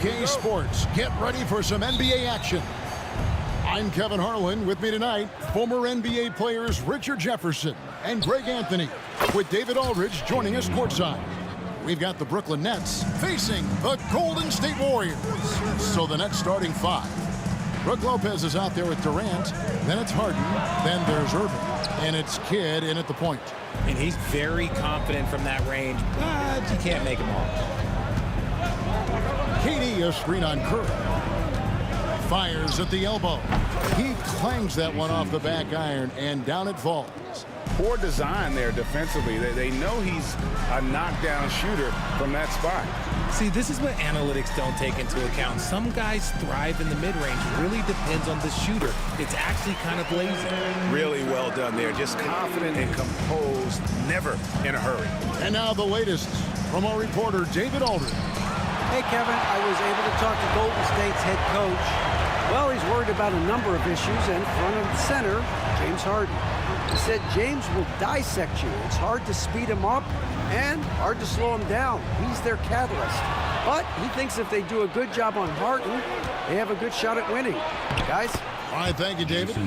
UK Sports, get ready for some NBA action. I'm Kevin Harlan. With me tonight, former NBA players Richard Jefferson and Greg Anthony, with David Aldridge joining us courtside. We've got the Brooklyn Nets facing the Golden State Warriors. So the Nets starting five. Brook Lopez is out there with Durant. Then it's Harden. Then there's Irving. And it's Kidd in at the point. And he's very confident from that range, but you can't make him all. KD, a screen on Curry. Fires at the elbow. He clangs that one off the back iron, and down it falls. Poor design there defensively. They know he's a knockdown shooter from that spot. See, this is what analytics don't take into account. Some guys thrive in the mid-range. Really depends on the shooter. It's actually kind of lazy. Really well done there. Just confident and composed, never in a hurry. And now the latest from our reporter, David Aldridge. Hey, Kevin, I was able to talk to Golden State's head coach. Well, he's worried about a number of issues, and front of the center, James Harden. He said James will dissect you. It's hard to speed him up and hard to slow him down. He's their catalyst. But he thinks if they do a good job on Harden, they have a good shot at winning. Guys? All right, thank you, David.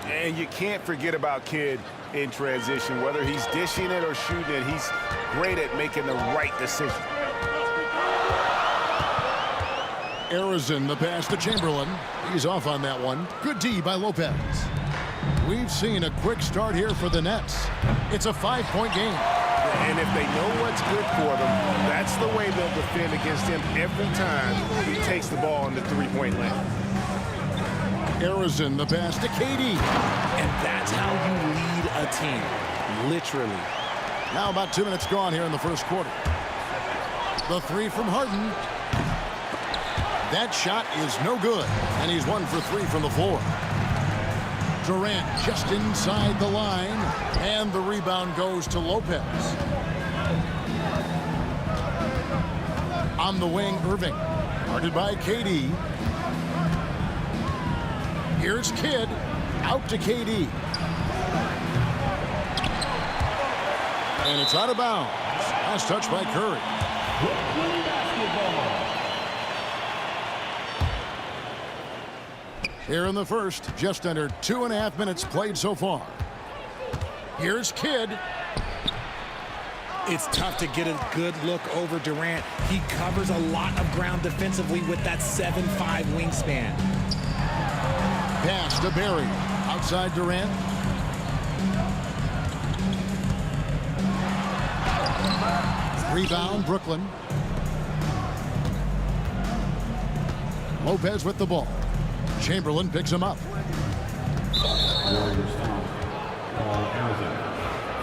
And you can't forget about Kidd in transition. Whether he's dishing it or shooting it, he's great at making the right decision. Arizon, the pass to Chamberlain. He's off on that one. Good D by Lopez. We've seen a quick start here for the Nets. It's a 5-point game. And if they know what's good for them, that's the way they'll defend against him every time he takes the ball in the three-point line. Arizon, the pass to KD. And that's how you lead a team, literally. Now about 2 minutes gone here in the first quarter. The three from Harden. That shot is no good, and he's 1 for 3 from the floor. Durant just inside the line, and the rebound goes to Lopez. On the wing, Irving, guarded by KD. Here's Kidd, out to KD. And it's out of bounds. Last touch by Curry. Here in the first, just under 2.5 minutes played so far. Here's Kidd. It's tough to get a good look over Durant. He covers a lot of ground defensively with that 7'5" wingspan. Pass to Barry. Outside Durant. Rebound, Brooklyn. Lopez with the ball. Chamberlain picks him up. Warriors foul. Paul Arizon.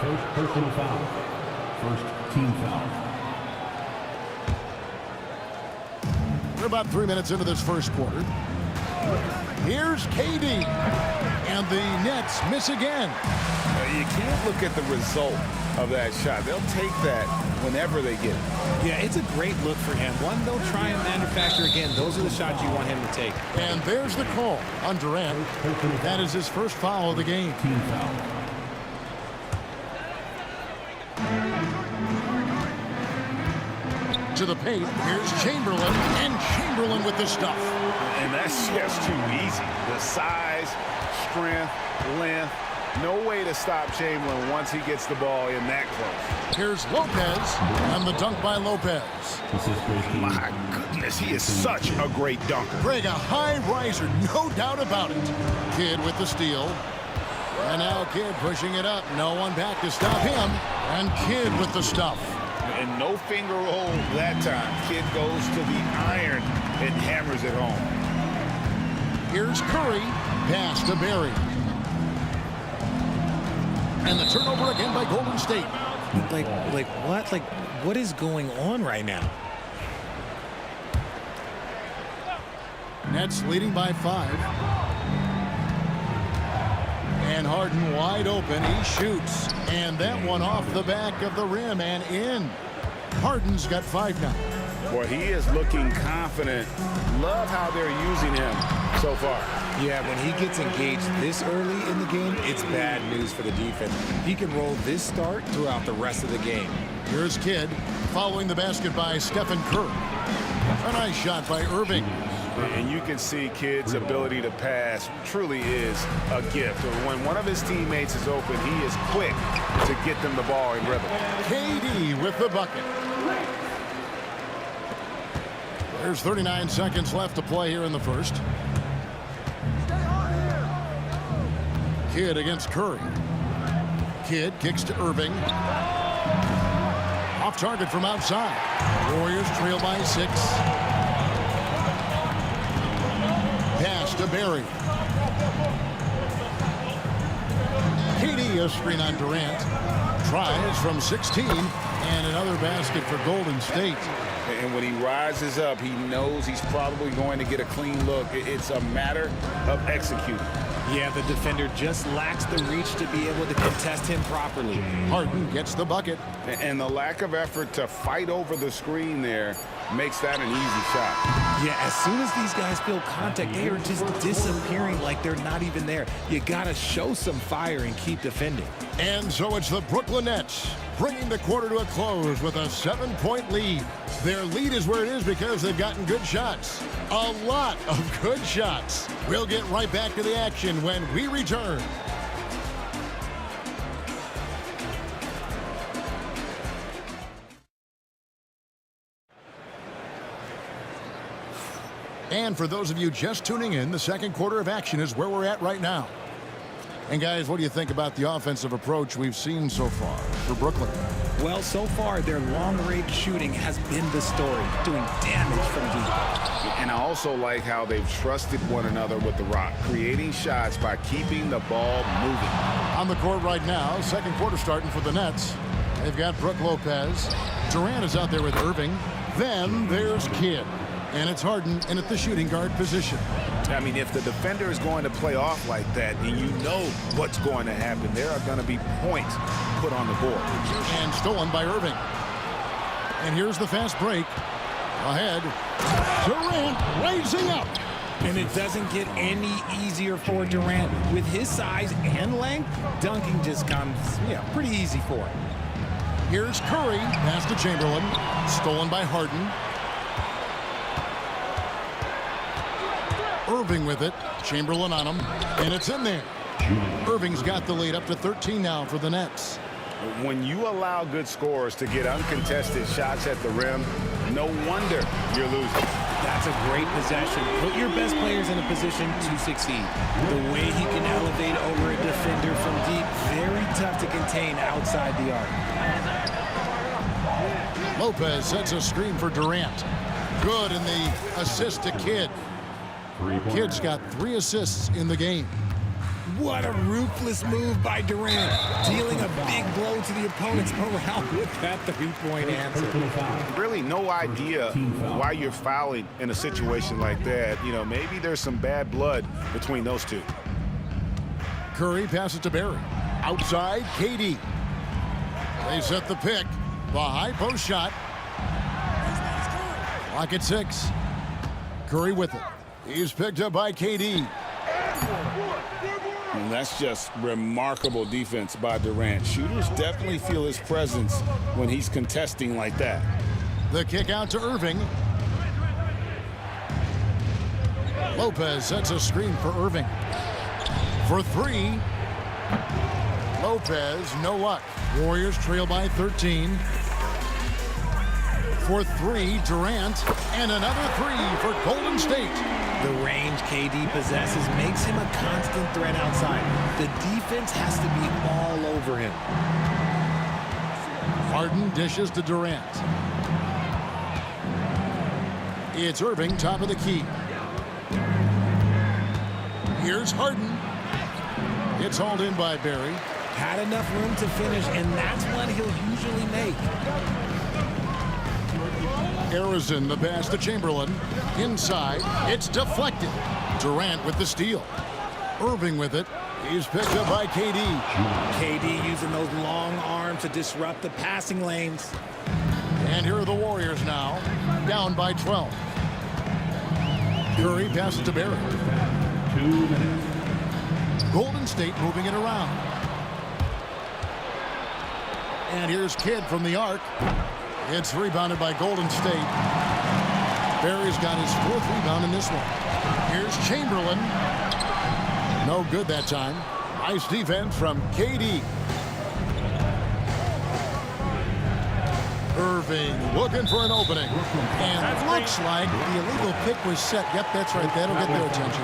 First personal foul. First team foul. We're about 3 minutes into this first quarter. Here's KD. And the Nets miss again. You can't look at the result of that shot. They'll take that whenever they get it. Yeah, it's a great look for him. One they'll try and manufacture again. Those are the shots you want him to take. And there's the call on Durant. That is his first foul of the game. Team foul. To the paint, here's Chamberlain, and Chamberlain with the stuff. And that's just too easy. The size, strength, length, no way to stop Chamberlain once he gets the ball in that close. Here's Lopez, and the dunk by Lopez. My goodness, he is such a great dunker. Greg, a high riser, no doubt about it. Kidd with the steal. And now Kidd pushing it up. No one back to stop him. And Kidd with the stuff. And no finger roll that time. Kidd goes to the iron and hammers it home. Here's Curry. Pass to Barry. And the turnover again by Golden State. What is going on right now? Nets leading by 5. And Harden wide open. He shoots. And that one off the back of the rim and in. Harden's got 5 now. Boy, he is looking confident. Love how they're using him so far. Yeah, when he gets engaged this early in the game, it's bad news for the defense. He can roll this start throughout the rest of the game. Here's Kidd following the basket by Stephen Curry. A nice shot by Irving. And you can see Kidd's ability to pass truly is a gift. When one of his teammates is open, he is quick to get them the ball in rhythm. KD with the bucket. There's 39 seconds left to play here in the first. Kidd against Curry. Kidd kicks to Irving. Off target from outside. Warriors trail by 6. Pass to Barry. KD a screen on Durant. tries from 16, and another basket for Golden State. And when he rises up, he knows he's probably going to get a clean look. It's a matter of executing. Yeah, the defender just lacks the reach to be able to contest him properly. Harden gets the bucket. And the lack of effort to fight over the screen there makes that an easy shot. Yeah, as soon as these guys feel contact, they are just disappearing like they're not even there. You gotta show some fire and keep defending. And so it's the Brooklyn Nets bringing the quarter to a close with a 7-point lead. Their lead is where it is because they've gotten good shots. A lot of good shots. We'll get right back to the action when we return. And for those of you just tuning in, the second quarter of action is where we're at right now. And guys, what do you think about the offensive approach we've seen so far for Brooklyn? Well, so far, their long-range shooting has been the story, doing damage from deep. And I also like how they've trusted one another with the rock, creating shots by keeping the ball moving. On the court right now, second quarter starting for the Nets. They've got Brook Lopez. Durant is out there with Irving. Then there's Kidd. And it's Harden in at the shooting guard position. I mean, if the defender is going to play off like that, and you know what's going to happen, there are going to be points put on the board. And stolen by Irving. And here's the fast break. Ahead. Durant raising up. And it doesn't get any easier for Durant. With his size and length, dunking just comes, pretty easy for him. Here's Curry. Pass to Chamberlain. Stolen by Harden. Irving with it. Chamberlain on him. And it's in there. Irving's got the lead up to 13 now for the Nets. When you allow good scorers to get uncontested shots at the rim, no wonder you're losing. That's a great possession. Put your best players in a position to succeed. The way he can elevate over a defender from deep, very tough to contain outside the arc. Lopez sets a screen for Durant. Good in the assist to Kidd. Kidd's got 3 assists in the game. What a ruthless move by Durant, dealing a big blow to the opponent's morale with that three-point answer. Really no idea why you're fouling in a situation like that. Maybe there's some bad blood between those two. Curry passes to Barry. Outside, KD. They set the pick. The high post shot. Clock at 6. Curry with it. He's picked up by KD. And that's just remarkable defense by Durant. Shooters definitely feel his presence when he's contesting like that. The kick out to Irving. Lopez sets a screen for Irving. For 3. Lopez, no luck. Warriors trail by 13. For 3, Durant. And another 3 for Golden State. The range KD possesses makes him a constant threat outside. The defense has to be all over him. Harden dishes to Durant. It's Irving, top of the key. Here's Harden. It's hauled in by Barry. Had enough room to finish, and that's what he'll usually make. Harrison, the pass to Chamberlain. Inside, it's deflected. Durant with the steal. Irving with it. He's picked up by KD. KD using those long arms to disrupt the passing lanes. And here are the Warriors now, down by 12. Curry passes to Barry. 2 minutes. Golden State moving it around. And here's Kidd from the arc. It's rebounded by Golden State. Barry's got his 4th rebound in this one. Here's Chamberlain. No good that time. Nice defense from KD. Irving looking for an opening. And it looks like the illegal pick was set. Yep, that's right. That'll get their attention.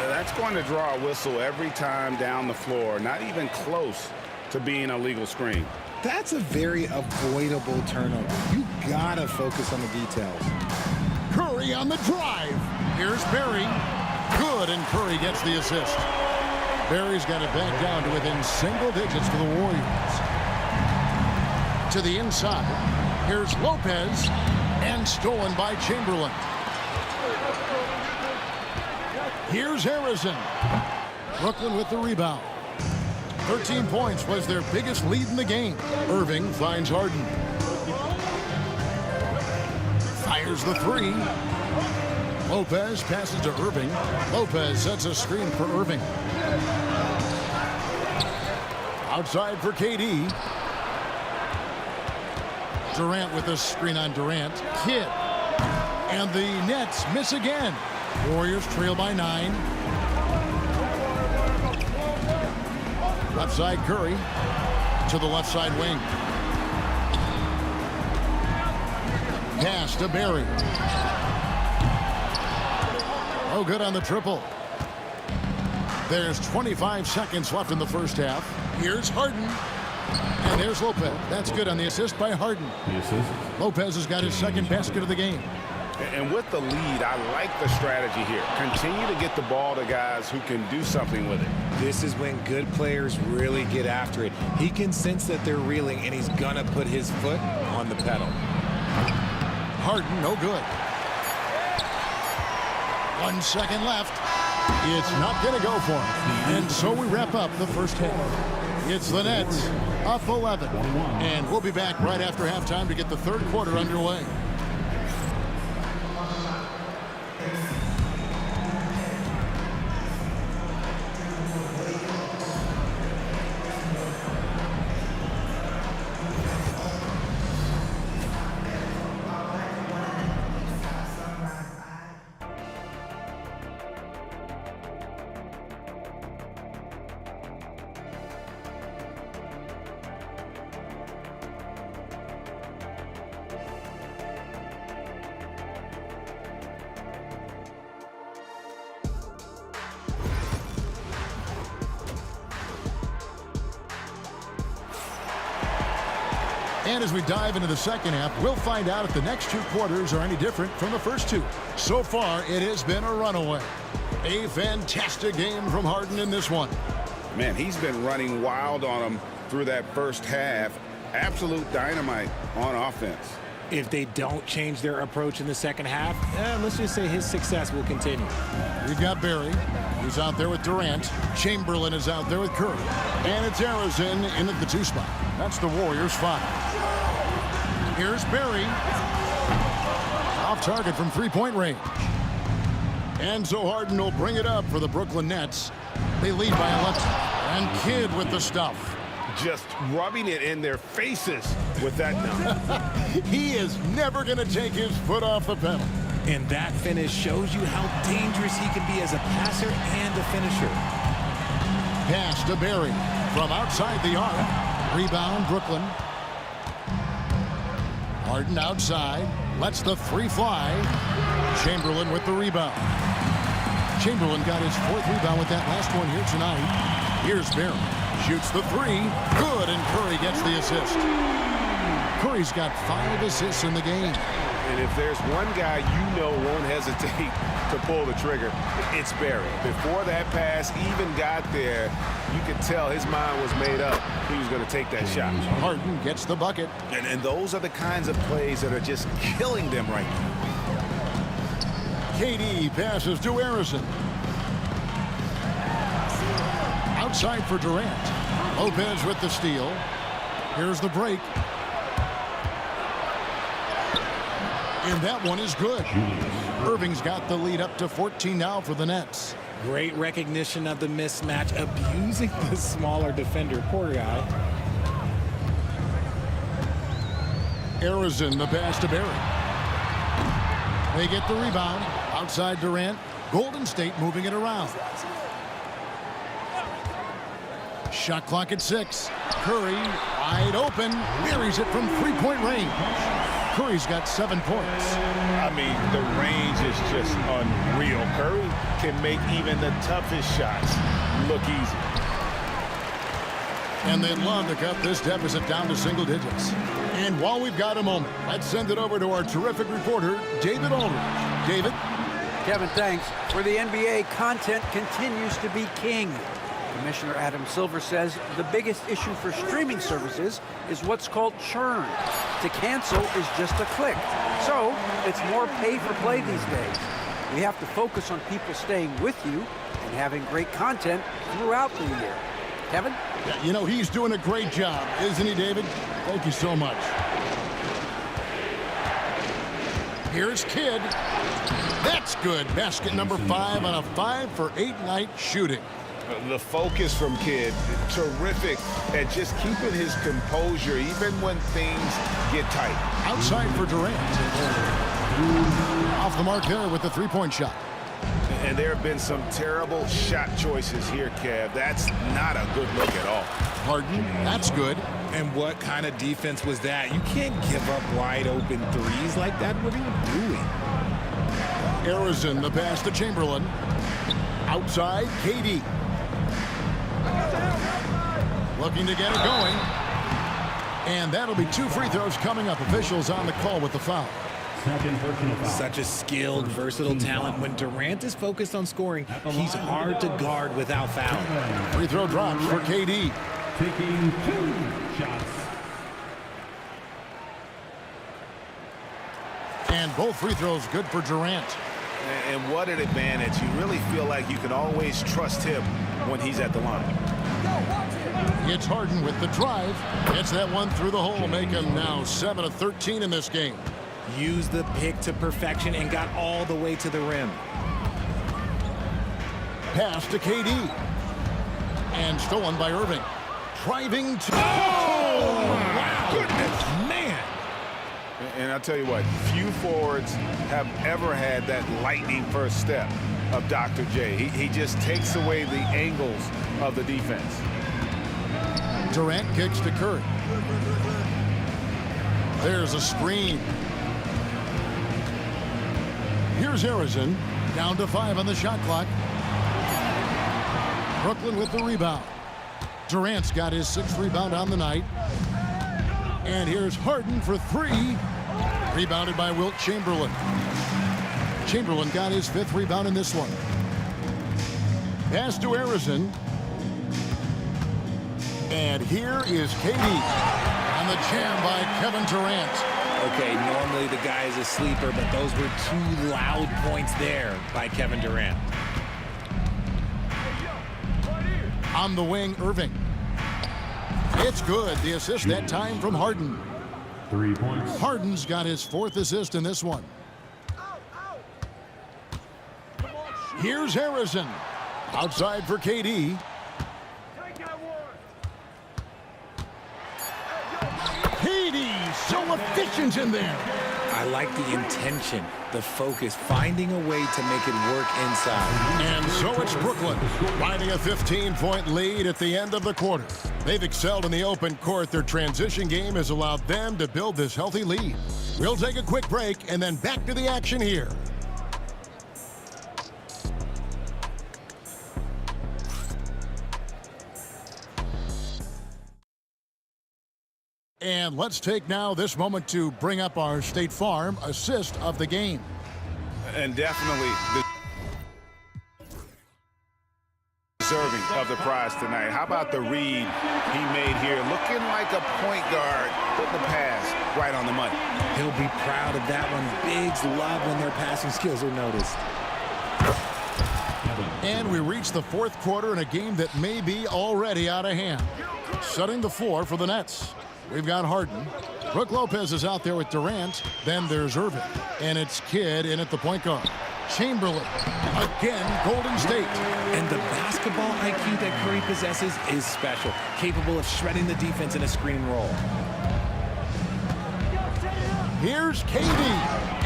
That's going to draw a whistle every time down the floor. Not even close to being a legal screen. That's a very avoidable turnover. You gotta focus on the details. Curry on the drive. Here's Barry. Good, and Curry gets the assist. Barry's got it back down to within single digits for the Warriors. To the inside. Here's Lopez. And stolen by Chamberlain. Here's Harrison. Brooklyn with the rebound. 13 points was their biggest lead in the game. Irving finds Harden. Fires the three. Lopez passes to Irving. Lopez sets a screen for Irving. Outside for KD. Durant with a screen on Durant. Kidd. And the Nets miss again. Warriors trail by 9. Left side Curry. To the left side wing. Pass to Barry. Oh, good on the triple. There's 25 seconds left in the first half. Here's Harden. And there's Lopez. That's good on the assist by Harden. The assist. Lopez has got his second basket of the game. And with the lead, I like the strategy here. Continue to get the ball to guys who can do something with it. This is when good players really get after it. He can sense that they're reeling, and he's going to put his foot on the pedal. Harden, no good. 1 second left. It's not going to go for him. And so we wrap up the first half. It's the Nets up 11. And we'll be back right after halftime to get the third quarter underway. And as we dive into the second half, we'll find out if the next two quarters are any different from the first two. So far, it has been a runaway. A fantastic game from Harden in this one. Man, he's been running wild on them through that first half. Absolute dynamite on offense. If they don't change their approach in the second half, let's just say his success will continue. We've got Barry, who's out there with Durant. Chamberlain is out there with Curry. And it's Harrison in at the 2 spot. That's the Warriors' 5. Here's Barry. Off target from three-point range. And so Harden will bring it up for the Brooklyn Nets. They lead by 11. And Kidd with the stuff. Just rubbing it in their faces with that dunk. He is never going to take his foot off the pedal. And that finish shows you how dangerous he can be as a passer and a finisher. Pass to Barry from outside the arc. Rebound, Brooklyn. Harden outside. Lets the three fly. Chamberlain with the rebound. Chamberlain got his 4th rebound with that last one here tonight. Here's Barry. Shoots the 3. Good, and Curry gets the assist. Curry's got 5 assists in the game. And if there's one guy you know won't hesitate to pull the trigger, it's Barry. Before that pass even got there, you could tell his mind was made up. He was going to take that shot. Harden gets the bucket. And those are the kinds of plays that are just killing them right now. KD passes to Harrison. Outside for Durant. Lopez with the steal. Here's the break. And that one is good. Irving's got the lead up to 14 now for the Nets. Great recognition of the mismatch, abusing the smaller defender. Poor guy. Harrison, the pass to Barry. They get the rebound. Outside Durant. Golden State moving it around. Shot clock at 6. Curry wide open. Buries it from three-point range. Curry's got 7 points. I mean, the range is just unreal. Curry can make even the toughest shots look easy. And they'd love to cut this deficit down to single digits. And while we've got a moment, let's send it over to our terrific reporter, David Aldridge. David? Kevin, thanks. For the NBA, content continues to be king. Commissioner Adam Silver says the biggest issue for streaming services is what's called churn. To cancel is just a click. So it's more pay for play these days. We have to focus on people staying with you and having great content throughout the year. Kevin? Yeah, you know, he's doing a great job, isn't he, David? Thank you so much. Here's Kidd. That's good. Basket number 5 on a 5 for 8 night shooting. The focus from Kidd, terrific at just keeping his composure even when things get tight. Outside for Durant. Off the mark there with the three-point shot. And there have been some terrible shot choices here, Kev. That's not a good look at all. Harden, that's good. And what kind of defense was that? You can't give up wide open threes like that. What are you doing? Arizon, the pass to Chamberlain. Outside, KD. Looking to get it going. And that'll be 2 free throws coming up. Officials on the call with the foul. Such a skilled, versatile talent. When Durant is focused on scoring, he's hard to guard without fouling. Free throw drops for KD. Taking 2 shots. And both free throws good for Durant. And what an advantage. You really feel like you can always trust him when he's at the line. It's Harden with the drive. Gets that one through the hole, make him now 7 of 13 in this game. Used the pick to perfection and got all the way to the rim. Pass to KD. And stolen by Irving. Driving to... Oh! Wow! Goodness, man! And I'll tell you what, few forwards have ever had that lightning first step of Dr. J. He just takes away the angles of the defense. Durant kicks to Curry. There's a screen. Here's Arizon, down to 5 on the shot clock. Brooklyn with the rebound. Durant's got his 6th rebound on the night. And here's Harden for 3. Rebounded by Wilt Chamberlain. Chamberlain got his 5th rebound in this one. Pass to Arizon. And here is KD on the jam by Kevin Durant. Okay, normally the guy is a sleeper, but those were 2 loud points there by Kevin Durant. On the wing, Irving. It's good. The assist that time from Harden. 3 points. Harden's got his 4th assist in this one. Here's Harrison. Outside for KD. KD, so efficient in there. I like the intention, the focus, finding a way to make it work inside. And so it's Brooklyn, riding a 15-point lead at the end of the quarter. They've excelled in the open court. Their transition game has allowed them to build this healthy lead. We'll take a quick break and then back to the action here. And let's take now this moment to bring up our State Farm assist of the game. And definitely deserving of the prize tonight. How about the read he made here? Looking like a point guard, putting the pass right on the money. He'll be proud of that one. Bigs love when their passing skills are noticed. And we reach the 4th quarter in a game that may be already out of hand. Setting the floor for the Nets. We've got Harden. Brook Lopez is out there with Durant. Then there's Irving. And it's Kidd in at the point guard. Chamberlain. Again, Golden State. And the basketball IQ that Curry possesses is special. Capable of shredding the defense in a screen roll. Here's KD.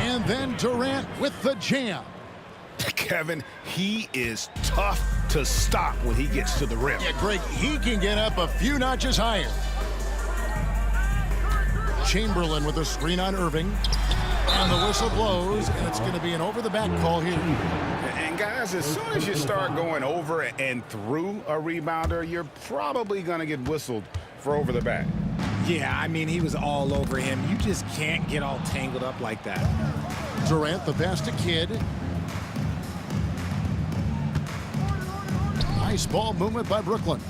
And then Durant with the jam. Kevin, he is tough to stop when he gets to the rim. Yeah, Greg, he can get up a few notches higher. Chamberlain with a screen on Irving. And the whistle blows, and it's going to be an over-the-back call here. And guys, as soon as you start going over and through a rebounder, you're probably going to get whistled for over the back. Yeah, I mean, he was all over him. You just can't get all tangled up like that. Durant, the pass to Kidd. Nice ball movement by Brooklyn.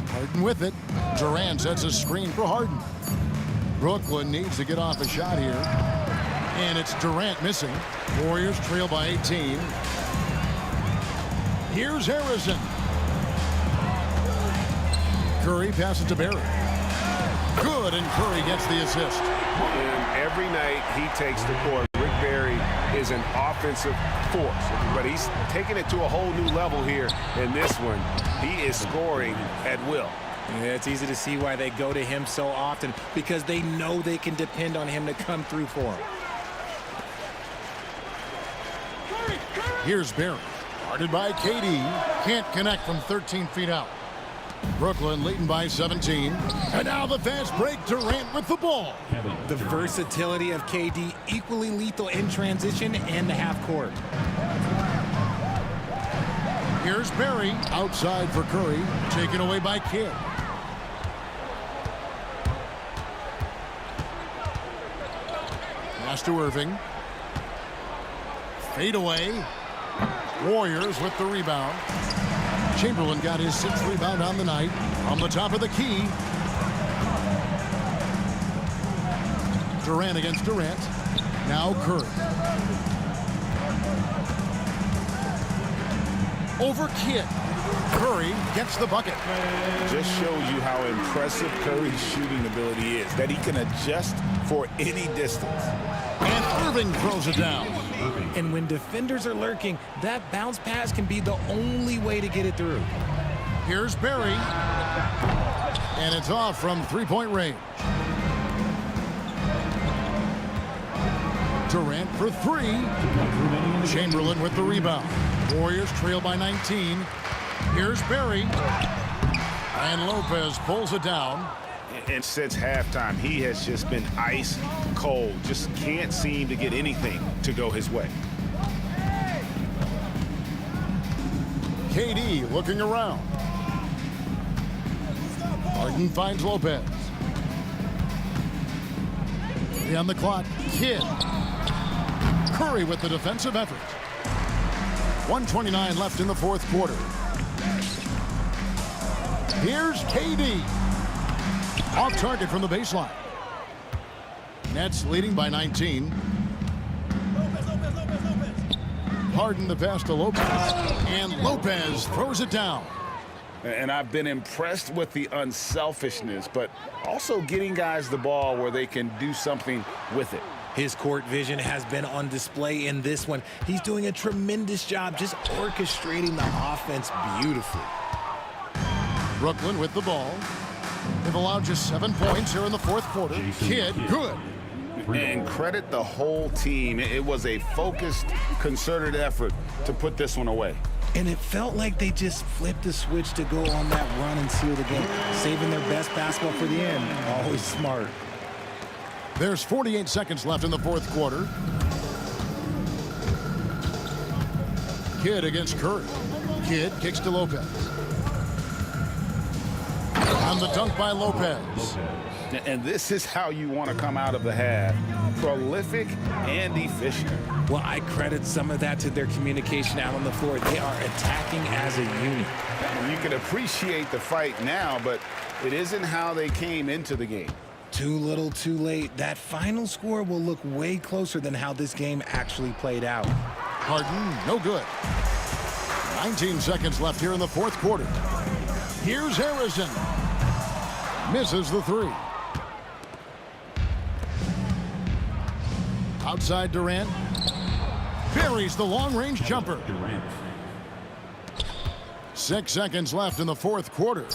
Harden with it. Durant sets a screen for Harden. Brooklyn needs to get off a shot here. And it's Durant missing. Warriors trail by 18. Here's Harrison. Curry passes to Barry. Good, and Curry gets the assist. And every night he takes the court, Rick Barry is an offensive force. But he's taking it to a whole new level here in this one. He is scoring at will. Yeah, it's easy to see why they go to him so often, because they know they can depend on him to come through for them. Here's Barry. Guarded by KD. Can't connect from 13 feet out. Brooklyn leading by 17. And now the fast break. Durant with the ball. The versatility of KD, equally lethal in transition and the half court. Here's Barry. Outside for Curry. Taken away by Kidd. Pass to Irving. Fade away. Warriors with the rebound. Chamberlain got his 6th rebound on the night. On the top of the key. Durant against Durant. Now Curry. Over Kidd. Curry gets the bucket. Just shows you how impressive Curry's shooting ability is, that he can adjust for any distance. And Irving throws it down. And when defenders are lurking, that bounce pass can be the only way to get it through. Here's Barry. And it's off from three-point range. Durant for three. Chamberlain with the rebound. Warriors trail by 19. Here's Barry. And Lopez pulls it down. And since halftime, he has just been ice cold. Just can't seem to get anything to go his way. KD looking around. Harden finds Lopez. On the clock, Kidd. Curry with the defensive effort. 1:29 left in the fourth quarter. Here's KD. Off target from the baseline. Nets leading by 19. Harden the pass to Lopez. And Lopez throws it down. And I've been impressed with the unselfishness, but also getting guys the ball where they can do something with it. His court vision has been on display in this one. He's doing a tremendous job just orchestrating the offense beautifully. Brooklyn with the ball. They've allowed just 7 points here in the fourth quarter. Kidd, good. And credit the whole team. It was a focused, concerted effort to put this one away. And it felt like they just flipped the switch to go on that run and seal the game, saving their best basketball for the end. Always smart. There's 48 seconds left in the fourth quarter. Kidd against Curry. Kidd kicks to Lopez. On the dunk by Lopez. And this is how you want to come out of the half. Prolific and efficient. Well, I credit some of that to their communication out on the floor. They are attacking as a unit. You can appreciate the fight now, but it isn't how they came into the game. Too little, too late. That final score will look way closer than how this game actually played out. Harden, no good. 19 seconds left here in the fourth quarter. Here's Harrison. Misses the three. Outside Durant. Buries the long-range jumper. 6 seconds left in the fourth quarter.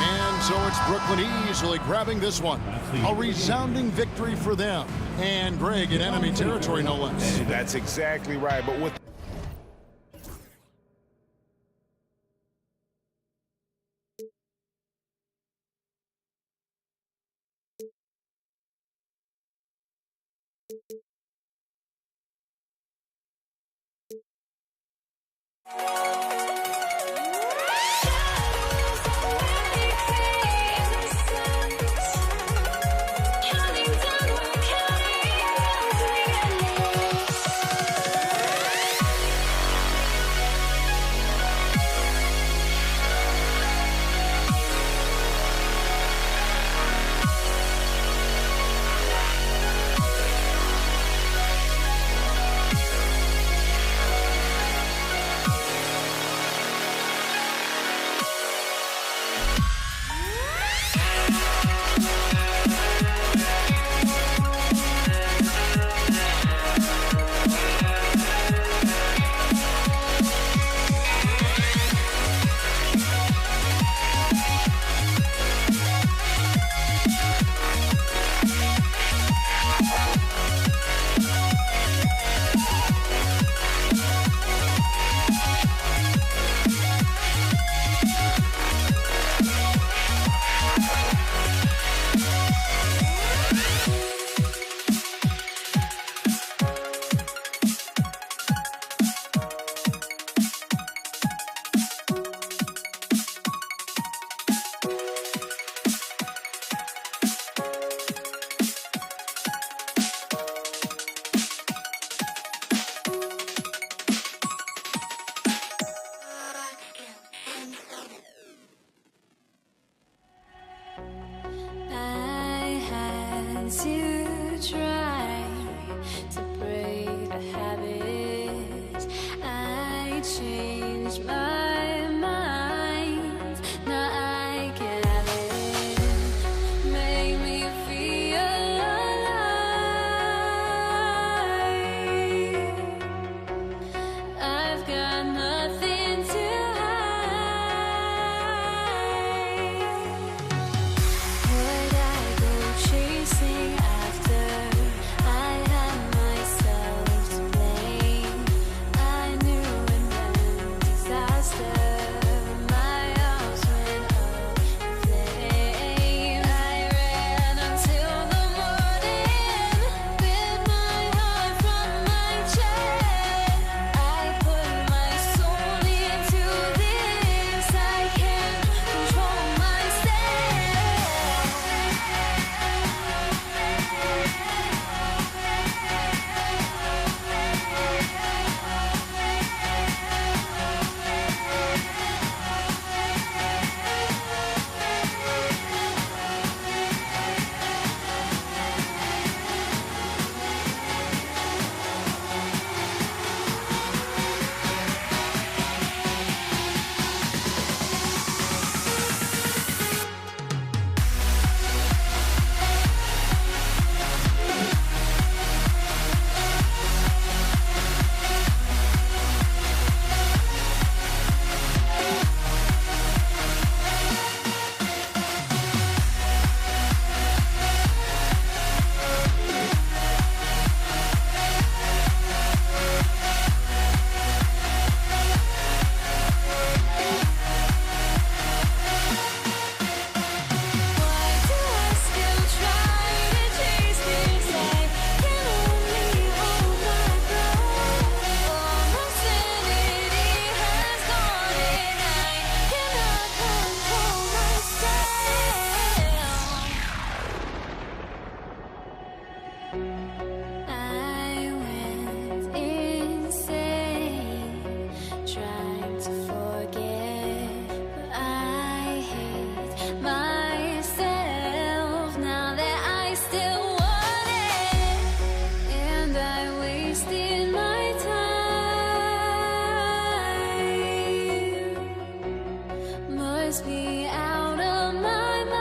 And so it's Brooklyn easily grabbing this one. A resounding victory for them. And Greg in enemy territory, no less. That's exactly right. But with to try to break the habit. I changed my mind. Now I can have it. Make me feel alive. I've got nothing to would I go chasing after? I had myself to blame. I knew it meant disaster. My arms went up in flames. I ran until the morning. Bit my heart from my chest. I put my soul into this. I can't control myself. Why do I still try to chase this? I can only hold my breath. All my sanity has gone, and I cannot control myself. I went insane, trying to forget, but I hate myself now that I still want it, and I wasted my time. Must be out of my mind.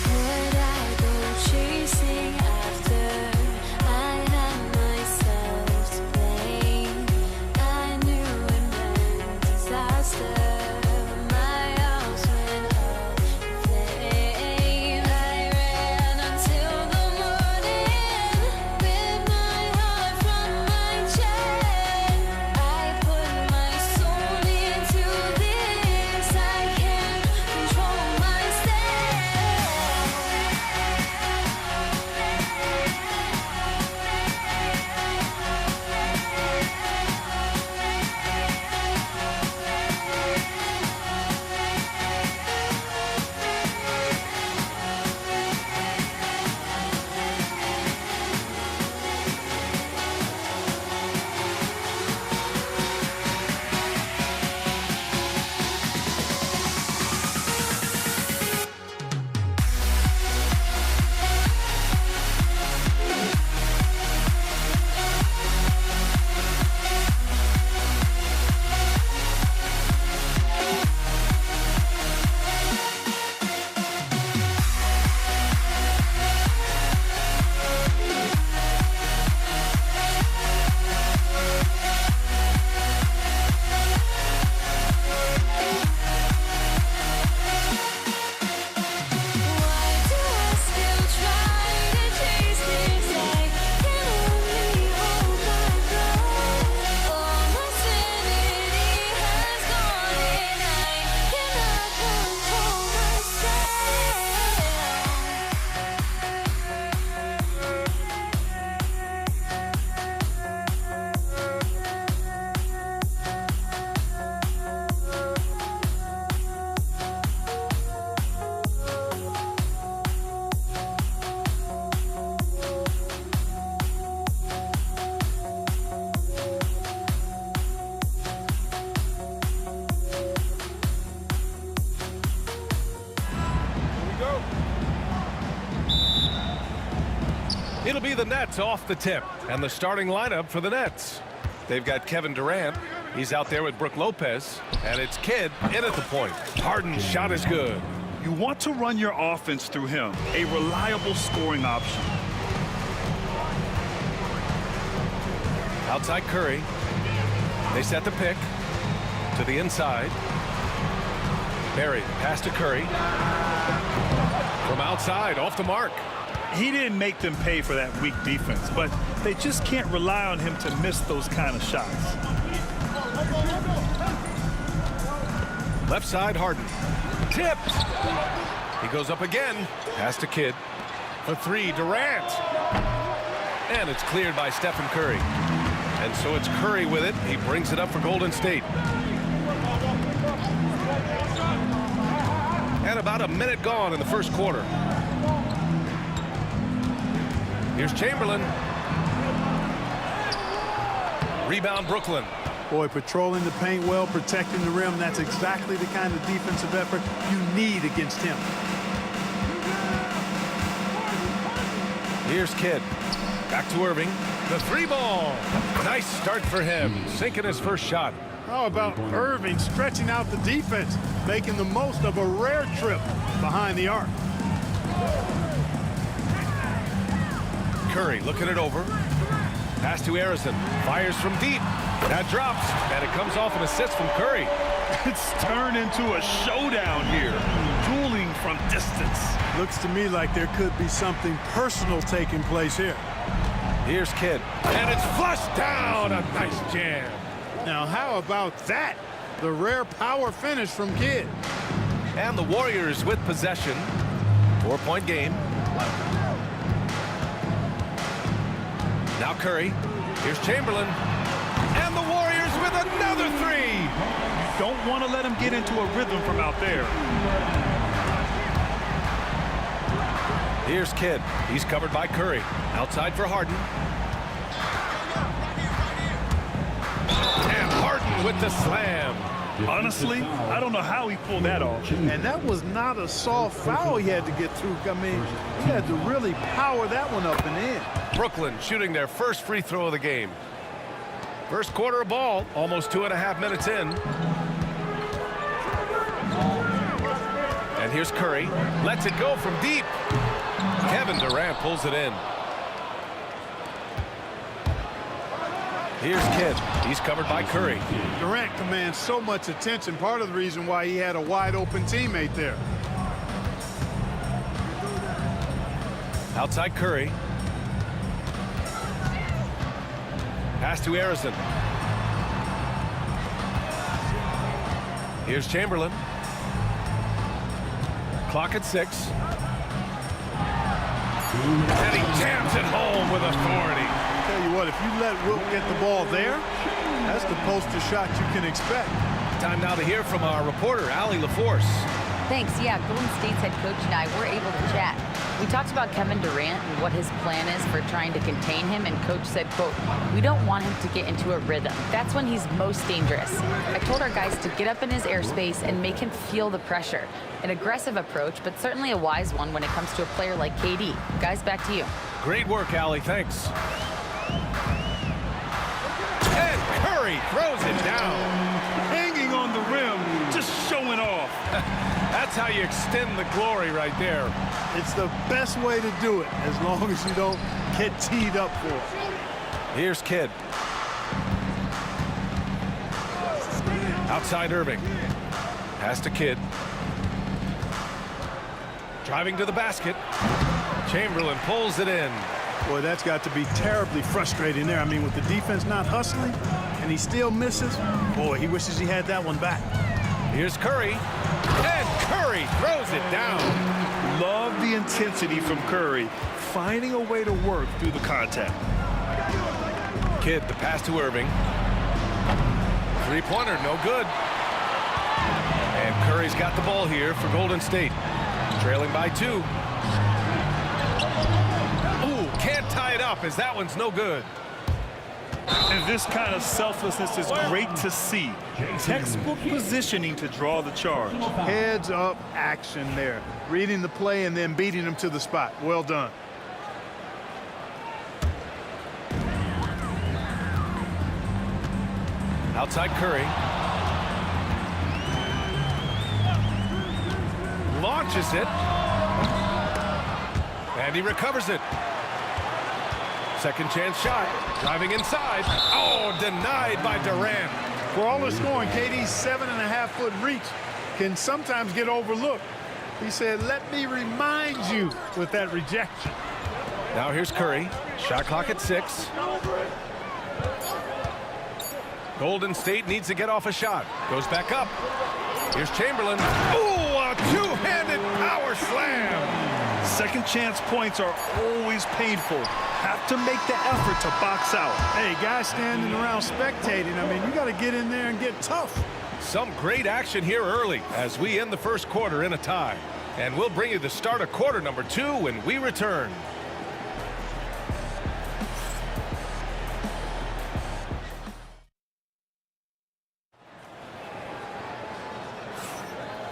Would I go chasing after? I had myself to blame. I knew it meant disaster. My arms went up in flames. I ran until the morning. Bit my heart from my chest. I put my the Nets off the tip. And the starting lineup for the Nets. They've got Kevin Durant. He's out there with Brook Lopez. And it's Kidd in at the point. Harden's shot is good. You want to run your offense through him. A reliable scoring option. Outside Curry. They set the pick to the inside. Barry, pass to Curry. From outside, off the mark. He didn't make them pay for that weak defense, but they just can't rely on him to miss those kind of shots. Left side, Harden. Tipped. He goes up again. Pass to Kidd. For three, Durant. And it's cleared by Stephen Curry. And so it's Curry with it. He brings it up for Golden State. And about a minute gone in the first quarter. Here's Chamberlain. Rebound, Brooklyn. Boy, patrolling the paint well, protecting the rim. That's exactly the kind of defensive effort you need against him. Here's Kidd. Back to Irving. The three ball. Nice start for him. Sinking his first shot. How about Irving stretching out the defense, making the most of a rare trip behind the arc. Curry looking it over. Pass to Harrison. Fires from deep. That drops. And it comes off an assist from Curry. It's turned into a showdown here. Dueling from distance. Looks to me like there could be something personal taking place here. Here's Kidd. And it's flushed down. A nice jam. Now, how about that? The rare power finish from Kidd. And the Warriors with possession. 4-point game. Now Curry. Here's Chamberlain. And the Warriors with another three. You don't want to let him get into a rhythm from out there. Here's Kidd. He's covered by Curry. Outside for Harden. And Harden with the slam. Honestly, I don't know how he pulled that off. And that was not a soft foul he had to get through. I mean, he had to really power that one up and in. Brooklyn shooting their first free throw of the game. First quarter of ball, almost 2.5 minutes in. And here's Curry. Lets it go from deep. Kevin Durant pulls it in. Here's Kidd. He's covered by Curry. Durant commands so much attention. Part of the reason why he had a wide open teammate there. Outside Curry. Pass to Harrison. Here's Chamberlain. Clock at 6. And he jams it home with authority. Tell you what, if you let Wilt get the ball there, that's the poster shot you can expect. Time now to hear from our reporter, Allie LaForce. Thanks. Yeah, Golden State's head coach and I were able to chat. We talked about Kevin Durant and what his plan is for trying to contain him, and coach said, quote, "We don't want him to get into a rhythm. That's when he's most dangerous." I told our guys to get up in his airspace and make him feel the pressure. An aggressive approach, but certainly a wise one when it comes to a player like KD. Guys, back to you. Great work, Allie. Thanks. And Curry throws it down. Hanging on the rim, just showing off. That's how you extend the glory right there. It's the best way to do it, as long as you don't get teed up for it. Here's Kidd. Outside Irving. Pass to Kidd. Driving to the basket. Chamberlain pulls it in. Boy, that's got to be terribly frustrating there. I mean, with the defense not hustling and he still misses, boy, he wishes he had that one back. Here's Curry. And Curry throws it down. Love the intensity from Curry, finding a way to work through the contact. Kidd, the pass to Irving. Three-pointer, no good. And Curry's got the ball here for Golden State. Trailing by 2. Ooh, can't tie it up as that one's no good. And this kind of selflessness is great to see. Textbook positioning to draw the charge. Heads up action there. Reading the play and then beating him to the spot. Well done. Outside Curry. Launches it. And he recovers it. Second chance shot. Driving inside. Oh, denied by Durant. For all the scoring, KD's 7.5-foot reach can sometimes get overlooked. He said, let me remind you with that rejection. Now here's Curry. Shot clock at 6. Golden State needs to get off a shot. Goes back up. Here's Chamberlain. Ooh, a two-handed power slam. Second chance points are always painful. Have to make the effort to box out. Hey, guys standing around spectating, I mean, you got to get in there and get tough. Some great action here early as we end the first quarter in a tie. And we'll bring you the start of quarter number 2 when we return.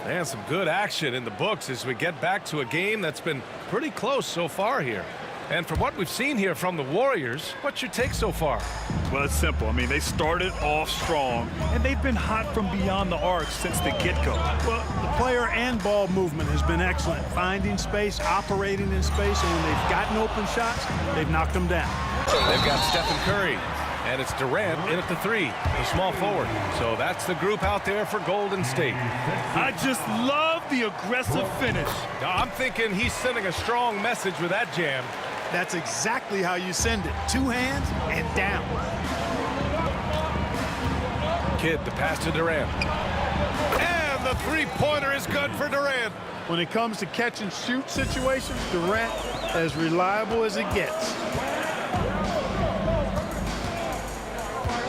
And some good action in the books as we get back to a game that's been pretty close so far here. And from what we've seen here from the Warriors, what's your take so far? Well, it's simple. I mean, they started off strong, and they've been hot from beyond the arc since the get-go. Well, the player and ball movement has been excellent. Finding space, operating in space, and when they've gotten open shots, they've knocked them down. They've got Stephen Curry, and it's Durant in at the 3, the small forward. So that's the group out there for Golden State. I just love the aggressive finish. I'm thinking he's sending a strong message with that jam. That's exactly how you send it. 2 hands and down. Kidd, the pass to Durant. And the three-pointer is good for Durant. When it comes to catch and shoot situations, Durant as reliable as it gets.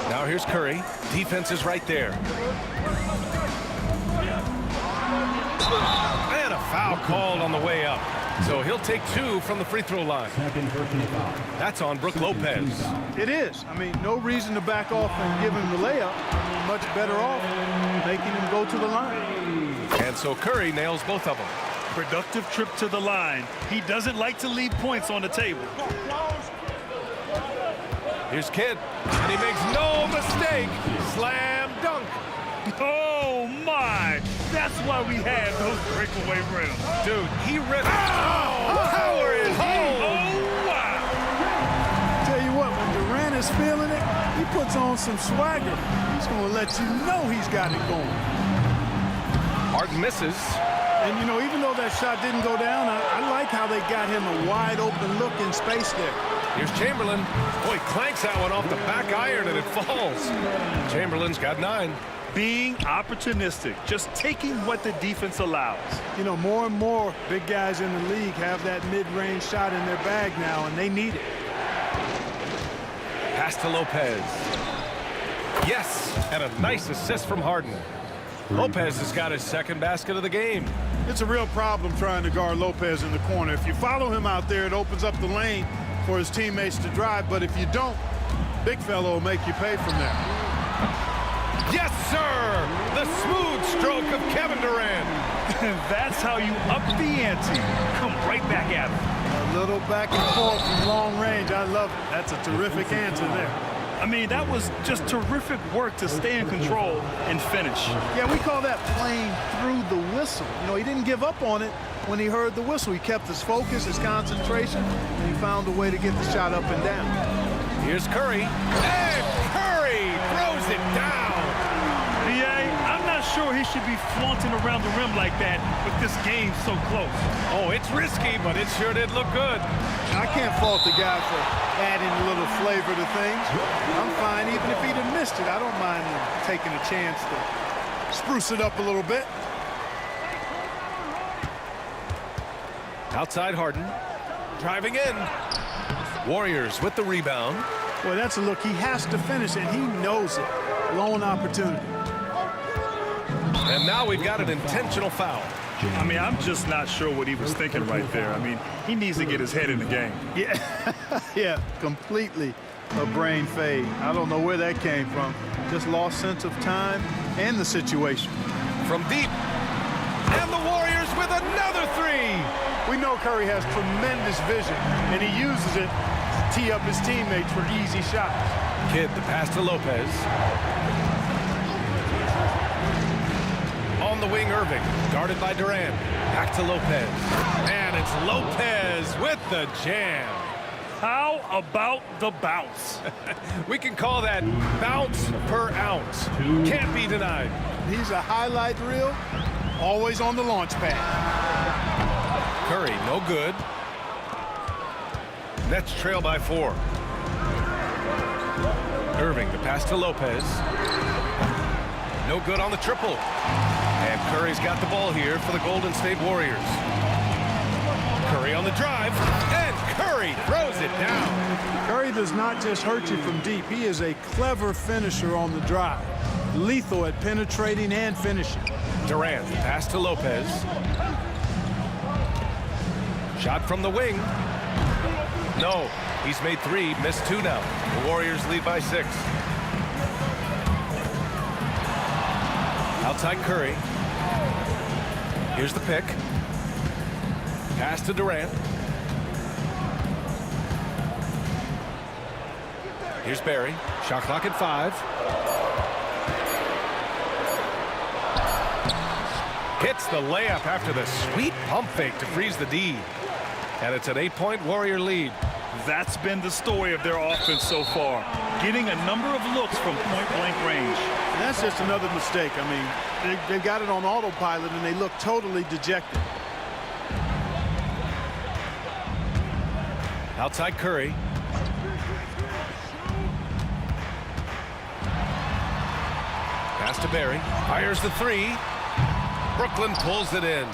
Now here's Curry. Defense is right there. And a foul called on the way up. So he'll take 2 from the free throw line. That's on Brook Lopez. It is. I mean, no reason to back off and give him the layup. I mean, much better off making him go to the line. And so Curry nails both of them. Productive trip to the line. He doesn't like to leave points on the table. Here's Kidd, and he makes no mistake. Slam dunk. Oh, my. That's why we had those breakaway rims. Dude, he ripped. Oh, power is home. Oh, wow. Tell you what, when Durant is feeling it, he puts on some swagger. He's going to let you know he's got it going. Harden misses. And, you know, even though that shot didn't go down, I like how they got him a wide open look in space there. Here's Chamberlain. Boy, clanks that one off the back iron and it falls. Chamberlain's got 9. Being opportunistic, just taking what the defense allows. You know, more and more big guys in the league have that mid-range shot in their bag now, and they need it. Pass to Lopez. Yes, and a nice assist from Harden. Lopez has got his second basket of the game. It's a real problem trying to guard Lopez in the corner. If you follow him out there, it opens up the lane for his teammates to drive, but if you don't, big fella will make you pay from there. Yes, sir! The smooth stroke of Kevin Durant. That's how you up the ante. Come right back at him. A little back and forth from long range. I love it. That's a terrific answer there. I mean, that was just terrific work to stay in control and finish. Yeah, we call that playing through the whistle. You know, he didn't give up on it when he heard the whistle. He kept his focus, his concentration, and he found a way to get the shot up and down. Here's Curry. And Curry throws it down. I'm not sure he should be flaunting around the rim like that with this game so close. Oh, it's risky, but it sure did look good. I can't fault the guy for adding a little flavor to things. I'm fine even if he'd have missed it. I don't mind him taking a chance to spruce it up a little bit. Outside Harden. Driving in. Warriors with the rebound. Boy, that's a look. He has to finish, and he knows it. Lone opportunity. And now we've got an intentional foul. I mean, I'm just not sure what he was thinking right there. I mean, he needs to get his head in the game. Yeah, yeah, completely a brain fade. I don't know where that came from. Just lost sense of time and the situation. From deep. And the Warriors with another 3. We know Curry has tremendous vision, and he uses it to tee up his teammates for easy shots. Kidd, the pass to Lopez. the wing, Irving. Guarded by Durant. Back to Lopez. And it's Lopez with the jam. How about the bounce? We can call that bounce per ounce. Can't be denied. He's a highlight reel, always on the launch pad. Curry, no good. Nets trail by 4. Irving, the pass to Lopez. No good on the triple. And Curry's got the ball here for the Golden State Warriors. Curry on the drive, and Curry throws it down. Curry does not just hurt you from deep. He is a clever finisher on the drive. Lethal at penetrating and finishing. Durant, pass to Lopez. Shot from the wing. No, he's made 3, missed 2 now. The Warriors lead by 6. Outside Curry. Here's the pick. Pass to Durant. Here's Barry. Shot clock at 5. Hits the layup after the sweet pump fake to freeze the D. And it's an 8-point Warrior lead. That's been the story of their offense so far. Getting a number of looks from point-blank range. And that's just another mistake. I mean, they got it on autopilot, and they look totally dejected. Outside Curry. Pass to Barry. Fires the 3. Brooklyn pulls it in.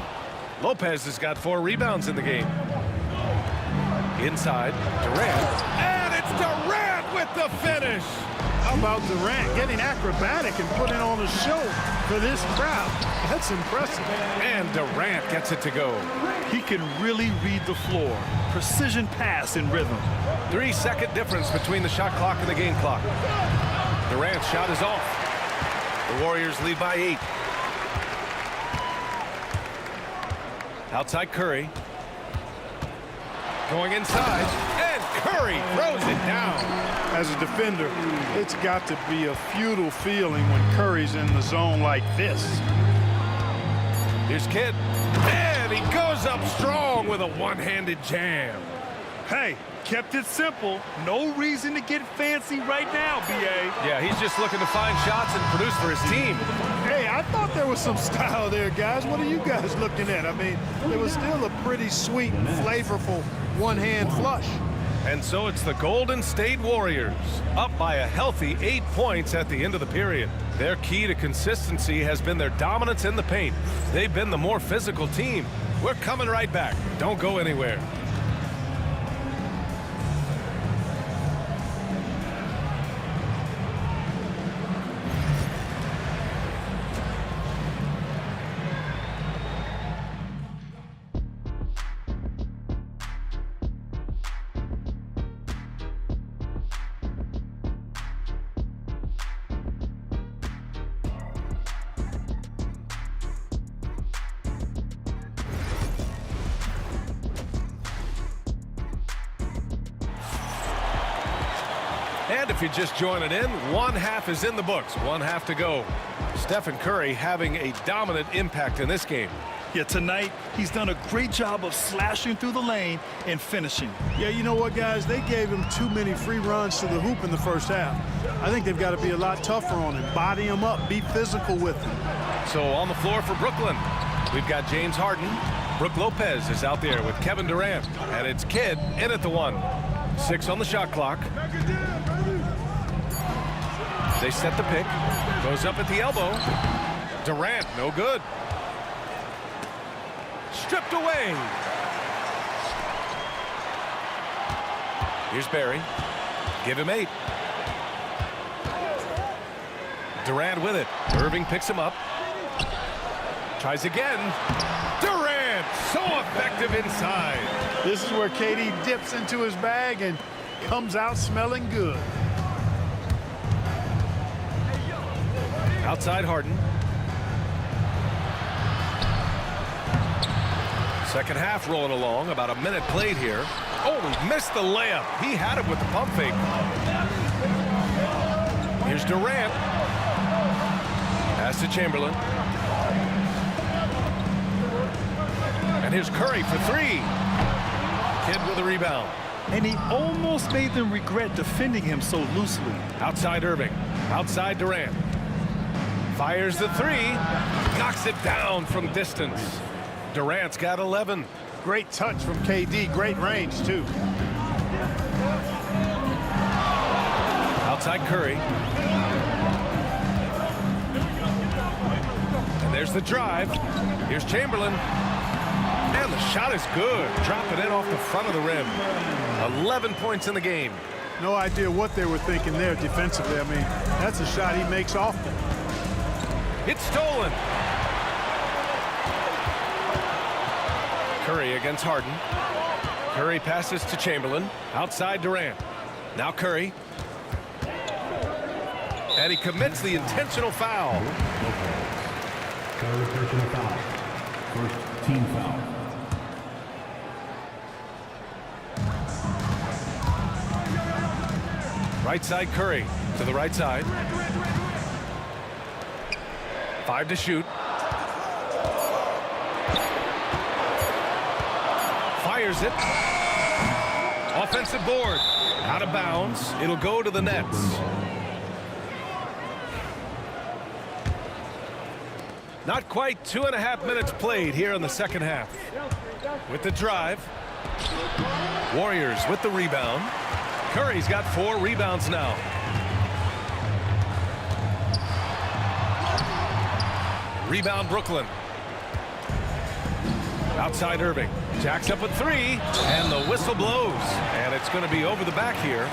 Lopez has got 4 rebounds in the game. Inside, Durant. And it's Durant with the finish. How about Durant getting acrobatic and putting on a show for this crowd? That's impressive. And Durant gets it to go. He can really read the floor. Precision pass in rhythm. 3-second difference between the shot clock and the game clock. Durant's shot is off. The Warriors lead by 8. Outside Curry. Going inside, and Curry throws it down. As a defender, it's got to be a futile feeling when Curry's in the zone like this. Here's Kidd, and he goes up strong with a one-handed jam. Hey, kept it simple. No reason to get fancy right now, B.A. Yeah, he's just looking to find shots and produce for his team. Hey, I thought there was some style there, guys. What are you guys looking at? I mean, it was still a pretty sweet, flavorful one-hand flush. And so it's the Golden State Warriors, up by a healthy 8 points at the end of the period. Their key to consistency has been their dominance in the paint. They've been the more physical team. We're coming right back. Don't go anywhere. And if you're just joining in, 1 half is in the books, 1 half to go. Stephen Curry having a dominant impact in this game. Yeah, tonight, he's done a great job of slashing through the lane and finishing. Yeah, you know what, guys? They gave him too many free runs to the hoop in the first half. I think they've got to be a lot tougher on him, body him up, be physical with him. So on the floor for Brooklyn, we've got James Harden. Brook Lopez is out there with Kevin Durant. And it's Kidd in at the 1. 6 on the shot clock. They set the pick. Goes up at the elbow. Durant, no good. Stripped away. Here's Barry. Give him 8. Durant with it. Irving picks him up. Tries again. Durant, so effective inside. This is where KD dips into his bag and comes out smelling good. Outside Harden. Second half rolling along. About a minute played here. Oh, he missed the layup. He had it with the pump fake. Here's Durant. Pass to Chamberlain. And here's Curry for three. Kidd with a rebound. And he almost made them regret defending him so loosely. Outside Irving. Outside Durant. Fires the three. Knocks it down from distance. Durant's got 11. Great touch from KD. Great range, too. Outside Curry. And there's the drive. Here's Chamberlain. And the shot is good. Drop it in off the front of the rim. 11 points in the game. No idea what they were thinking there defensively. I mean, that's a shot he makes often. It's stolen. Curry against Harden. Curry passes to Chamberlain. Outside Durant. Now Curry. And he commits the intentional foul. Curry personal foul. First team foul. Right side Curry to the right side. 5 to shoot. Fires it. Offensive board. Out of bounds. It'll go to the Nets. Not quite 2.5 minutes played here in the second half. With the drive. Warriors with the rebound. Curry's got 4 rebounds now. Rebound Brooklyn. Outside Irving. Jacks up with 3. And the whistle blows. And it's going to be over the back here.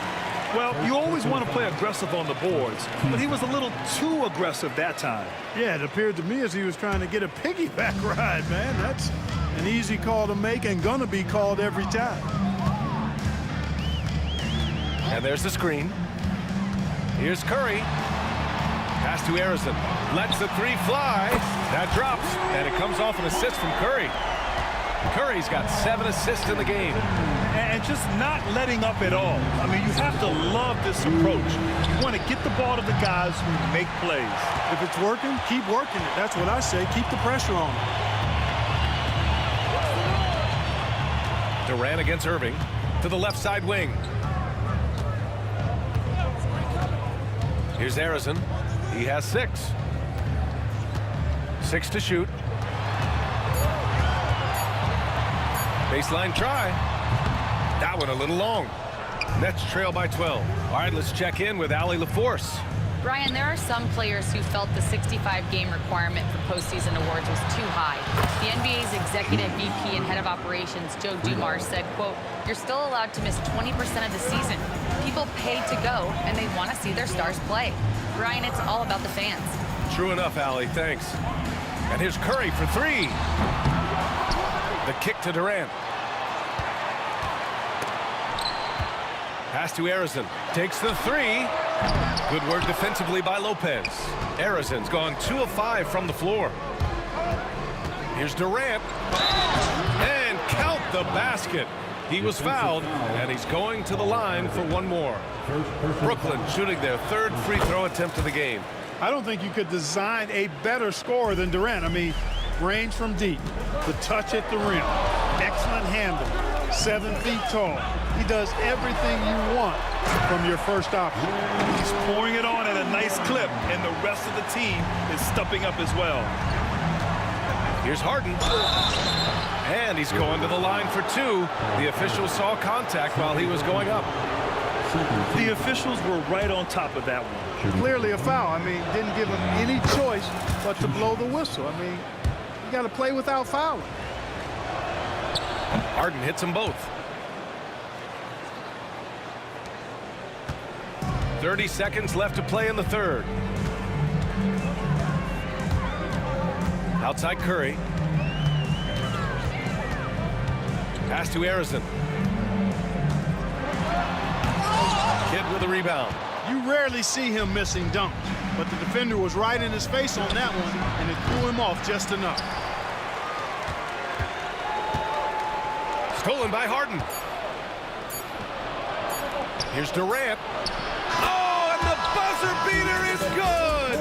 Well, you always want to play aggressive on the boards, but he was a little too aggressive that time. Yeah, it appeared to me as he was trying to get a piggyback ride, man. That's an easy call to make and gonna be called every time. And there's the screen. Here's Curry. Pass to Arizon. Lets the 3 fly. That drops, and it comes off an assist from Curry. Curry's got 7 assists in the game. And just not letting up at all. I mean, you have to love this approach. You want to get the ball to the guys who make plays. If it's working, keep working it. That's what I say. Keep the pressure on him. Durant against Irving to the left side wing. Here's Arizon. He has 6. 6 to shoot. Baseline try. That one a little long. Nets trail by 12. All right, let's check in with Allie LaForce. Brian, there are some players who felt the 65-game requirement for postseason awards was too high. The NBA's executive VP and head of operations, Joe Dumars, said, quote, "You're still allowed to miss 20% of the season. People pay to go, and they want to see their stars play." Brian, it's all about the fans. True enough, Allie. Thanks. And here's Curry for 3. The kick to Durant. Pass to Arizon. Takes the 3. Good work defensively by Lopez. Arizon's gone 2 of 5 from the floor. Here's Durant. And count the basket. He was fouled, and he's going to the line for one more. Brooklyn shooting their 3rd free throw attempt of the game. I don't think you could design a better scorer than Durant. I mean, range from deep, the touch at the rim, excellent handle, 7 feet tall. He does everything you want from your first option. He's pouring it on at a nice clip, and the rest of the team is stepping up as well. Here's Harden. And he's going to the line for 2. The official saw contact while he was going up. The officials were right on top of that one. Clearly a foul. I mean, didn't give him any choice but to blow the whistle. I mean, you got to play without fouling. Harden hits them both. 30 seconds left to play in the 3rd. Outside Curry. Pass to Arizon. Kidd with a rebound. You rarely see him missing dunks, but the defender was right in his face on that one, and it threw him off just enough. Stolen by Harden. Here's Durant. Oh, and the buzzer beater is good.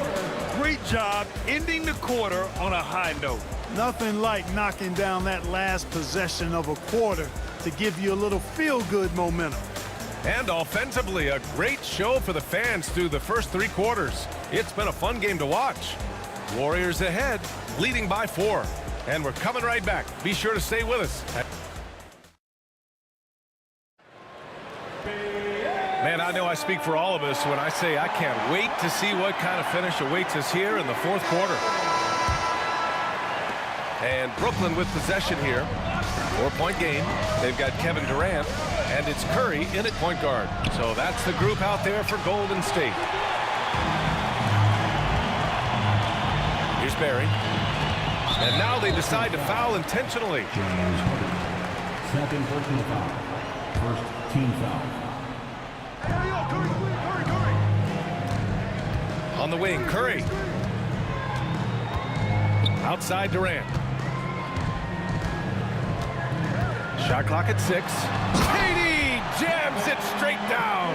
Great job ending the quarter on a high note. Nothing like knocking down that last possession of a quarter to give you a little feel-good momentum. And offensively, a great show for the fans through the first 3 quarters. It's been a fun game to watch. Warriors ahead, leading by 4. And we're coming right back. Be sure to stay with us. Man, I know I speak for all of us when I say I can't wait to see what kind of finish awaits us here in the 4th quarter. And Brooklyn with possession here. 4-point game. They've got Kevin Durant, and it's Curry in at point guard. So that's the group out there for Golden State. Here's Barry. And now they decide to foul intentionally. Second personal foul. First team foul. On the wing, Curry. Outside Durant. Shot clock at 6. KD jams it straight down.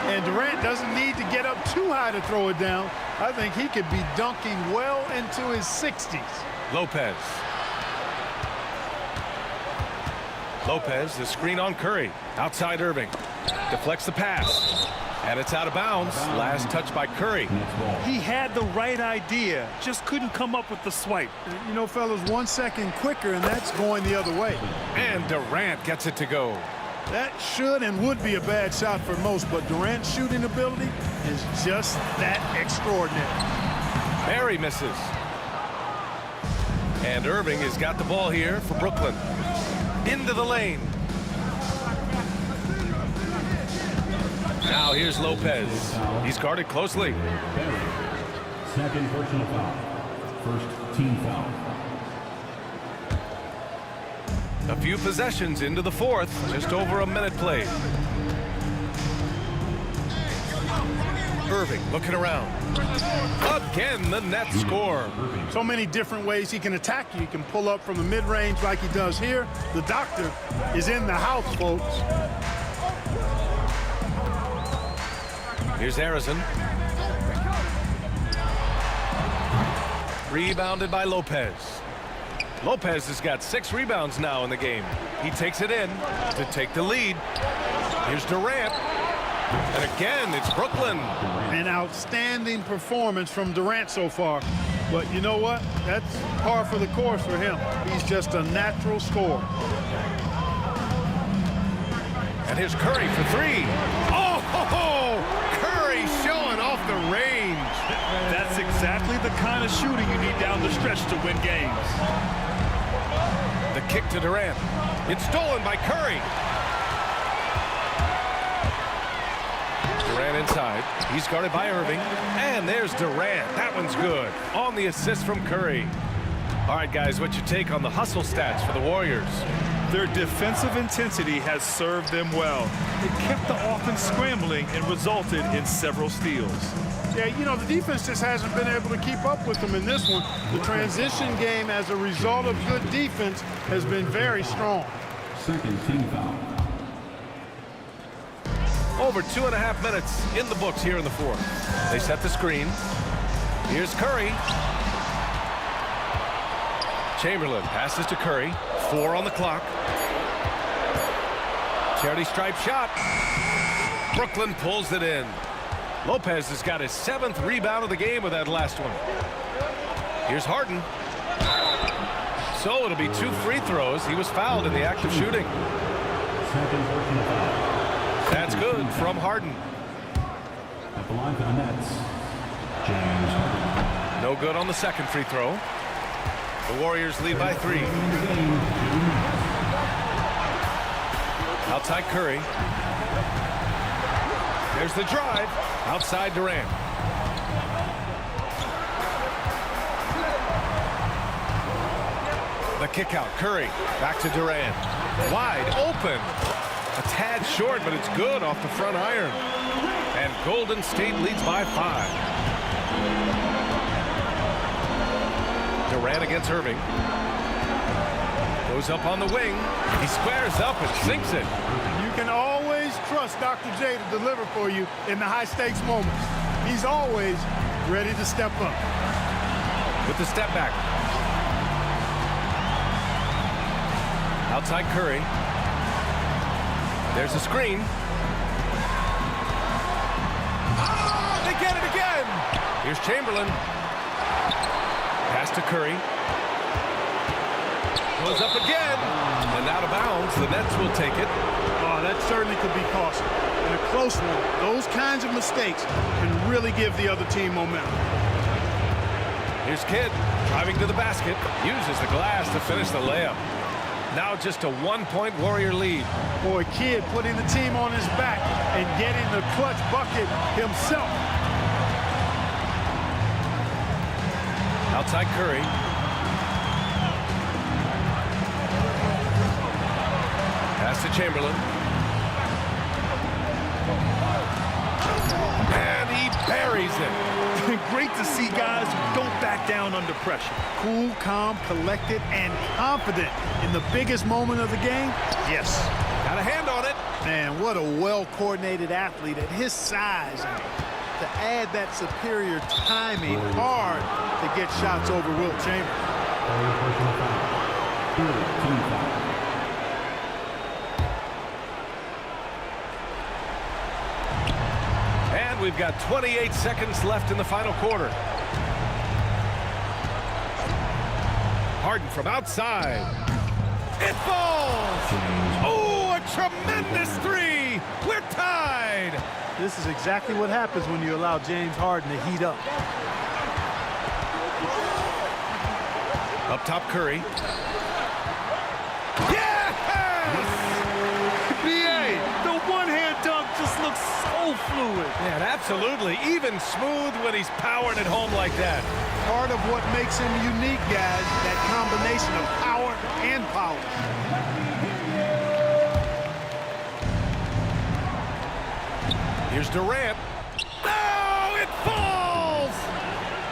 And Durant doesn't need to get up too high to throw it down. I think he could be dunking well into his 60s. Lopez. Lopez, the screen on Curry. Outside Irving. Deflects the pass. And it's out of bounds. Last touch by Curry. He had the right idea, just couldn't come up with the swipe. You know, fellas, 1 second quicker, and that's going the other way. And Durant gets it to go. That should and would be a bad shot for most, but Durant's shooting ability is just that extraordinary. Barry misses. And Irving has got the ball here for Brooklyn. Into the lane. Now here's Lopez. He's guarded closely. Second personal foul. First team foul. A few possessions into the 4th. Just over a minute played. Irving looking around. Again, the net score. So many different ways he can attack you. He can pull up from the mid-range like he does here. The doctor is in the house, folks. Here's Harrison. Rebounded by Lopez. Lopez has got 6 rebounds now in the game. He takes it in to take the lead. Here's Durant. And again, it's Brooklyn. An outstanding performance from Durant so far. But you know what? That's par for the course for him. He's just a natural scorer. And here's Curry for 3. Oh, ho, ho! Curry showing off the range. That's exactly the kind of shooting you need down the stretch to win games. The kick to Durant. It's stolen by Curry. Durant inside. He's guarded by Irving. And there's Durant. That one's good. On the assist from Curry. All right, guys, what's your take on the hustle stats for the Warriors? Their defensive intensity has served them well. It kept the offense scrambling and resulted in several steals. Yeah, you know, the defense just hasn't been able to keep up with them in this one. The transition game as a result of good defense has been very strong. Second team foul. Over 2.5 minutes in the books here in the 4th. They set the screen. Here's Curry. Chamberlain passes to Curry. 4 on the clock. Charity stripe shot. Brooklyn pulls it in. Lopez has got his 7th rebound of the game with that last one. Here's Harden. So it'll be 2 free throws. He was fouled in the act of shooting. Second personal foul. That's good from Harden. At the line for the Nets, James Harden. No good on the second free throw. The Warriors lead by 3. Outside Curry. There's the drive. Outside Durant. The kick out. Curry. Back to Durant. Wide open. A tad short, but it's good off the front iron. And Golden State leads by 5. Durant against Irving. Goes up on the wing. He squares up and sinks it. You can always trust Dr. J to deliver for you in the high-stakes moments. He's always ready to step up. with the step back. Outside Curry. There's a screen. They get it again. Here's Chamberlain. Pass to Curry. Goes up again. And out of bounds. The Nets will take it. Oh, that certainly could be costly. In a close one, those kinds of mistakes can really give the other team momentum. Here's Kidd driving to the basket. Uses the glass to finish the layup. Now just a one-point Warrior lead. Boy, Kidd putting the team on his back and getting the clutch bucket himself. Outside Curry. Pass to Chamberlain. And he buries it. Great to see guys who don't back down under pressure. Cool, calm, collected, and confident in the biggest moment of the game. Yes. Got a hand on it. Man, what a well-coordinated athlete at his size. And to add that superior timing, hard to get shots over Wilt Chamberlain. And we've got 28 seconds left in the final quarter. Harden from outside. It falls! Oh, a tremendous three! We're tied! This is exactly what happens when you allow James Harden to heat up. Up top, Curry. Yes! The one-hand dunk just looks so fluid. Man, absolutely. Even smooth when he's powering it home like that. Part of what makes him unique, guys, that combination of power and power. Here's Durant. Oh, it falls!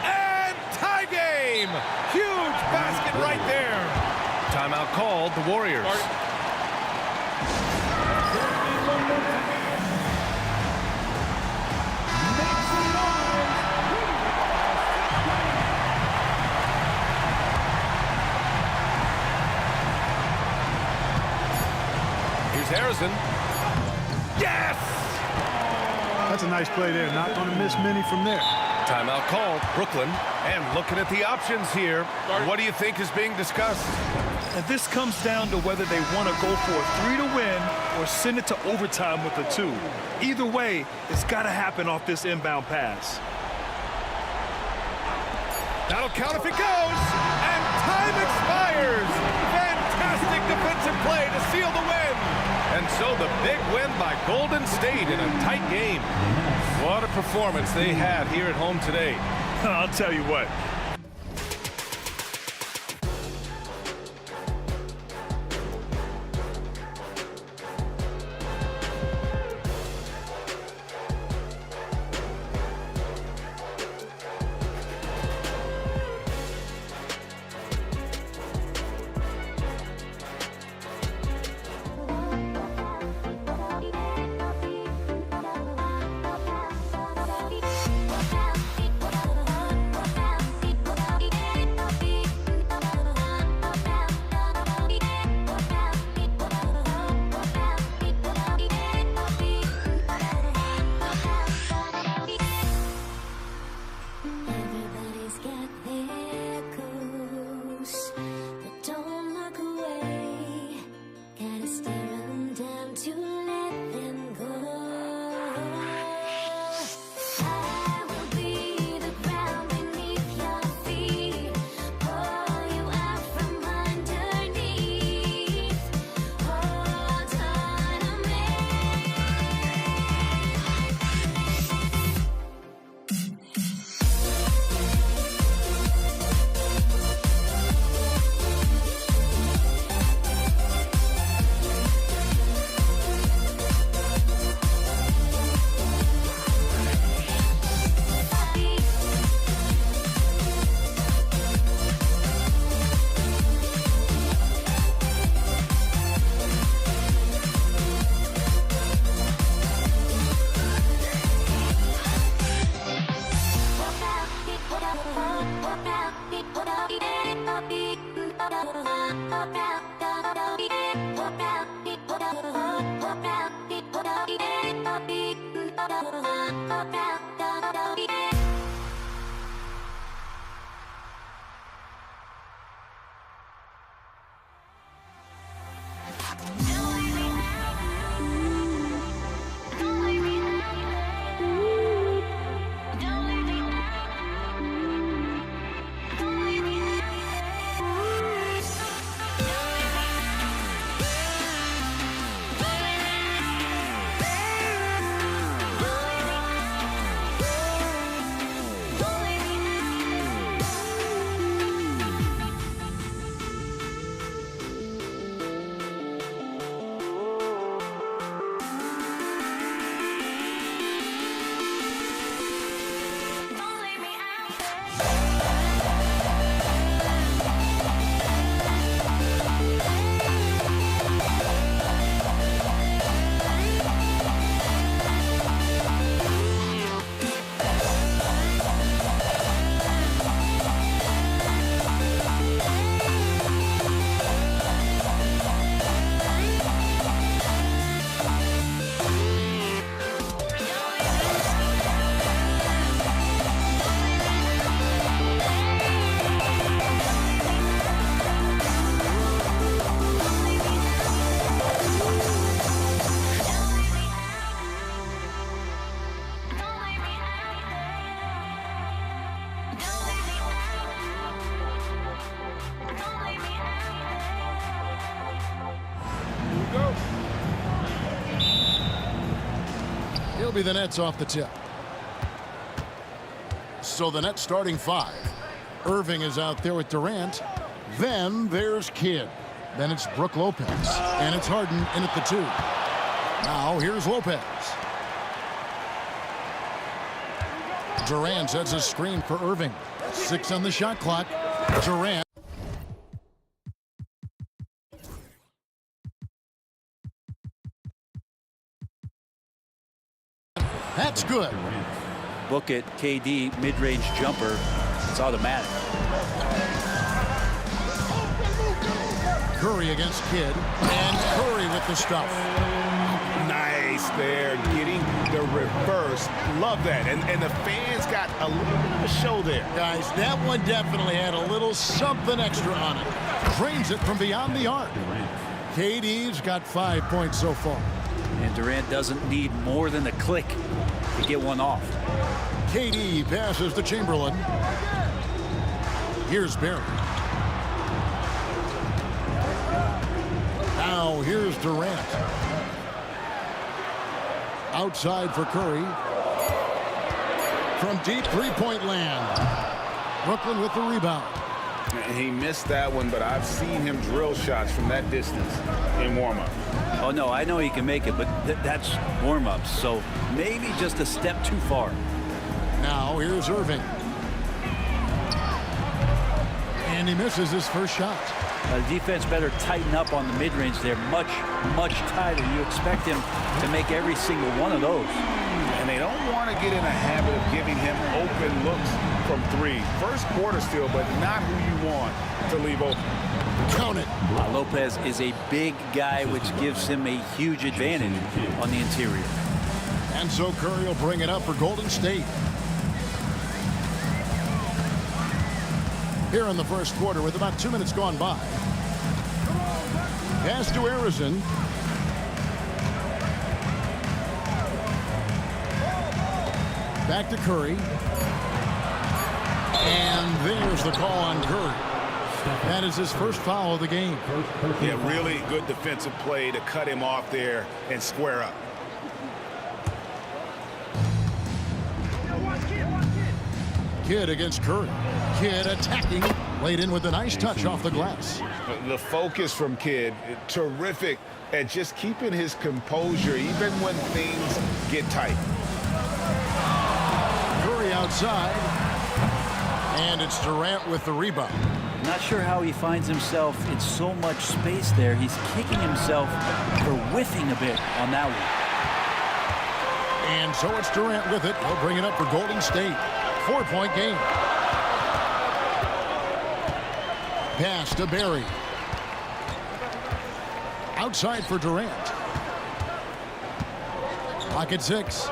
And tie game! Huge basket right there. Timeout called, the Warriors. Here's Harrison. Yes! That's a nice play there. Not going to miss many from there. Timeout called, Brooklyn. And looking at the options here, what do you think is being discussed? And this comes down to whether they want to go for a 3 to win or send it to overtime with a 2. Either way, it's got to happen off this inbound pass. That'll count if it goes. And time expires. Fantastic defensive play to seal the win. And so the big win by Golden State in a tight game. What a performance they had here at home today. I'll tell you what. He'll be the Nets off the tip. So the Nets starting 5. Irving is out there with Durant. Then there's Kidd. Then it's Brook Lopez. And it's Harden in at the 2. Now here's Lopez. Durant sets a screen for Irving. 6 on the shot clock. Durant. That's good. Book it, KD, mid-range jumper. It's automatic. Curry against Kidd. And Curry with the stuff. Nice there, getting the reverse. Love that. And the fans got a little bit of a show there. Guys, that one definitely had a little something extra on it. Drains it from beyond the arc. KD's got 5 points so far. And Durant doesn't need more than a click to get one off. KD passes to Chamberlain. Here's Barry. Now here's Durant. Outside for Curry. From deep three-point land. Brooklyn with the rebound. He missed that one, but I've seen him drill shots from that distance in warm-up. Oh, no, I know he can make it, but that's warm-ups, so maybe just a step too far. Now here's Irving. And he misses his first shot. Defense better tighten up on the mid-range there much, much tighter. You expect him to make every single one of those. And they don't want to get in a habit of giving him open looks from 3. First quarter still, but not who you want to leave open. Count it. Lopez is a big guy, which gives him a huge advantage on the interior. And so Curry will bring it up for Golden State. Here in the first quarter with about 2 minutes gone by. Pass to Harrison. Back to Curry. And there's the call on Curry. That is his first foul of the game. Yeah, really good defensive play to cut him off there and square up. Kidd against Curry. Kidd attacking. Laid in with a nice touch off the glass. The focus from Kidd, terrific at just keeping his composure even when things get tight. Curry outside. And it's Durant with the rebound. Not sure how he finds himself in so much space there. He's kicking himself for whiffing a bit on that one. And so it's Durant with it. He'll bring it up for Golden State. 4-point game. Pass to Barry. Outside for Durant. Pocket 6.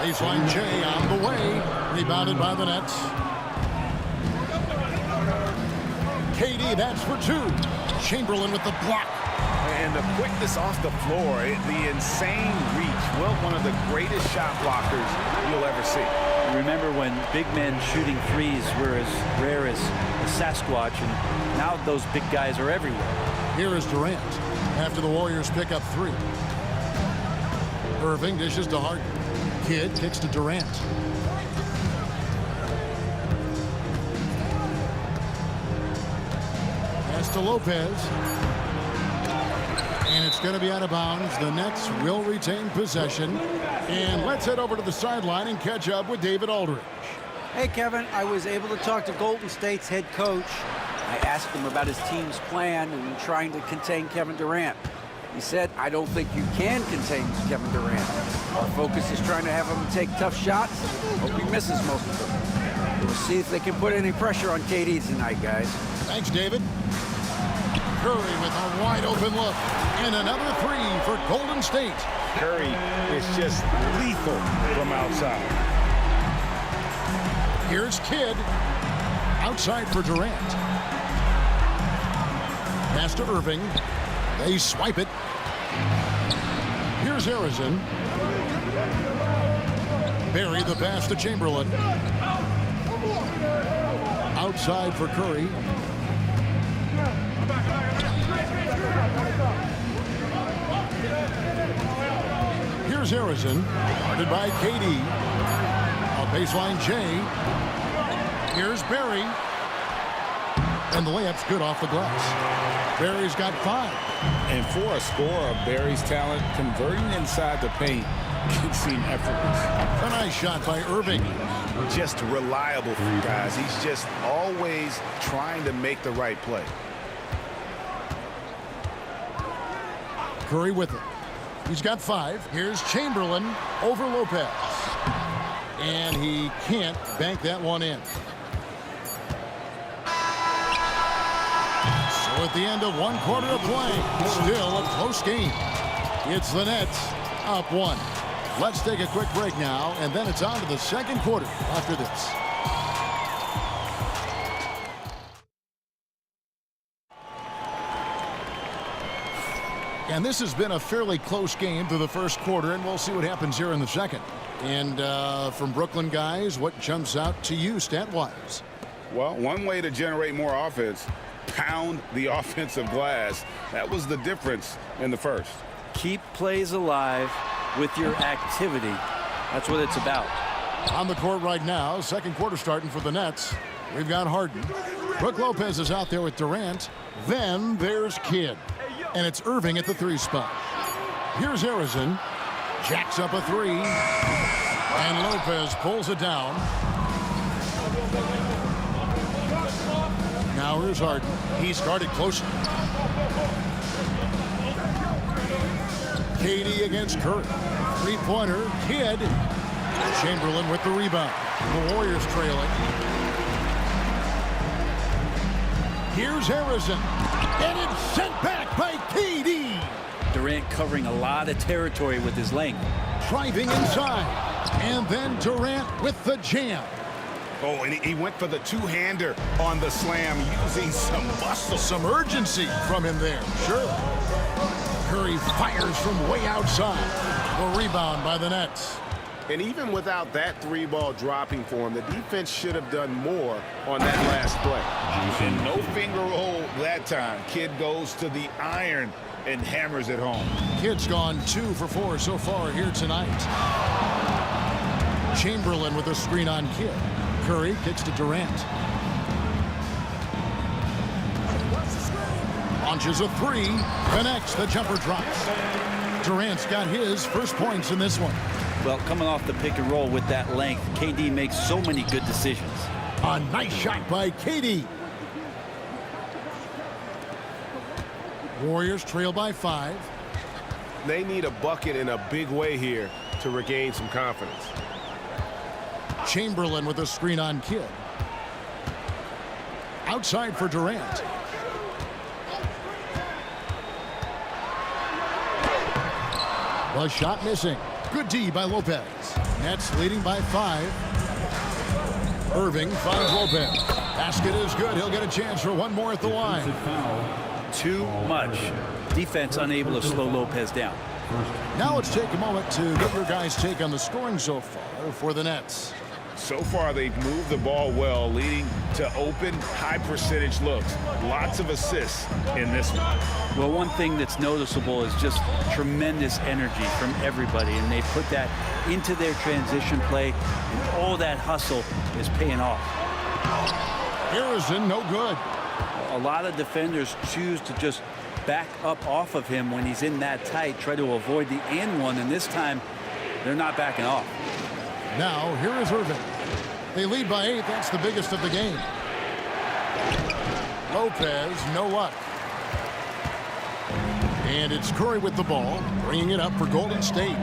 Baseline J on the way. Rebounded by the Nets. KD, that's for 2. Chamberlain with the block. And the quickness off the floor, the insane reach. Well, one of the greatest shot blockers you'll ever see. Remember when big men shooting threes were as rare as a Sasquatch, and now those big guys are everywhere. Here is Durant after the Warriors pick up 3. Irving dishes to Harden. Kidd kicks to Durant. Pass to Lopez. And it's going to be out of bounds. The Nets will retain possession. And let's head over to the sideline and catch up with David Aldridge. Hey, Kevin, I was able to talk to Golden State's head coach. I asked him about his team's plan in trying to contain Kevin Durant. He said, I don't think you can contain Kevin Durant. Our focus is trying to have him take tough shots. Hope he misses most of them. We'll see if they can put any pressure on KD tonight, guys. Thanks, David. Curry with a wide open look. And another 3 for Golden State. Curry is just lethal from outside. Here's Kidd. Outside for Durant. Pass to Irving. They swipe it. Here's Harrison. Barry the pass to Chamberlain. Outside for Curry. Here's Harrison. Guarded by KD. A baseline J. Here's Barry. And the layup's good off the glass. Barry's got 5. And for a scorer of Barry's talent, converting inside the paint can seem effortless. A nice shot by Irving. Just reliable for you guys. He's just always trying to make the right play. Curry with it. He's got 5. Here's Chamberlain over Lopez. And he can't bank that one in. So at the end of 1 quarter of play, still a close game. It's the Nets up 1. Let's take a quick break now, and then it's on to the second quarter after this. And this has been a fairly close game through the first quarter, and we'll see what happens here in the second. And from Brooklyn guys, what jumps out to you stat-wise? Well, one way to generate more offense, pound the offensive glass. That was the difference in the first. Keep plays alive with your activity. That's what it's about. On the court right now, second quarter starting for the Nets. We've got Harden. Brook Lopez is out there with Durant. Then there's Kidd. And it's Irving at the 3 spot. Here's Harrison. Jacks up a 3. And Lopez pulls it down. Now here's Harden. He's guarded closely. KD against Curry. 3-pointer. Kidd. Chamberlain with the rebound. The Warriors trailing. Here's Harrison. And it's sent back by KD. Durant covering a lot of territory with his length. Driving inside. And then Durant with the jam. Oh, and he went for the two-hander on the slam, using some muscle. Some urgency from him there. Sure. Curry fires from way outside. The rebound by the Nets. And even without that 3-ball dropping for him, the defense should have done more on that last play. And no finger roll that time. Kidd goes to the iron and hammers it home. Kidd's gone 2 for 4 so far here tonight. Chamberlain with a screen on Kidd. Curry kicks to Durant. Launches a 3. Connects. The jumper drops. Durant's got his first points in this one. Well, coming off the pick and roll with that length, KD makes so many good decisions. A nice shot by KD. Warriors trail by 5. They need a bucket in a big way here to regain some confidence. Chamberlain with a screen on Kidd. Outside for Durant. The shot missing. Good D by Lopez. Nets leading by 5. Irving finds Lopez. Basket is good. He'll get a chance for one more at the line. Too much defense unable to slow Lopez down. Now let's take a moment to get your guys' take on the scoring so far for the Nets. So far, they've moved the ball well, leading to open, high-percentage looks. Lots of assists in this one. Well, one thing that's noticeable is just tremendous energy from everybody, and they put that into their transition play, and all that hustle is paying off. Harrison, no good. A lot of defenders choose to just back up off of him when he's in that tight, try to avoid the and one, and this time they're not backing off. Now, here is Irving. They lead by 8. That's the biggest of the game. Lopez, no luck. And it's Curry with the ball, bringing it up for Golden State.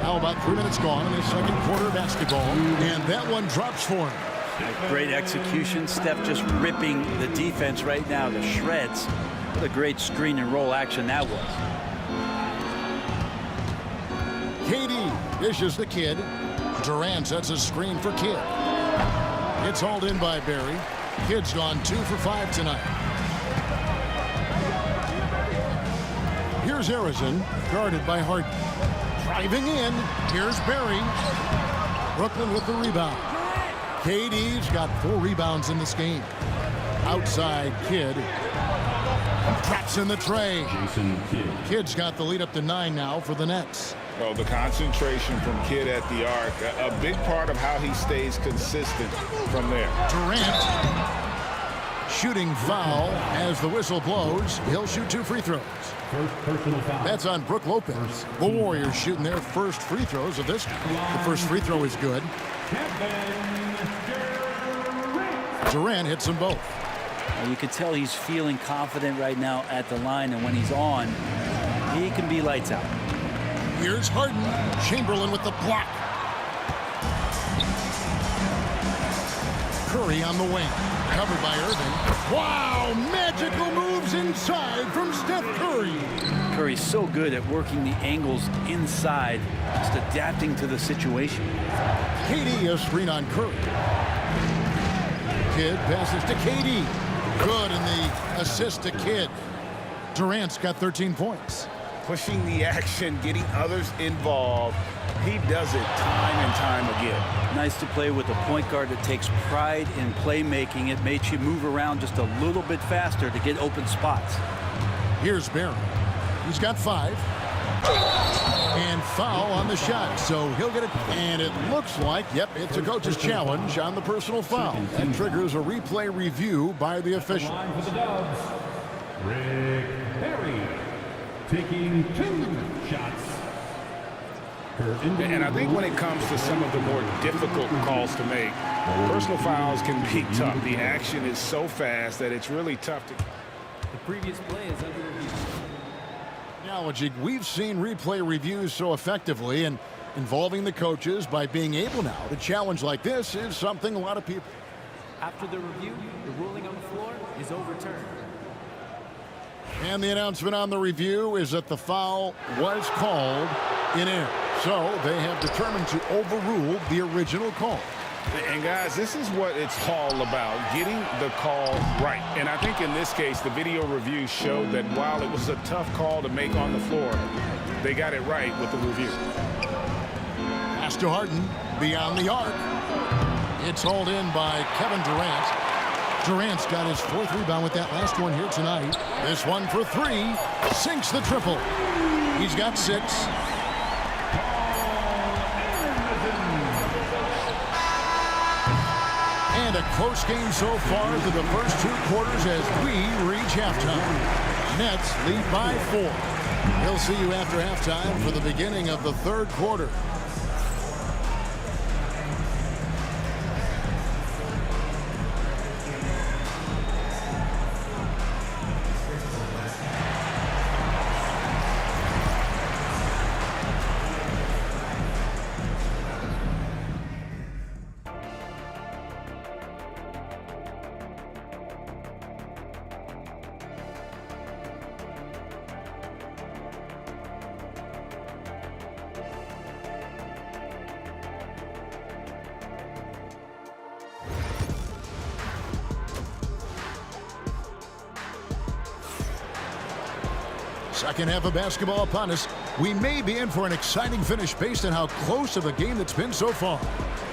Now about 3 minutes gone in the second quarter of basketball. And that one drops for him. Great execution. Steph just ripping the defense right now to shreds. What a great screen and roll action that was. KD dishes the Kid. Durant sets a screen for Kidd. It's hauled in by Barry. Kidd's gone 2 for 5 tonight. Here's Harrison, guarded by Harden. Driving in, here's Barry. Brooklyn with the rebound. KD's got 4 rebounds in this game. Outside, Kidd. Traps in the tray. Kidd's got the lead up to 9 now for the Nets. Well, the concentration from Kidd at the arc, a big part of how he stays consistent from there. Durant, shooting foul as the whistle blows. He'll shoot 2 free throws. That's on Brook Lopez. The Warriors shooting their first free throws of this. The first free throw is good. Durant hits them both. You can tell he's feeling confident right now at the line, and when he's on, he can be lights out. Here's Harden. Chamberlain with the block. Curry on the wing. Covered by Irving. Wow! Magical moves inside from Steph Curry. Curry's so good at working the angles inside, just adapting to the situation. KD a screen on Curry. Kidd passes to KD. Good, and the assist to Kidd. Durant's got 13 points. Pushing the action, getting others involved. He does it time and time again. Nice to play with a point guard that takes pride in playmaking. It makes you move around just a little bit faster to get open spots. Here's Barry. He's got 5. And foul on the shot, so he'll get it. And it looks like, yep, it's a coach's challenge on the personal foul. And triggers a replay review by the official. Rick Barry taking 2 shots. And I think when it comes to some of the more difficult calls to make, personal fouls can be tough. The action is so fast that it's really tough to... The previous play is under review. We've seen replay reviews so effectively, and involving the coaches by being able now to challenge like this is something a lot of people... After the review, the ruling on the floor is overturned. And the announcement on the review is that the foul was called in air. So they have determined to overrule the original call. And guys, this is what it's all about, getting the call right. And I think in this case, the video review showed that while it was a tough call to make on the floor, they got it right with the review. Pass to Harden, beyond the arc. It's hauled in by Kevin Durant. Durant's got his 4th rebound with that last one here tonight. This one for 3, sinks the triple. He's got 6. And a close game so far through the first 2 quarters as we reach halftime. Nets lead by 4. We'll see you after halftime for the beginning of the 3rd quarter. Second half of basketball upon us. We may be in for an exciting finish based on how close of a game that's been so far.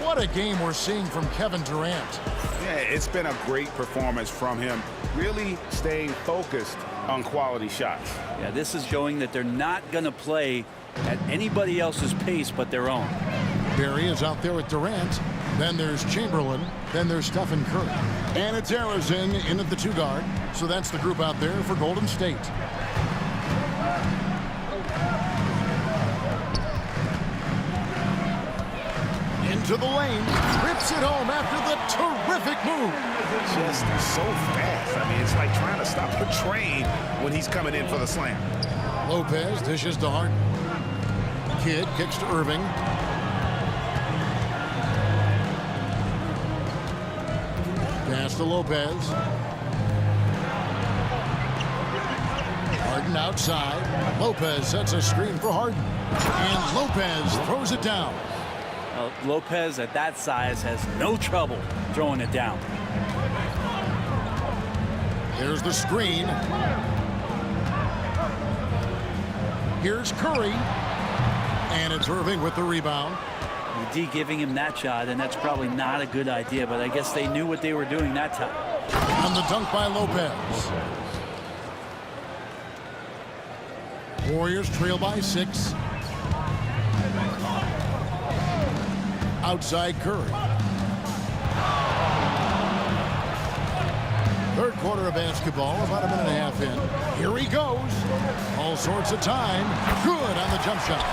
What a game we're seeing from Kevin Durant. Yeah, it's been a great performance from him, really staying focused on quality shots. Yeah, this is showing that they're not going to play at anybody else's pace but their own. Barry is out there with Durant. Then there's Chamberlain. Then there's Stephen Curry. And it's Arizin in at the 2 guard. So that's the group out there for Golden State. Into the lane. Rips it home after the terrific move. Just so fast. I mean, it's like trying to stop a train when he's coming in for the slam. Lopez dishes to Harden. Kidd kicks to Irving. Pass to Lopez. Harden outside. Lopez sets a screen for Harden. And Lopez throws it down. Lopez at that size has no trouble throwing it down. There's the screen. Here's Curry. And it's Irving with the rebound. D giving him that shot, and that's probably not a good idea, but I guess they knew what they were doing that time. On the dunk by Lopez. Warriors trail by 6. Outside Curry. Third quarter of basketball, about a minute and a half in. Here he goes. All sorts of time. Good on the jump shot.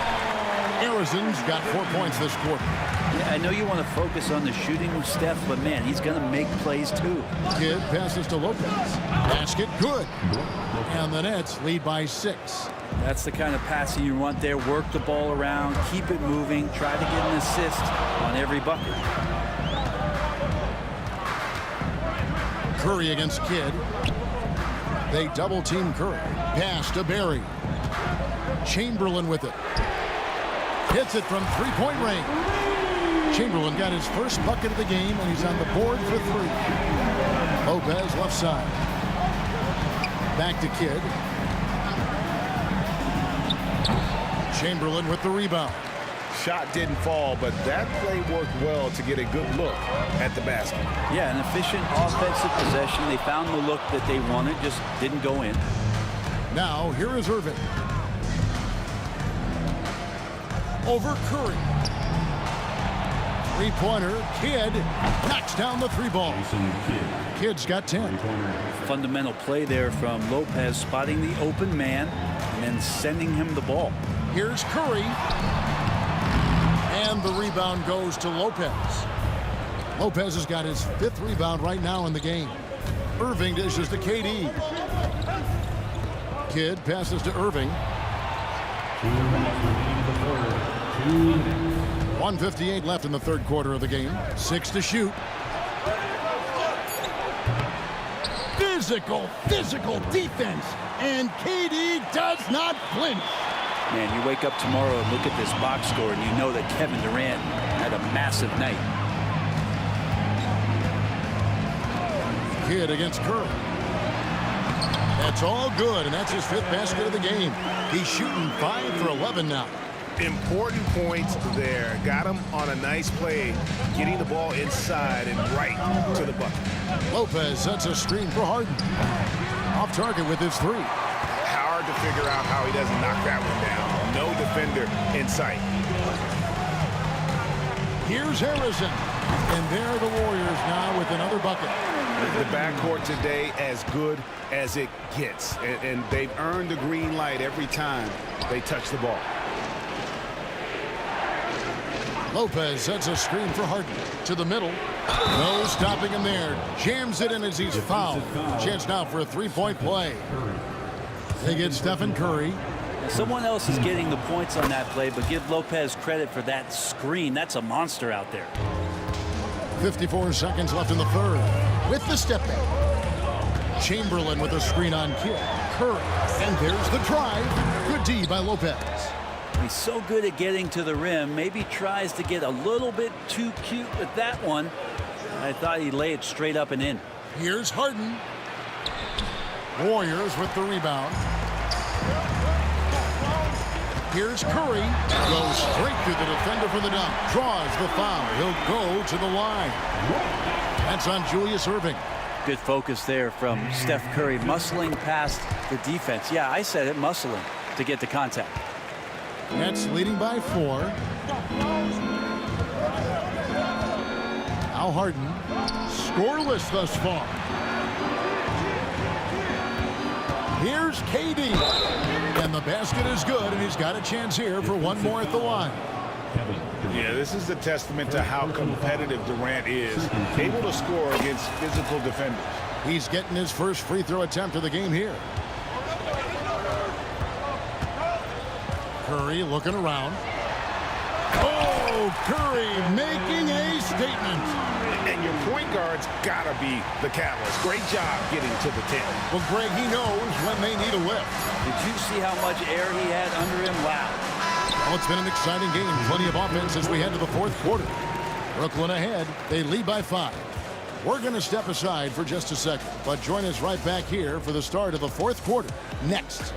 Arizon's got 4 points this quarter. Yeah, I know you want to focus on the shooting of Steph, but man, he's going to make plays too. Kidd passes to Lopez. Basket good. And the Nets lead by 6. That's the kind of passing you want there. Work the ball around, keep it moving, try to get an assist on every bucket. Curry against Kidd. They double team Curry. Pass to Barry. Chamberlain with it. Hits it from 3-point range. Chamberlain got his first bucket of the game, and he's on the board for 3. Lopez left side. Back to Kidd. Chamberlain with the rebound. Shot didn't fall, but that play worked well to get a good look at the basket. Yeah, an efficient offensive possession. They found the look that they wanted, just didn't go in. Now, here is Irving. Over Curry. 3-pointer. Kidd knocks down the 3 ball. Kidd's got 10. Fundamental play there from Lopez, spotting the open man and then sending him the ball. Here's Curry. And the rebound goes to Lopez. Lopez has got his 5th rebound right now in the game. Irving dishes to KD. Kidd passes to Irving. 1:58 left in the third quarter of the game. 6 to shoot. Physical defense. And KD does not flinch. Man, you wake up tomorrow and look at this box score and you know that Kevin Durant had a massive night. Kidd against Curry. That's all good, and that's his 5th basket of the game. He's shooting 5 for 11 now. Important points there. Got him on a nice play, getting the ball inside and right to the bucket. Lopez sets a screen for Harden. Off target with his 3. Hard to figure out how he doesn't knock that one down. No defender in sight. Here's Harrison. And there are the Warriors now with another bucket. The backcourt today as good as it gets. And they've earned the green light every time they touch the ball. Lopez sets a screen for Harden. To the middle. No stopping him there. Jams it in as he's fouled. Chance now for a 3-point play. They get Stephen Curry. Someone else is getting the points on that play, but give Lopez credit for that screen. That's a monster out there. 54 seconds left in the third. With the step back. Chamberlain with a screen on Kidd. Curry. And there's the drive. Good D by Lopez. He's so good at getting to the rim. Maybe tries to get a little bit too cute with that one. I thought he'd lay it straight up and in. Here's Harden. Warriors with the rebound. Here's Curry. Goes straight through the defender for the dunk. Draws the foul. He'll go to the line. That's on Julius Erving. Good focus there from Steph Curry, muscling past the defense. Yeah, I said it, muscling to get the contact. Nets leading by 4. Now Harden, scoreless thus far. Here's KD. And the basket is good, and he's got a chance here for one more at the line. Yeah, this is a testament to how competitive Durant is, able to score against physical defenders. He's getting his first free throw attempt of the game here. Curry looking around. Oh, Curry making a statement. And your point guard's got to be the catalyst. Great job getting to the 10. Well, Greg, he knows when they need a lift. Did you see how much air he had under him? Wow. Well, it's been an exciting game. Plenty of offense as we head to the fourth quarter. Brooklyn ahead. They lead by 5. We're going to step aside for just a second, but join us right back here for the start of the fourth quarter next.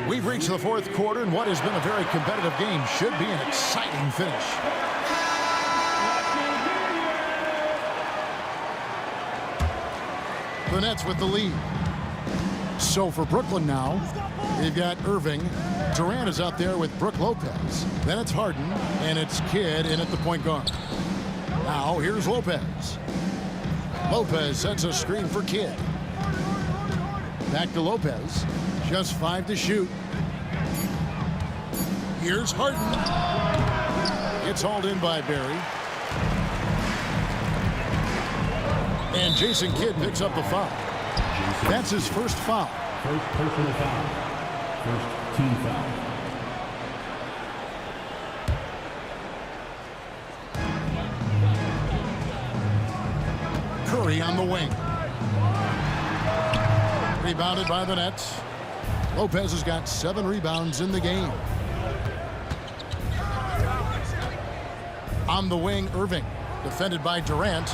We've reached the fourth quarter, and what has been a very competitive game should be an exciting finish. The Nets with the lead. So for Brooklyn now, they've got Erving. Durant is out there with Brook Lopez. Then it's Harden, and it's Kidd in at the point guard. Now here's Lopez. Lopez sets a screen for Kidd. Back to Lopez. Just 5 to shoot. Here's Harden. It's hauled in by Barry. And Jason Kidd picks up the foul. That's his first foul. First personal foul. First team foul. Curry on the wing. Rebounded by the Nets. Lopez has got 7 rebounds in the game. On the wing, Erving. Defended by Durant.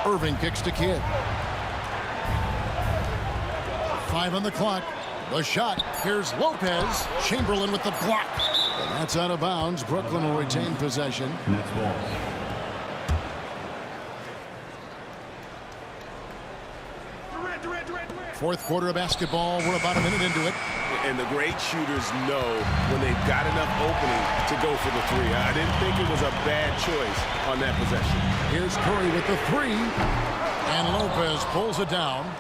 Erving kicks to Kidd. 5 on the clock. The shot. Here's Lopez. Chamberlain with the block. And that's out of bounds. Brooklyn will retain possession. Nets ball. Fourth quarter of basketball. We're about a minute into it. And the great shooters know when they've got enough opening to go for the 3. I didn't think it was a bad choice on that possession. Here's Curry with the 3. And Lopez pulls it down.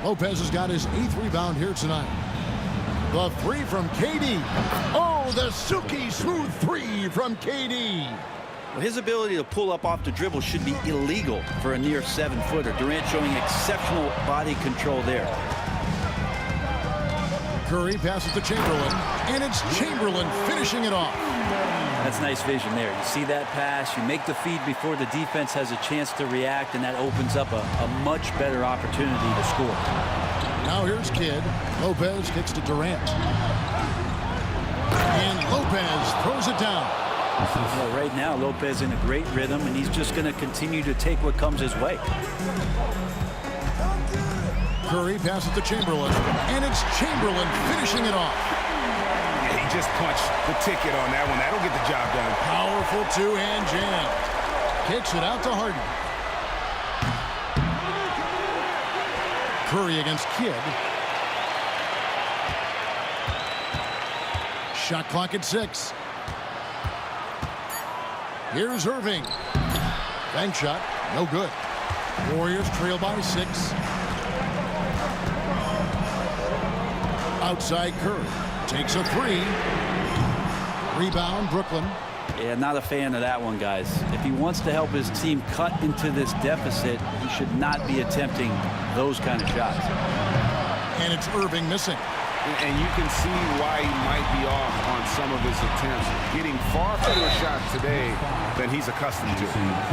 Lopez has got his 8th rebound here tonight. The 3 from KD. Oh, the silky smooth 3 from KD. Well, his ability to pull up off the dribble should be illegal for a near 7-footer. Durant showing exceptional body control there. Curry passes to Chamberlain, and it's Chamberlain finishing it off. That's nice vision there. You see that pass, you make the feed before the defense has a chance to react, and that opens up a much better opportunity to score. Now here's Kidd. Lopez kicks to Durant. And Lopez throws it down. Well, right now, Lopez in a great rhythm, and he's just going to continue to take what comes his way. Curry passes to Chamberlain, and it's Chamberlain finishing it off. Yeah, he just punched the ticket on that one. That'll get the job done. Powerful 2-hand jam. Kicks it out to Harden. Curry against Kidd. Shot clock at 6. Here's Erving. Bank shot, no good. Warriors trail by 6. Outside Curry. Takes a 3. Rebound, Brooklyn. Yeah, not a fan of that one, guys. If he wants to help his team cut into this deficit, he should not be attempting those kind of shots. And it's Erving missing. And you can see why he might be off on some of his attempts, getting far fewer shots today than he's accustomed to.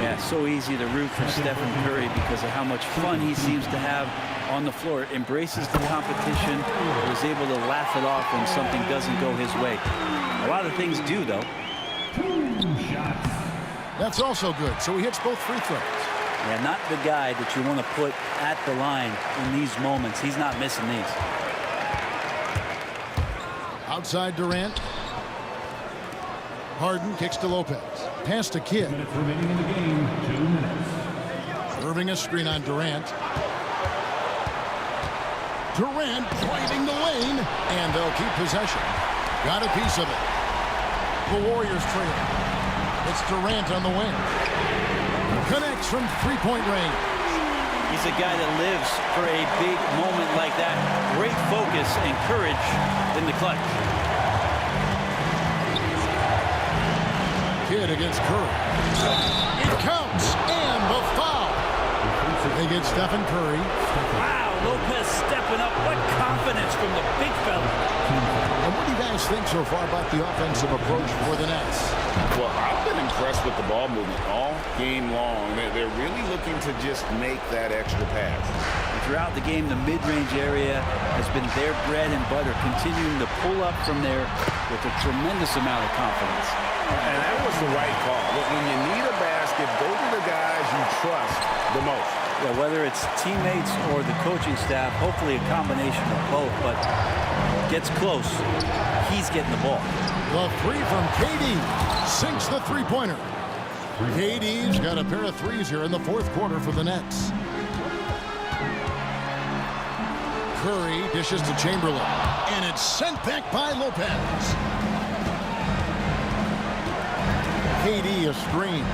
Yeah, so easy to root for Stephen Curry because of how much fun he seems to have on the floor. Embraces the competition, is able to laugh it off when something doesn't go his way. A lot of things do, though. That's also good, so he hits both free throws. Yeah, not the guy that you want to put at the line in these moments. He's not missing these. Outside Durant. Harden kicks to Lopez. Pass to Kidd. Minutes remaining in the game. 2 minutes. Serving a screen on Durant. Durant driving the lane, and they'll keep possession. Got a piece of it. The Warriors trail. It's Durant on the wing. Connects from three-point range. He's a guy that lives for a big moment like that. Great focus and courage in the clutch. Kidd against Curry. It counts, and the foul. They get Stephen Curry. Wow, Lopez stepping up. What confidence from the big fella. And what do you guys think so far about the offensive approach for the Nets? Well, I've been impressed with the ball movement all game long. They're really looking to just make that extra pass. And throughout the game, the mid-range area has been their bread and butter, continuing to pull up from there with a tremendous amount of confidence. And that was the right call. When you need a basket, go to the guys you trust the most. Yeah, whether it's teammates or the coaching staff, hopefully a combination of both, but gets close. He's getting the ball. The three from KD sinks the three-pointer. KD's got a pair of threes here in the fourth quarter for the Nets. Curry dishes to Chamberlain, and it's sent back by Lopez. KD a screen.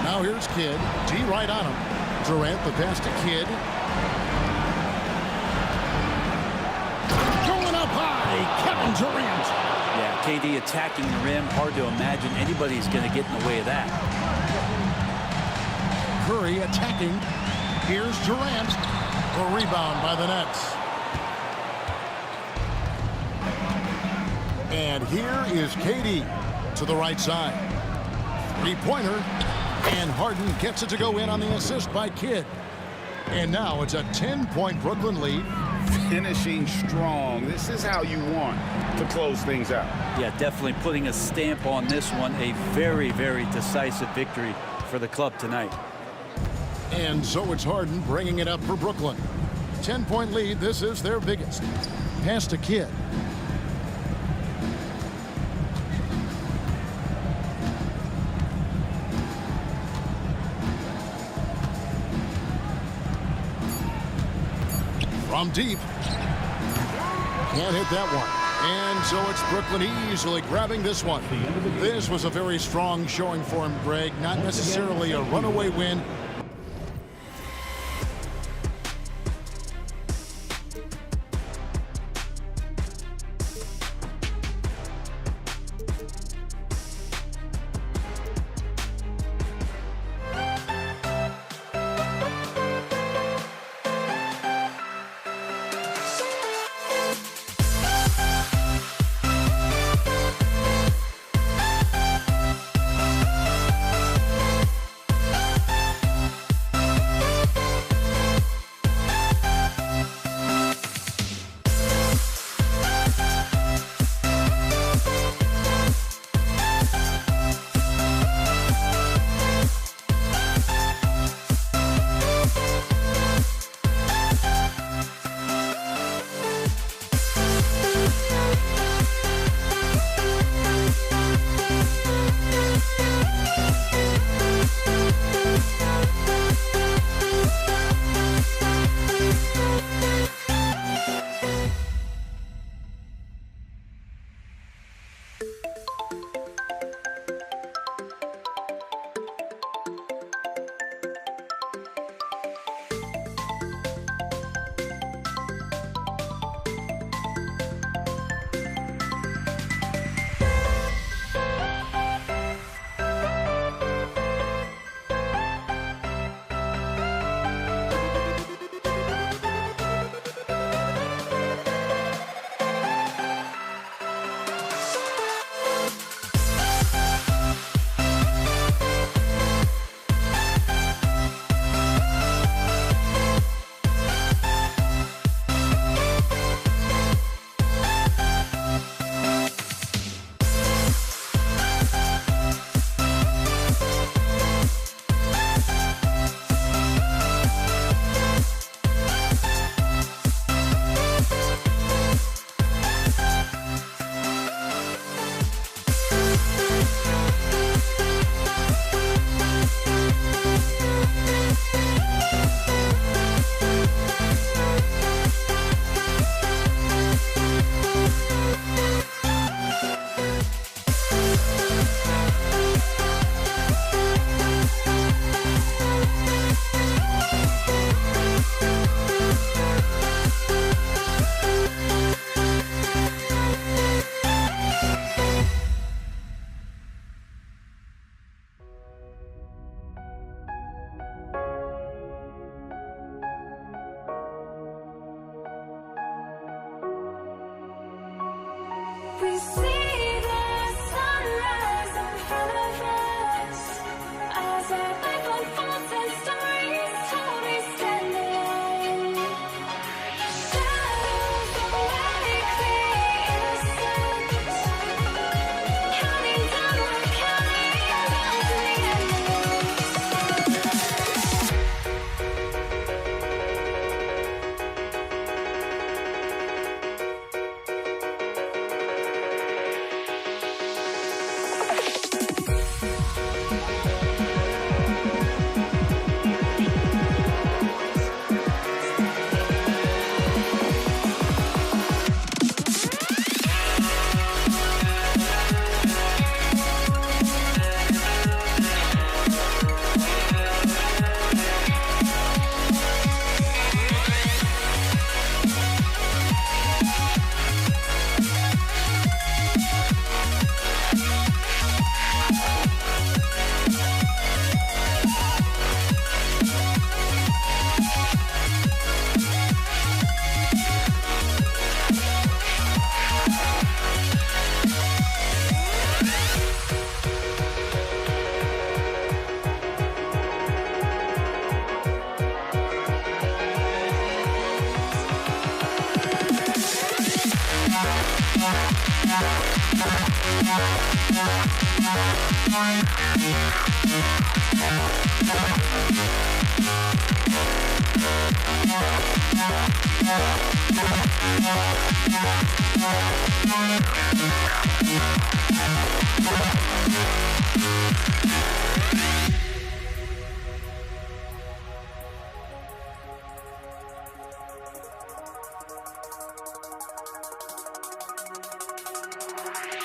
Now here's Kidd. D right on him. Durant the pass to Kidd. Going up high, Kevin Durant. Yeah, KD attacking the rim. Hard to imagine anybody's going to get in the way of that. Curry attacking. Here's Durant. The rebound by the Nets. And here is KD to the right side. Three-pointer. And Harden gets it to go in on the assist by Kidd. And now it's a 10-point Brooklyn lead. Finishing strong. This is how you want to close things out. Yeah, definitely putting a stamp on this one. A very, very decisive victory for the club tonight. And so it's Harden bringing it up for Brooklyn. 10-point lead. This is their biggest. Pass to Kidd. From deep. Can't hit that one. And so it's Brooklyn easily grabbing this one. This was a very strong showing for him, Greg. Not necessarily a runaway win.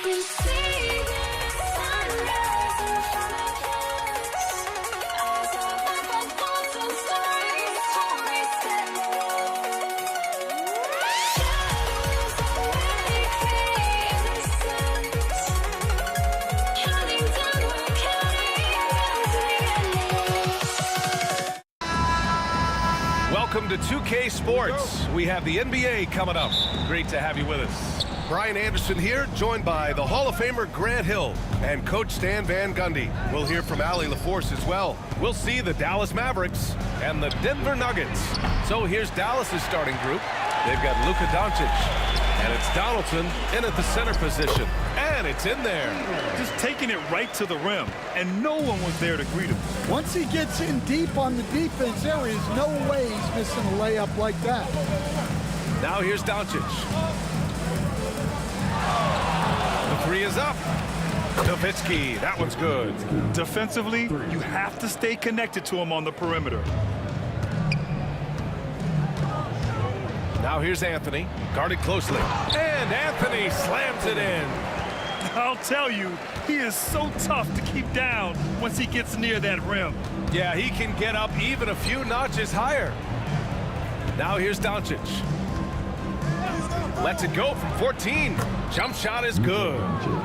You see the sunrise in front of us. Eyes are like thoughts and stories to reset. Shadows already create the sense. Counting down, we're counting down to the end. Welcome to 2K Sports. We have the NBA coming up. Great to have you with us. Brian Anderson here, joined by the Hall of Famer Grant Hill and Coach Stan Van Gundy. We'll hear from Allie LaForce as well. We'll see the Dallas Mavericks and the Denver Nuggets. So here's Dallas's starting group. They've got Luka Doncic, and it's Donaldson in at the center position. And it's in there. Just taking it right to the rim, and no one was there to greet him. Once he gets in deep on the defense, there is no way he's missing a layup like that. Now here's Doncic. The three is up. Nowitzki, that one's good. Defensively, you have to stay connected to him on the perimeter. Now here's Anthony, guarded closely. And Anthony slams it in. I'll tell you, he is so tough to keep down once he gets near that rim. Yeah, he can get up even a few notches higher. Now here's Doncic. Lets it go from 14. Jump shot is good.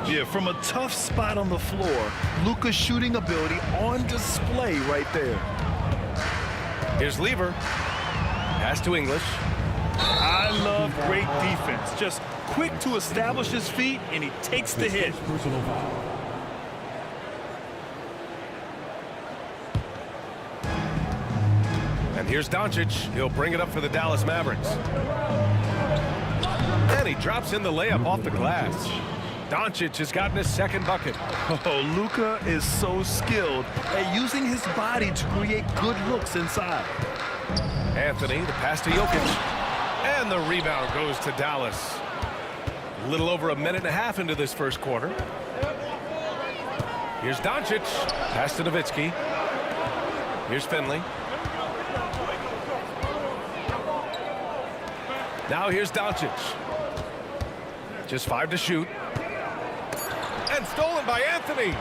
Yeah, from a tough spot on the floor, Luka's shooting ability on display right there. Here's Lever. Pass to English. I love great defense. Just quick to establish his feet, and he takes the hit. And here's Doncic. He'll bring it up for the Dallas Mavericks. And he drops in the layup off the glass. Doncic has gotten his second bucket. Oh, Luka is so skilled at using his body to create good looks inside. Anthony, the pass to Jokic. And the rebound goes to Dallas. A little over a minute and a half into this first quarter. Here's Doncic. Pass to Nowitzki. Here's Finley. Now here's Doncic. Just 5 to shoot. And stolen by Anthony.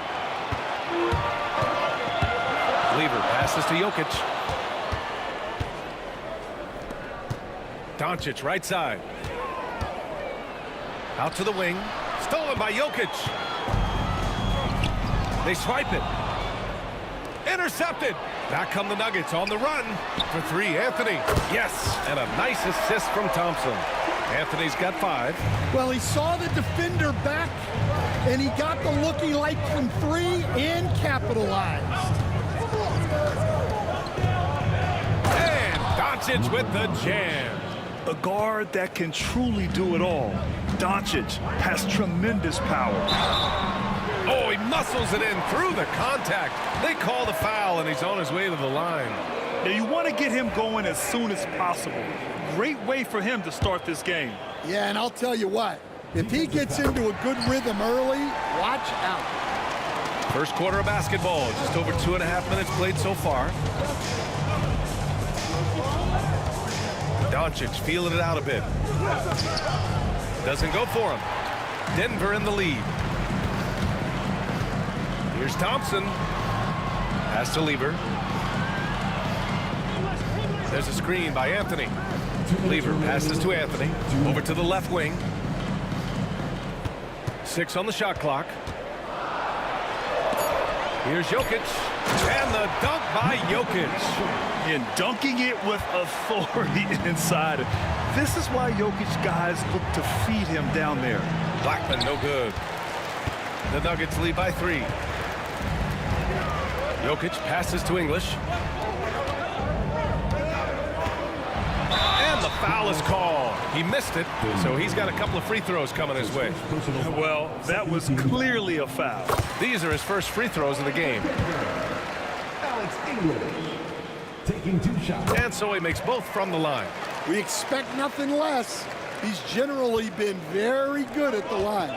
Lever passes to Jokic. Doncic right side. Out to the wing. Stolen by Jokic. They swipe it. Intercepted. Back come the Nuggets on the run. For 3, Anthony. Yes, and a nice assist from Thompson. Anthony's got 5. Well, he saw the defender back, and he got the look he liked from 3 and capitalized. And Doncic with the jam. A guard that can truly do it all. Doncic has tremendous power. Oh, he muscles it in through the contact. They call the foul, and he's on his way to the line. Now, you want to get him going as soon as possible. Great way for him to start this game. Yeah, and I'll tell you what, if he gets into a good rhythm early, watch out. First quarter of basketball, just over 2.5 minutes played so far. Doncic feeling it out a bit. Doesn't go for him. Denver in the lead. Here's Thompson. Pass to Lever. There's a screen by Anthony. Lever passes to Anthony. Over to the left wing. 6 on the shot clock. Here's Jokic. And the dunk by Jokic. And dunking it with authority inside. This is why Jokic guys look to feed him down there. Blackman, no good. The Nuggets lead by 3. Jokic passes to English. And the foul is called. He missed it, so he's got a couple of free throws coming his way. Well, that was clearly a foul. These are his first free throws of the game. Alex English taking 2 shots. And so he makes both from the line. We expect nothing less. He's generally been very good at the line.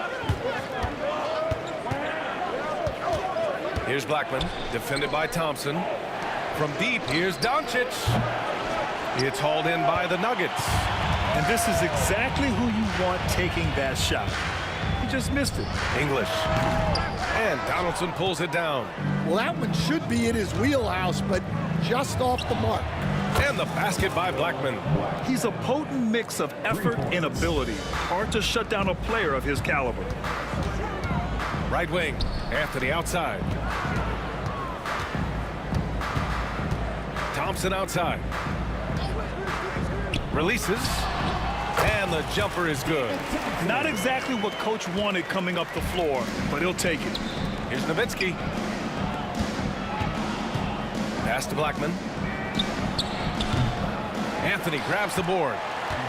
Here's Blackman, defended by Thompson. From deep, here's Doncic. It's hauled in by the Nuggets. And this is exactly who you want taking that shot. He just missed it. English. And Donaldson pulls it down. Well, that one should be in his wheelhouse, but just off the mark. And the basket by Blackman. He's a potent mix of effort and ability. Hard to shut down a player of his caliber. Right wing, Anthony outside. Thompson outside. Releases. And the jumper is good. Not exactly what coach wanted coming up the floor, but he'll take it. Here's Nowitzki. Pass to Blackman. Anthony grabs the board.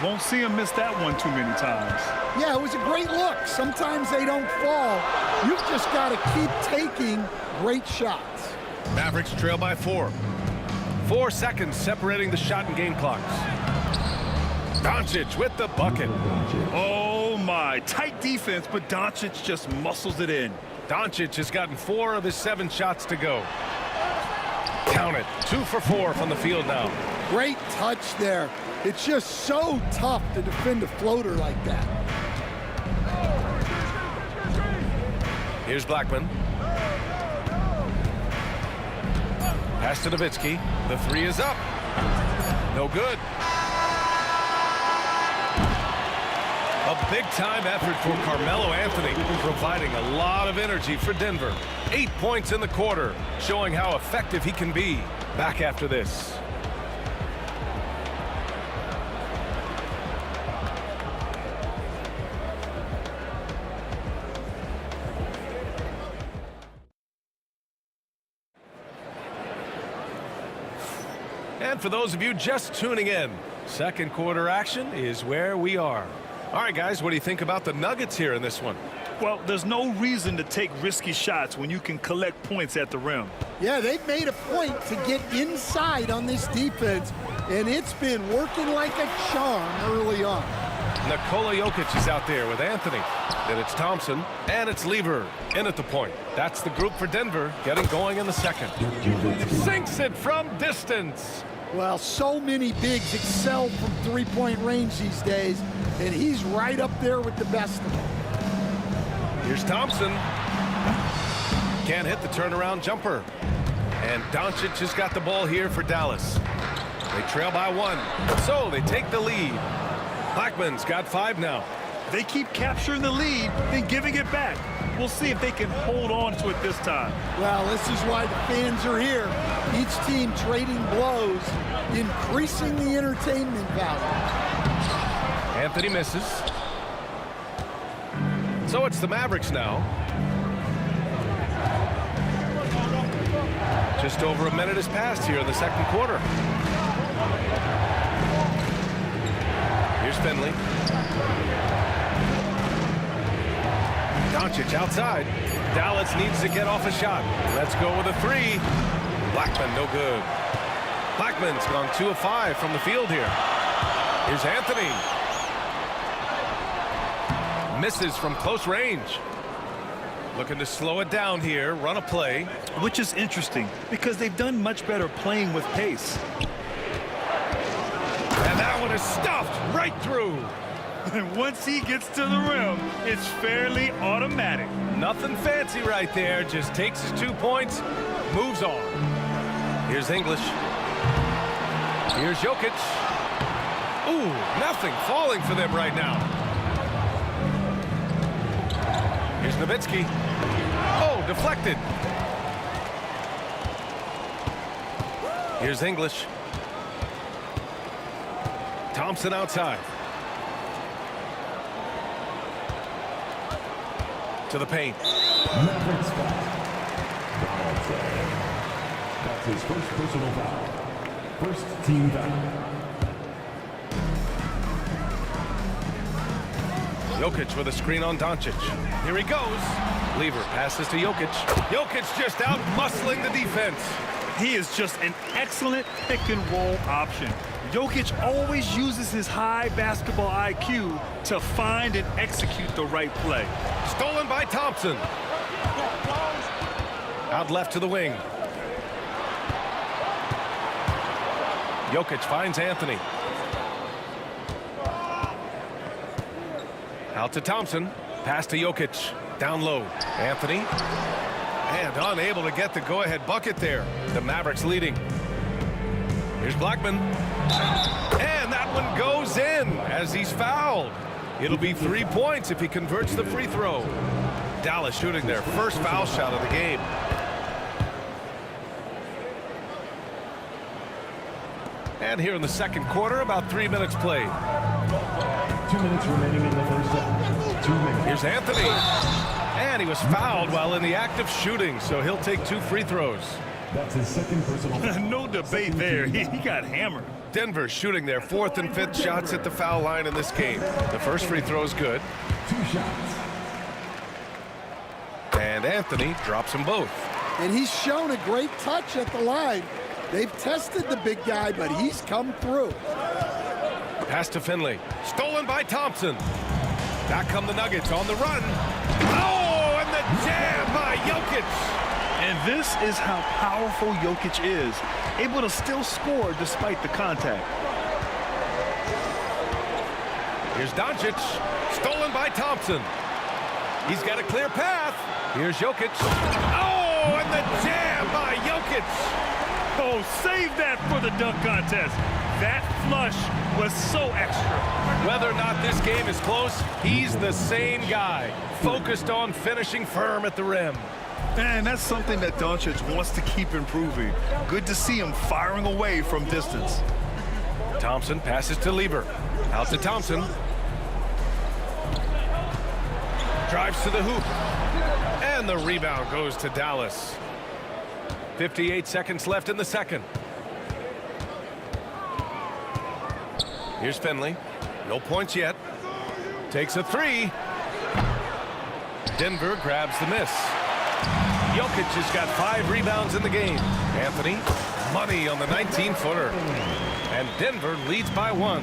You won't see him miss that one too many times. Yeah, it was a great look. Sometimes they don't fall. You've just got to keep taking great shots. Mavericks trail by 4. 4 seconds separating the shot and game clocks. Doncic with the bucket. Oh my, tight defense, but Doncic just muscles it in. Doncic has gotten 4 of his 7 shots to go. Count it, 2 for 4 from the field now. Great touch there. It's just so tough to defend a floater like that. Here's Blackman. Pass to Nowitzki. The 3 is up. No good. A big-time effort for Carmelo Anthony, providing a lot of energy for Denver. 8 points in the quarter, showing how effective he can be. Back after this. And for those of you just tuning in, second quarter action is where we are. All right, guys, what do you think about the Nuggets here in this one? Well, there's no reason to take risky shots when you can collect points at the rim. Yeah, they've made a point to get inside on this defense, and it's been working like a charm early on. Nikola Jokic is out there with Anthony. Then it's Thompson, and it's Lever in at the point. That's the group for Denver getting going in the second. Sinks it from distance. Well, so many bigs excel from three-point range these days, and he's right up there with the best of them. Here's Thompson. Can't hit the turnaround jumper. And Doncic has got the ball here for Dallas. They trail by 1, so they take the lead. Blackman's got 5 now. They keep capturing the lead, then giving it back. We'll see if they can hold on to it this time. Well, this is why the fans are here. Each team trading blows, increasing the entertainment value. Anthony misses. So it's the Mavericks now. Just over a minute has passed here in the second quarter. Here's Finley. Doncic outside. Dallas needs to get off a shot. Let's go with a 3. Blackman, no good. Blackman's gone 2 of 5 from the field here. Here's Anthony. Misses from close range. Looking to slow it down here, run a play. Which is interesting, because they've done much better playing with pace. And that one is stuffed right through. And once he gets to the rim, it's fairly automatic. Nothing fancy right there. Just takes his 2 points, moves on. Here's English. Here's Jokic. Ooh, nothing falling for them right now. Here's Nowitzki. Oh, deflected. Here's English. Thompson outside. To the paint. Mavericks foul. That's his first personal foul. First team foul. Jokic with a screen on Doncic. Here he goes. Lever passes to Jokic. Jokic just out muscling the defense. He is just an excellent pick-and-roll option. Jokic always uses his high basketball IQ to find and execute the right play. Stolen by Thompson. Out left to the wing. Jokic finds Anthony. Out to Thompson. Pass to Jokic. Down low. Anthony. And unable to get the go-ahead bucket there. The Mavericks leading. Here's Blackman. And that one goes in as he's fouled. It'll be 3 points if he converts the free throw. Dallas shooting their first foul shot of the game. And here in the second quarter, about 3 minutes played. 2 minutes remaining in the first half. 2 minutes. Here's Anthony. And he was fouled while in the act of shooting, so he'll take 2 free throws. That's his second personal. No debate there. He got hammered. Denver shooting their 4th and 5th shots at the foul line in this game. The first free throw is good. 2 shots. And Anthony drops them both. And he's shown a great touch at the line. They've tested the big guy, but he's come through. Pass to Finley. Stolen by Thompson. Back come the Nuggets on the run. Oh, and the jam by Jokic. And this is how powerful Jokic is, able to still score despite the contact. Here's Doncic. Stolen by Thompson. He's got a clear path. Here's Jokic. Oh, and the jam by Jokic. Oh, save that for the dunk contest. That flush was so extra. Whether or not this game is close, he's the same guy, focused on finishing firm at the rim. And that's something that Doncic wants to keep improving. Good to see him firing away from distance. Thompson passes to Lever. Out to Thompson. Drives to the hoop. And the rebound goes to Dallas. 58 seconds left in the second. Here's Finley. No points yet. Takes a 3. Denver grabs the miss. Jokic has got 5 rebounds in the game. Anthony, money on the 19-footer. And Denver leads by 1.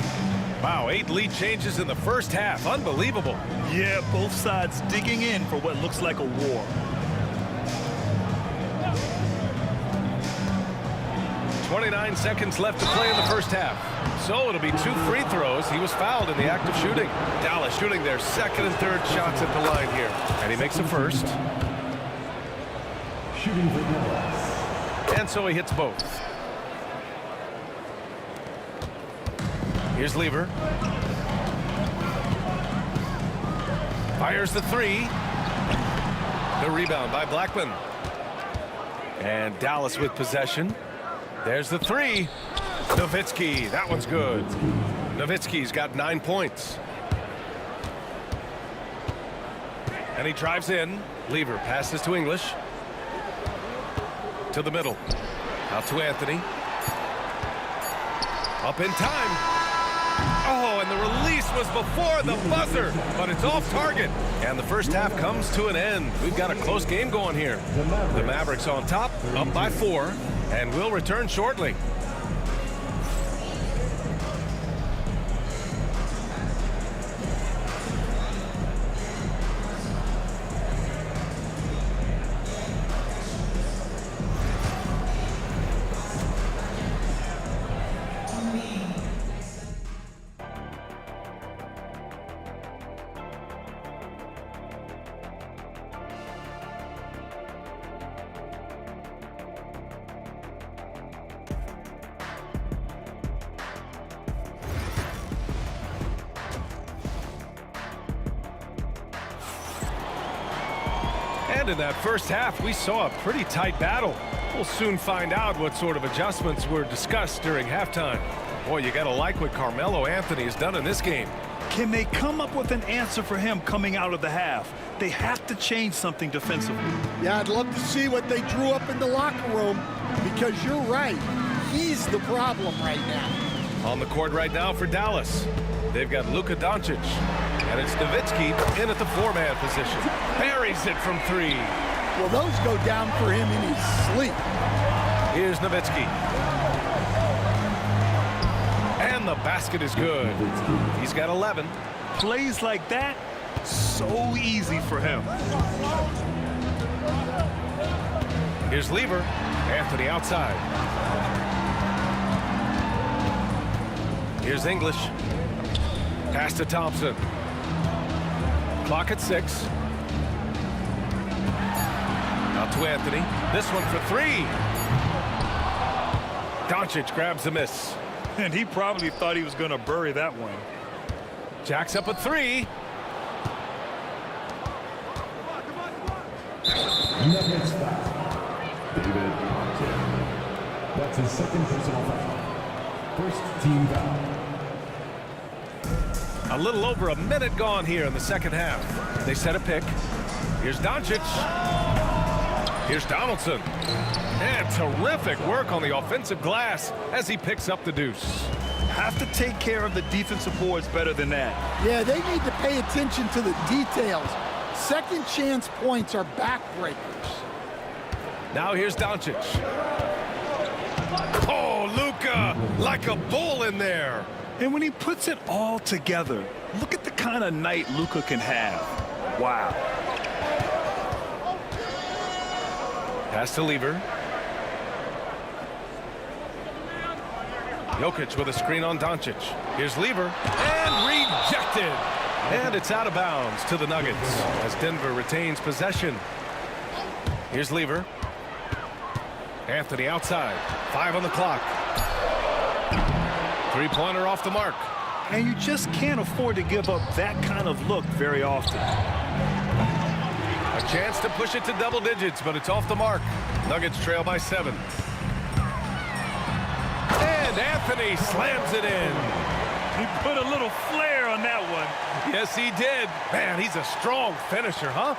Wow, 8 lead changes in the first half. Unbelievable. Yeah, both sides digging in for what looks like a war. 29 seconds left to play in the first half. So it'll be 2 free throws. He was fouled in the act of shooting. Dallas shooting their 2nd and 3rd shots at the line here. And he makes the first. Shooting for Dallas. And so he hits both. Here's Lever. Fires the 3. The rebound by Blackman. And Dallas with possession. There's the 3. Nowitzki, that one's good. Nowitzki's got 9 points. And he drives in. Lever passes to English. To the middle. Out to Anthony. Up in time. Oh, and the release was before the buzzer, but it's off target. And the first half comes to an end. We've got a close game going here. The Mavericks on top, up by 4, and we'll return shortly. And in that first half, we saw a pretty tight battle. We'll soon find out what sort of adjustments were discussed during halftime. Boy, you got to like what Carmelo Anthony has done in this game. Can they come up with an answer for him coming out of the half? They have to change something defensively. Yeah, I'd love to see what they drew up in the locker room, because you're right. He's the problem right now. On the court right now for Dallas, they've got Luka Doncic. And it's Nowitzki in at the 4-man position. Buries it from 3. Well, those go down for him in his sleep. Here's Nowitzki. And the basket is good. He's got 11. Plays like that, so easy for him. Here's Lever. Anthony outside. Here's English. Pass to Thompson. Clock at 6. Out to Anthony. This one for 3. Doncic grabs the miss. And he probably thought he was going to bury that one. Jacks up a 3. Nuggets foul. David Thompson. That's his second personal foul. First team foul. A little over a minute gone here in the second half. They set a pick. Here's Doncic. Here's Donaldson. And terrific work on the offensive glass as he picks up the deuce. Have to take care of the defensive boards better than that. Yeah, they need to pay attention to the details. Second chance points are backbreakers. Now here's Doncic. Oh, Luka, like a bull in there. And when he puts it all together, look at the kind of night Luka can have. Wow. Pass to Lever. Jokic with a screen on Doncic. Here's Lever. And rejected. And it's out of bounds to the Nuggets as Denver retains possession. Here's Lever. Anthony outside. 5 on the clock. Three-pointer off the mark. And you just can't afford to give up that kind of look very often. A chance to push it to double digits, but it's off the mark. Nuggets trail by 7. And Anthony slams it in. He put a little flair on that one. Yes, he did. Man, he's a strong finisher, huh?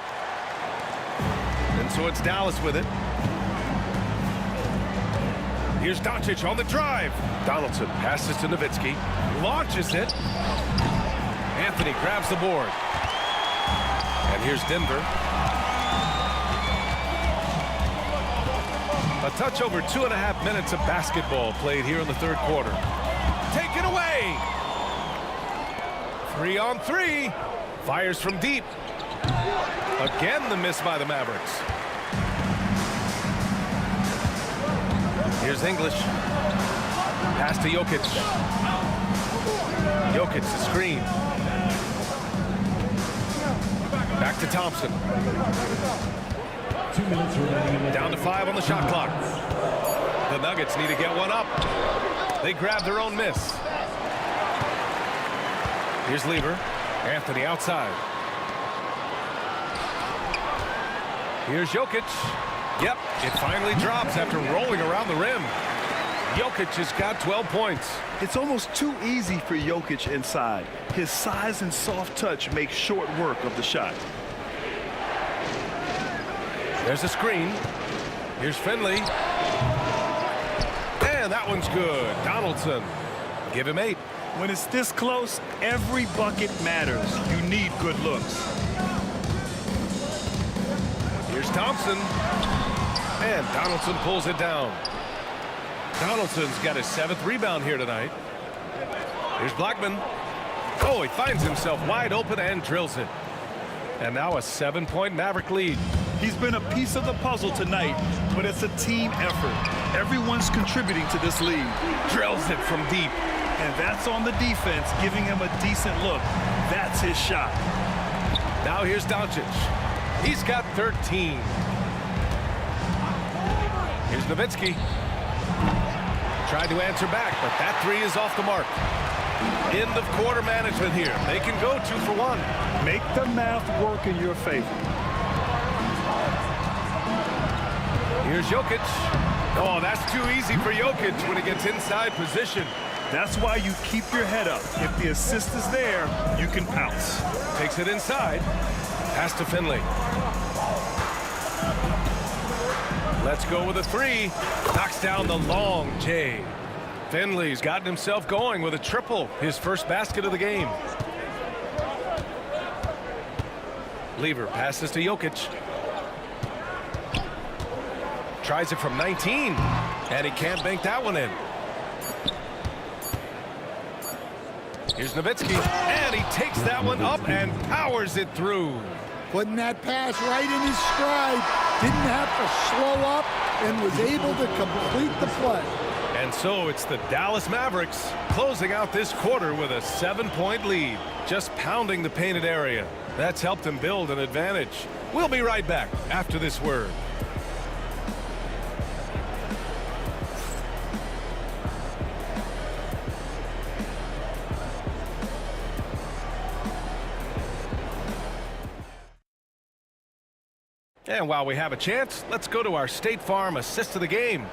And so it's Dallas with it. Here's Doncic on the drive. Donaldson passes to Nowitzki. Launches it. Anthony grabs the board. And here's Denver. A touch over 2.5 minutes of basketball played here in the third quarter. Taken away. 3 on 3. Fires from deep. Again, the miss by the Mavericks. Here's English. Pass to Jokic. Jokic, the screen. Back to Thompson. 2 minutes remaining. Down to 5 on the shot clock. The Nuggets need to get one up. They grab their own miss. Here's Lever. Anthony outside. Here's Jokic. Yep, it finally drops after rolling around the rim. Jokic has got 12 points. It's almost too easy for Jokic inside. His size and soft touch make short work of the shot. There's a screen. Here's Finley. And that one's good. Donaldson. Give him 8. When it's this close, every bucket matters. You need good looks. Here's Thompson. And Donaldson pulls it down. Donaldson's got his 7th rebound here tonight. Here's Blackman. Oh, he finds himself wide open and drills it. And now a 7-point Maverick lead. He's been a piece of the puzzle tonight, but it's a team effort. Everyone's contributing to this lead. Drills it from deep. And that's on the defense, giving him a decent look. That's his shot. Now here's Doncic. He's got 13. Here's Nowitzki. Tried to answer back, but that 3 is off the mark. End of quarter management here. They can go 2 for 1. Make the math work in your favor. Here's Jokic. Oh, that's too easy for Jokic when he gets inside position. That's why you keep your head up. If the assist is there, you can pounce. Takes it inside. Pass to Finley. Let's go with a 3. Knocks down the long J. Finley's gotten himself going with a triple. His first basket of the game. Lever passes to Jokic. Tries it from 19, and he can't bank that one in. Here's Nowitzki, and he takes that one up and powers it through. Putting that pass right in his stride. Didn't have to slow up and was able to complete the play. And so it's the Dallas Mavericks closing out this quarter with a 7-point lead, just pounding the painted area. That's helped them build an advantage. We'll be right back after this word. And while we have a chance, let's go to our State Farm assist of the game.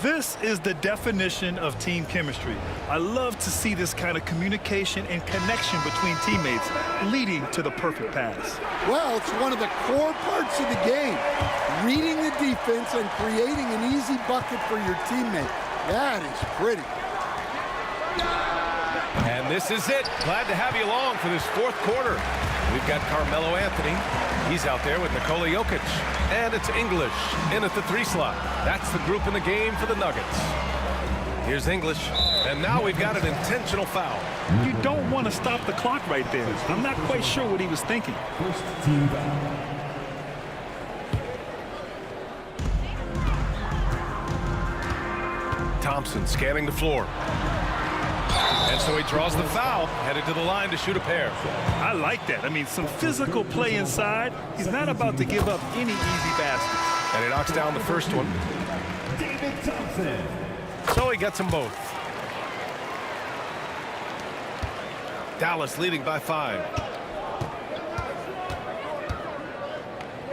This is the definition of team chemistry. I love to see this kind of communication and connection between teammates leading to the perfect pass. Well, it's one of the core parts of the game. Reading the defense and creating an easy bucket for your teammate. That is pretty. And this is it. Glad to have you along for this fourth quarter. We've got Carmelo Anthony. He's out there with Nikola Jokic. And it's English in at the 3 slot. That's the group in the game for the Nuggets. Here's English. And now we've got an intentional foul. You don't want to stop the clock right there. I'm not quite sure what he was thinking. First team foul. Thompson scanning the floor. And so he draws the foul, headed to the line to shoot a pair. I like that. I mean, some physical play inside. He's not about to give up any easy baskets. And he knocks down the first one. David Thompson. So he gets them both. Dallas leading by 5.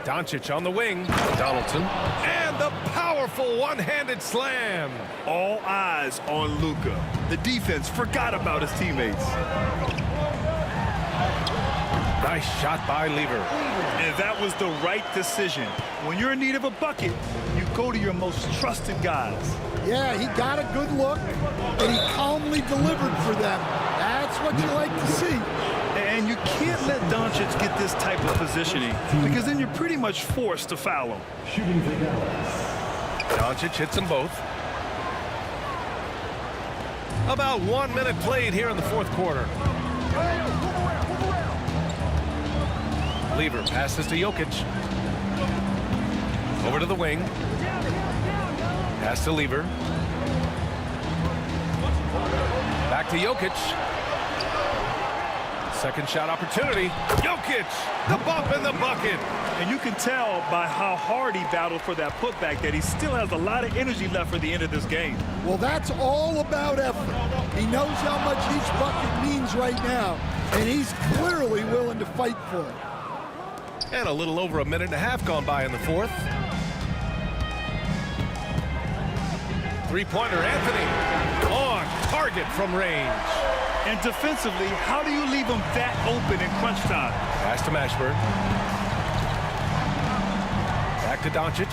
Doncic on the wing. Donaldson. And the powerful one-handed slam. All eyes on Luka. The defense forgot about his teammates. Nice shot by Lever. And that was the right decision. When you're in need of a bucket, you go to your most trusted guys. Yeah, he got a good look, and he calmly delivered for them. That's what you like to see. And you can't let Doncic get this type of positioning because then you're pretty much forced to foul him. Shooting for Dallas. Doncic hits them both. About 1 minute played here in the fourth quarter. Lever passes to Jokic. Over to the wing. Pass to Lever. Back to Jokic. Second shot opportunity. Jokic, the bump in the bucket. And you can tell by how hard he battled for that putback that he still has a lot of energy left for the end of this game. Well, that's all about effort. He knows how much each bucket means right now, and he's clearly willing to fight for it. And a little over a minute and a half gone by in the fourth. Three-pointer Anthony on target from range. And defensively, how do you leave him that open in crunch time? Pass to Mashburn. Back to Doncic.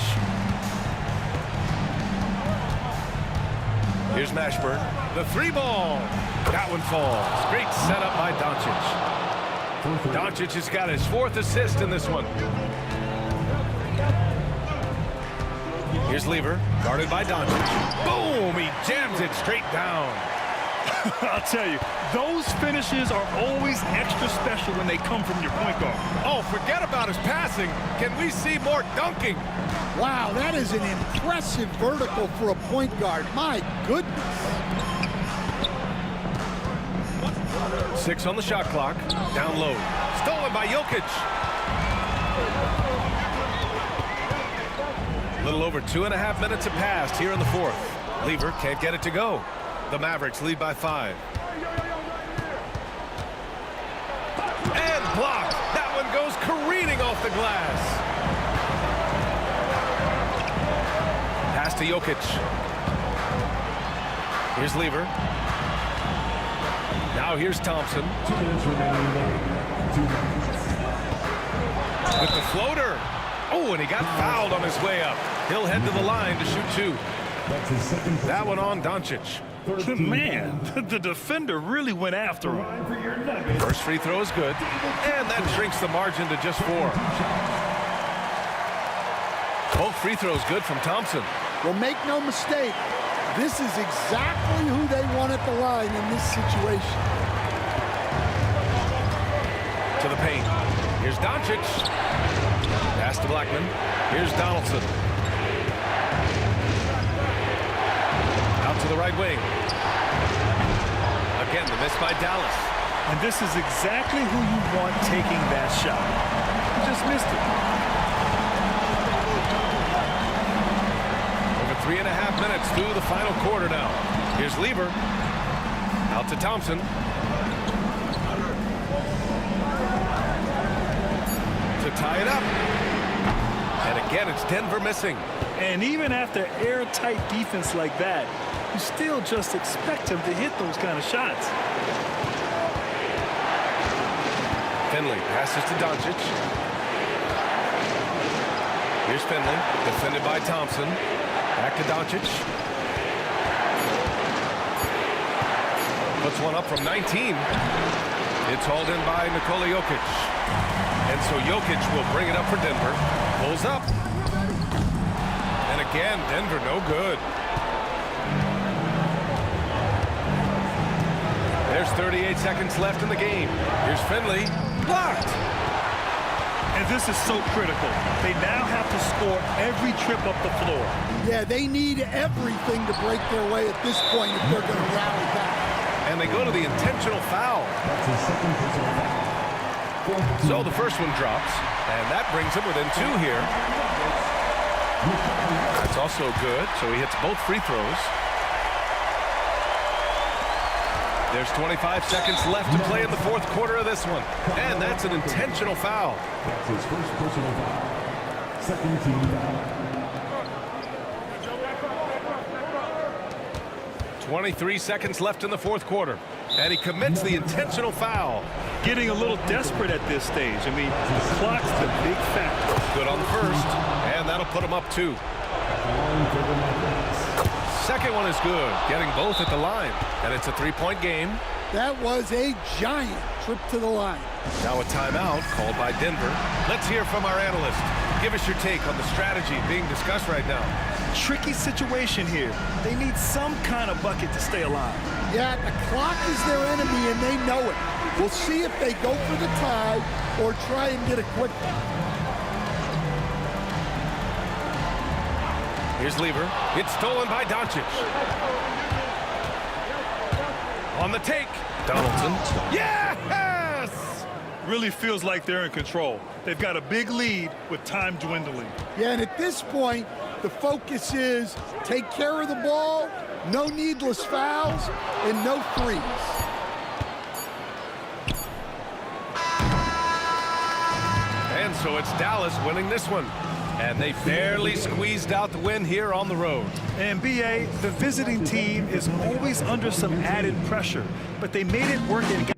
Here's Mashburn. The 3-ball. That one falls. Great setup by Doncic. Doncic has got his 4th assist in this one. Here's Lever, guarded by Doncic. Boom! He jams it straight down. I'll tell you, those finishes are always extra special when they come from your point guard. Oh, forget about his passing. Can we see more dunking? Wow, that is an impressive vertical for a point guard. My goodness. 6 on the shot clock. Down low. Stolen by Jokic. A little over 2.5 minutes have passed here in the fourth. Lever can't get it to go. The Mavericks lead by 5. And blocked. That one goes careening off the glass. Pass to Jokic. Here's Lever. Now here's Thompson. 2 minutes remaining. 2 minutes. With the floater. Oh, and he got fouled on his way up. He'll head to the line to shoot 2. That's his second. That one on Doncic. Man, the defender really went after him. First free throw is good, and that shrinks the margin to just 4. Both free throws good from Thompson. Well, make no mistake, this is exactly who they want at the line in this situation. To the paint. Here's Doncic. Pass to Blackman. Here's Donaldson. Out to the right wing. Again, the miss by Dallas. And this is exactly who you want taking that shot. He just missed it. Over 3.5 minutes through the final quarter now. Here's Lieber. Out to Thompson. To tie it up. And again, it's Denver missing. And even after airtight defense like that, you still just expect him to hit those kind of shots. Finley passes to Doncic. Here's Finley, defended by Thompson. Back to Doncic. Puts one up from 19. It's hauled in by Nikola Jokic. And so Jokic will bring it up for Denver. Pulls up. And again, Denver no good. There's 38 seconds left in the game. Here's Finley. Blocked. And this is so critical. They now have to score every trip up the floor. Yeah, they need everything to break their way at this point if they're going to rally back. And they go to the intentional foul. That's his second personal foul. So the first one drops, and that brings him within 2 here. That's also good, so he hits both free throws. There's 25 seconds left to play in the fourth quarter of this one. And that's an intentional foul. That's his first personal foul. Second team foul. 23 seconds left in the fourth quarter. And he commits the intentional foul. Getting a little desperate at this stage. I mean, the clock's the big factor. Good on the first, and that'll put him up 2. Second one is good, getting both at the line. And it's a 3-point game. That was a giant trip to the line. Now a timeout called by Denver. Let's hear from our analyst. Give us your take on the strategy being discussed right now. Tricky situation here. They need some kind of bucket to stay alive. Yeah, the clock is their enemy, and they know it. We'll see if they go for the tie or try and get a quick one. Here's Lieber. It's stolen by Doncic. On the take, Donaldson. Yes! Really feels like they're in control. They've got a big lead with time dwindling. Yeah, and at this point, the focus is take care of the ball, no needless fouls, and no threes. And so it's Dallas winning this one. And they barely squeezed out the win here on the road. And BA, the visiting team is always under some added pressure, but they made it work and got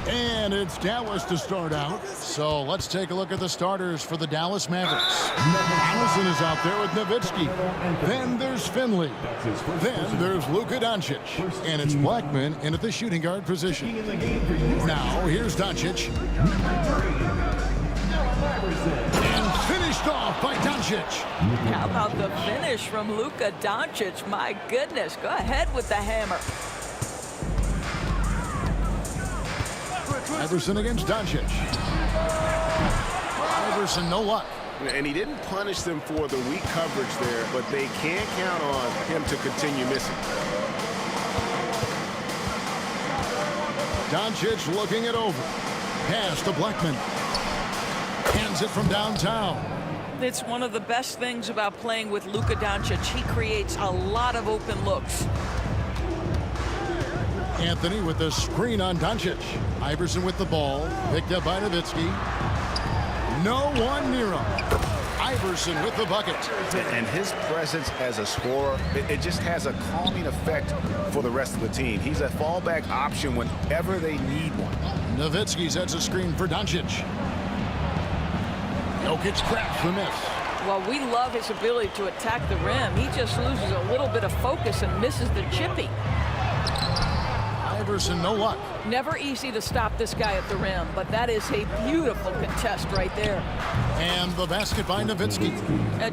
And it's Dallas to start out. So let's take a look at the starters for the Dallas Mavericks. Allison is out there with Nowitzki. Then there's Finley. Then there's Luka Doncic. And it's Blackman in at the shooting guard position. Now here's Doncic. And finished off by Doncic. How about the finish from Luka Doncic? My goodness, go ahead with the hammer. Iverson against Doncic. Iverson, no luck. And he didn't punish them for the weak coverage there, but they can't count on him to continue missing. Doncic looking it over. Pass to Blackman. Hands it from downtown. It's one of the best things about playing with Luka Doncic. He creates a lot of open looks. Anthony with the screen on Doncic. Iverson with the ball. Picked up by Nowitzki. No one near him. Iverson with the bucket. And his presence as a scorer, it just has a calming effect for the rest of the team. He's a fallback option whenever they need one. Nowitzki sets a screen for Doncic. Jokic cracks the miss. Well, we love his ability to attack the rim. He just loses a little bit of focus and misses the chippy. Iverson, no luck. Never easy to stop this guy at the rim, but that is a beautiful contest right there. And the basket by Nowitzki.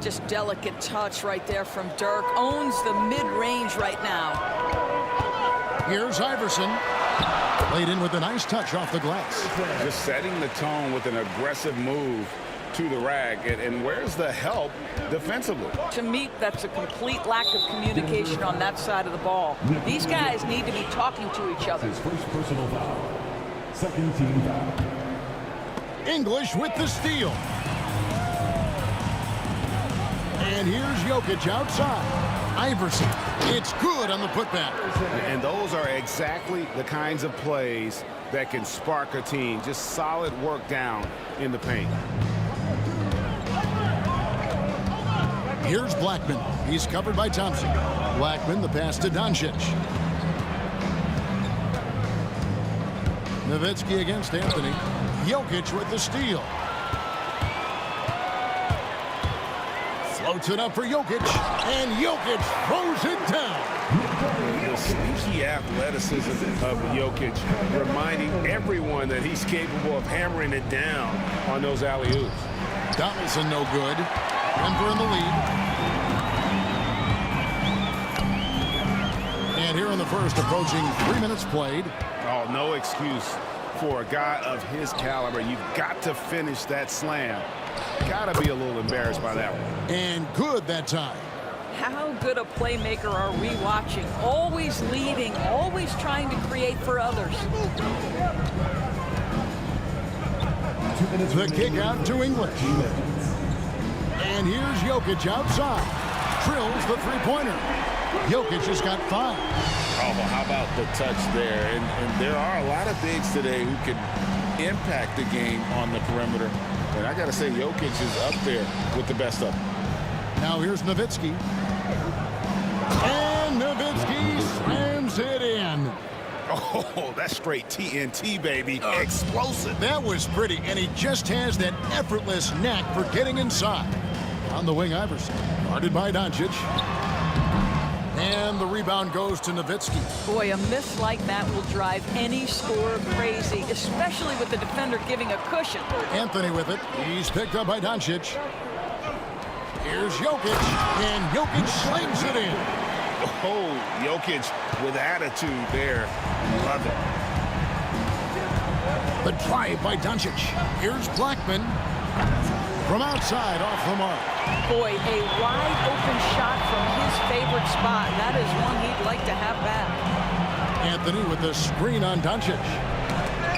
Just delicate touch right there from Dirk. Owns the mid-range right now. Here's Iverson. Laid in with a nice touch off the glass. Just setting the tone with an aggressive move to the rack. And where's the help defensively? To me, that's a complete lack of communication on that side of the ball. These guys need to be talking to each other. His first personal foul. Second team foul. English with the steal. And here's Jokic outside. Iverson. It's good on the putback. And those are exactly the kinds of plays that can spark a team. Just solid work down in the paint. Here's Blackman. He's covered by Thompson. Blackman, the pass to Doncic. Nowitzki against Anthony. Jokic with the steal. Floats it up for Jokic. And Jokic throws it down. The sneaky athleticism of Jokic, reminding everyone that he's capable of hammering it down on those alley-oops. Donaldson no good. Denver in the lead. And here in the first, approaching 3 minutes played. Oh, no excuse for a guy of his caliber. You've got to finish that slam. Got to be a little embarrassed by that one. And good that time. How good a playmaker are we watching? Always leading, always trying to create for others. The kick out to English. And here's Jokic outside. Drills the three-pointer. Jokic has got 5. Oh, well, how about the touch there? And there are a lot of bigs today who can impact the game on the perimeter. And I got to say, Jokic is up there with the best of them. Now here's Nowitzki. And Nowitzki slams it in. Oh, that's straight TNT, baby. Explosive. That was pretty, and he just has that effortless knack for getting inside. On the wing, Iverson. Guarded by Doncic. And the rebound goes to Nowitzki. Boy, a miss like that will drive any scorer crazy, especially with the defender giving a cushion. Anthony with it. He's picked up by Doncic. Here's Jokic, and Jokic slings it in. Oh, Jokic with attitude there. Love it. The drive by Doncic. Here's Blackman. From outside, off the mark. Boy, a wide open shot from his favorite spot. That is one he'd like to have back. Anthony with the screen on Doncic.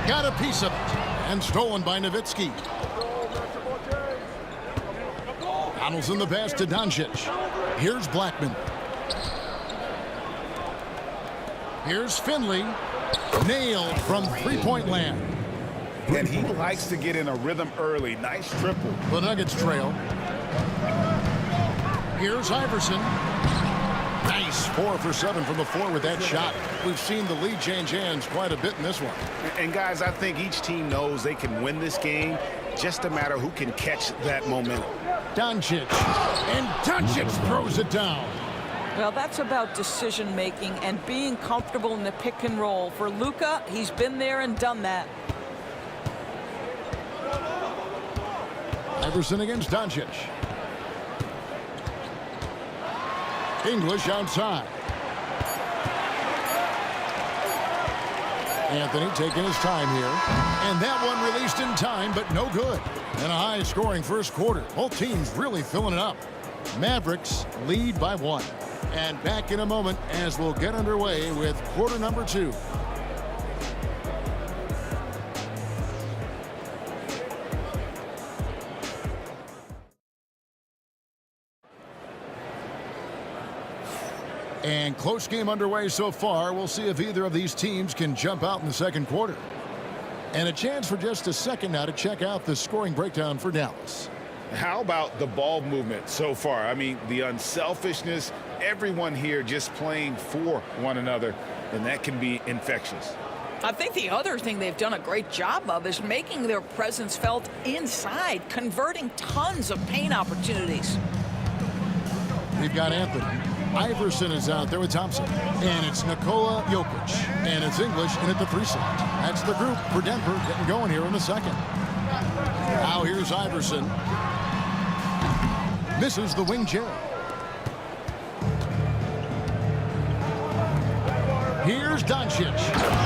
Got a piece of it. And stolen by Nowitzki. Donaldson the pass to Doncic. Here's Blackman. Here's Finley. Nailed from three-point land. And he likes to get in a rhythm early. Nice triple. The Nuggets trail. Here's Iverson. Nice 4 for 7 from the floor with that shot. We've seen the lead change hands quite a bit in this one. And guys, I think each team knows they can win this game. Just a matter who can catch that momentum. Doncic. And Doncic throws it down. Well, that's about decision making and being comfortable in the pick and roll. For Luka, he's been there and done that. Iverson against Doncic. English outside. Anthony taking his time here. And that one released in time, but no good. And a high-scoring first quarter. Both teams really filling it up. Mavericks lead by 1. And back in a moment as we'll get underway with quarter number 2. And close game underway so far. We'll see if either of these teams can jump out in the second quarter. And a chance for just a second now to check out the scoring breakdown for Dallas. How about the ball movement so far? I mean, the unselfishness, everyone here just playing for one another, and that can be infectious. I think the other thing they've done a great job of is making their presence felt inside, converting tons of paint opportunities. We've got Anthony. Iverson is out there with Thompson. And it's Nikola Jokic. And it's English in at the 3 slot. That's the group for Denver getting going here in the second. Now here's Iverson. Misses the wing chair. Here's Doncic.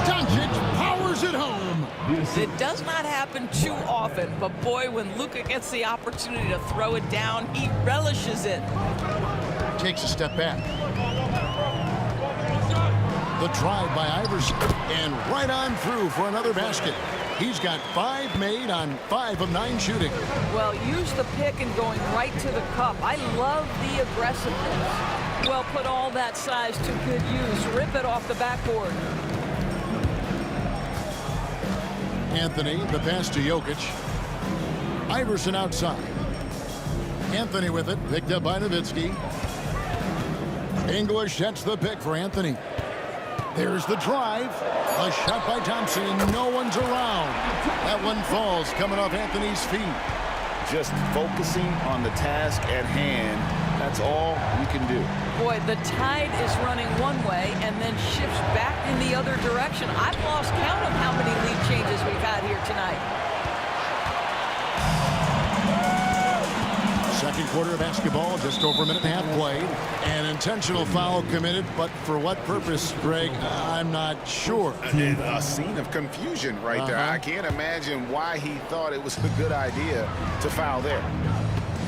Doncic powers it home. It does not happen too often, but boy, when Luka gets the opportunity to throw it down, he relishes it. Takes a step back. The drive by Iverson. And right on through for another basket. He's got 5 made on 5 of 9 shooting. Well, use the pick and going right to the cup. I love the aggressiveness. Well, put all that size to good use. Rip it off the backboard. Anthony, the pass to Jokic. Iverson outside. Anthony with it, picked up by Nowitzki. English sets the pick for Anthony. There's the drive. A shot by Thompson, and no one's around. That one falls, coming off Anthony's feet. Just focusing on the task at hand. That's all we can do. Boy, the tide is running one way and then shifts back in the other direction. I've lost count of how many lead changes we've had here tonight. Second quarter of basketball, just over a minute and a half played. An intentional foul committed, but for what purpose, Greg, I'm not sure. A scene of confusion right there. I can't imagine why he thought it was a good idea to foul there.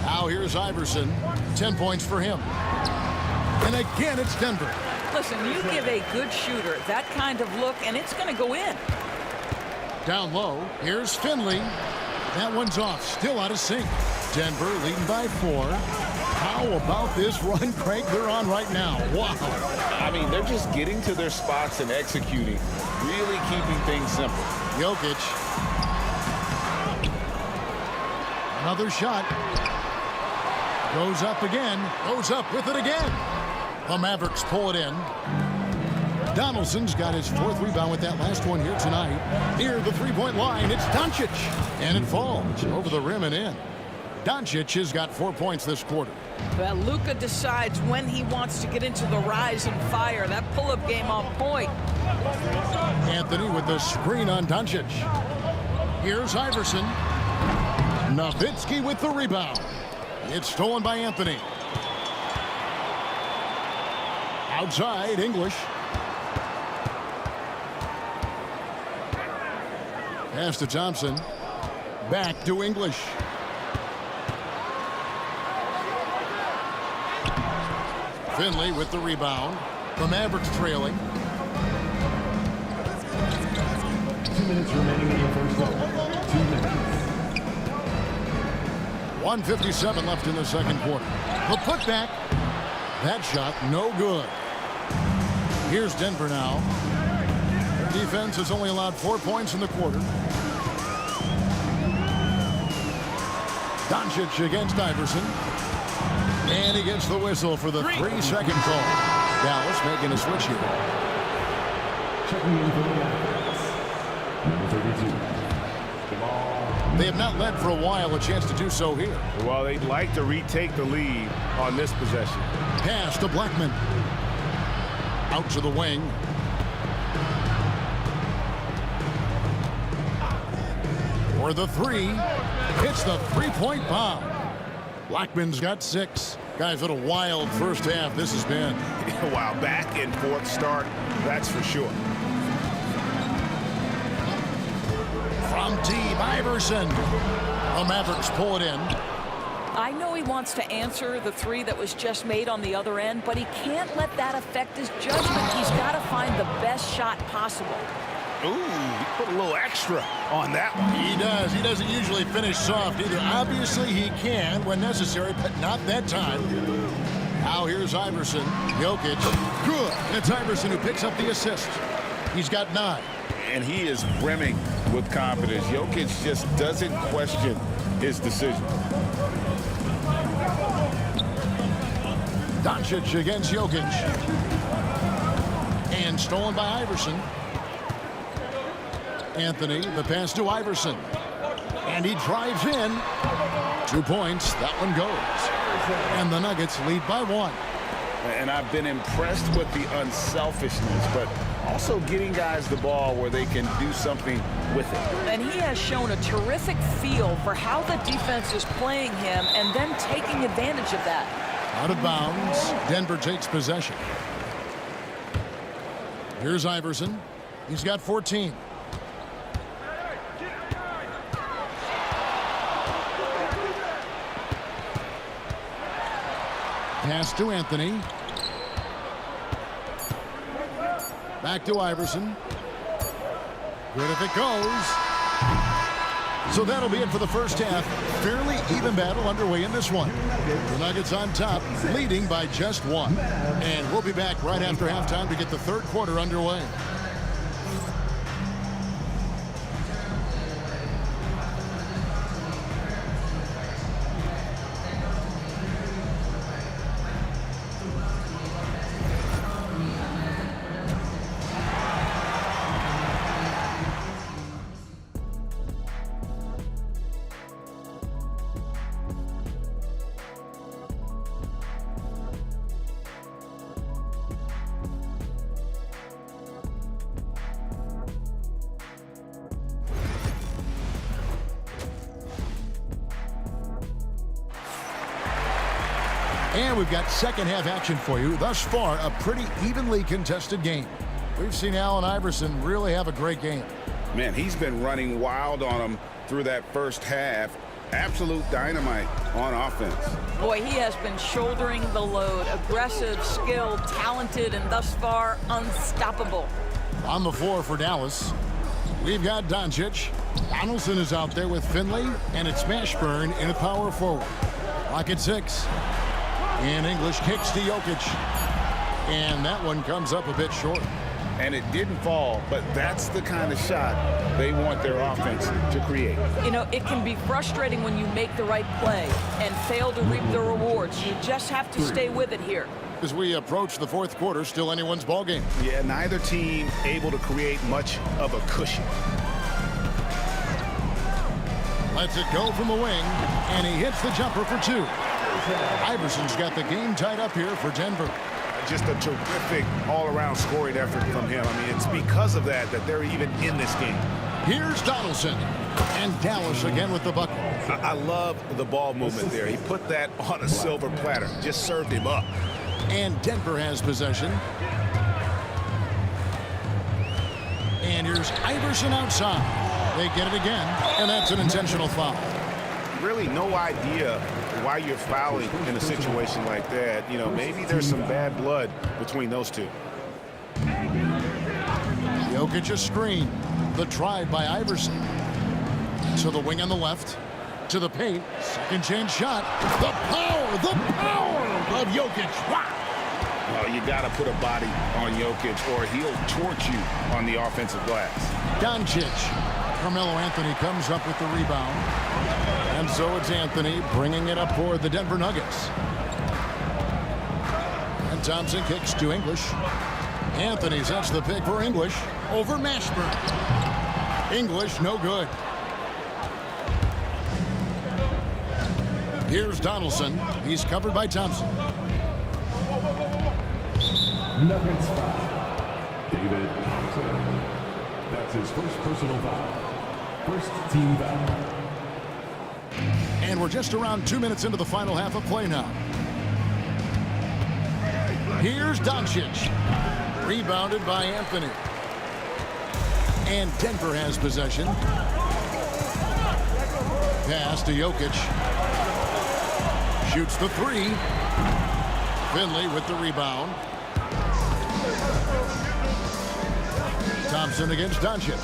Now here's Iverson. 10 points for him. And again, it's Denver. Listen, you give a good shooter that kind of look, and it's going to go in. Down low, here's Finley. That one's off, still out of sync. Denver leading by 4. How about this run, Craig, they're on right now? Wow. I mean, they're just getting to their spots and executing, really keeping things simple. Jokic. Another shot. Goes up again. Goes up with it again. The Mavericks pull it in. Donaldson's got his 4th rebound with that last one here tonight. Near the 3-point line, it's Doncic. And it falls over the rim and in. Doncic has got 4 points this quarter. Well, Luka decides when he wants to get into the rise and fire. That pull-up game on point. Anthony with the screen on Doncic. Here's Iverson. Nowitzki with the rebound. It's stolen by Anthony. Outside, English. Pass to Thompson. Back to English. Finley with the rebound. The Mavericks trailing. 2 minutes remaining in the first quarter. 2 minutes. 1:57 left in the second quarter. The putback. That shot no good. Here's Denver now. Their defense has only allowed 4 points in the quarter. Doncic against Iverson. And he gets the whistle for the 3-second call. Dallas making a switch here. Checking in for the Mavericks. Number 32. They have not led for a while. A chance to do so here. Well, they'd like to retake the lead on this possession. Pass to Blackman. Out to the wing. For the three. Hits the three-point bomb. Blackman's got 6. Guys, what a wild first half this has been. Wow, back and forth start, that's for sure. From deep, Iverson. The Mavericks pull it in. I know he wants to answer the 3 that was just made on the other end, but he can't let that affect his judgment. He's got to find the best shot possible. Ooh, he put a little extra on that one. He does. He doesn't usually finish soft either. Obviously, he can when necessary, but not that time. Now here's Iverson. Jokic. Good. And it's Iverson who picks up the assist. He's got 9. And he is brimming with confidence. Jokic just doesn't question his decision. Doncic against Jokic. And stolen by Iverson. Anthony, the pass to Iverson. And he drives in. 2 points. That one goes. And the Nuggets lead by 1. And I've been impressed with the unselfishness, but also getting guys the ball where they can do something with it. And he has shown a terrific feel for how the defense is playing him and then taking advantage of that. Out of bounds. Denver takes possession. Here's Iverson. He's got 14. Pass to Anthony. Back to Iverson. Good if it goes. So that'll be it for the first half. Fairly even battle underway in this one. The Nuggets on top, leading by just 1. And we'll be back right after halftime to get the third quarter underway. And we've got second half action for you. Thus far, a pretty evenly contested game. We've seen Allen Iverson really have a great game. Man, he's been running wild on them through that first half. Absolute dynamite on offense. Boy, he has been shouldering the load. Aggressive, skilled, talented, and thus far unstoppable. On the floor for Dallas, we've got Doncic. Donaldson is out there with Finley, and it's Mashburn in a power forward. Clock at 6. And English kicks to Jokic. And that one comes up a bit short. And it didn't fall, but that's the kind of shot they want their offense to create. You know, it can be frustrating when you make the right play and fail to reap the rewards. You just have to stay with it here. As we approach the fourth quarter, still anyone's ballgame. Yeah, neither team able to create much of a cushion. Lets it go from the wing, and he hits the jumper for 2. Iverson's got the game tied up here for Denver. Just a terrific all-around scoring effort from him. I mean, it's because of that they're even in this game. Here's Donaldson. And Dallas again with the bucket. I love the ball movement there. He put that on a silver platter. Just served him up. And Denver has possession. And here's Iverson outside. They get it again, and that's an intentional foul. Really no idea why you're fouling in a situation like that. You know, maybe there's some bad blood between those two. Jokic a screen. The drive by Iverson. To the wing on the left. To the paint. Second chance shot. The power of Jokic. Wow. Well, you got to put a body on Jokic or he'll torch you on the offensive glass. Doncic. Carmelo Anthony comes up with the rebound. And so it's Anthony bringing it up for the Denver Nuggets. And Thompson kicks to English. Anthony sets the pick for English over Mashburn. English no good. Here's Donaldson. He's covered by Thompson. Nuggets foul. David Thompson. That's his first personal foul. First team foul. And we're just around 2 minutes into the final half of play now. Here's Doncic. Rebounded by Anthony. And Denver has possession. Pass to Jokic. Shoots the three. Finley with the rebound. Thompson against Doncic.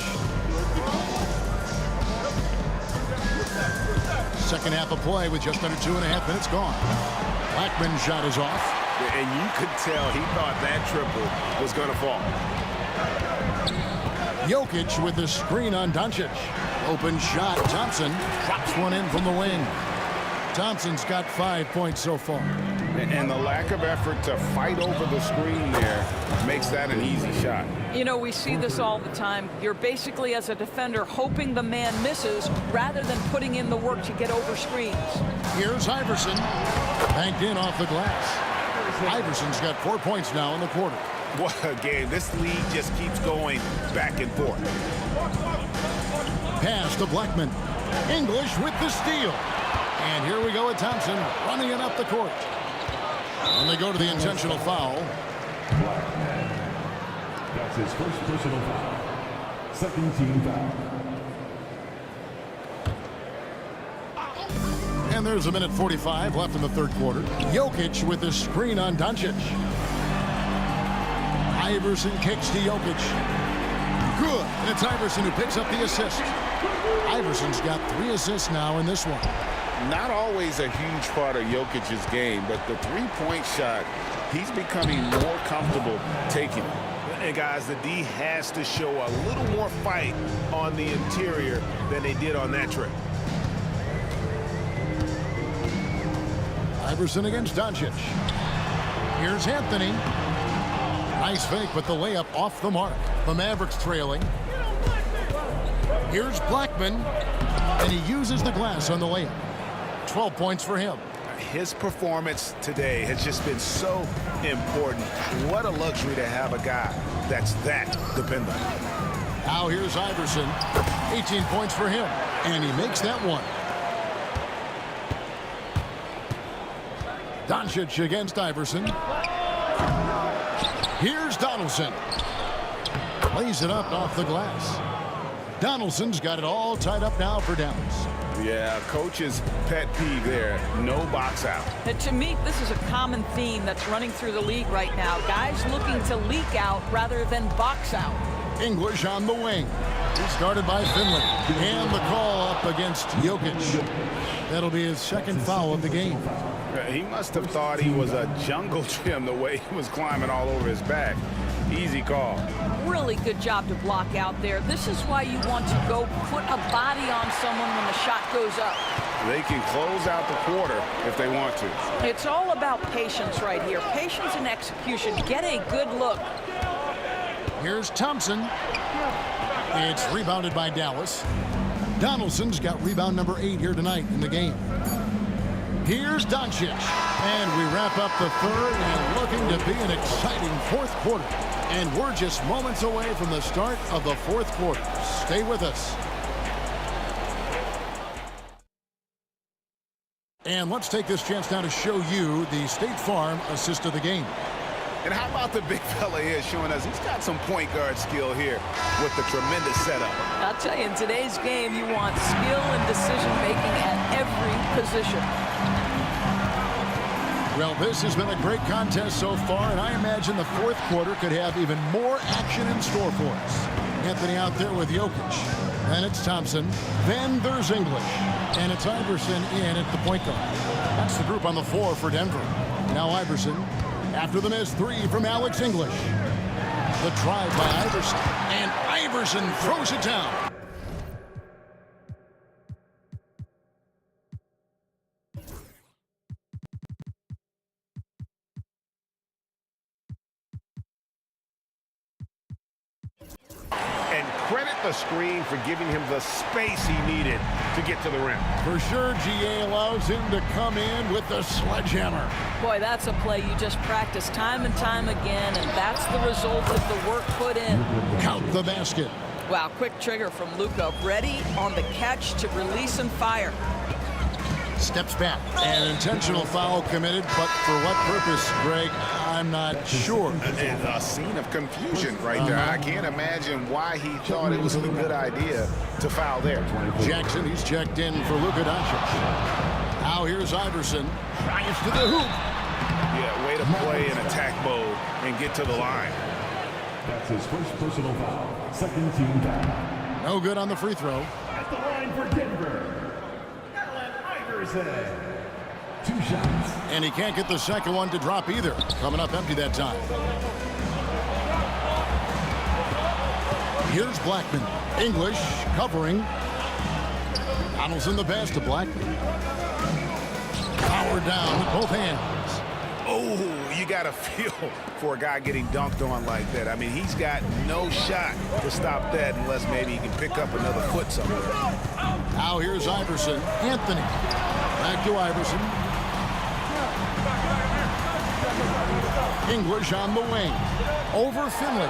Second half of play with just under 2.5 minutes gone. Blackman's shot is off. And you could tell he thought that triple was going to fall. Jokic with the screen on Doncic. Open shot. Thompson drops one in from the wing. Thompson's got 5 points so far. And the lack of effort to fight over the screen there makes that an easy shot. You know, we see this all the time. You're basically, as a defender, hoping the man misses rather than putting in the work to get over screens. Here's Iverson. Banked in off the glass. Iverson's got 4 points now in the quarter. What a game. This lead just keeps going back and forth. Pass to Blackman. English with the steal. And here we go with Thompson running it up the court. And they go to the intentional foul. Blackman. That's his first personal foul. Second team foul. And there's 1:45 left in the third quarter. Jokic with the screen on Doncic. Iverson kicks to Jokic. Good. And it's Iverson who picks up the assist. Iverson's got 3 assists now in this one. Not always a huge part of Jokic's game, but the three-point shot, he's becoming more comfortable taking it. And guys, the D has to show a little more fight on the interior than they did on that trip. Iverson against Doncic. Here's Anthony. Nice fake, but the layup off the mark. The Mavericks trailing. Here's Blackman, and he uses the glass on the layup. 12 points for him. His performance today has just been so important. What a luxury to have a guy that's that dependent. Now here's Iverson. 18 points for him, and he makes that one. Doncic against Iverson. Here's Donaldson. Lays it up off the glass. Donaldson's got it all tied up now for Dallas. Yeah, coach's pet peeve there. No box out. And to me, this is a common theme that's running through the league right now. Guys looking to leak out rather than box out. English on the wing. He started by Finley. And the call up against Jokic. That'll be his second foul of the game. He must have thought he was a jungle gym the way he was climbing all over his back. Easy call. Really good job to block out there. This is why you want to go put a body on someone when the shot goes up. They can close out the quarter if they want to. It's all about patience right here. Patience and execution. Get a good look. Here's Thompson. It's rebounded by Dallas. Donaldson's got rebound number 8 here tonight in the game. Here's Doncic. And we wrap up the third and looking to be an exciting fourth quarter. And we're just moments away from the start of the fourth quarter. Stay with us. And let's take this chance now to show you the State Farm assist of the game. And how about the big fella here showing us he's got some point guard skill here with the tremendous setup. I'll tell you, in today's game, you want skill and decision-making at every position. Well, this has been a great contest so far, and I imagine the fourth quarter could have even more action in store for us. Anthony out there with Jokic. Then it's Thompson. Then there's English. And it's Iverson in at the point guard. That's the group on the floor for Denver. Now Iverson. After the missed three from Alex English. The drive by Iverson. And Iverson throws it down. And credit the screen for giving him the space he needed to get to the rim. For sure, GA allows him to come in with the sledgehammer. Boy, that's a play you just practice time and time again, and that's the result of the work put in. Count the basket. Wow, quick trigger from Luka. Ready on the catch to release and fire. Steps back. An intentional foul committed, but for what purpose, Greg? I'm not sure. A scene of confusion right there. I can't imagine why he thought it was a good idea to foul there. Jackson, he's checked in for Luka Doncic. Now here's Iverson. Drives to the hoop. Yeah, way to play in attack mode and get to the line. That's his first personal foul. Second team foul. No good on the free throw. At the line for Denver. Two shots. And he can't get the second one to drop either. Coming up empty that time. Here's Blackman. English covering. Donaldson the pass to Blackman. Power down with both hands. Oh, you got a feel for a guy getting dunked on like that. I mean, he's got no shot to stop that unless maybe he can pick up another foot somewhere. Now here's Iverson. Anthony. Back to Iverson. English on the wing. Over Finley.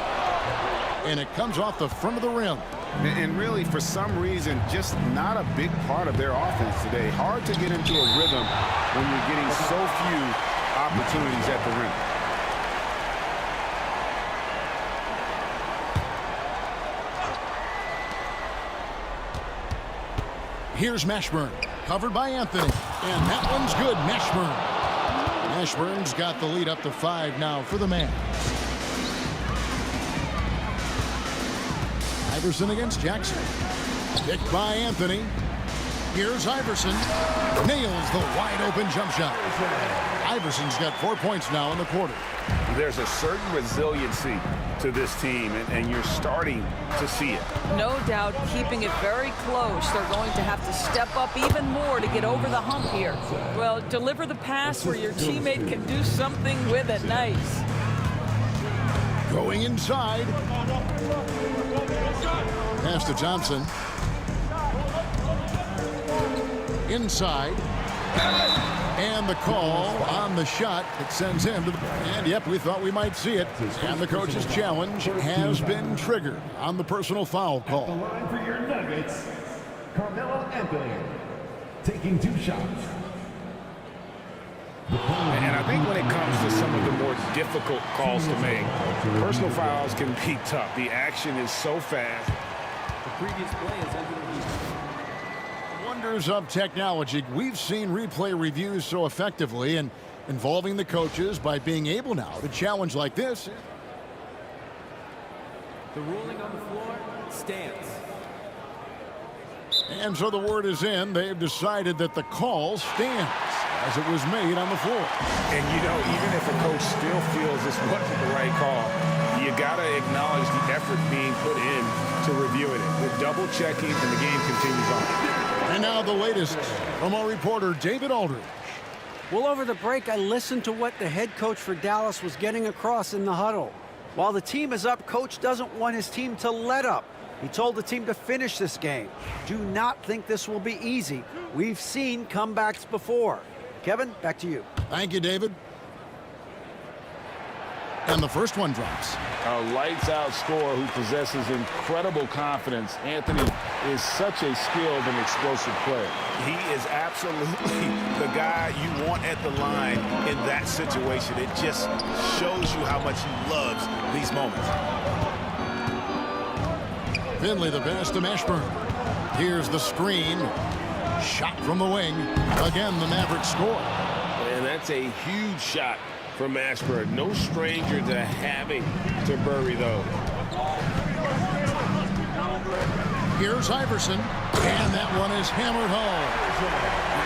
And it comes off the front of the rim. And really, for some reason, just not a big part of their offense today. Hard to get into a rhythm when you're getting so few opportunities at the rim. Here's Mashburn, covered by Anthony, and that one's good. Mashburn's got the lead up to 5 now for the man. Iverson against Jackson. Picked by Anthony. Here's Iverson. Nails the wide open jump shot. Iverson's got 4 points now in the quarter. There's a certain resiliency to this team, and you're starting to see it. No doubt keeping it very close. They're going to have to step up even more to get over the hump here. Well, deliver the pass where your teammate can do something with it. Nice. Going inside. Pass to Thompson. Inside. And the call on the shot that sends him to the... And, yep, we thought we might see it. And the coach's challenge has been triggered on the personal foul call. At the line for your Nuggets, Carmelo Anthony, taking 2 shots. And I think when it comes to some of the more difficult calls to make, personal fouls can be tough. The action is so fast. The previous play has ended a restart. Wonders of technology. We've seen replay reviews so effectively and involving the coaches by being able now to challenge like this. The ruling on the floor stands. And so the word is in. They've decided that the call stands as it was made on the floor. And, you know, even if a coach still feels this wasn't the right call, you got to acknowledge the effort being put in to reviewing it. The double checking, and the game continues on. And now the latest from our reporter, David Aldridge. Well, over the break, I listened to what the head coach for Dallas was getting across in the huddle. While the team is up, coach doesn't want his team to let up. He told the team to finish this game. Do not think this will be easy. We've seen comebacks before. Kevin, back to you. Thank you, David. And the first one drops. A lights-out scorer who possesses incredible confidence. Anthony is such a skilled and explosive player. He is absolutely the guy you want at the line in that situation. It just shows you how much he loves these moments. Finley, the pass to Mashburn. Here's the screen. Shot from the wing. Again, the Mavericks score. And that's a huge shot from Mashburn. No stranger to having to bury those. Here's Iverson. And that one is hammered home.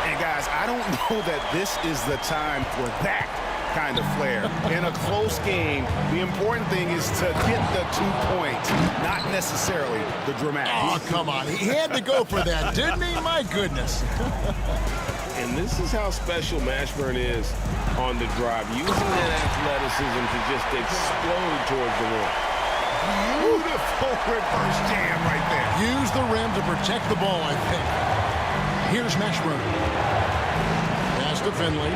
And guys, I don't know that this is the time for that kind of flair. In a close game, the important thing is to get the 2 points, not necessarily the dramatic. Oh, come on. He had to go for that, didn't he? My goodness. And this is how special Mashburn is on the drive, using that athleticism to just explode towards the rim. Beautiful reverse jam right there. Use the rim to protect the ball, I think. Here's Mashburn. Pass to Finley.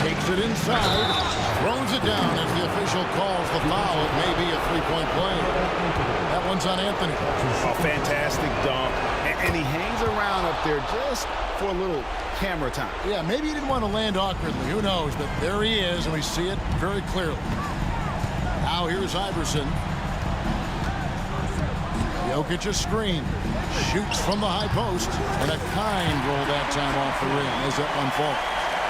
Takes it inside. Throws it down as the official calls the foul. It may be a three-point play. That one's on Anthony. A fantastic dunk. And he hangs around up there just for a little camera time. Yeah, maybe he didn't want to land awkwardly. Who knows? But there he is, and we see it very clearly. Now here's Iverson. Jokic a screen. Shoots from the high post. And a kind roll that time off the rim as that one falls.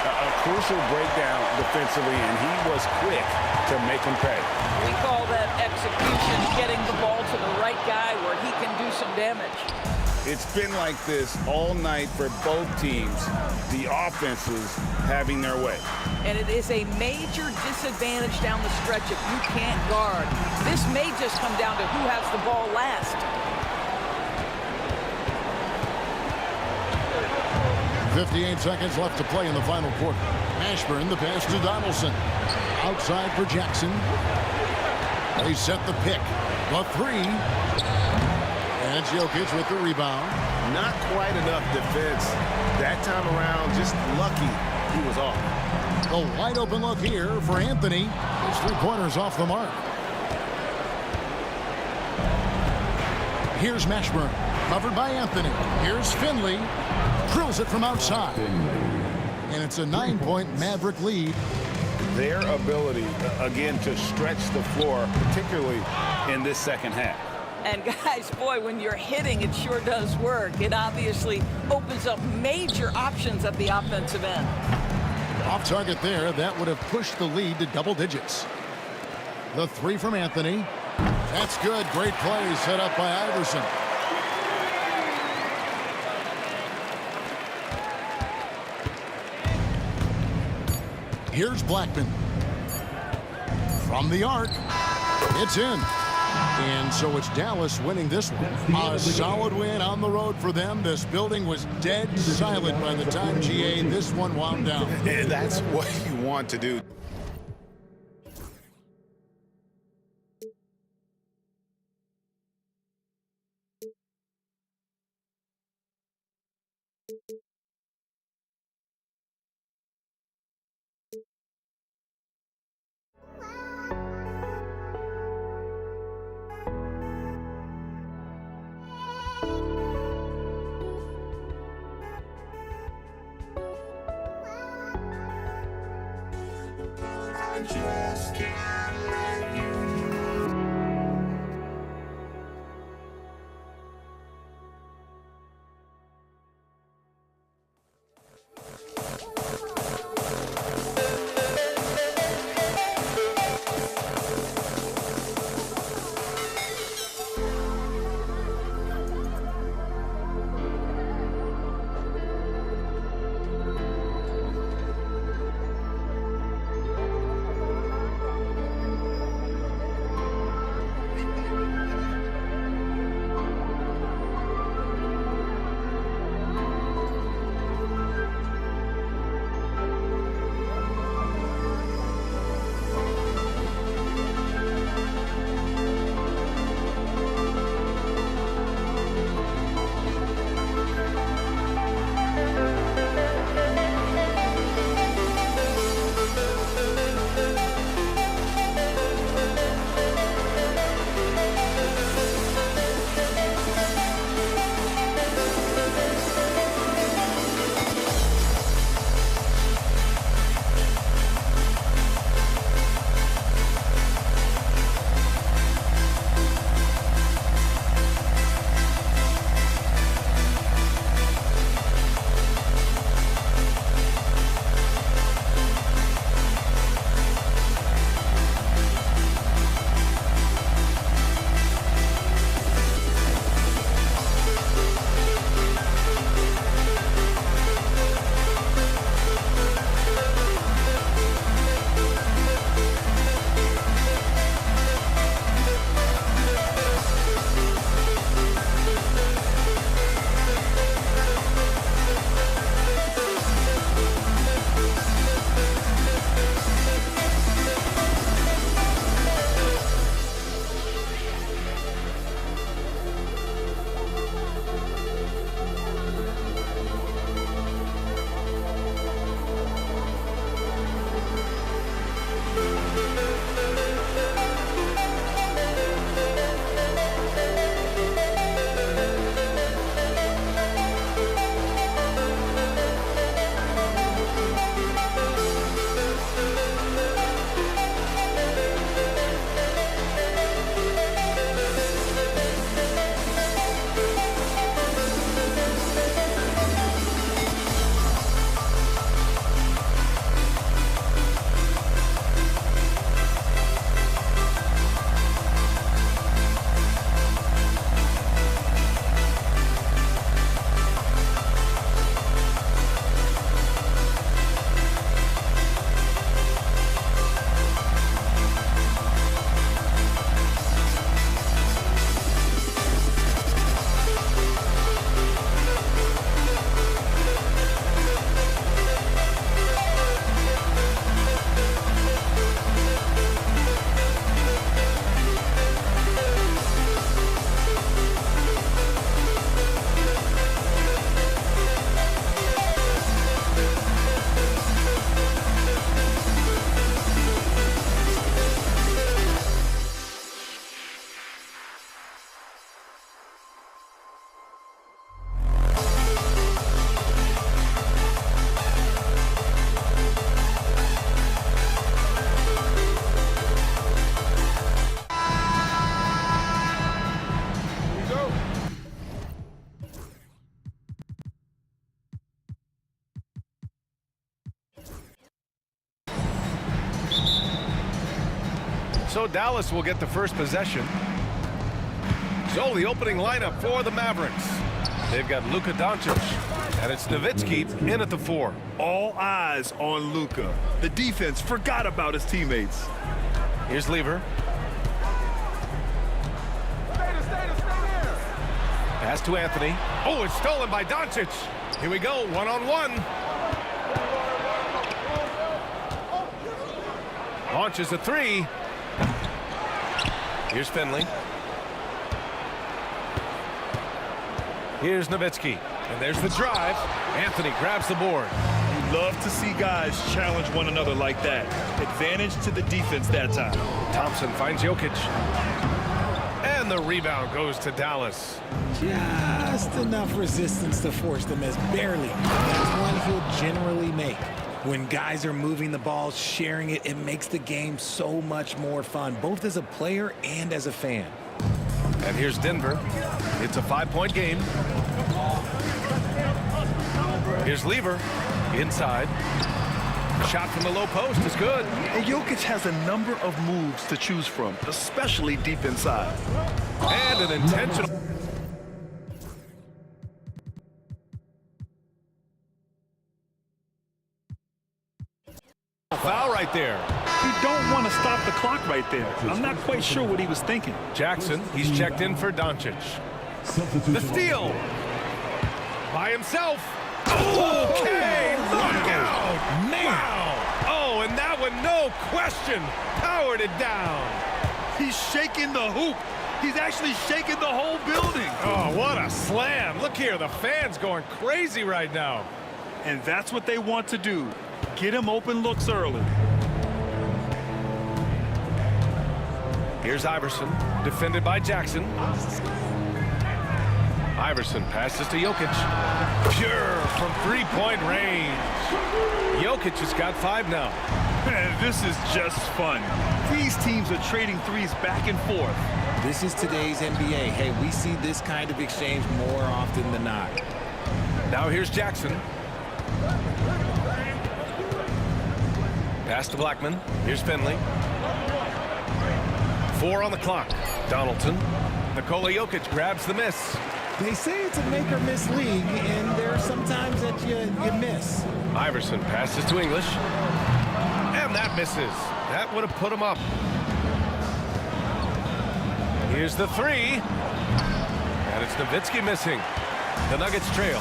A crucial breakdown defensively, and he was quick to make him pay. We call that execution, getting the ball to the right guy where he can do some damage. It's been like this all night for both teams, the offenses having their way. And it is a major disadvantage down the stretch if you can't guard. This may just come down to who has the ball last. 58 seconds left to play in the final quarter. Mashburn, the pass to Donaldson. Outside for Jackson. They set the pick. The three. And Jokic with the rebound. Not quite enough defense that time around. Just lucky he was off. A wide open look here for Anthony. His three-pointers off the mark. Here's Mashburn. Covered by Anthony. Here's Finley. Drills it from outside. And it's a 9-point Maverick lead. Their ability, again, to stretch the floor, particularly in this second half. And guys, boy, when you're hitting, it sure does work. It obviously opens up major options at the offensive end. Off target there, that would have pushed the lead to double digits. The three from Anthony. That's good. Great play set up by Iverson. Here's Blackman. From the arc. It's in. And so it's Dallas winning this one. A solid win on the road for them. This building was dead silent by the time GA this one wound down. And that's what you want to do. So Dallas will get the first possession. So the opening lineup for the Mavericks. They've got Luka Doncic, and it's Nowitzki in at the 4. All eyes on Luka. The defense forgot about his teammates. Here's Lever. Pass to Anthony. Oh, it's stolen by Doncic. Here we go, one-on-one. Launches a 3. Here's Finley. Here's Nowitzki. And there's the drive. Anthony grabs the board. You love to see guys challenge one another like that. Advantage to the defense that time. Thompson finds Jokic. And the rebound goes to Dallas. Just enough resistance to force the miss. Barely. That's one he'll generally make. When guys are moving the ball, sharing it, it makes the game so much more fun, both as a player and as a fan. And here's Denver. It's a 5-point game. Here's Lever. Inside. Shot from the low post is good. And Jokic has a number of moves to choose from, especially deep inside. And an intentional... foul right there. You don't want to stop the clock right there. I'm not quite sure what he was thinking. Jackson, he's checked in for Doncic. The steal. By himself. Okay, look out. Wow. Oh, and that one, no question, powered it down. He's shaking the hoop. He's actually shaking the whole building. Oh, what a slam. Look here, the fans going crazy right now. And that's what they want to do. Get him open looks early. Here's Iverson, defended by Jackson. Iverson passes to Jokic. Pure from three-point range. Jokic has got 5 now. Man, this is just fun. These teams are trading threes back and forth. This is today's NBA. Hey, we see this kind of exchange more often than not. Now here's Jackson. Pass to Blackman. Here's Finley. 4 on the clock. Donaldson. Nikola Jokic grabs the miss. They say it's a make-or-miss league, and there are some times that you miss. Iverson passes to English. And that misses. That would have put him up. Here's the 3. And it's Nowitzki missing. The Nuggets trail.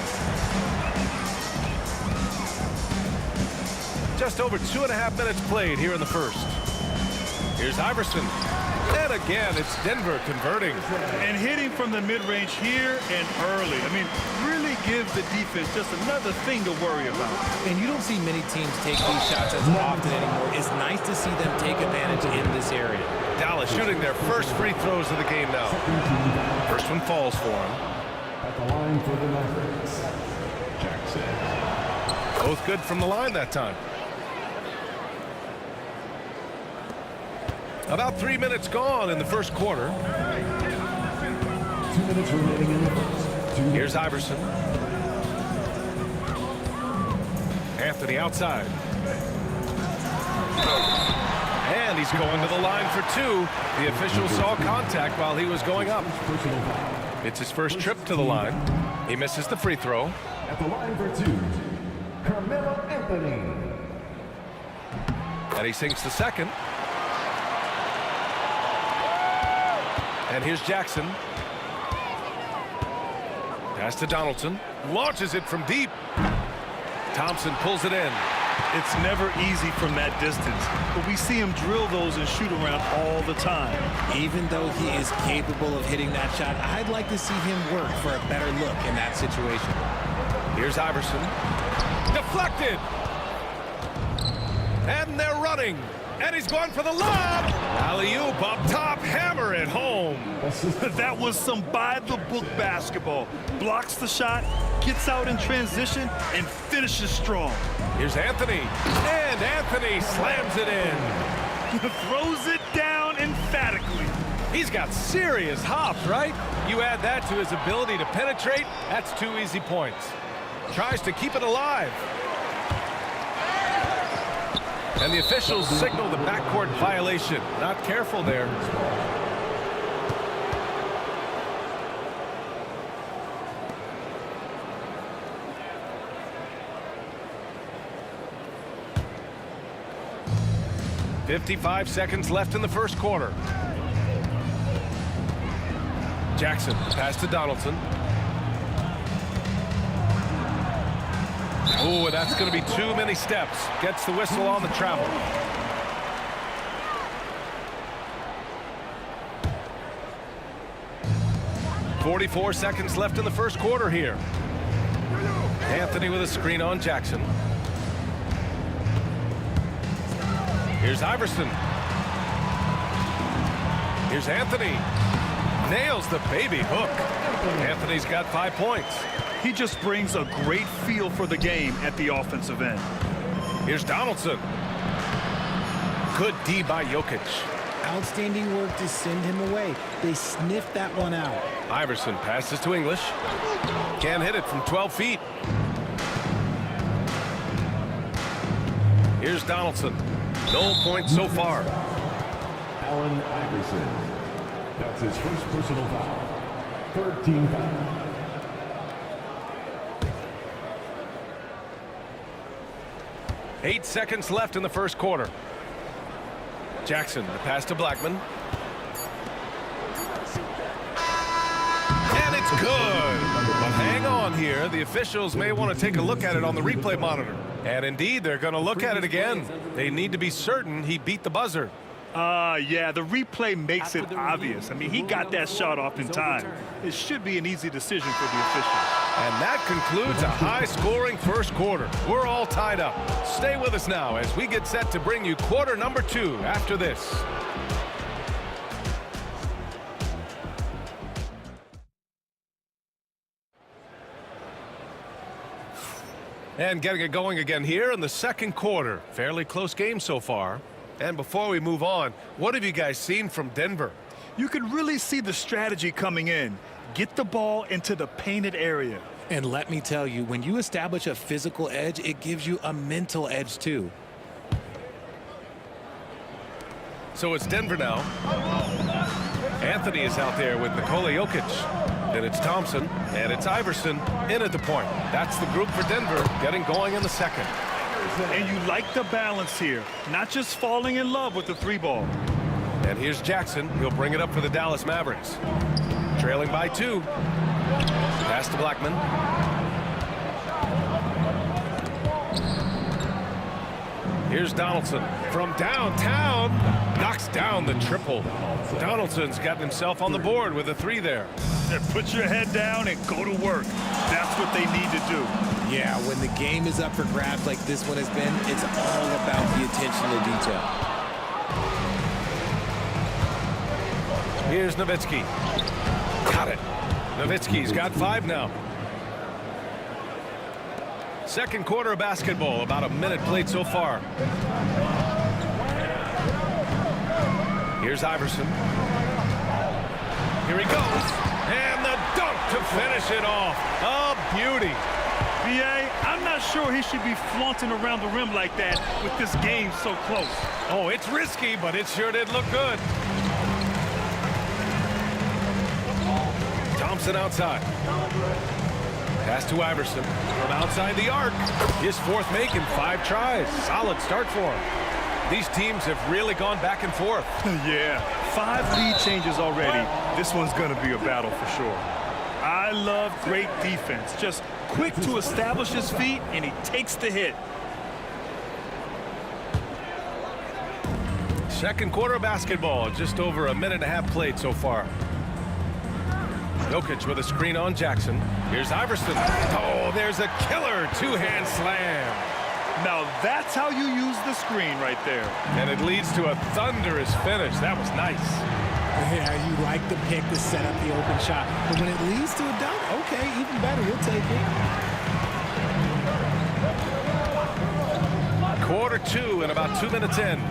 Just over 2.5 minutes played here in the first. Here's Iverson. And again, it's Denver converting. And hitting from the mid-range here and early. I mean, really gives the defense just another thing to worry about. And you don't see many teams take these shots as often anymore. It's nice to see them take advantage in this area. Dallas shooting their first free throws of the game now. First one falls for him. At the line for the Mavericks, Jackson. Both good from the line that time. About 3 minutes gone in the first quarter. 2 minutes remaining in the first. Here's Iverson. Anthony outside. And he's going to the line for 2. The official saw contact while he was going up. It's his first trip to the line. He misses the free throw. At the line for 2, Carmelo Anthony. And he sinks the second. And here's Jackson. Pass to Donaldson. Launches it from deep. Thompson pulls it in. It's never easy from that distance, but we see him drill those and shoot around all the time. Even though he is capable of hitting that shot, I'd like to see him work for a better look in that situation. Here's Iverson. Deflected. And they're running. And he's going for the lob. Alley-oop up top, hammer it home. That was some by-the-book basketball. Blocks the shot, gets out in transition, and finishes strong. Here's Anthony. And Anthony slams it in. Throws it down emphatically. He's got serious hops, right? You add that to his ability to penetrate, that's 2 easy points. Tries to keep it alive. And the officials signal the backcourt violation. Not careful there. .55 seconds left in the first quarter. Jackson pass to Donaldson. Oh, that's going to be too many steps. Gets the whistle on the travel. .44 seconds left in the first quarter here. Anthony with a screen on Jackson. Here's Iverson. Here's Anthony. Nails the baby hook. Anthony's got 5 points. He just brings a great feel for the game at the offensive end. Here's Donaldson. Good D by Jokic. Outstanding work to send him away. They sniffed that one out. Iverson passes to English. Can't hit it from 12 feet. Here's Donaldson. No points so far. Allen Iverson. That's his first personal foul. 13 foul. .8 seconds left in the first quarter. Jackson, the pass to Blackman. And it's good. But hang on here. The officials may want to take a look at it on the replay monitor. And indeed, they're going to look at it again. They need to be certain he beat the buzzer. Yeah, the replay makes it obvious. I mean, he got that shot off in time. It should be an easy decision for the officials. And that concludes a high-scoring first quarter. We're all tied up. Stay with us now as we get set to bring you quarter number 2 after this. And getting it going again here in the second quarter. Fairly close game so far. And before we move on, what have you guys seen from Denver? You can really see the strategy coming in. Get the ball into the painted area. And let me tell you, when you establish a physical edge, it gives you a mental edge too. So it's Denver now. Anthony is out there with Nikola Jokic. Then it's Thompson, and it's Iverson in at the point. That's the group for Denver getting going in the second. And you like the balance here, not just falling in love with the 3-ball. And here's Jackson. He'll bring it up for the Dallas Mavericks. Trailing by 2. Pass to Blackman. Here's Donaldson from downtown. Knocks down the triple. Donaldson's got himself on the board with a 3 there. Put your head down and go to work. That's what they need to do. Yeah, when the game is up for grabs like this one has been, it's all about the attention to detail. Here's Nowitzki. Got it. Nowitzki's got 5 now. Second quarter of basketball, about a minute played so far. Here's Iverson. Here he goes. And the dunk to finish it off. A beauty. B.A., I'm not sure he should be flaunting around the rim like that with this game so close. Oh, it's risky, but it sure did look good. Thompson outside. Pass to Iverson from outside the arc. His 4th make in 5 tries. Solid start for him. These teams have really gone back and forth. Yeah, 5 lead changes already. This one's going to be a battle for sure. I love great defense. Just quick to establish his feet, and he takes the hit. Second quarter of basketball, just over a minute and a half played so far. Jokic with a screen on Jackson. Here's Iverson. Oh, there's a killer 2-hand slam. Now that's how you use the screen right there. And it leads to a thunderous finish. That was nice. Yeah, you like the pick to set up the open shot. But when it leads to a dunk, okay, even better, we'll take it. Quarter 2 and about 2 minutes in.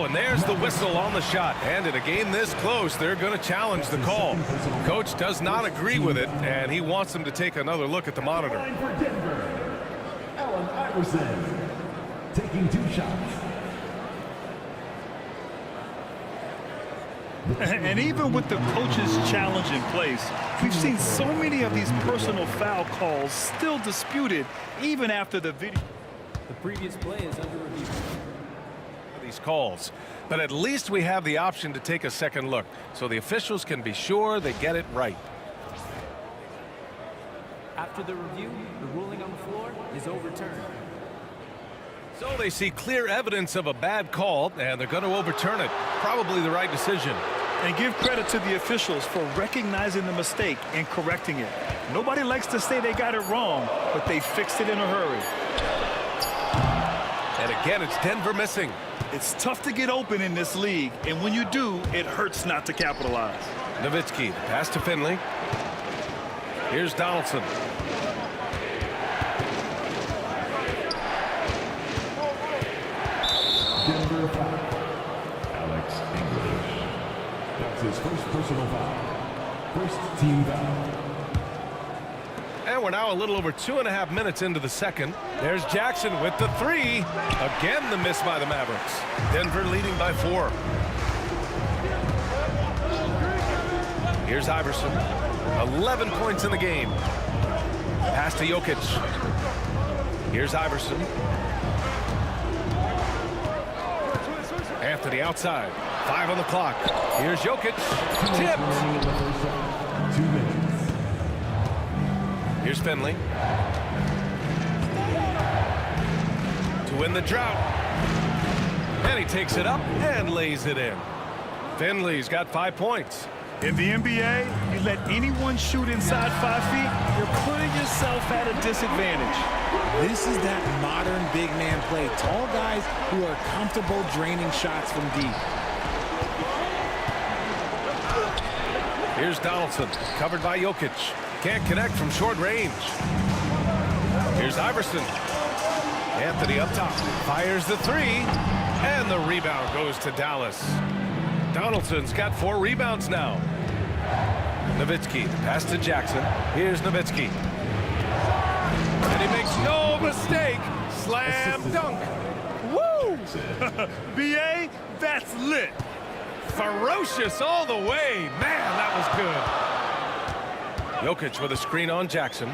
and there's the whistle on the shot. And in a game this close, they're going to challenge the call. Coach does not agree with it, and he wants them to take another look at the monitor. Allen Iverson taking 2 shots. And even with the coach's challenge in place, we've seen so many of these personal foul calls still disputed even after the video. The previous play is under review. These calls, but at least we have the option to take a second look so the officials can be sure they get it right. After the review, the ruling on the floor is overturned. So they see clear evidence of a bad call, and they're going to overturn it. Probably the right decision. And give credit to the officials for recognizing the mistake and correcting it. Nobody likes to say they got it wrong, but they fixed it in a hurry. And again, it's Denver missing. It's tough to get open in this league, and when you do, it hurts not to capitalize. Nowitzki, the pass to Finley. Here's Donaldson. Denver foul. Alex English. That's his first personal foul. First team foul. And we're now a little over 2.5 minutes into the second. There's Jackson with the 3. Again, the miss by the Mavericks. Denver leading by 4. Here's Iverson. 11 points in the game. Pass to Jokic. Here's Iverson. Anthony outside. 5 on the clock. Here's Jokic. Tipped. 2 minutes. Here's Finley. To win the drought. And he takes it up and lays it in. Finley's got 5 points. In the NBA, you let anyone shoot inside 5 feet, you're putting yourself at a disadvantage. This is that modern big man play. Tall guys who are comfortable draining shots from deep. Here's Donaldson, covered by Jokic. Can't connect from short range. Here's Iverson. Anthony up top, fires the 3, and the rebound goes to Dallas. Donaldson's got 4 rebounds now. Nowitzki, pass to Jackson. Here's Nowitzki. And he makes no mistake. Slam dunk. Woo! BA, that's lit. Ferocious all the way. Man, that was good. Jokic with a screen on Jackson.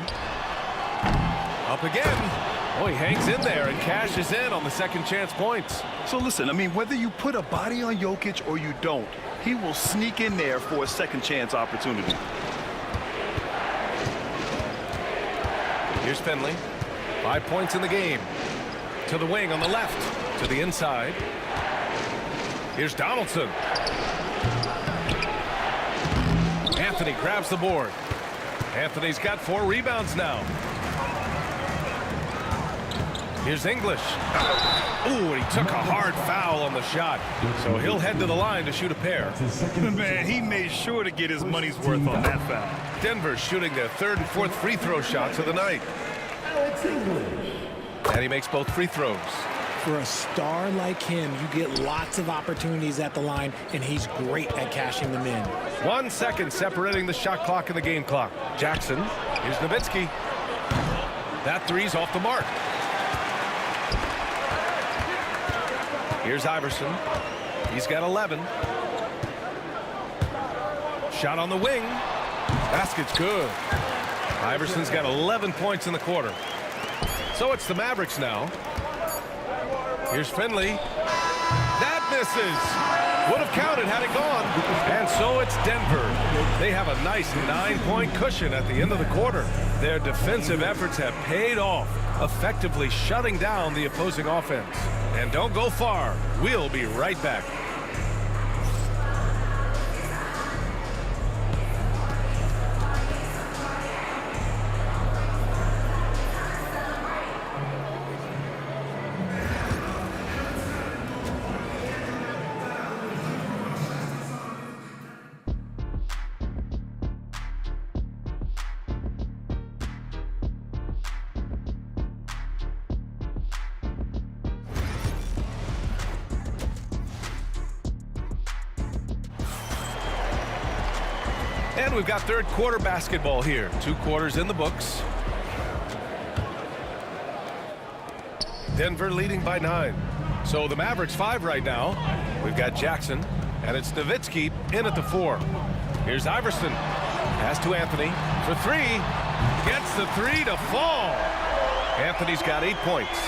Up again. Oh, he hangs in there and cashes in on the second chance points. So listen, I mean, whether you put a body on Jokic or you don't, he will sneak in there for a second chance opportunity. Here's Finley. 5 points in the game. To the wing on the left. To the inside. Here's Donaldson. Anthony grabs the board. Anthony's got 4 rebounds now. Here's English. Ooh, and he took a hard foul on the shot. So he'll head to the line to shoot a pair. Man, he made sure to get his money's worth on that foul. Denver shooting their 3rd and 4th free throw shots of the night. Alex English. And he makes both free throws. For a star like him, you get lots of opportunities at the line, and he's great at cashing them in. 1 second separating the shot clock and the game clock. Jackson. Here's Nowitzki. That 3's off the mark. Here's Iverson. He's got 11. Shot on the wing. Basket's good. Iverson's got 11 points in the quarter. So it's the Mavericks now. Here's Finley. That misses. Would have counted had it gone. And so it's Denver. They have a nice 9-point cushion at the end of the quarter. Their defensive efforts have paid off, effectively shutting down the opposing offense. And don't go far. We'll be right back. And we've got third quarter basketball here. 2 quarters in the books. Denver leading by 9. So the Mavericks 5 right now. We've got Jackson, and it's Nowitzki in at the 4. Here's Iverson. Pass to Anthony for 3. Gets the 3 to fall. Anthony's got 8 points.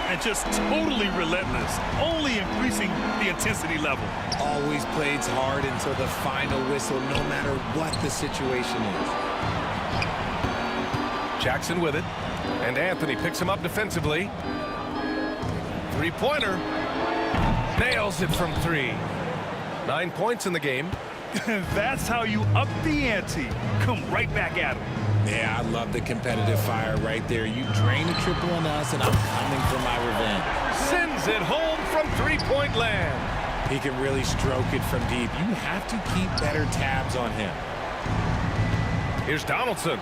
And just totally relentless, only increasing the intensity level. Always plays hard until the final whistle, no matter what the situation is. Jackson with it, and Anthony picks him up defensively. 3-pointer. Nails it from 3. 9 points in the game. That's how you up the ante. Come right back at him. Yeah, I love the competitive fire right there. You drain a triple on us, and I'm coming for my revenge. Sends it home from 3-point land. He can really stroke it from deep. You have to keep better tabs on him. Here's Donaldson.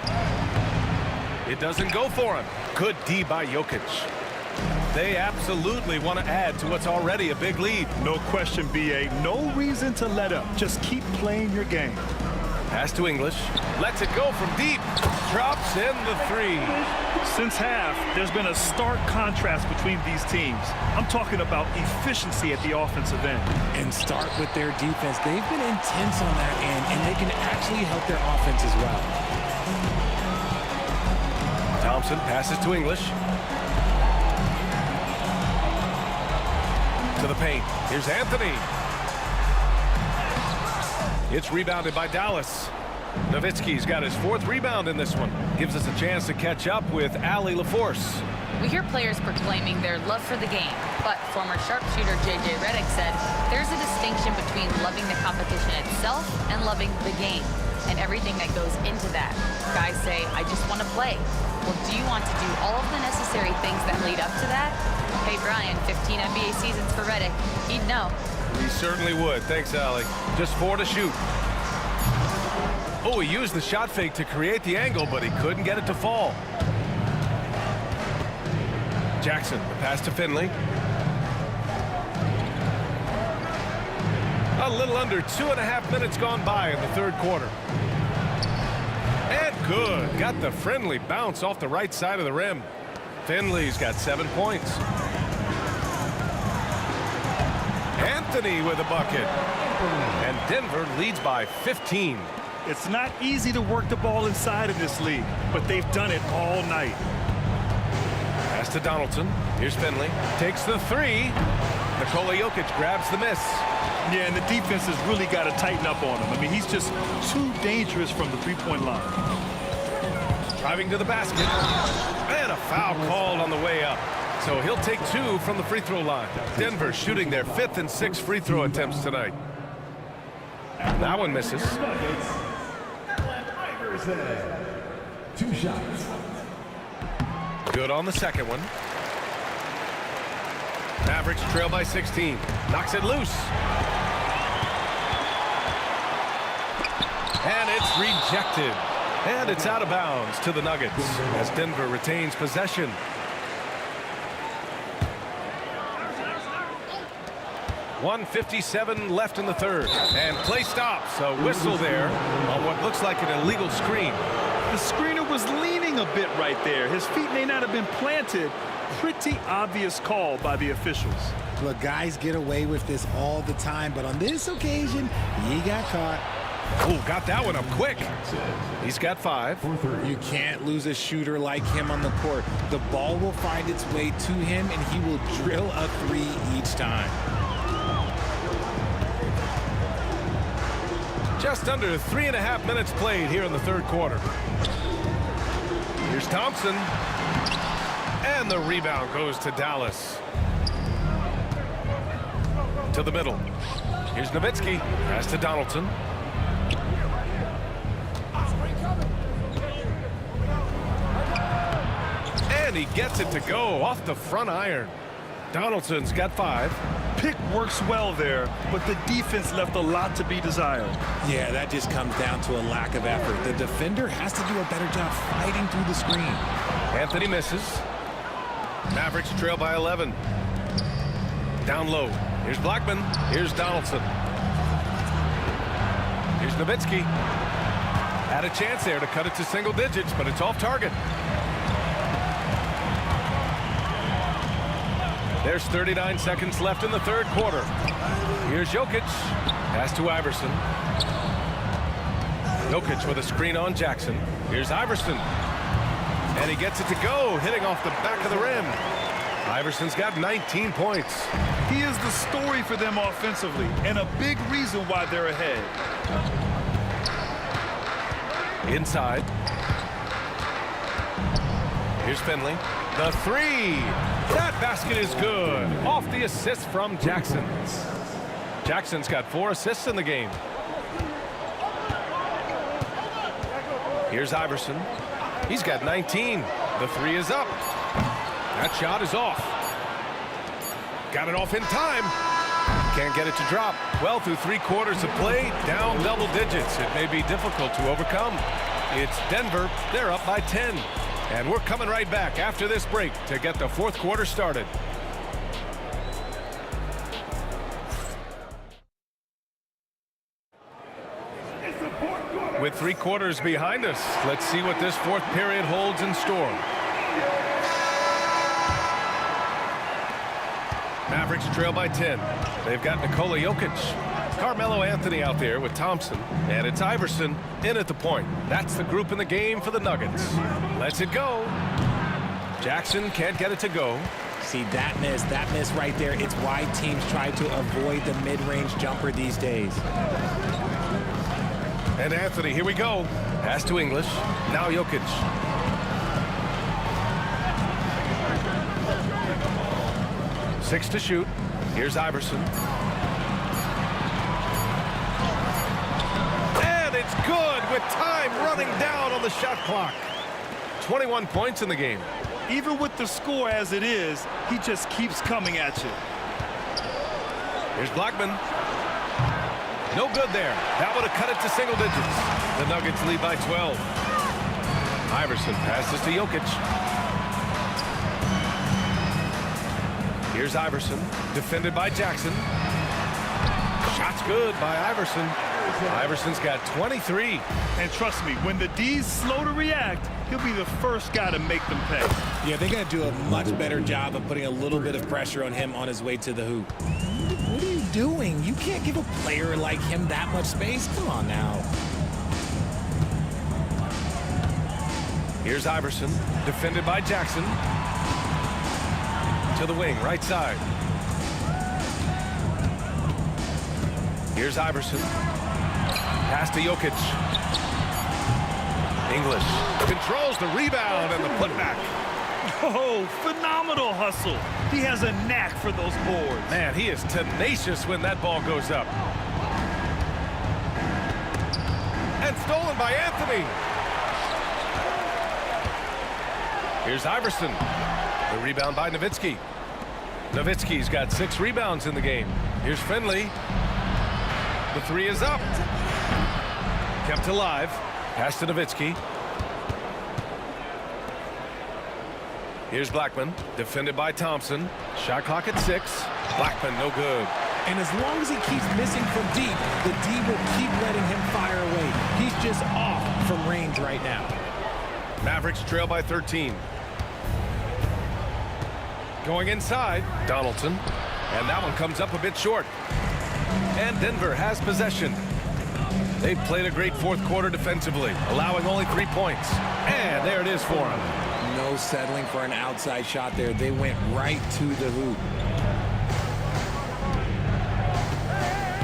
It doesn't go for him. Good D by Jokic. They absolutely want to add to what's already a big lead. No question, B.A. No reason to let up. Just keep playing your game. Pass to English. Lets it go from deep. Drops in the 3. Since half, there's been a stark contrast between these teams. I'm talking about efficiency at the offensive end. And start with their defense. They've been intense on that end, and they can actually help their offense as well. Thompson passes to English. To the paint. Here's Anthony. It's rebounded by Dallas. Nowitzki's got his 4th rebound in this one. Gives us a chance to catch up with Allie LaForce. We hear players proclaiming their love for the game, but former sharpshooter J.J. Redick said there's a distinction between loving the competition itself and loving the game and everything that goes into that. Guys say, I just want to play. Well, do you want to do all of the necessary things that lead up to that? Hey, Brian, 15 NBA seasons for Redick. He'd know. He certainly would. Thanks, Allie. Just 4 to shoot. Oh, he used the shot fake to create the angle, but he couldn't get it to fall. Jackson, the pass to Finley. A little under 2.5 minutes gone by in the third quarter. And good. Got the friendly bounce off the right side of the rim. Finley's got 7 points. Anthony with a bucket. And Denver leads by 15. It's not easy to work the ball inside in this league, but they've done it all night. Pass to Donaldson. Here's Finley. Takes the 3. Nikola Jokic grabs the miss. Yeah, and the defense has really got to tighten up on him. I mean, he's just too dangerous from the 3-point line. Driving to the basket. And a foul called on the way up. So he'll take 2 from the free throw line. Denver shooting their 5th and 6th free throw attempts tonight. That one misses. 2 shots. Good on the second one. Mavericks trail by 16. Knocks it loose. And it's rejected. And it's out of bounds to the Nuggets as Denver retains possession. .157 left in the third. And play stops. A whistle there on what looks like an illegal screen. The screener was leaning a bit right there. His feet may not have been planted. Pretty obvious call by the officials. Look, guys get away with this all the time, but on this occasion, he got caught. Oh, got that one up quick. He's got 5. You can't lose a shooter like him on the court. The ball will find its way to him, and he will drill a 3 each time. Just under 3.5 minutes played here in the third quarter. Here's Thompson. And the rebound goes to Dallas. To the middle. Here's Nowitzki. Pass to Donaldson. And he gets it to go off the front iron. Donaldson's got 5. Pick works well there, but the defense left a lot to be desired. Yeah, that just comes down to a lack of effort. The defender has to do a better job fighting through the screen. Anthony misses. Mavericks trail by 11. Down low. Here's Blackman. Here's Donaldson. Here's Nowitzki. Had a chance there to cut it to single digits, but it's off target. There's 39 seconds left in the third quarter. Here's Jokic. Pass to Iverson. Jokic with a screen on Jackson. Here's Iverson. And he gets it to go, hitting off the back of the rim. Iverson's got 19 points. He is the story for them offensively, and a big reason why they're ahead. Inside. Here's Finley. The three. That basket is good. Off the assist from Jackson. Jackson's got 4 assists in the game. Here's Iverson. He's got 19. The three is up. That shot is off. Got it off in time. Can't get it to drop. Well, through 3 quarters of play, down double digits. It may be difficult to overcome. It's Denver. They're up by 10. And we're coming right back after this break to get the fourth quarter started. With 3 quarters behind us, let's see what this fourth period holds in store. Mavericks trail by 10. They've got Nikola Jokic. Carmelo Anthony out there with Thompson. And it's Iverson in at the point. That's the group in the game for the Nuggets. Lets it go. Jackson can't get it to go. See, that miss right there, it's why teams try to avoid the mid-range jumper these days. And Anthony, here we go. Pass to English. Now Jokic. Six to shoot. Here's Iverson. And it's good with time running down on the shot clock. 21 points in the game. Even with the score as it is, he just keeps coming at you. Here's Blackman. No good there. That would have cut it to single digits. The Nuggets lead by 12. Iverson passes to Jokic. Here's Iverson, defended by Jackson. Shot's good by Iverson. Iverson's got 23. And trust me, when the D's slow to react, he'll be the first guy to make them pay. Yeah, they're going to do a much better job of putting a little bit of pressure on him on his way to the hoop. What are you doing? You can't give a player like him that much space. Come on now. Here's Iverson, defended by Jackson. To the wing, right side. Here's Iverson. Pass to Jokic. English controls the rebound and the putback. Oh, phenomenal hustle. He has a knack for those boards. Man, he is tenacious when that ball goes up. And stolen by Anthony. Here's Iverson. The rebound by Nowitzki. Nowitzki's got 6 rebounds in the game. Here's Finley. The three is up. Kept alive. Pass to Nowitzki. Here's Blackman, defended by Thompson. Shot clock at 6. Blackman, no good. And as long as he keeps missing from deep, the D will keep letting him fire away. He's just off from range right now. Mavericks trail by 13. Going inside, Donaldson. And that one comes up a bit short. And Denver has possession. They've played a great fourth quarter defensively, allowing only 3 points. And there it is for them. No settling for an outside shot there. They went right to the hoop.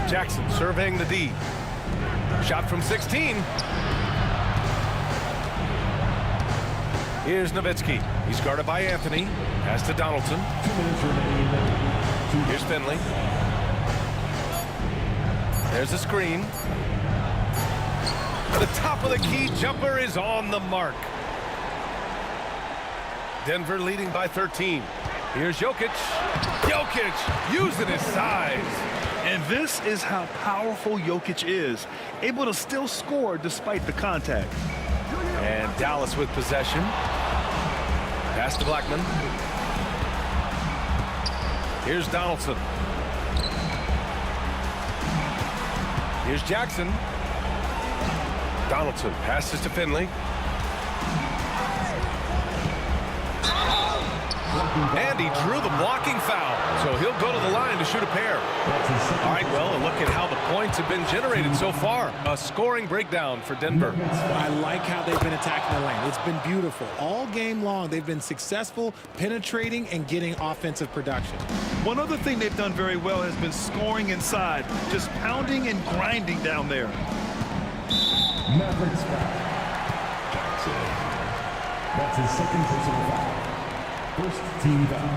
Jackson surveying the D. Shot from 16. Here's Nowitzki. He's guarded by Anthony. Pass to Donaldson. Here's Finley. There's a screen. The top of the key jumper is on the mark. Denver leading by 13. Here's Jokic. Jokic using his size. And this is how powerful Jokic is, able to still score despite the contact. And Dallas with possession. Pass to Blackman. Here's Donaldson. Here's Jackson. Donaldson passes to Finley. And he drew the blocking foul, so he'll go to the line to shoot a pair. All right, well, a look at how the points have been generated so far. A scoring breakdown for Denver. I like how they've been attacking the lane. It's been beautiful. All game long, they've been successful penetrating and getting offensive production. One other thing they've done very well has been scoring inside, just pounding and grinding down there. Mavericks foul. Jackson. That's his second personal foul. First team foul.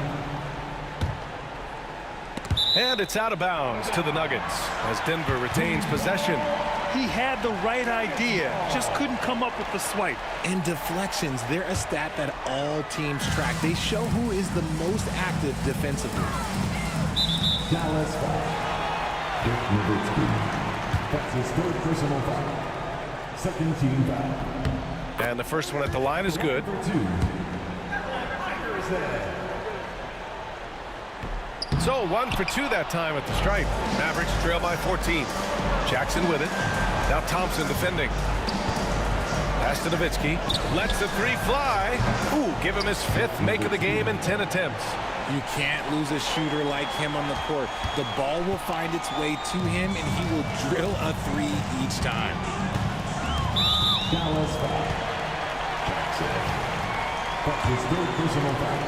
And it's out of bounds to the Nuggets as Denver retains possession. He had the right idea, just couldn't come up with the swipe. And deflections, they're a stat that all teams track. They show who is the most active defensively. Dallas foul. Dirk Nowitzki. That's his third personal foul. Second team foul. And the first one at the line is good. So 1 for 2 that time at the stripe. Mavericks trail by 14. Jackson with it. Now Thompson defending. Pass to Nowitzki. Lets the three fly. Ooh, give him his 5th make of the game in 10 attempts. You can't lose a shooter like him on the court. The ball will find its way to him, and he will drill a 3 each time. Dallas foul. Jackson. That's his third personal foul.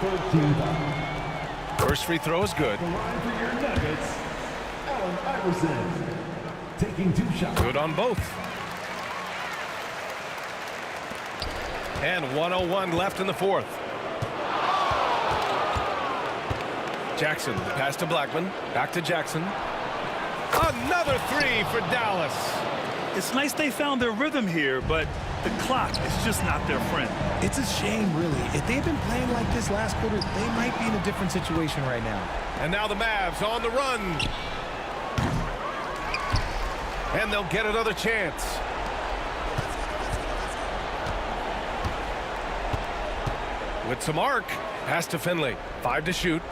Third team foul. First free throw is good. The line for your Nuggets, Allen Iverson. Taking 2 shots. Good on both. And 1:01 left in the 4th. Jackson, the pass to Blackman. Back to Jackson. Another 3 for Dallas. It's nice they found their rhythm here, but the clock is just not their friend. It's a shame, really. If they'd been playing like this last quarter, they might be in a different situation right now. And now the Mavs on the run. And they'll get another chance. With some arc. Pass to Finley. 5 to shoot.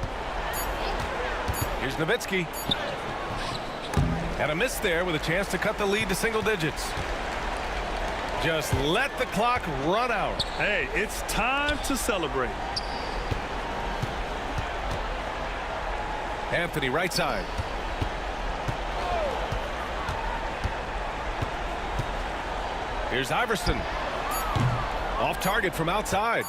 Here's Nowitzki. And a miss there with a chance to cut the lead to single digits. Just let the clock run out. Hey, it's time to celebrate. Anthony, right side. Here's Iverson. Off target from outside.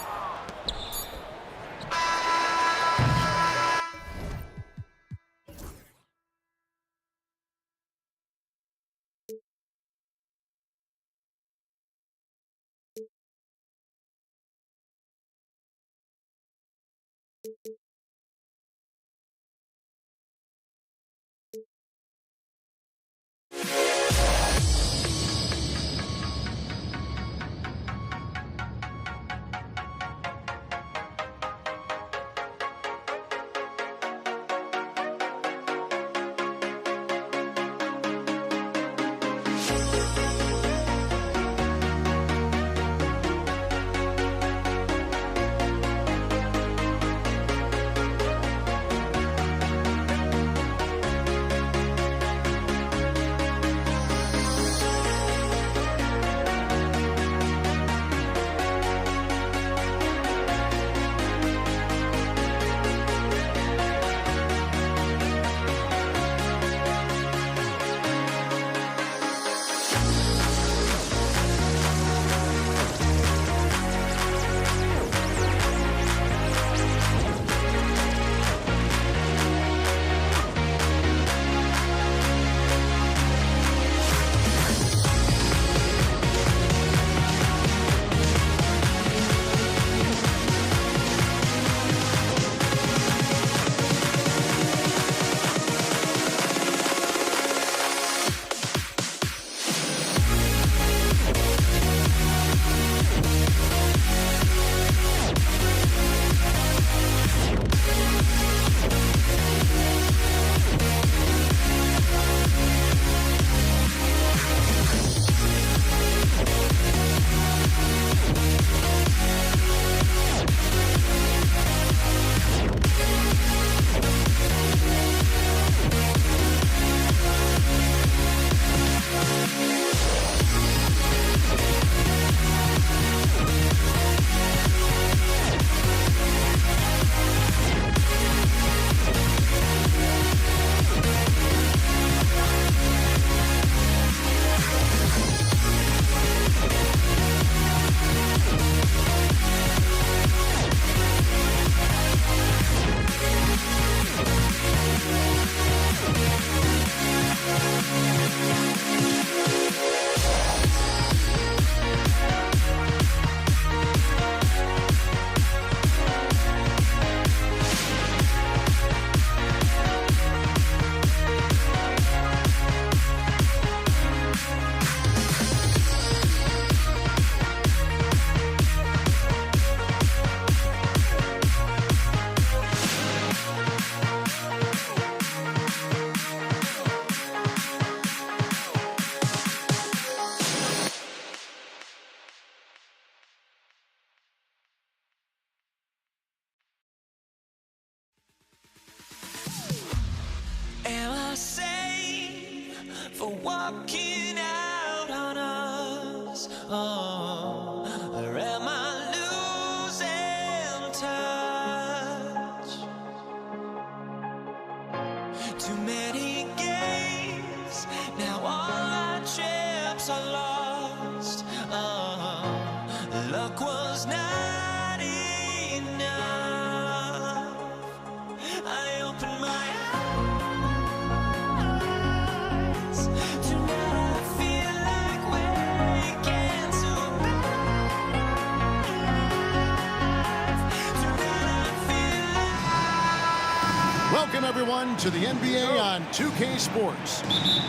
on to the NBA on 2K Sports.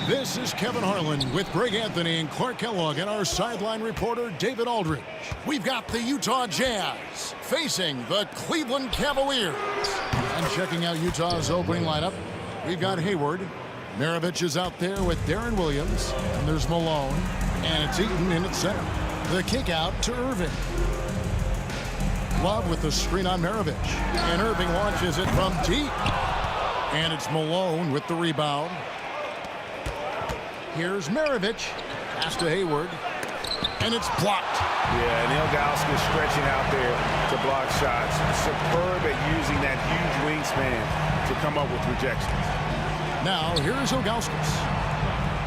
This is Kevin Harlan with Greg Anthony and Clark Kellogg and our sideline reporter David Aldridge. We've got the Utah Jazz facing the Cleveland Cavaliers. And checking out Utah's opening lineup, we've got Hayward. Maravich is out there with Darren Williams. And there's Malone. And it's Eaton in at center. The kick out to Irving. Love with the screen on Maravich. And Irving launches it from deep. And it's Malone with the rebound. Here's Maravich. Pass to Hayward. And it's blocked. Yeah, Neil Gauskas stretching out there to block shots. Superb at using that huge wingspan to come up with rejections. Now, here's Ilgauskas.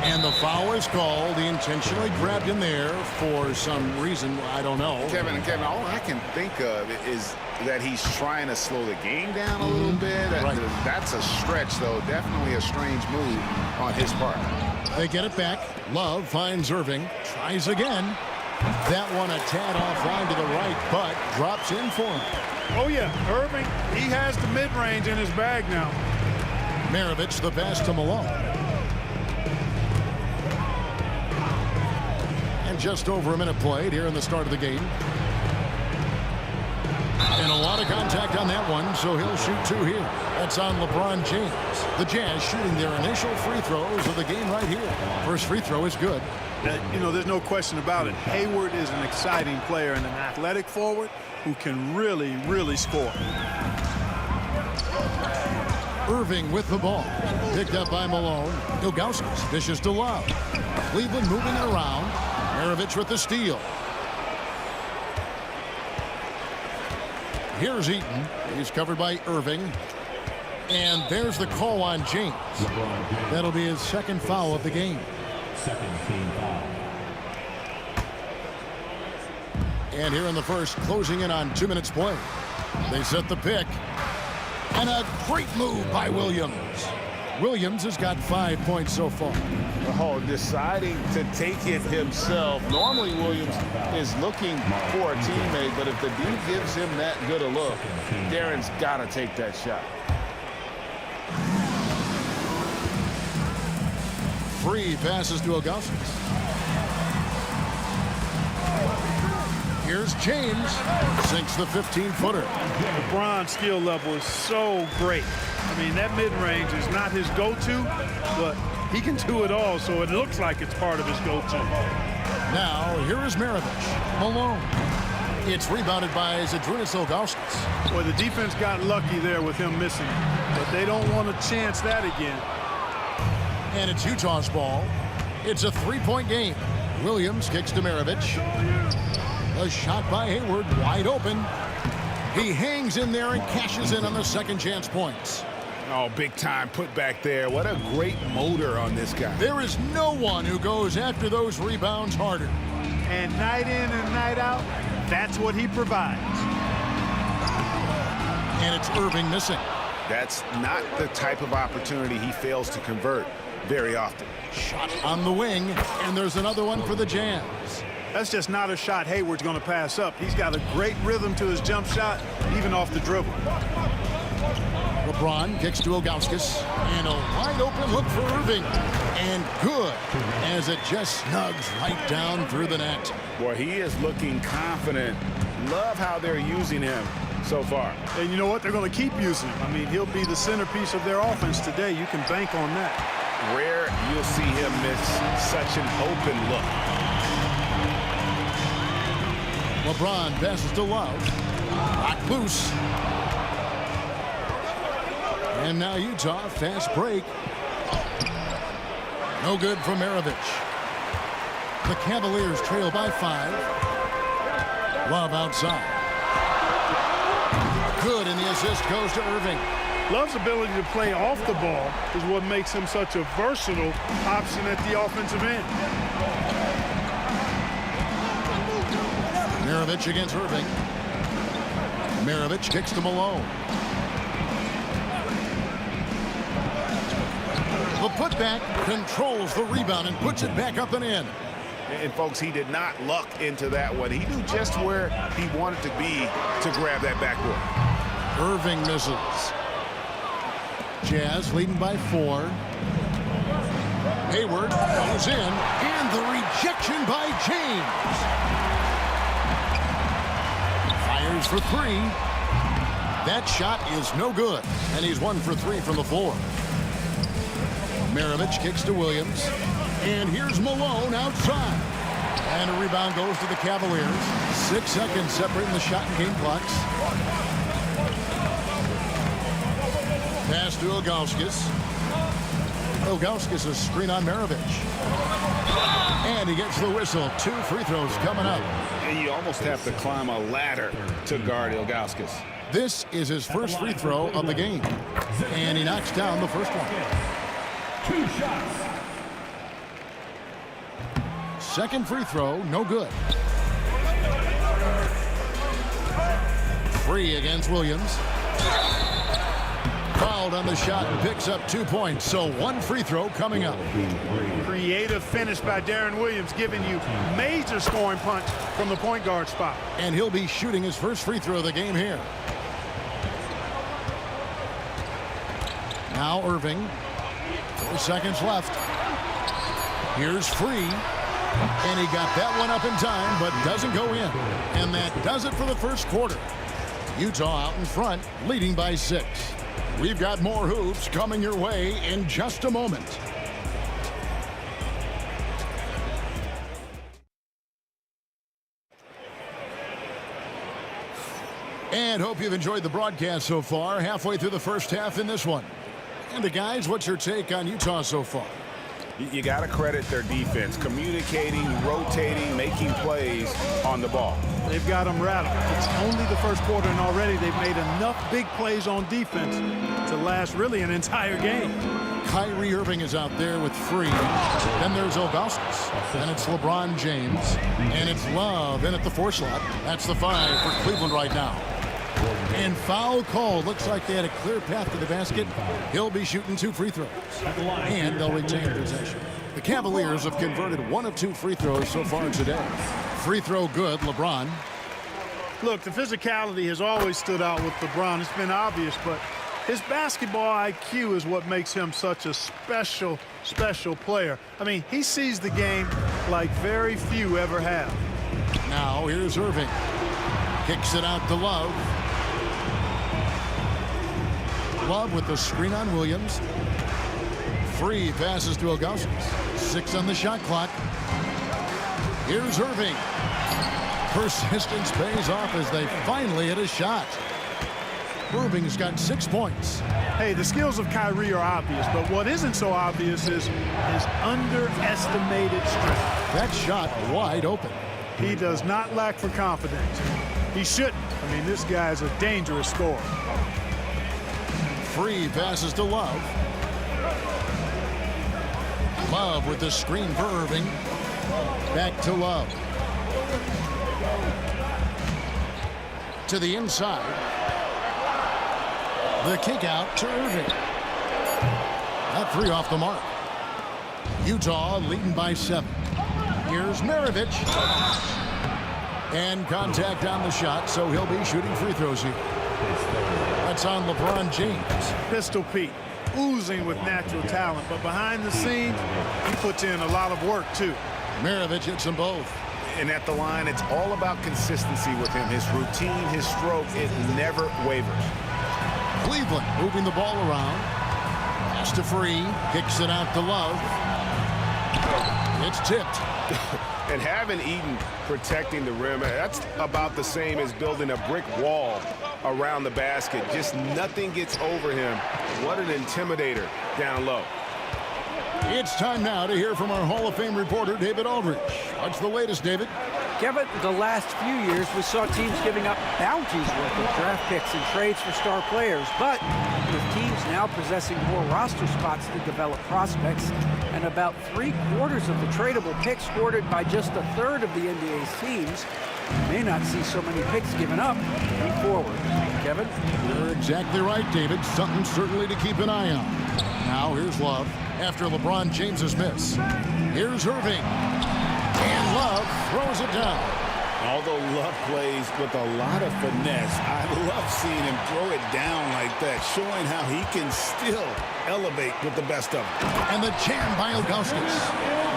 And the foul is called. He intentionally grabbed him there for some reason. I don't know. Kevin, all I can think of is that he's trying to slow the game down a little bit. Right. That's a stretch, though. Definitely a strange move on his part. They get it back. Love finds Irving. Tries again. That one a tad offline to the right, but drops in for him. Oh, yeah. Irving, he has the mid-range in his bag now. Maravich the pass to Malone. And just over a minute played here in the start of the game. And a lot of contact on that one, so he'll shoot two here. That's on LeBron James. The Jazz shooting their initial free throws of the game right here. First free throw is good. You know, there's no question about it. Hayward is an exciting player and an athletic forward who can really, really score. Irving with the ball. Picked up by Malone. Ilgauskas dishes to Love. Cleveland moving it around. Maravich with the steal. Here's Eaton. He's covered by Irving. And there's the call on James. That'll be his second foul of the game. Second team foul. And here in the first, closing in on 2 minutes play. They set the pick. And a great move by Williams. Williams has got 5 points so far. Oh, deciding to take it himself. Normally, Williams is looking for a teammate, but if the D gives him that good a look, Darren's got to take that shot. Free passes to Ilgauskas. Here's James. Sinks the 15-footer. LeBron's skill level is so great. I mean, that mid-range is not his go-to, but he can do it all, so it looks like it's part of his go-to. Now, here is Maravich. Malone. It's rebounded by Zydrunas Ilgauskas. Boy, the defense got lucky there with him missing, but they don't want to chance that again. And it's Utah's ball. It's a three-point game. Williams kicks to Maravich. A shot by Hayward, wide open. He hangs in there and cashes in on the second chance points. Oh, big time put back there. What a great motor on this guy. There is no one who goes after those rebounds harder. And night in and night out, that's what he provides. And it's Irving missing. That's not the type of opportunity he fails to convert very often. Shot on the wing, and there's another one for the Jazz. That's just not a shot Hayward's going to pass up. He's got a great rhythm to his jump shot, even off the dribble. LeBron kicks to Ilgauskas, and a wide open look for Irving. And good, as it just snugs right down through the net. Boy, he is looking confident. Love how they're using him so far. And you know what? They're going to keep using him. I mean, he'll be the centerpiece of their offense today. You can bank on that. Rare you'll see him miss such an open look. LeBron passes to Love. Locked loose. And now Utah, fast break. No good for Maravich. The Cavaliers trail by 5. Love outside. Good, and the assist goes to Irving. Love's ability to play off the ball is what makes him such a versatile option at the offensive end. Maravich against Irving. Maravich kicks to Malone. The putback controls the rebound and puts it back up and in. And folks, he did not luck into that one. He knew just where he wanted to be to grab that backboard. Irving misses. Jazz leading by 4. Hayward goes in, and the rejection by James. Fires for 3. That shot is no good, and he's 1 for 3 from the floor. Maravich kicks to Williams, and here's Malone outside. And a rebound goes to the Cavaliers. 6 seconds separating the shot and game clocks. Pass to Ilgauskas. Ilgauskas a screen on Maravich. And he gets the whistle. 2 free throws coming up. And you almost have to climb a ladder to guard Ilgauskas. This is his first free throw of the game. And he knocks down the first one. 2 shots. Second free throw, no good. Free against Williams. Fouled on the shot and picks up 2 points. So 1 free throw coming up. Creative finish by Darren Williams, giving you major scoring punch from the point guard spot. And he'll be shooting his first free throw of the game here. Now Irving. 4 seconds left. Here's Free. And he got that one up in time, but doesn't go in. And that does it for the first quarter. Utah out in front, leading by 6. We've got more hoops coming your way in just a moment. And hope you've enjoyed the broadcast so far. Halfway through the first half in this one. And guys, what's your take on Utah so far? You got to credit their defense, communicating, rotating, making plays on the ball. They've got them rattled. It's only the first quarter, and already they've made enough big plays on defense to last really an entire game. Kyrie Irving is out there with Free. Then there's Ilgauskas. And it's LeBron James. And it's Love in at the 4 slot. That's the 5 for Cleveland right now. And foul call. Looks like they had a clear path to the basket. He'll be shooting 2 free throws. And they'll retain possession. The Cavaliers have converted 1 of 2 free throws so far today. Free throw good, LeBron. Look, the physicality has always stood out with LeBron. It's been obvious, but his basketball IQ is what makes him such a special player. I mean, he sees the game like very few ever have. Now here's Irving. Kicks it out to Love. Love with the screen on Williams. Free passes to Ilgauskas. 6 on the shot clock. Here's Irving. Persistence pays off as they finally hit a shot. Irving's got 6 points. Hey, the skills of Kyrie are obvious, but what isn't so obvious is his underestimated strength. That shot wide open. He does not lack for confidence. He shouldn't. I mean, this guy's a dangerous scorer. Free passes to Love. Love with the screen for Irving. Back to Love. To the inside. The kick out to Irving. That 3 off the mark. Utah leading by 7. Here's Maravich. And contact on the shot, so he'll be shooting free throws here. That's on LeBron James. Pistol Pete, oozing with natural talent, but behind the scenes, he puts in a lot of work too. Maravich hits them both. And at the line, it's all about consistency with him. His routine, his stroke, it never wavers. Cleveland moving the ball around. Pass to Free. Kicks it out to Love. It's tipped. And having Eden protecting the rim, that's about the same as building a brick wall around the basket. Just nothing gets over him. What an intimidator down low. It's time now to hear from our Hall of Fame reporter, David Aldridge. What's the latest, David? Kevin, the last few years we saw teams giving up bounties worth of draft picks and trades for star players, but with teams now possessing more roster spots to develop prospects and about 3/4 of the tradable picks hoarded by just 1/3 of the NBA's teams, you may not see so many picks given up moving forward. Kevin? You're exactly right, David. Something certainly to keep an eye on. Now here's Love after LeBron James's miss. Here's Irving. And Love throws it down. Although Love plays with a lot of finesse, I love seeing him throw it down like that, showing how he can still elevate with the best of them. And the jam by Ilgauskas.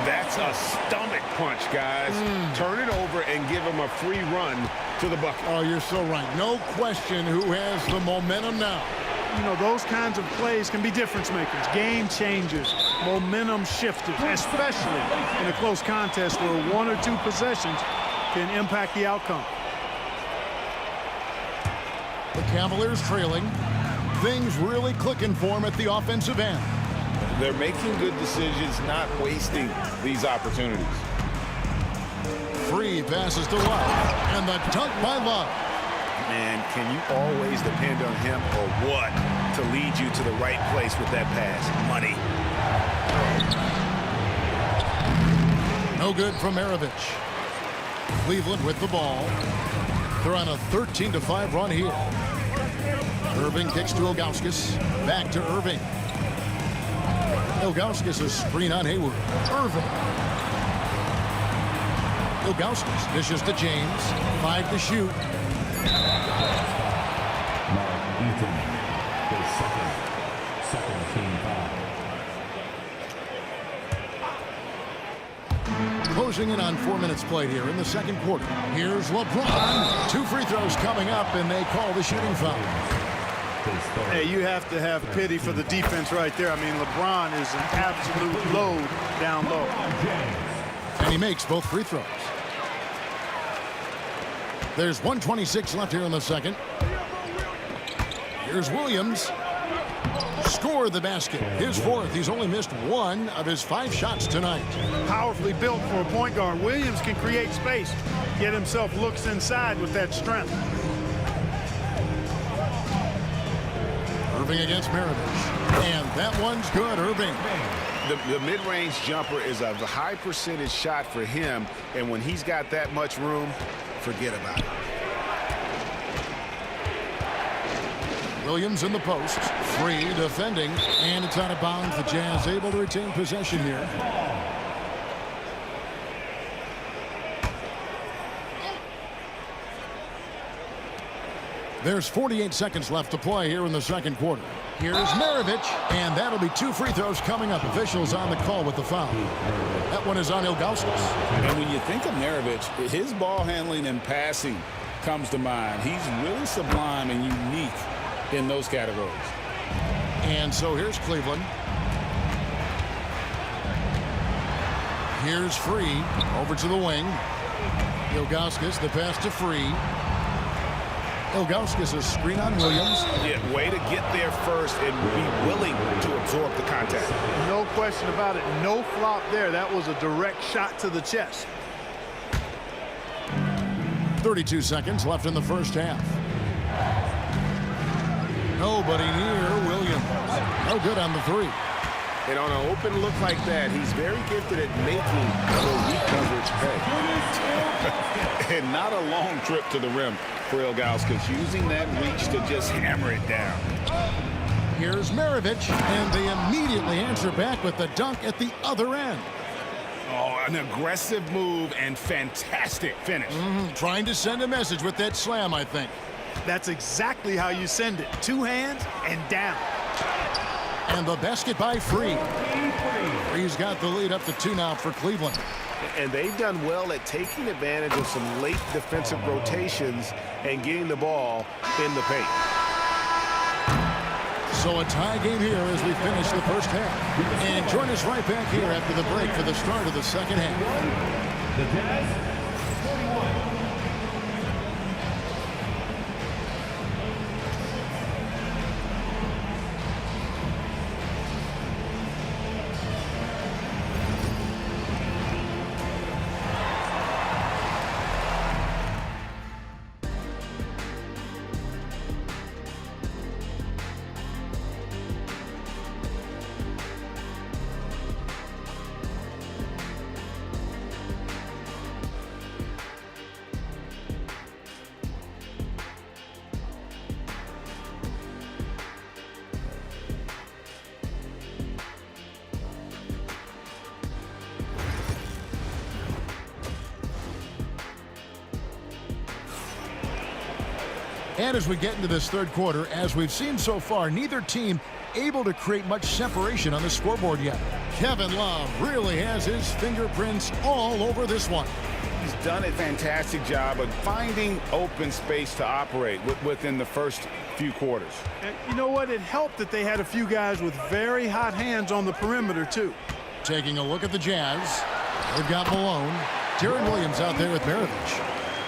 That's a stomach punch, guys. Turn it over and give him a free run to the bucket. Oh, you're so right. No question who has the momentum now. You know, those kinds of plays can be difference makers, game changers, momentum shifters, especially in a close contest where 1 or 2 possessions can impact the outcome. The Cavaliers trailing. Things really clicking for them at the offensive end. They're making good decisions, not wasting these opportunities. Free passes to Love. And the dunk by Love. Man, can you always depend on him or what to lead you to the right place with that pass? Money. No good from Maravich. Cleveland with the ball. They're on a 13-5 run here. Irving kicks to Ilgauskas. Back to Irving. Ilgauskas a screen on Hayward. Irving. Ilgauskas dishes to James. 5 to shoot. Second team foul. Closing in on 4 minutes played here in the second quarter. Here's LeBron. 2 free throws coming up, and they call the shooting foul. Hey, you have to have pity for the defense right there. I mean, LeBron is an absolute load down low. And he makes both free throws. There's 1:26 left here in the second. Here's Williams. Score the basket. His 4th. He's only missed 1 of his 5 shots tonight. Powerfully built for a point guard. Williams can create space, get himself looks inside with that strength. Irving against Maravich. And that one's good, Irving. The mid-range jumper is a high percentage shot for him, and when he's got that much room, forget about it. Williams in the post. Free defending. And it's out of bounds. The Jazz able to retain possession here. There's 48 seconds left to play here in the second quarter. Here's Maravich, and that'll be 2 free throws coming up. Officials on the call with the foul. That one is on Ilgauskas. And when you think of Maravich, his ball handling and passing comes to mind. He's really sublime and unique in those categories. And so here's Cleveland. Here's Free over to the wing. Ilgauskas, the pass to Free. Ilgauskas a screen on Williams. Yeah, way to get there first and be willing to absorb the contact. No question about it. No flop there. That was a direct shot to the chest. 32 seconds left in the first half. Nobody near Williams. No good on the 3. And on an open look like that, he's very gifted at making the weak coverage pay. And not a long trip to the rim for Ilgauskas, using that reach to just hammer it down. Here's Maravich, and they immediately answer back with the dunk at the other end. Oh, an aggressive move and fantastic finish. Trying to send a message with that slam, I think. That's exactly how you send it. 2 hands and down. And the basket by Free. Free's got the lead up to 2 now for Cleveland. And they've done well at taking advantage of some late defensive rotations and getting the ball in the paint. So a tie game here as we finish the first half. And join us right back here after the break for the start of the second half. The Jazz, 41. And as we get into this third quarter, as we've seen so far, neither team able to create much separation on the scoreboard yet. Kevin Love really has his fingerprints all over this one. He's done a fantastic job of finding open space to operate within the first few quarters. And you know what? It helped that they had a few guys with very hot hands on the perimeter, too. Taking a look at the Jazz. They've got Malone. Darren Williams out there with Maravich.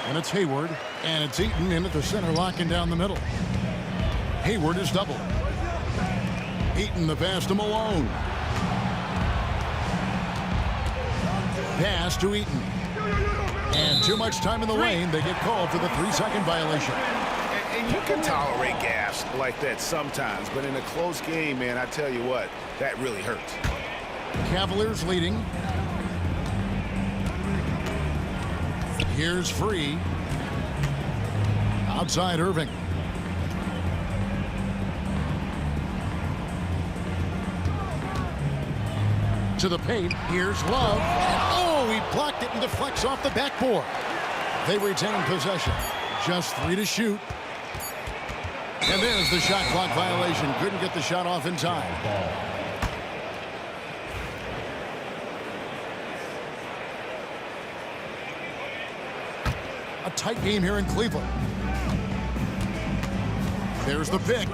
And it's Hayward. And it's Eaton in at the center, locking down the middle. Hayward is doubled. Eaton the pass to Malone. Pass to Eaton. And too much time in the lane. They get called for the 3-second violation. And you can tolerate gaffes like that sometimes, but in a close game, man, I tell you what, that really hurts. Cavaliers leading. Here's Free. Outside Irving. To the paint. Here's Love. And oh, he blocked it and deflects off the backboard. They retain possession. Just 3 to shoot. And there's the shot clock violation. Couldn't get the shot off in time. A tight game here in Cleveland. There's the pick.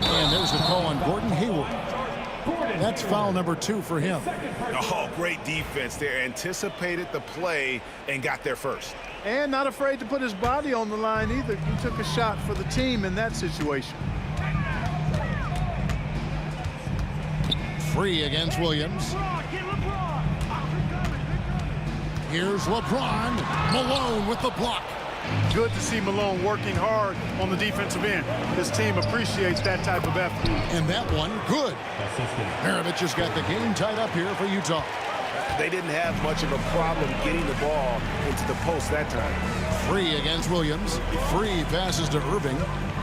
And there's the call on Gordon Hayward. That's foul number 2 for him. Oh, great defense there. Anticipated the play and got there first. And not afraid to put his body on the line either. He took a shot for the team in that situation. Free against Williams. Here's LeBron. Malone with the block. Good to see Malone working hard on the defensive end. His team appreciates that type of effort. And that one, good. Maravich has got the game tied up here for Utah. They didn't have much of a problem getting the ball into the post that time. Free against Williams. Free passes to Irving.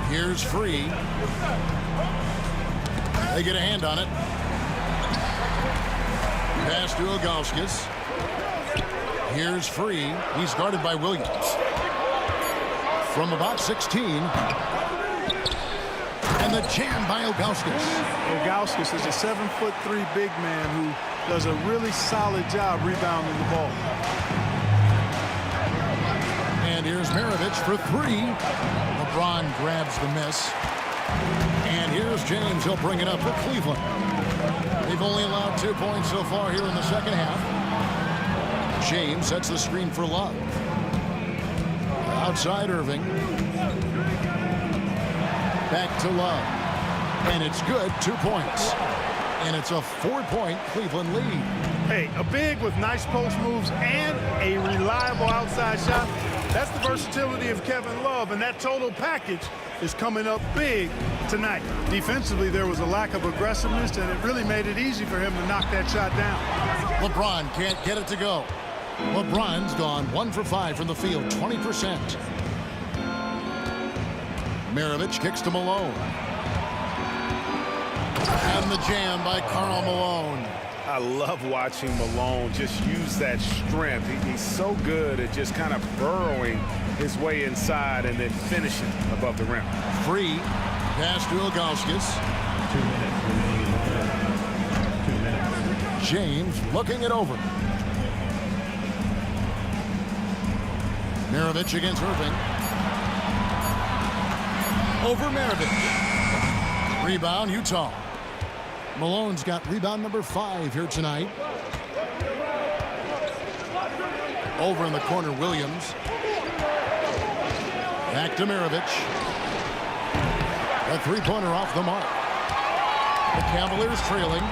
Here's Free. They get a hand on it. Pass to Ilgauskas. Here's Free. He's guarded by Williams. From about 16. And the jam by Ilgauskas. Ilgauskas is a 7'3" big man who does a really solid job rebounding the ball. And here's Maravich for 3. LeBron grabs the miss. And here's James. He'll bring it up for Cleveland. They've only allowed 2 points so far here in the second half. James sets the screen for Love. Outside Irving. Back to Love. And it's good. 2 points. And it's a 4-point Cleveland lead. Hey, a big with nice post moves and a reliable outside shot. That's the versatility of Kevin Love, and that total package is coming up big tonight. Defensively, there was a lack of aggressiveness, and it really made it easy for him to knock that shot down. LeBron can't get it to go. LeBron's gone 1 for 5 from the field, 20%. Maravich kicks to Malone. And the jam by Karl Malone. I love watching Malone just use that strength. He's so good at just kind of burrowing his way inside and then finishing above the rim. Free. Pass to Ilgauskas. 2 minutes. James looking it over. Maravich against Irving. Over Maravich. Rebound, Utah. Malone's got rebound number 5 here tonight. Over in the corner, Williams. Back to Maravich. A 3-pointer off the mark. The Cavaliers trailing.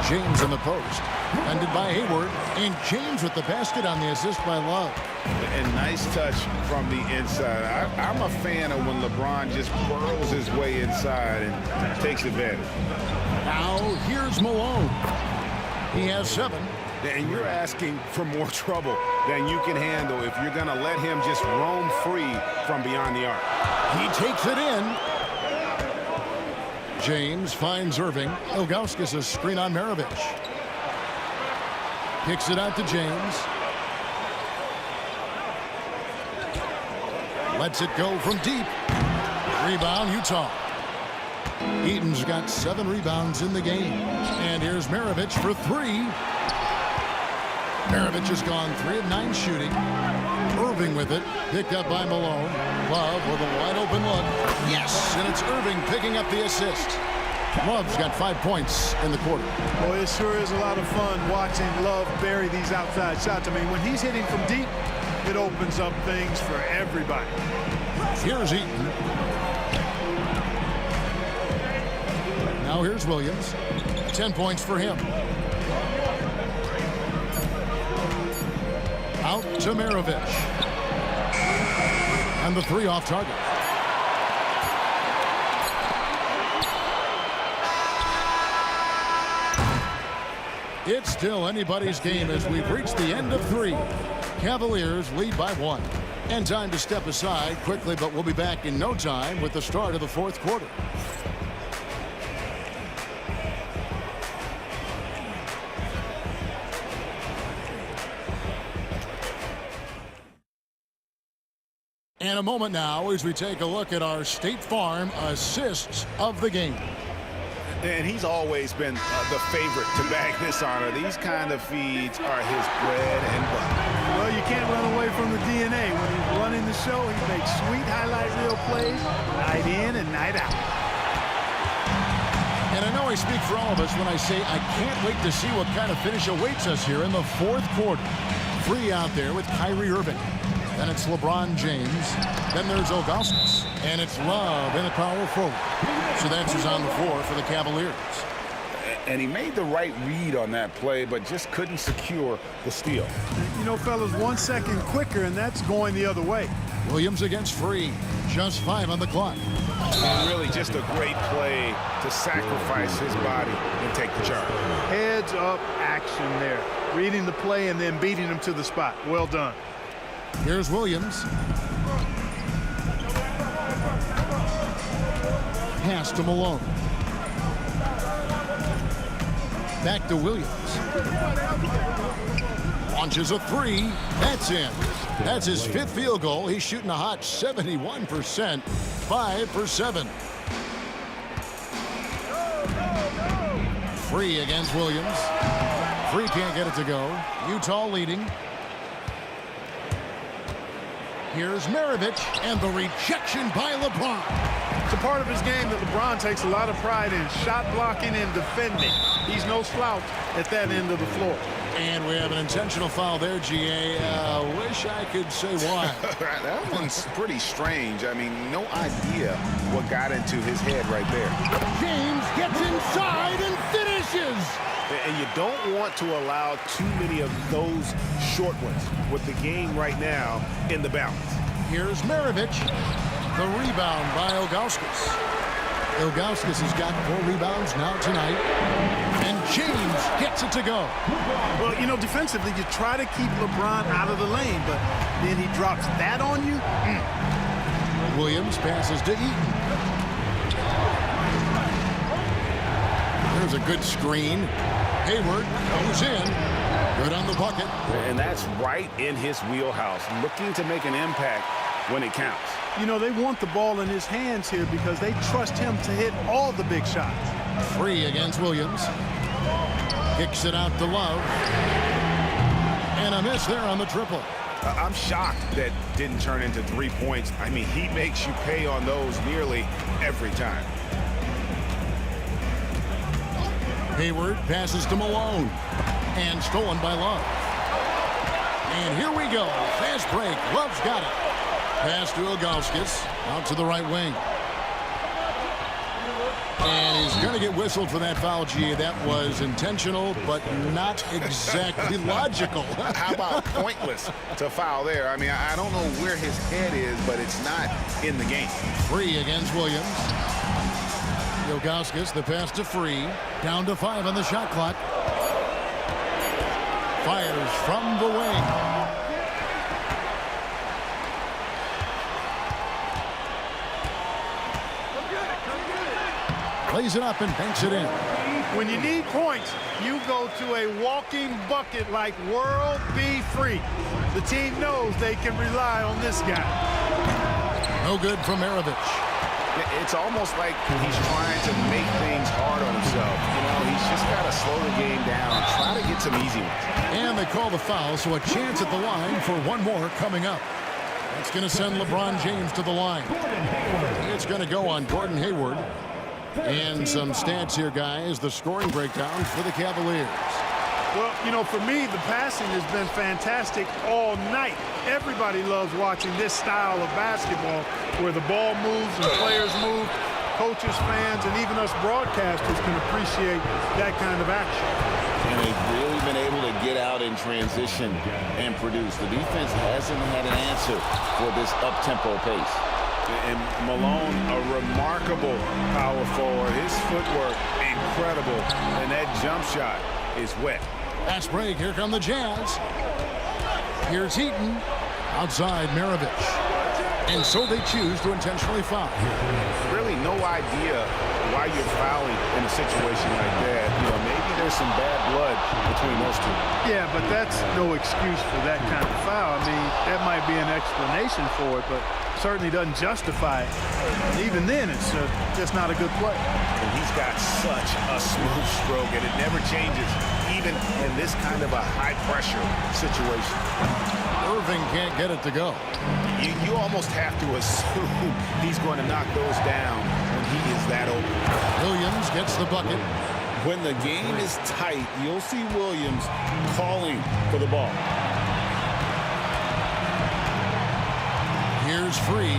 James in the post. Ended by Hayward. And James with the basket on the assist by Love. And nice touch from the inside. I'm a fan of when LeBron just burrows his way inside and takes advantage. Now here's Malone. He has 7. And you're asking for more trouble than you can handle if you're going to let him just roam free from beyond the arc. He takes it in. James finds Irving. Ilgauskas' screen on Maravich. Kicks it out to James. Lets it go from deep. Rebound, Utah. Eaton's got 7 rebounds in the game. And here's Maravich for 3. Maravich has gone 3 of 9 shooting. Irving with it. Picked up by Malone. Love with a wide open look. Yes! And it's Irving picking up the assist. Love's got 5 points in the quarter. Boy, it sure is a lot of fun watching Love bury these outside shots. I mean, when he's hitting from deep, it opens up things for everybody. Here's Eaton. Now here's Williams. 10 points for him. Out to Maravich. And the 3 off target. It's still anybody's game as we've reached the end of 3. Cavaliers lead by 1. And time to step aside quickly, but we'll be back in no time with the start of the 4th quarter. And a moment now as we take a look at our State Farm assists of the game. And he's always been the favorite to bag this honor. These kind of feeds are his bread and butter. Well, you can't run away from the DNA. When he's running the show, he makes sweet highlight reel plays night in and night out. And I know I speak for all of us when I say I can't wait to see what kind of finish awaits us here in the 4th quarter. Free out there with Kyrie Irving. Then it's LeBron James. Then there's Augustus. And it's Love in the power forward. So that's who's on the floor for the Cavaliers. And he made the right read on that play, but just couldn't secure the steal. You know, fellas, 1 second quicker, and that's going the other way. Williams against Free. Just 5 on the clock. And really just a great play to sacrifice his body and take the charge. Heads up action there. Reading the play and then beating him to the spot. Well done. Here's Williams. Pass to Malone. Back to Williams. Launches a 3. That's in. That's his 5th field goal. He's shooting a hot 71%. 5 for 7. Free against Williams. Free can't get it to go. Utah leading. Here's Maravich, and the rejection by LeBron. It's a part of his game that LeBron takes a lot of pride in, shot blocking and defending. He's no slouch at that end of the floor. And we have an intentional foul there, GA. Wish I could say why. That one's pretty strange. I mean, no idea what got into his head right there. James gets inside and finishes. And you don't want to allow too many of those short ones with the game right now in the balance. Here's Maravich. The rebound by Ilgauskas. Ilgauskas has got 4 rebounds now tonight. And James gets it to go. Well, you know, defensively, you try to keep LeBron out of the lane, but then he drops that on you. Williams passes to Eaton. There's a good screen. Hayward goes in. Good on the bucket. And that's right in his wheelhouse, looking to make an impact when it counts. You know, they want the ball in his hands here because they trust him to hit all the big shots. Free against Williams. Kicks it out to Love. And a miss there on the triple. I'm shocked that didn't turn into 3 points. I mean, he makes you pay on those nearly every time. Hayward passes to Malone. And stolen by Love. And here we go. Fast break. Love's got it. Pass to Ilgauskas. Out to the right wing. And he's going to get whistled for that foul, G. That was intentional, but not exactly logical. How about pointless to foul there? I mean, I don't know where his head is, but it's not in the game. Free against Williams. Ilgauskas, the pass to Free. Down to 5 on the shot clock. Fires from the wing. Lays it up and banks it in. When you need points, you go to a walking bucket like World B. Free. The team knows they can rely on this guy. No good from Maravich. It's almost like he's trying to make things hard on himself. You know, he's just got to slow the game down, try to get some easy ones. And they call the foul, so a chance at the line for one more coming up. That's going to send LeBron James to the line. It's going to go on Gordon Hayward. And some stats here, guys. The scoring breakdown for the Cavaliers. Well, you know, for me, the passing has been fantastic all night. Everybody loves watching this style of basketball where the ball moves and players move. Coaches, fans, and even us broadcasters can appreciate that kind of action. And they've really been able to get out in transition and produce. The defense hasn't had an answer for this up-tempo pace. And Malone, a remarkable power forward. His footwork, incredible. And that jump shot is wet. Fast break. Here come the Jazz. Here's Heaton. Outside Maravich. And so they choose to intentionally foul. Really no idea why you're fouling in a situation like that. You know, maybe there's some bad blood between those two. Yeah, but that's no excuse for that kind of foul. I mean, that might be an explanation for it, but certainly doesn't justify it. And even then, it's just not a good play. And he's got such a smooth stroke, and it never changes, even in this kind of a high-pressure situation. Irving can't get it to go. You almost have to assume he's going to knock those down when he is that open. Williams gets the bucket. When the game is tight, you'll see Williams calling for the ball. Here's Free.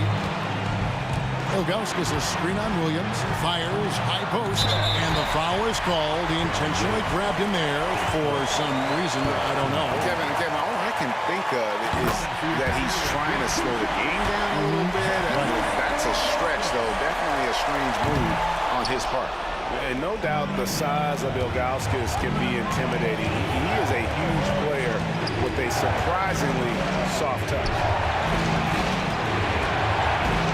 Ilgauskas a screen on Williams. Fires, high post, and the foul is called. He intentionally grabbed him there for some reason. I don't know. Kevin, all I can think of is that he's trying to slow the game down a little bit. That's a stretch, though. Definitely a strange move on his part. And no doubt the size of Ilgauskas can be intimidating. He is a huge player with a surprisingly soft touch.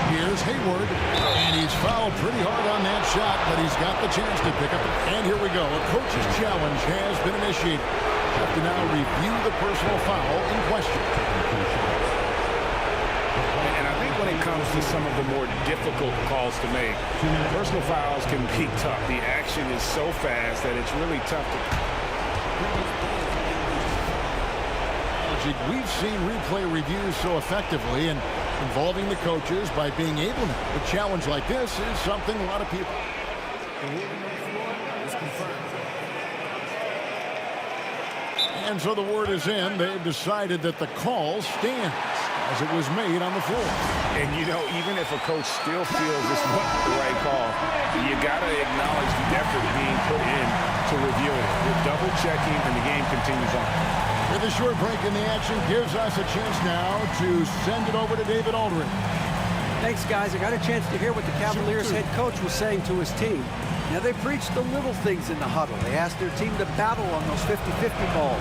Here's Hayward, and he's fouled pretty hard on that shot, but he's got the chance to pick up. And here we go. A coach's challenge has been initiated. Have to now review the personal foul in question. And I think when it comes to some of the more difficult calls to make, personal fouls can be tough. The action is so fast that it's really tough to... We've seen replay reviews so effectively, and involving the coaches by being able to a challenge like this is something a lot of people. And so the word is in. They've decided that the call stands as it was made on the floor. And, you know, even if a coach still feels this wasn't the right call, you got to acknowledge the effort being put in to review it. You're double-checking, and the game continues on. With a short break in the action, gives us a chance now to send it over to David Aldridge. Thanks, guys. I got a chance to hear what the Cavaliers head coach was saying to his team. Now, they preached the little things in the huddle. They asked their team to battle on those 50-50 balls.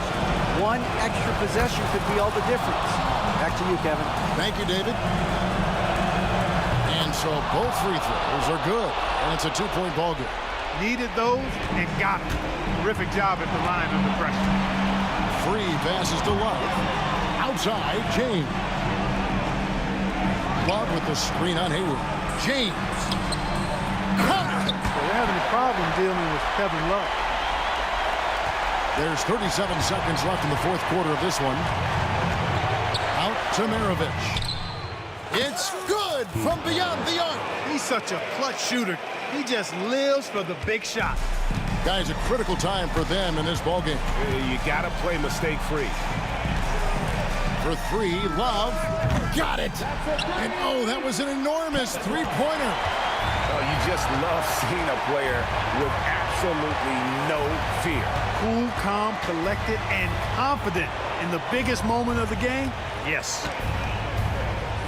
One extra possession could be all the difference. Back to you, Kevin. Thank you, David. And so both free throws are good, and it's a two-point ball game. Needed those and got them. Terrific job at the line under pressure. Free passes to Love. Outside, James. Love with the screen on Hayward. James. They're having a problem dealing with Kevin Love. There's 37 seconds left in the fourth quarter of this one. Out to Maravich. It's good from beyond the arc. He's such a clutch shooter. He just lives for the big shot. Guys, a critical time for them in this ballgame. You got to play mistake-free. For three, Love. Got it. And, oh, that was an enormous three-pointer. Oh, you just love seeing a player with absolutely no fear. Cool, calm, collected, and confident in the biggest moment of the game. Yes.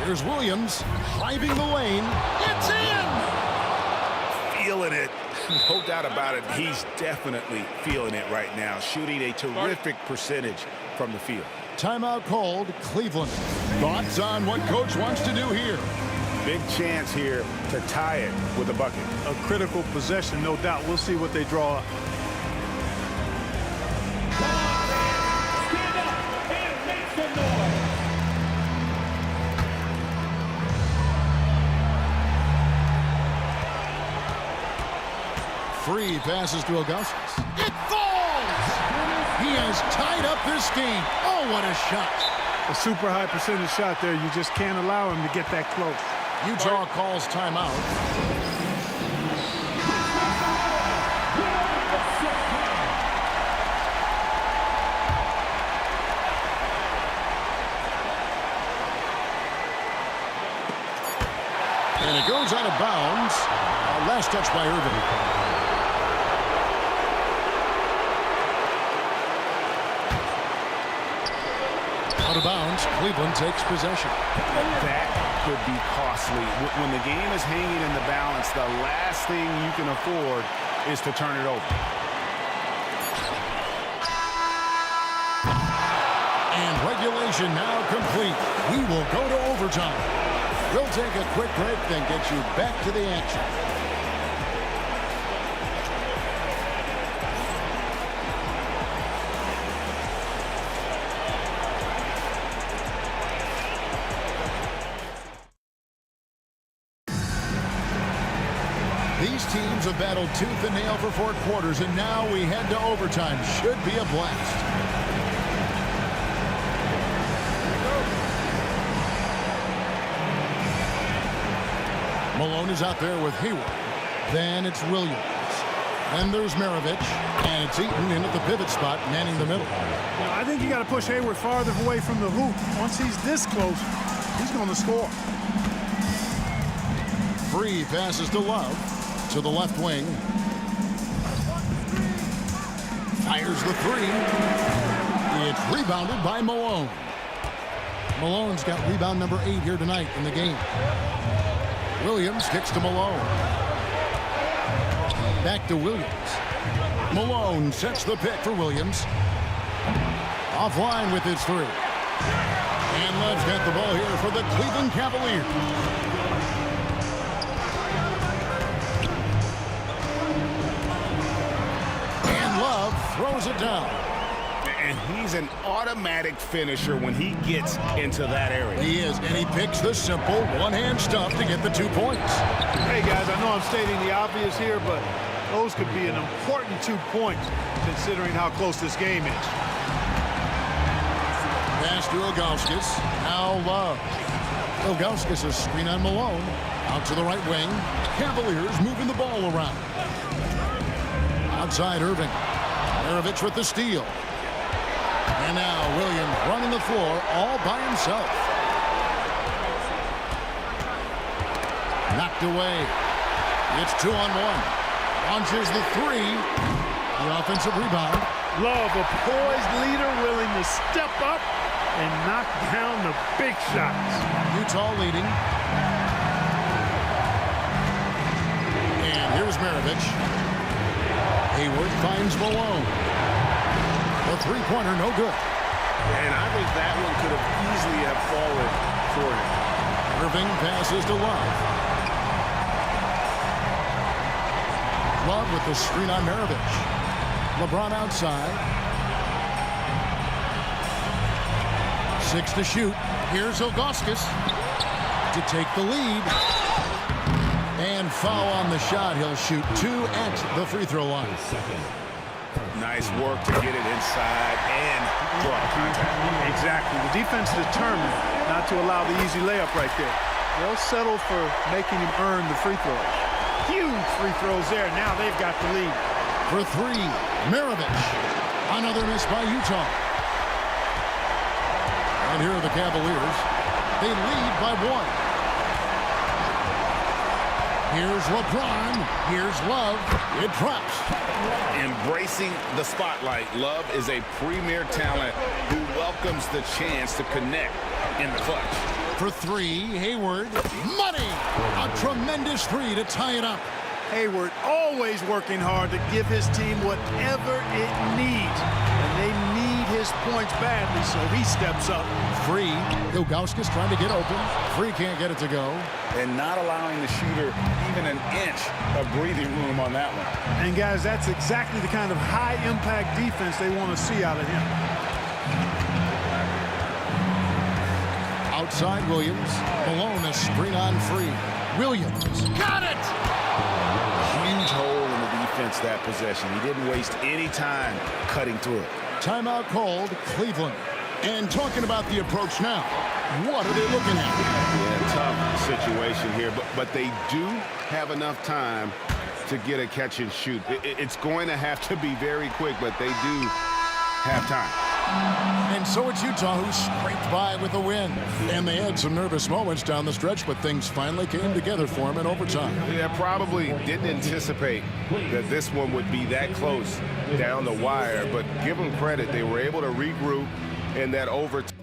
Here's Williams driving the lane. It's in! Feeling it. No doubt about it. He's definitely feeling it right now. Shooting a terrific percentage from the field. Timeout called. Cleveland. Thoughts on what coach wants to do here? Big chance here to tie it with a bucket. A critical possession, no doubt. We'll see what they draw up. Free passes to Augustus. It falls! He has tied up this game. Oh, what a shot. A super high percentage shot there. You just can't allow him to get that close. Utah calls timeout. And it goes out of bounds. Last touch by Irving. Out of bounds. Cleveland takes possession. That could be costly. When the game is hanging in the balance, the last thing you can afford is to turn it over. And regulation now complete. We will go to overtime. We'll take a quick break, then get you back to the action. These teams have battled tooth and nail for 4 quarters, and now we head to overtime. Should be a blast. Malone is out there with Hayward. Then it's Williams. Then there's Maravich. And it's Eaton in at the pivot spot, manning the middle. I think you got to push Hayward farther away from the hoop. Once he's this close, he's going to score. Free passes to Love. To the left wing. Fires the three. It's rebounded by Malone. Malone's got rebound number 8 here tonight in the game. Williams kicks to Malone. Back to Williams. Malone sets the pick for Williams. Offline with his 3. And Love's got the ball here for the Cleveland Cavaliers. And Love throws it down. And he's an automatic finisher when he gets into that area. He is, and he picks the simple one-hand stuff to get the 2 points. Hey, guys, I know I'm stating the obvious here, but those could be an important 2 points considering how close this game is. Pass to Ilgauskas. Now Love. Ilgauskas' screen on Malone. Out to the right wing. Cavaliers moving the ball around. Outside Irving. Maravich with the steal. And now Williams running the floor all by himself. Knocked away. It's 2-on-1. Launches the 3. The offensive rebound. Love, a poised leader willing to step up and knock down the big shots. Utah leading. And here's Maravich. Hayward finds Malone. The three-pointer, no good. And I think that one could have easily have fallen for him. Irving passes to Love. Love with the screen on Maravich. LeBron outside. 6 to shoot. Here's Ilgauskas to take the lead. And foul on the shot. He'll shoot 2 at the free throw line. Nice work to get it inside and draw contact. Exactly. The defense determined not to allow the easy layup right there. They'll settle for making him earn the free throws. Huge free throws there. Now they've got the lead. For 3, Maravich. Another miss by Utah. And here are the Cavaliers. They lead by 1. Here's LeBron. Here's Love. It drops. Embracing the spotlight. Love is a premier talent who welcomes the chance to connect in the clutch. For 3, Hayward. Money! A tremendous 3 to tie it up. Hayward always working hard to give his team whatever it needs. And they need his points badly, so he steps up. Free. Ilgauskas trying to get open. Free can't get it to go. And not allowing the shooter even an inch of breathing room on that one. And, guys, that's exactly the kind of high-impact defense they want to see out of him. Outside Williams. Malone a screen on Free. Williams. Got it! Huge hole in the defense. defense that possession. He didn't waste any time cutting through it. Timeout called, Cleveland. And talking about the approach now, what are they looking at? Yeah, tough situation here, but they do have enough time to get a catch and shoot. It's going to have to be very quick, but they do have time. And so it's Utah who scraped by with a win. And they had some nervous moments down the stretch, but things finally came together for them in overtime. Yeah, probably didn't anticipate that this one would be that close down the wire, but give them credit. They were able to regroup in that overtime.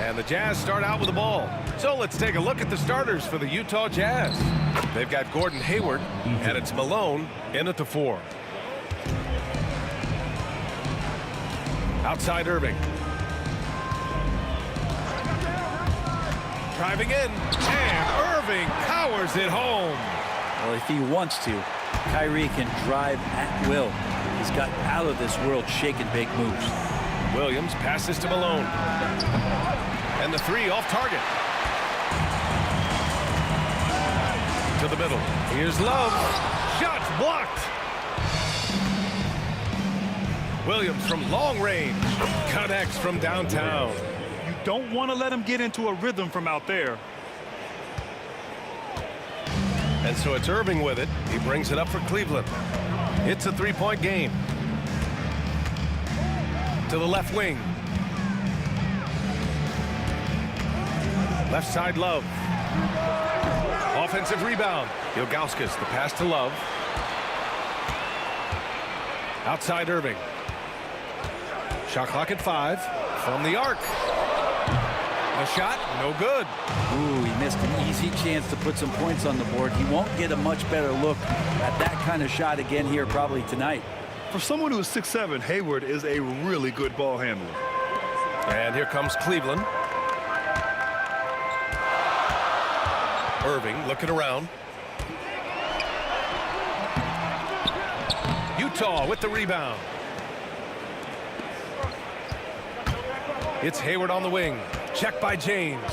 And the Jazz start out with the ball. So let's take a look at the starters for the Utah Jazz. They've got Gordon Hayward, and it's Malone in at the 4. Outside Irving. Driving in, and Irving powers it home. Well, if he wants to, Kyrie can drive at will. He's got out of this world shake and bake moves. Williams passes to Malone. And the 3 off target. To the middle. Here's Love. Shot blocked. Williams from long range. Connects from downtown. You don't want to let him get into a rhythm from out there. And so it's Irving with it. He brings it up for Cleveland. It's a 3-point game. To the left wing. Left side, Love. Offensive rebound. Ilgauskas, the pass to Love. Outside Irving. Shot clock at 5. From the arc. A shot, no good. Ooh, he missed an easy chance to put some points on the board. He won't get a much better look at that kind of shot again here probably tonight. For someone who's 6'7", Hayward is a really good ball handler. And here comes Cleveland. Irving looking around. Utah with the rebound. It's Hayward on the wing. Check by James.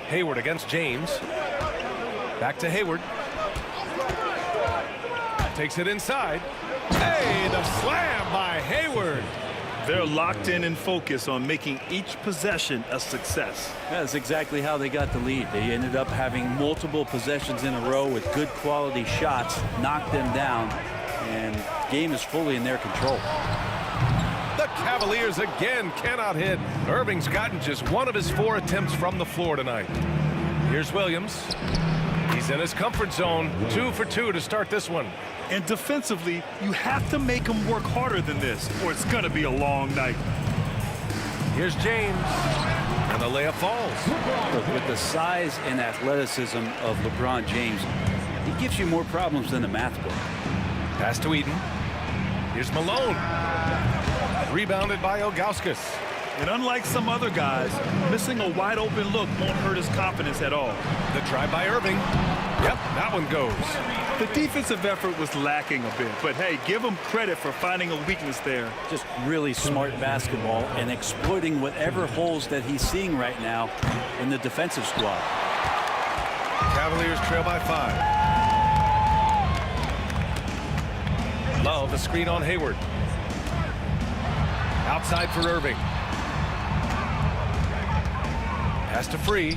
Hayward against James. Back to Hayward. Takes it inside. Hey, the slam by Hayward. They're locked in and focused on making each possession a success. That's exactly how they got the lead. They ended up having multiple possessions in a row with good quality shots, knocked them down, and the game is fully in their control. The Cavaliers again cannot hit. Irving's gotten just 1 of his 4 attempts from the floor tonight. Here's Williams. He's in his comfort zone. 2 for 2 to start this one. And defensively, you have to make him work harder than this, or it's going to be a long night. Here's James. And the layup falls. Look, with the size and athleticism of LeBron James, he gives you more problems than the math book. Pass to Eden. Here's Malone. Rebounded by Ilgauskas. And unlike some other guys, missing a wide open look won't hurt his confidence at all. The try by Irving. Yep, that one goes. The defensive effort was lacking a bit, but hey, give him credit for finding a weakness there. Just really smart basketball and exploiting whatever holes that he's seeing right now in the defensive squad. Cavaliers trail by 5. Love, a screen on Hayward. Outside for Irving. Pass to Free.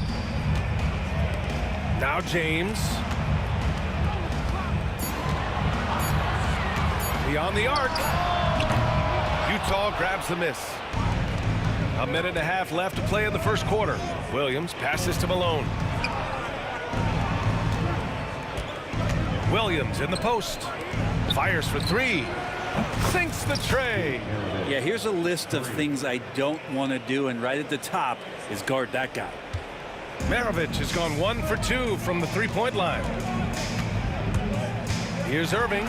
Now James. Beyond the arc. Utah grabs the miss. A minute and a half left to play in the first quarter. Williams passes to Malone. Williams in the post. Fires for 3. Sinks the tray. Yeah, here's a list of things I don't want to do, and right at the top is guard that guy. Maravich has gone 1 for 2 from the three-point line. Here's Irving.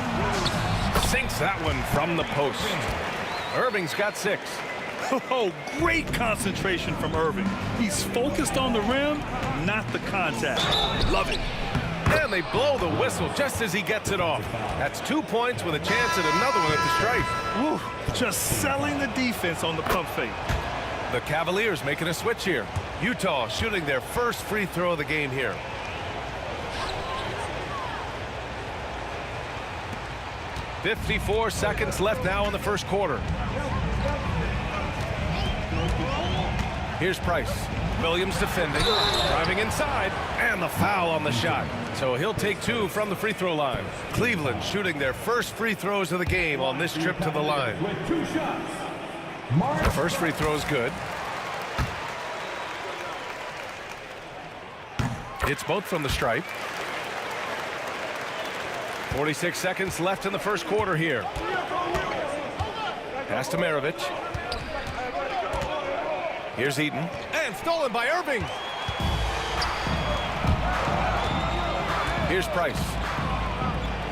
Sinks that one from the post. Irving's got 6. Oh, great concentration from Irving. He's focused on the rim, not the contact. Love it. And they blow the whistle just as he gets it off. That's 2 points with a chance at another one at the stripe. Woo, just selling the defense on the pump fake. The Cavaliers making a switch here. Utah shooting their first free throw of the game here. .54 seconds left now in the first quarter. Here's Price. Williams defending, driving inside, and the foul on the shot. So he'll take 2 from the free throw line. Cleveland shooting their first free throws of the game on this trip to the line. The first free throw is good. It's both from the stripe. 46 seconds left in the first quarter here. Pass to Maravich. Here's Eaton. And stolen by Irving. Here's Price.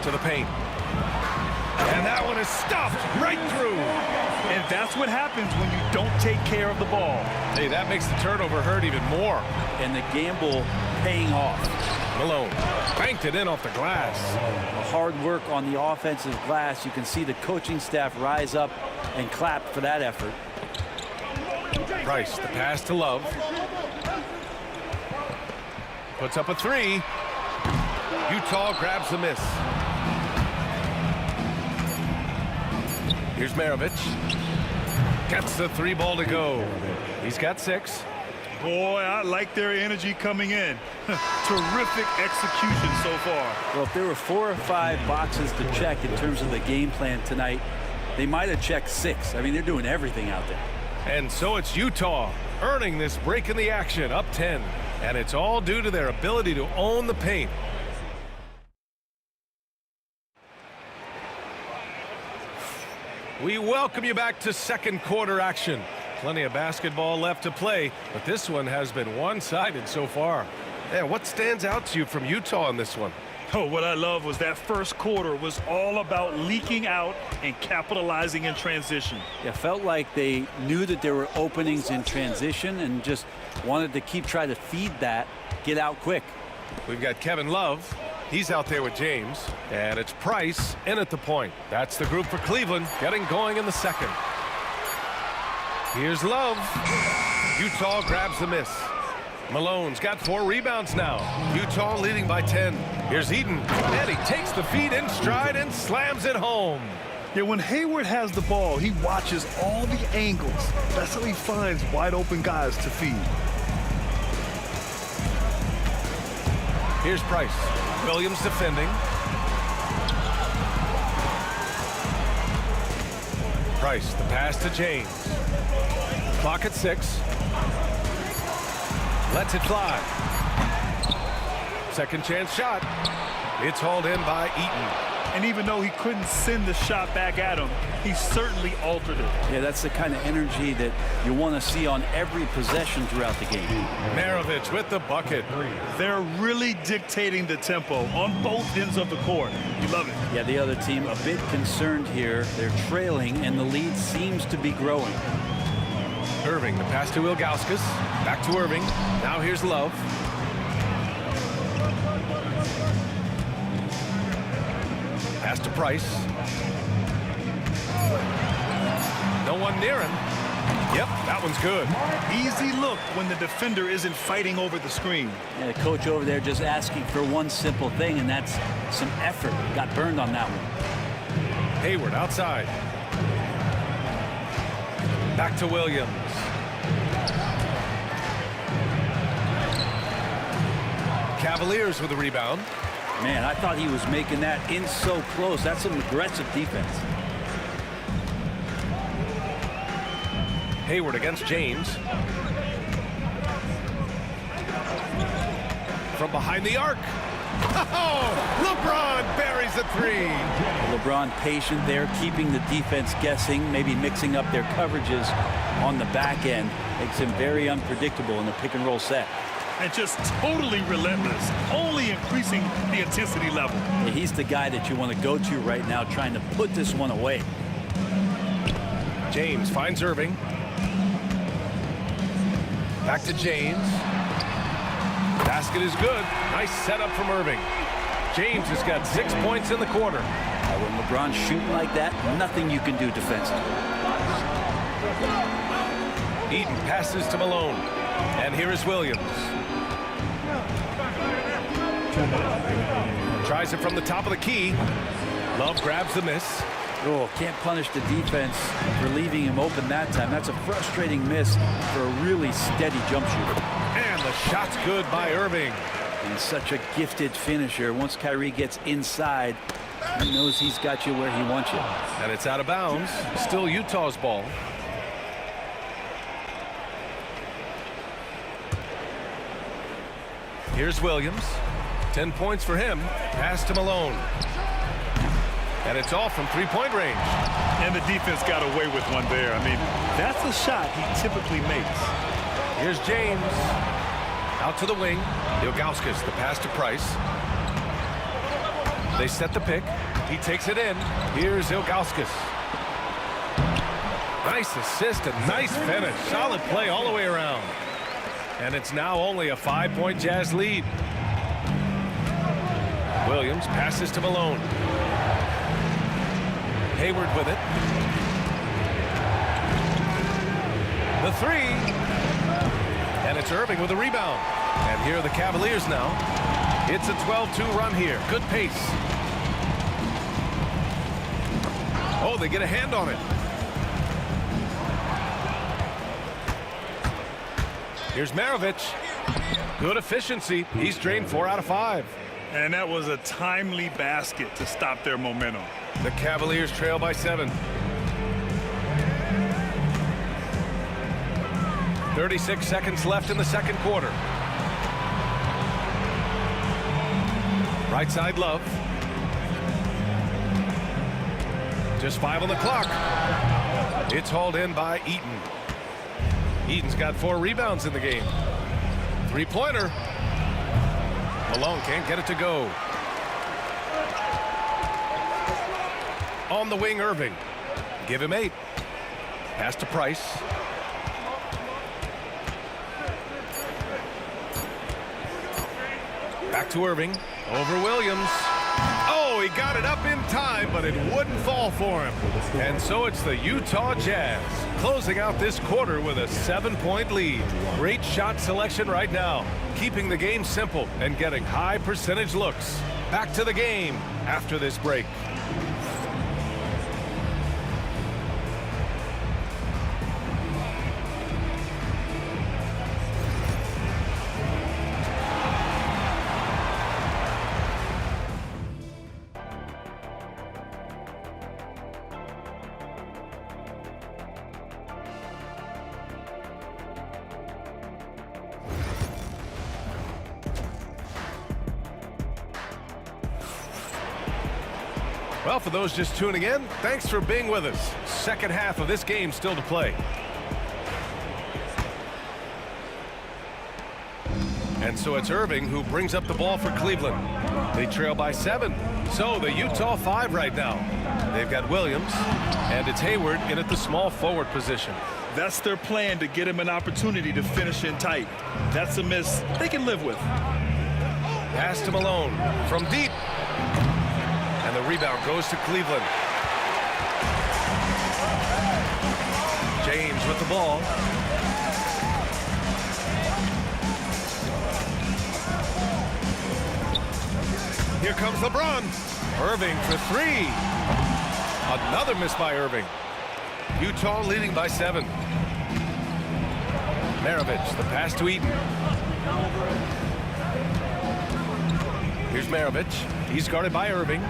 To the paint. And that one is stopped right through. And that's what happens when you don't take care of the ball. Hey, that makes the turnover hurt even more. And the gamble paying off. Malone banked it in off the glass. Hard work on the offensive glass. You can see the coaching staff rise up and clap for that effort. Price, the pass to Love. Puts up a 3. Utah grabs the miss. Here's Maravich. Gets the 3 ball to go. He's got 6. Boy, I like their energy coming in. Terrific execution so far. Well, if there were 4 or 5 boxes to check in terms of the game plan tonight, they might have checked 6. I mean, they're doing everything out there. And so it's Utah earning this break in the action, up 10. And it's all due to their ability to own the paint. We welcome you back to second quarter action. Plenty of basketball left to play, but this one has been one-sided so far. Yeah, what stands out to you from Utah in this one? Oh, what I love was that first quarter was all about leaking out and capitalizing in transition. It felt like they knew that there were openings in transition and just wanted to keep trying to feed that, get out quick. We've got Kevin Love. He's out there with James. And it's Price in at the point. That's the group for Cleveland getting going in the second. Here's Love. Utah grabs the miss. Malone's got 4 rebounds now. Utah leading by 10. Here's Eaton. And he takes the feed in stride and slams it home. Yeah, when Hayward has the ball, he watches all the angles. That's how he finds wide open guys to feed. Here's Price. Williams defending. Price, the pass to James. Clock at 6. Lets it fly. Second chance shot. It's hauled in by Eaton. And even though he couldn't send the shot back at him, he certainly altered it. Yeah, that's the kind of energy that you want to see on every possession throughout the game. Maravich with the bucket. They're really dictating the tempo on both ends of the court. You love it. Yeah, the other team a bit concerned here. They're trailing, and the lead seems to be growing. Irving, the pass to Ilgauskas. Back to Irving. Now here's Love. Pass to Price. No one near him. Yep, that one's good. Easy look when the defender isn't fighting over the screen. Yeah, the coach over there just asking for one simple thing, and that's some effort. Got burned on that one. Hayward outside. Back to Williams. Cavaliers with a rebound. Man, I thought he was making that in so close. That's some aggressive defense. Hayward against James. From behind the arc. Oh, LeBron buries a three. LeBron patient there, keeping the defense guessing, maybe mixing up their coverages on the back end. Makes him very unpredictable in the pick and roll set. And just totally relentless, only increasing the intensity level. Yeah, he's the guy that you want to go to right now, trying to put this one away. James finds Irving. Back to James. Basket is good. Nice setup from Irving. James has got 6 points in the quarter. When LeBron's shooting like that, nothing you can do defensively. Eaton passes to Malone. And here is Williams. Tries it from the top of the key. Love grabs the miss. Oh, can't punish the defense for leaving him open that time. That's a frustrating miss for a really steady jump shooter. And the shot's good by Irving. And such a gifted finisher. Once Kyrie gets inside, he knows he's got you where he wants you. And it's out of bounds. Still Utah's ball. Here's Williams. 10 points for him. Pass to Malone. And it's all from three-point range. And the defense got away with one there. I mean, that's a shot he typically makes. Here's James. Out to the wing. Ilgauskas, the pass to Price. They set the pick. He takes it in. Here's Ilgauskas. Nice assist and nice finish. Solid play all the way around. And it's now only a 5-point Jazz lead. Williams passes to Malone. Hayward with it. The three. And it's Irving with a rebound. And here are the Cavaliers now. It's a 12-2 run here. Good pace. Oh, they get a hand on it. Here's Maravich. Good efficiency. He's drained 4 out of 5. And that was a timely basket to stop their momentum. The Cavaliers trail by 7. 36 seconds left in the second quarter. Right side Love. Just 5 on the clock. It's hauled in by Eaton. Eaton's got 4 rebounds in the game. 3-pointer. Malone can't get it to go. On the wing, Irving. Give him 8. Pass to Price. Back to Irving. Over Williams. Oh, he got it up in time, but it wouldn't fall for him. And so it's the Utah Jazz closing out this quarter with a 7-point lead. Great shot selection right now, keeping the game simple and getting high percentage looks. Back to the game after this break. Well, for those just tuning in, thanks for being with us. Second half of this game still to play. And so it's Irving who brings up the ball for Cleveland. They trail by 7. So the Utah 5 right now. They've got Williams, and it's Hayward in at the small forward position. That's their plan, to get him an opportunity to finish in tight. That's a miss they can live with. Pass to Malone from deep. And the rebound goes to Cleveland. James with the ball. Here comes LeBron. Irving for three. Another miss by Irving. Utah leading by 7. Maravich, the pass to Eaton. Here's Maravich. He's guarded by Irving.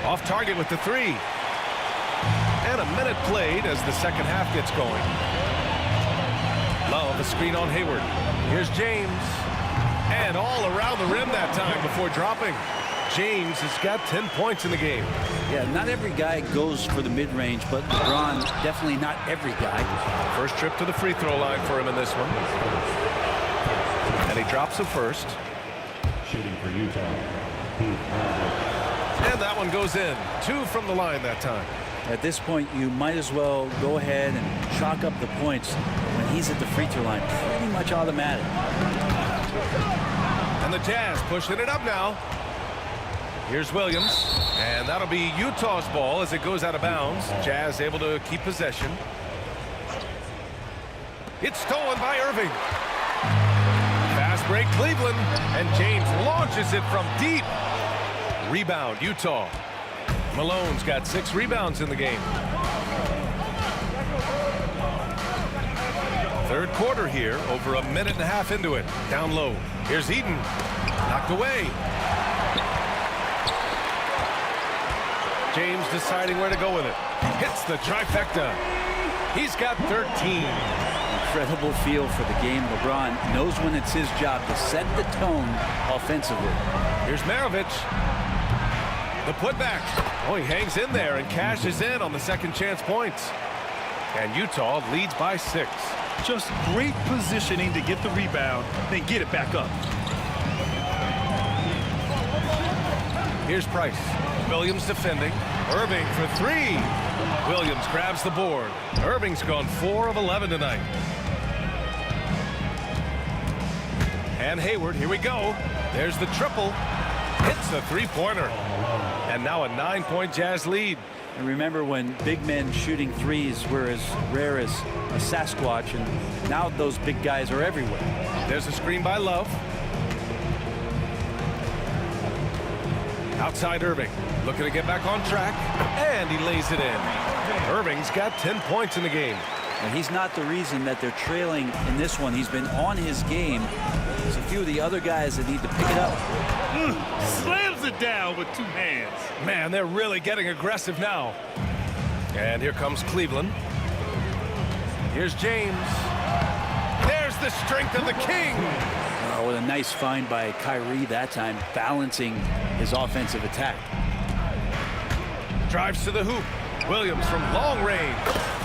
Off target with the 3. And a minute played as the second half gets going. Love, a screen on Hayward. Here's James. And all around the rim that time before dropping. James has got 10 points in the game. Yeah, not every guy goes for the mid-range, but LeBron, definitely not every guy. First trip to the free throw line for him in this one. And he drops it first. Shooting for Utah. And that one goes in. 2 from the line that time. At this point, you might as well go ahead and chalk up the points when he's at the free throw line. Pretty much automatic. And the Jazz pushing it up now. Here's Williams. And that'll be Utah's ball as it goes out of bounds. Jazz able to keep possession. It's stolen by Irving. Fast break Cleveland. And James launches it from deep. Rebound Utah. Malone's got 6 rebounds in the game. Third quarter here, over a minute and a half into it. Down low. Here's Eaton. Knocked away. James deciding where to go with it. Hits the trifecta. He's got 13. Incredible feel for the game. LeBron knows when it's his job to set the tone offensively. Here's Maravich. The putback. Oh, he hangs in there and cashes in on the second chance points. And Utah leads by 6. Just great positioning to get the rebound, then get it back up. Here's Price. Williams defending. Irving for 3. Williams grabs the board. Irving's gone 4 of 11 tonight. And Hayward, here we go. There's the triple. Hits the 3-pointer. And now a 9-point Jazz lead. And remember when big men shooting threes were as rare as a Sasquatch, and now those big guys are everywhere. There's a screen by Love. Outside Irving, looking to get back on track, and he lays it in. Irving's got 10 points in the game. And he's not the reason that they're trailing in this one. He's been on his game. There's a few of the other guys that need to pick it up. Slams it down with 2 hands. Man, they're really getting aggressive now. And here comes Cleveland. Here's James. There's the strength of the king. Oh, what a nice find by Kyrie that time, balancing his offensive attack. Drives to the hoop. Williams from long range.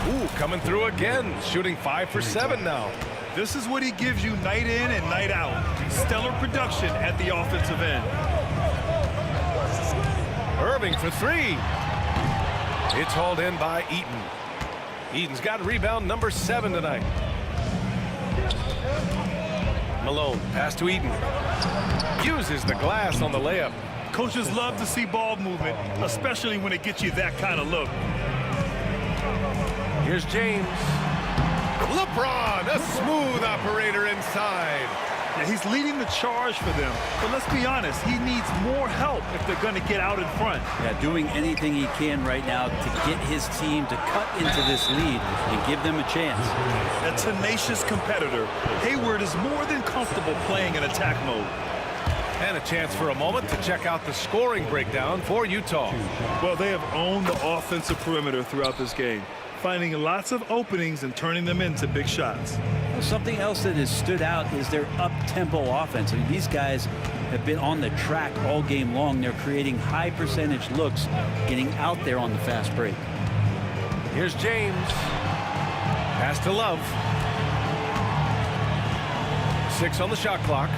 Ooh, coming through again. Shooting 5 for 7 now. This is what he gives you night in and night out. Stellar production at the offensive end. Irving for 3. It's hauled in by Eaton. Eaton's got rebound number 7 tonight. Malone, pass to Eaton. Uses the glass on the layup. Coaches love to see ball movement, especially when it gets you that kind of look. Here's James. LeBron, a smooth operator inside. Yeah, he's leading the charge for them, but let's be honest, he needs more help if they're going to get out in front. Yeah, doing anything he can right now to get his team to cut into this lead and give them a chance. A tenacious competitor, Hayward is more than comfortable playing in attack mode. And a chance for a moment to check out the scoring breakdown for Utah. Well, they have owned the offensive perimeter throughout this game, finding lots of openings and turning them into big shots. Well, something else that has stood out is their up-tempo offense. I mean, these guys have been on the track all game long. They're creating high percentage looks, getting out there on the fast break. Here's James. Pass to Love. 6 on the shot clock.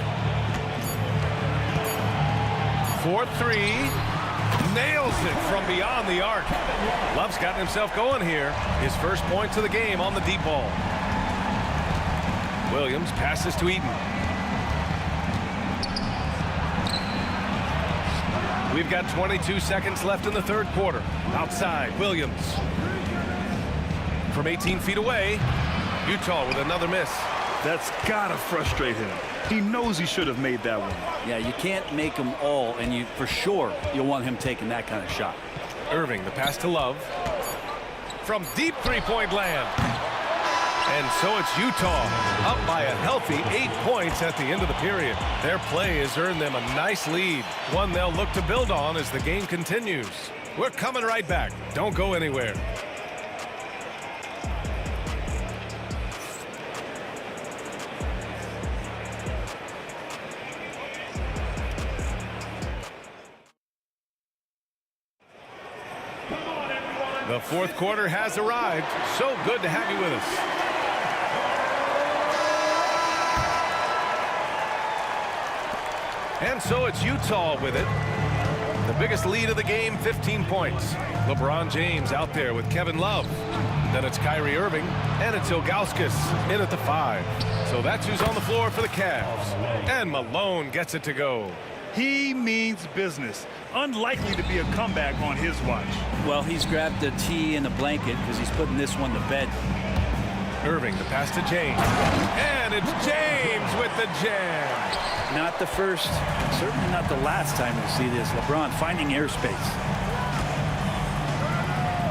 4-3. Nails it from beyond the arc. Love's gotten himself going here. His first points of the game on the deep ball. Williams passes to Eaton. We've got 22 seconds left in the third quarter. Outside, Williams. from 18 feet away. Utah with another miss. That's gotta frustrate him. He knows he should have made that one. Yeah, you can't make them all, and for sure you'll want him taking that kind of shot. Irving, the pass to Love. From deep three-point land. And so it's Utah up by a healthy 8 points at the end of the period. Their play has earned them a nice lead, one they'll look to build on as the game continues. We're coming right back. Don't go anywhere. The fourth quarter has arrived. So good to have you with us. And so it's Utah with it. The biggest lead of the game, 15 points. LeBron James out there with Kevin Love. Then it's Kyrie Irving, and it's Ilgauskas in at the 5. So that's who's on the floor for the Cavs. And Malone gets it to go. He means business. Unlikely to be a comeback on his watch. Well, he's grabbed the tee and a blanket because he's putting this one to bed. Irving, the pass to James. And it's James with the jam. Not the first, certainly not the last time we'll see this. LeBron finding airspace.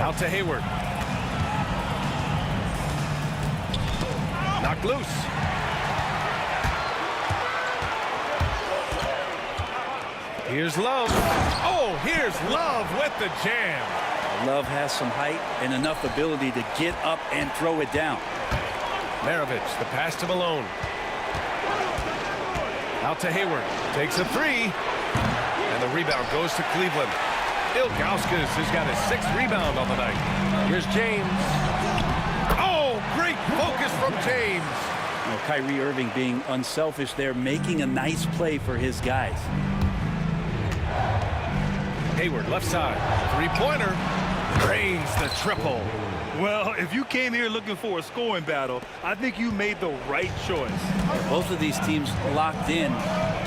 Out to Hayward. Knocked loose. Here's Love. Oh, here's Love with the jam. Love has some height and enough ability to get up and throw it down. Maravich, the pass to Malone. Out to Hayward. Takes a 3. And the rebound goes to Cleveland. Ilgauskas has got his 6th rebound on the night. Here's James. Oh, great focus from James. You know, Kyrie Irving being unselfish there, making a nice play for his guys. Hayward, left side. Three-pointer. Drains the triple. Well, if you came here looking for a scoring battle, I think you made the right choice. Both of these teams locked in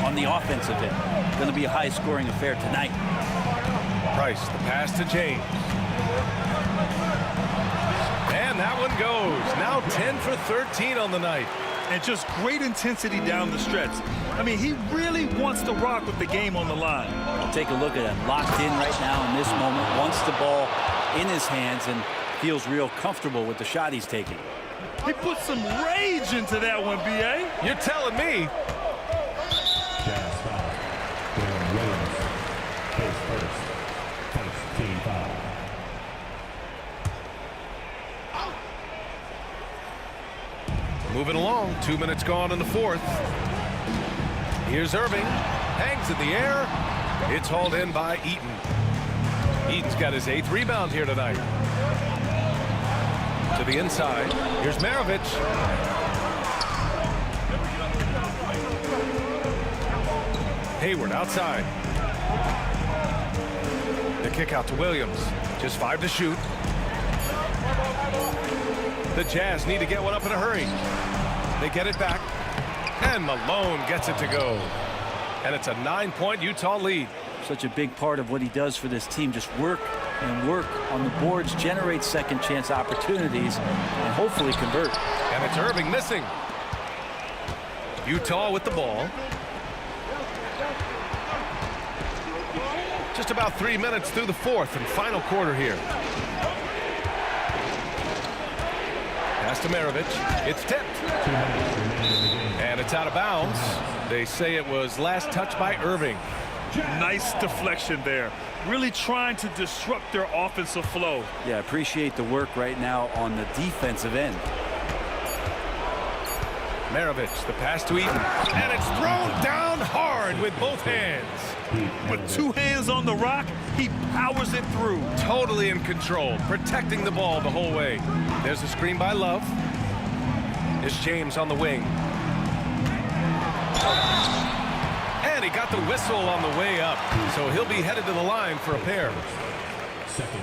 on the offensive end. Going to be a high-scoring affair tonight. Price, the pass to James. And that one goes. Now 10 for 13 on the night. And just great intensity down the stretch. I mean, he really wants to rock with the game on the line. I'll take a look at him. Locked in right now in this moment. Wants the ball in his hands and feels real comfortable with the shot he's taking. He put some rage into that one, B.A. You're telling me. Jazz foul. Darren Williams. Face first. First team foul. Moving along. 2 minutes gone in the fourth. Here's Irving. Hangs in the air. It's hauled in by Eaton. Eaton's got his 8th rebound here tonight. To the inside. Here's Maravich. Hayward outside. The kick out to Williams. Just 5 to shoot. The Jazz need to get one up in a hurry. They get it back. And Malone gets it to go. And it's a 9-point Utah lead. Such a big part of what he does for this team. Just work and work on the boards, generate second chance opportunities, and hopefully convert. And it's Irving missing. Utah with the ball. Just about 3 minutes through the fourth and final quarter here. Pass to Maravich. It's tipped. And it's out of bounds. They say it was last touched by Irving. Nice deflection there. Really trying to disrupt their offensive flow. Yeah, appreciate the work right now on the defensive end. Maravich, the pass to Eaton. And it's thrown down hard with both hands. With 2 hands on the rock, he powers it through. Totally in control, protecting the ball the whole way. There's a screen by Love. It's James on the wing. And he got the whistle on the way up. So he'll be headed to the line for a pair.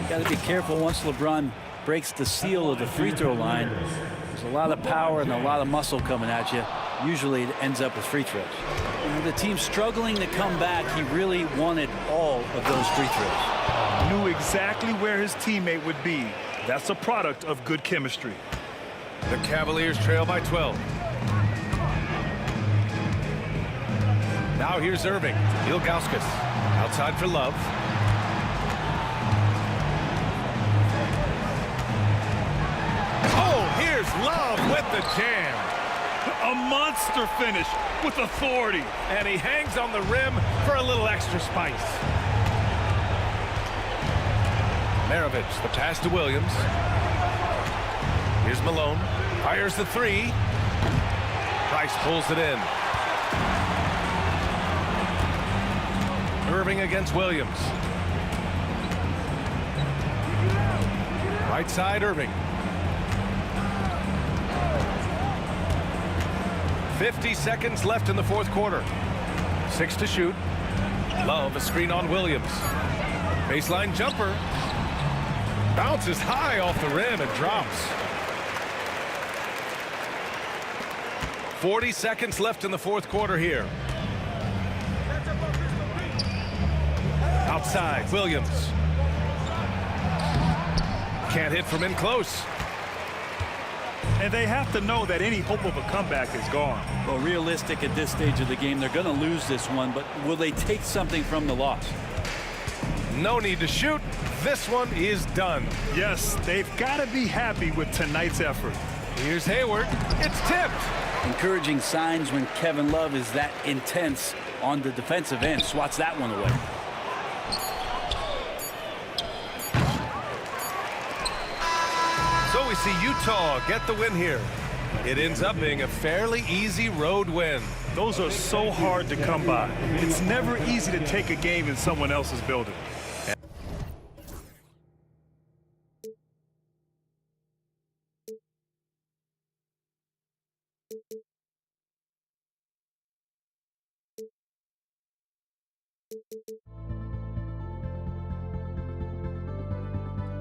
Got to be careful once LeBron breaks the seal of the free throw line. There's a lot of power and a lot of muscle coming at you. Usually it ends up with free throws. And with the team struggling to come back, he really wanted all of those free throws. Knew exactly where his teammate would be. That's a product of good chemistry. The Cavaliers trail by 12. Now here's Irving. Ilgauskas outside for Love. Oh, here's Love with the jam. A monster finish with authority. And he hangs on the rim for a little extra spice. Maravich, the pass to Williams. Here's Malone. Fires the three. Price pulls it in. Irving against Williams. Right side, Irving. 50 seconds left in the fourth quarter. 6 to shoot. Love, a screen on Williams. Baseline jumper. Bounces high off the rim and drops. 40 seconds left in the fourth quarter here. Outside, Williams. Can't hit from in close. And they have to know that any hope of a comeback is gone. Well, realistic at this stage of the game, they're going to lose this one, but will they take something from the loss? No need to shoot. This one is done. Yes, they've got to be happy with tonight's effort. Here's Hayward. It's tipped. Encouraging signs when Kevin Love is that intense on the defensive end. Swats that one away. So we see Utah get the win here. It ends up being a fairly easy road win. Those are so hard to come by. It's never easy to take a game in someone else's building.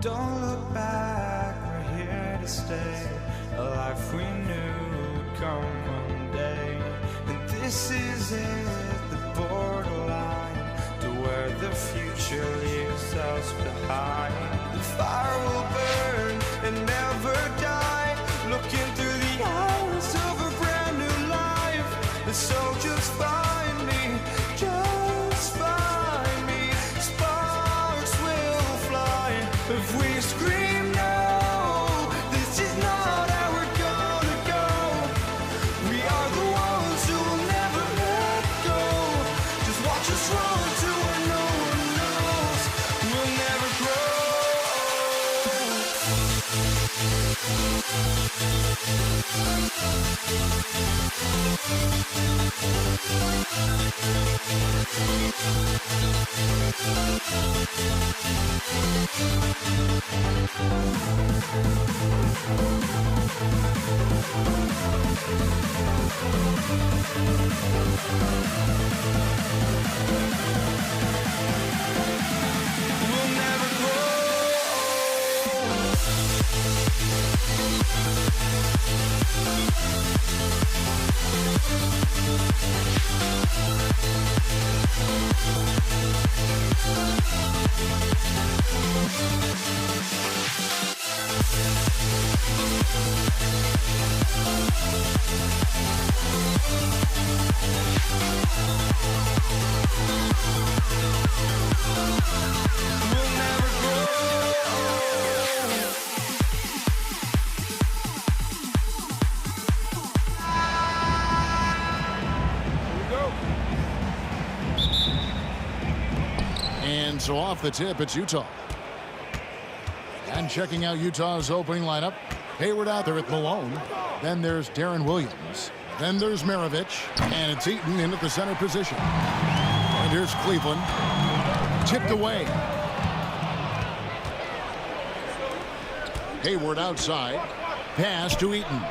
Don't look back, we're here to stay. A life we knew would come one day. And this is it, the borderline to where the future leaves us behind. The fire will burn and never die, looking through the eyes of a brand new life. And so just find me, just find me. Sparks will fly if we scream no. This is not how we're gonna go. We are the ones who will never let go. Just watch us run to where no one knows. We'll never And so off the tip, it's Utah. And checking out Utah's opening lineup, Hayward out there with Malone. Then there's Darren Williams. Then there's Maravich. And it's Eaton in at the center position. And here's Cleveland. Tipped away. Hayward outside. Pass to Eaton.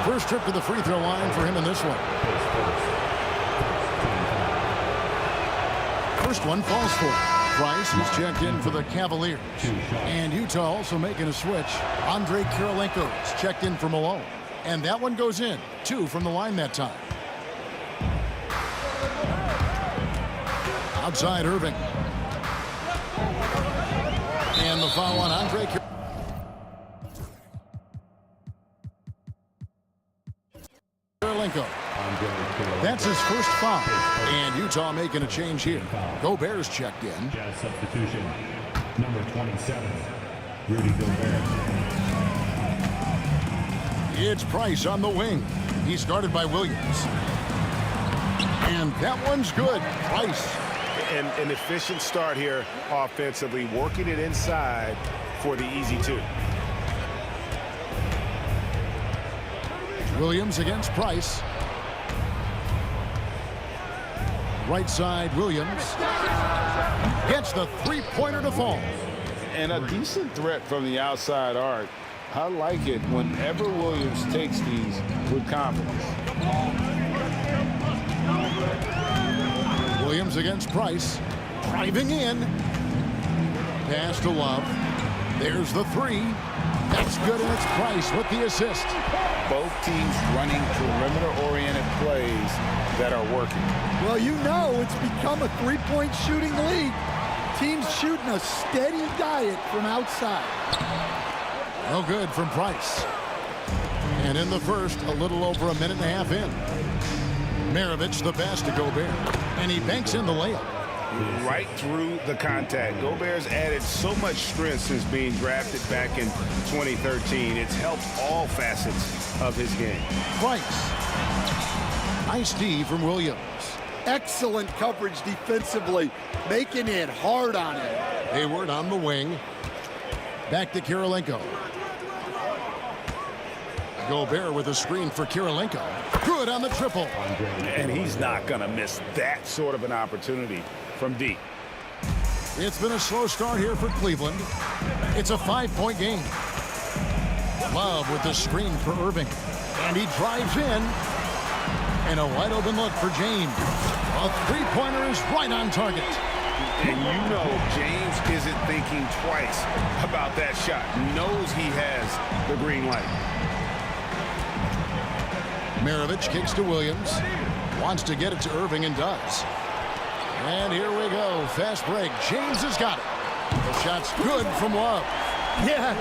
First trip to the free throw line for him in this one. First one falls for him. Price is checked in for the Cavaliers. And Utah also making a switch. Andre Kirilenko is checked in for Malone. And that one goes in. 2 from the line that time. Outside Irving. And the foul on Andre Kirilenko. That's his first foul. And Utah making a change here. Gobert's checked in. Jazz substitution, number 27, Rudy Gobert. It's Price on the wing. He's guarded by Williams. And that one's good. Price. An efficient start here offensively, working it inside for the easy two. Williams against Price. Right side, Williams. Gets the three-pointer to fall. And a decent threat from the outside arc. I like it whenever Williams takes these with confidence. Williams against Price. Driving in. Pass to Love. There's the three. That's good, and it's Price with the assist. Both teams running perimeter-oriented plays that are working. Well, you know it's become a three-point shooting league. Teams shooting a steady diet from outside. No good from Price. And in the first, a little over a minute and a half in. Maravich the pass to Gobert. And he banks in the layup. Right through the contact. Gobert's added so much strength since being drafted back in 2013. It's helped all facets of his game. Price. Nice D from Williams. Excellent coverage defensively, making it hard on him. Hayward on the wing. Back to Kirilenko. Gobert with a screen for Kirilenko. Good on the triple. And he's not going to miss that sort of an opportunity from deep. It's been a slow start here for Cleveland. It's a 5-point game. Love with the screen for Irving. And he drives in. And a wide open look for James. A three-pointer is right on target. And you know James isn't thinking twice about that shot. Knows he has the green light. Maravich kicks to Williams. Wants to get it to Irving and does. And here we go. Fast break. James has got it. The shot's good from Love. Yeah,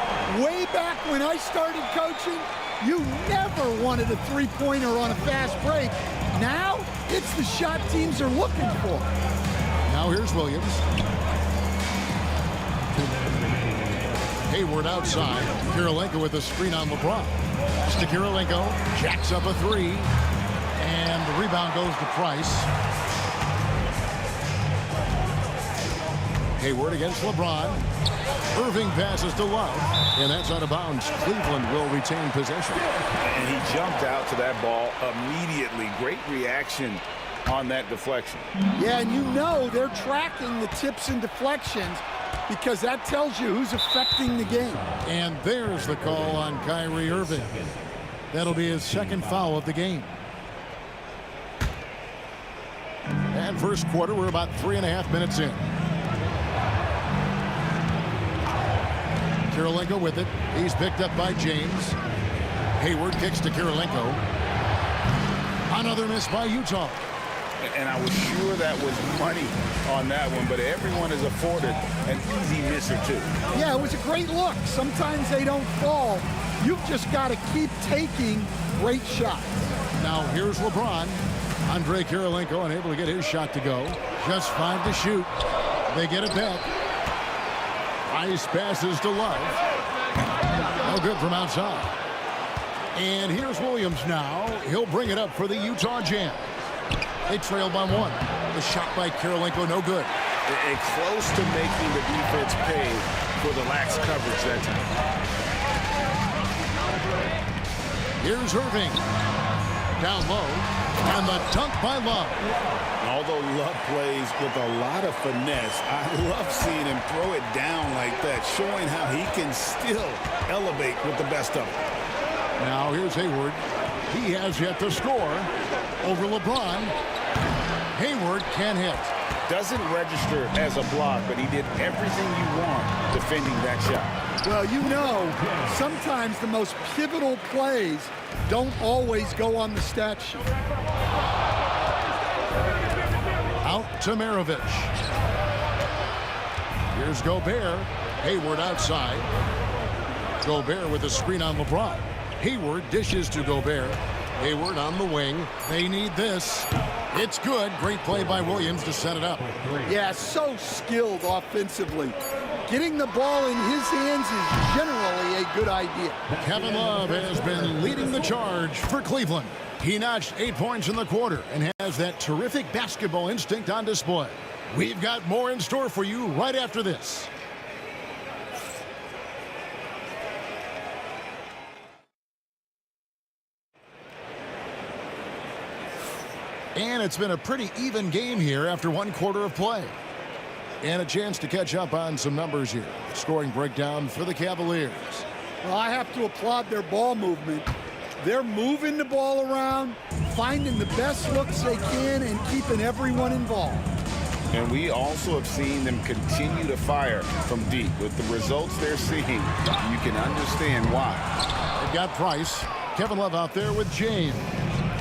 way back when I started coaching, you never wanted a three-pointer on a fast break. Now, it's the shot teams are looking for. Now here's Williams. Hayward outside. Kirilenko with a screen on LeBron. Pass to Kirilenko. Jacks up a three. And the rebound goes to Price. Hayward against LeBron. Irving passes to Love. And that's out of bounds. Cleveland will retain possession. And he jumped out to that ball immediately. Great reaction on that deflection. Yeah, and you know they're tracking the tips and deflections because that tells you who's affecting the game. And there's the call on Kyrie Irving. That'll be his second foul of the game. And first quarter, we're about 3.5 minutes in. Kirilenko with it. He's picked up by James. Hayward kicks to Kirilenko. Another miss by Utah. And I was sure that was money on that one, but everyone is afforded an easy miss or two. Yeah, it was a great look. Sometimes they don't fall. You've just got to keep taking great shots. Now here's LeBron. Andre Kirilenko unable to get his shot to go. Just 5 to shoot. They get it back. Ice passes to Love. No good from outside. And here's Williams now. He'll bring it up for the Utah Jazz. They trail by 1. The shot by Kirilenko, no good. And close to making the defense pay for the lax coverage that time. Here's Irving. Down low. And the dunk by Love. Although Love plays with a lot of finesse, I love seeing him throw it down like that, showing how he can still elevate with the best of it. Now here's Hayward. He has yet to score over LeBron. Hayward can't hit. Doesn't register as a block, but he did everything you want defending that shot. Well, you know, sometimes the most pivotal plays don't always go on the stat sheet. Out to Maravich. Here's Gobert. Hayward outside. Gobert with a screen on LeBron. Hayward dishes to Gobert. Hayward on the wing. They need this. It's good. Great play by Williams to set it up. Yeah, so skilled offensively. Getting the ball in his hands is generally a good idea. Kevin Love has been leading the charge for Cleveland. He notched 8 points in the quarter and has that terrific basketball instinct on display. We've got more in store for you right after this. And it's been a pretty even game here after one quarter of play. And a chance to catch up on some numbers here. Scoring breakdown for the Cavaliers. Well, I have to applaud their ball movement. They're moving the ball around, finding the best looks they can, and keeping everyone involved. And we also have seen them continue to fire from deep. With the results they're seeing, you can understand why. They've got Price. Kevin Love out there with James.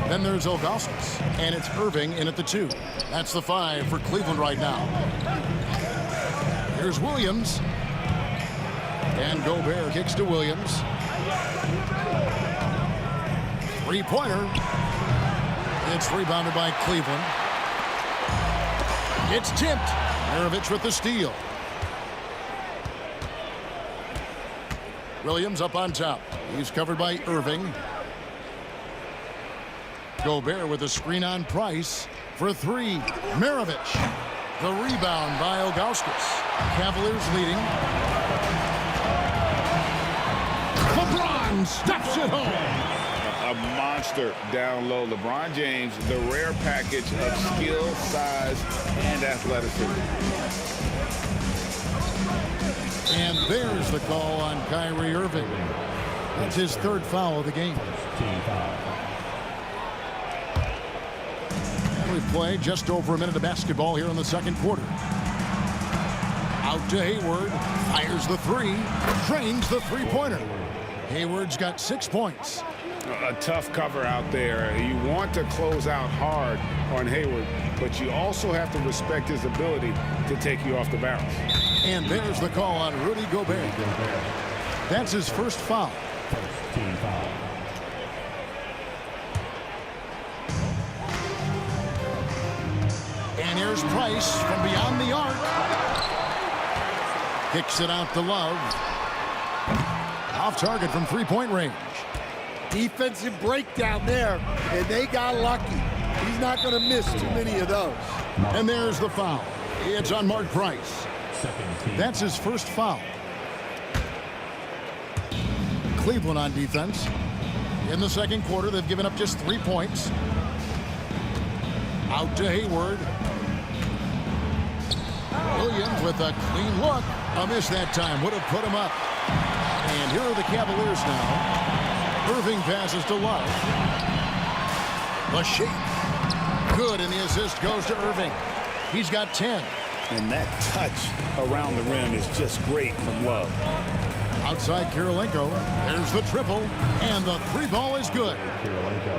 Then there's Ilgauskas, and it's Irving in at the 2. That's the 5 for Cleveland right now. Here's Williams. And Gobert kicks to Williams. Three-pointer. It's rebounded by Cleveland. It's tipped. Maravich with the steal. Williams up on top. He's covered by Irving. Gobert with a screen on Price for 3. Maravich. The rebound by Ilgauskas. Cavaliers leading. LeBron stuffs it home. A monster down low. LeBron James, the rare package of skill, size, and athleticism. And there's the call on Kyrie Irving. That's his 3rd foul of the game. And we've played just over a minute of basketball here in the second quarter. Out to Hayward. Fires the 3. Drains the three-pointer. Hayward's got 6 points. A tough cover out there. You want to close out hard on Hayward, but you also have to respect his ability to take you off the bounce. And there's the call on Rudy Gobert. That's his 1st foul. Team foul. And here's Price from beyond the arc. Kicks it out to Love. Off target from three-point range. Defensive breakdown there, and they got lucky. He's not going to miss too many of those. And there's the foul. It's on Mark Price. That's his 1st foul. Cleveland on defense. In the second quarter, they've given up just 3 points. Out to Hayward. Williams with a clean look. A miss that time. Would have put him up. And here are the Cavaliers now. Irving passes to Love. The shake. Good, and the assist goes to Irving. He's got 10. And that touch around the rim is just great from Love. Outside Kirilenko. There's the triple. And the 3-ball is good.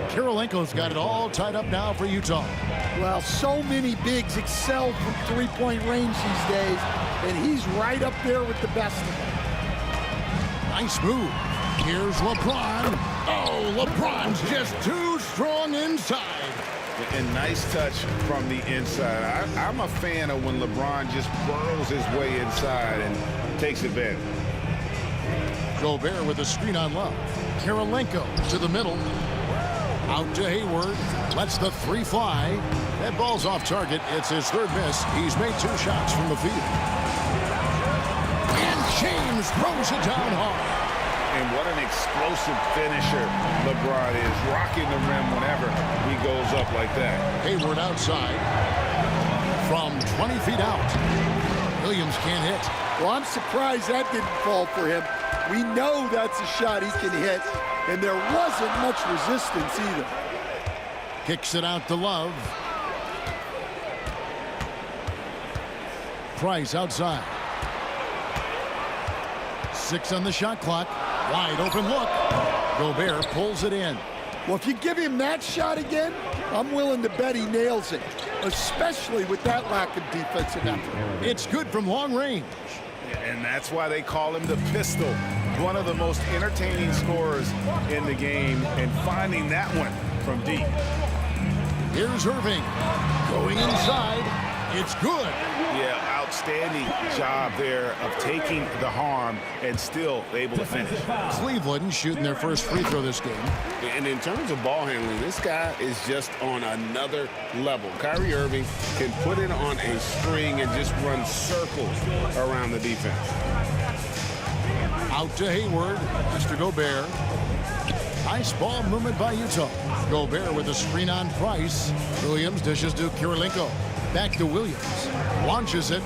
Kirilenko's got it all tied up now for Utah. Well, so many bigs excel from three-point range these days, and he's right up there with the best of them. Nice move. Here's LeBron. Oh, LeBron's just too strong inside. And nice touch from the inside. I'm a fan of when LeBron just burrows his way inside and takes advantage. Gobert with a screen on Love. Kirilenko to the middle. Out to Hayward. Lets the 3 fly. That ball's off target. It's his 3rd miss. He's made 2 shots from the field. And James throws it down hard. And what an explosive finisher LeBron is, rocking the rim whenever he goes up like that. Hayward outside from 20 feet out. Williams can't hit. Well, I'm surprised that didn't fall for him. We know that's a shot he can hit, and there wasn't much resistance either. Kicks it out to Love. Price outside. 6 on the shot clock. Wide open look. Gobert pulls it in. Well, if you give him that shot again, I'm willing to bet he nails it, especially with that lack of defensive effort. It's good from long range. And that's why they call him the pistol. One of the most entertaining scorers in the game, and finding that one from deep. Here's Irving going inside. It's good. Yeah, outstanding job there of taking the harm and still able to finish. Cleveland shooting their first free throw this game. And in terms of ball handling, this guy is just on another level. Kyrie Irving can put it on a string and just run circles around the defense. Out to Hayward. Mr. Gobert. Nice ball movement by Utah. Gobert with a screen on Price. Williams dishes to Kirilenko. Back to Williams. Launches it.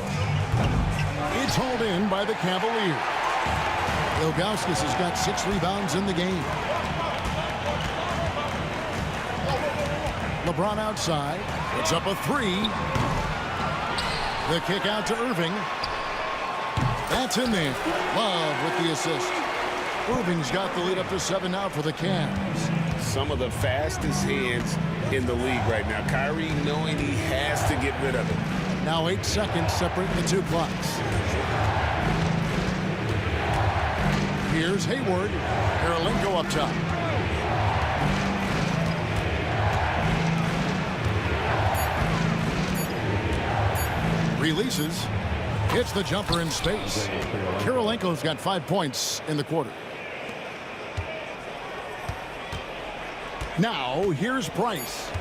It's hauled in by the Cavaliers. Ilgauskas has got 6 rebounds in the game. LeBron outside. It's up a 3. The kick out to Irving. That's in there. Love with the assist. Irving's got the lead up to 7 now for the Cavs. Some of the fastest hands in the league right now. Kyrie knowing he has to get rid of it. Now 8 seconds separating the 2 clocks. Here's Hayward. Kirilenko up top. Releases. Hits the jumper in space. Kirilenko's got 5 points in the quarter. Now, here's Price.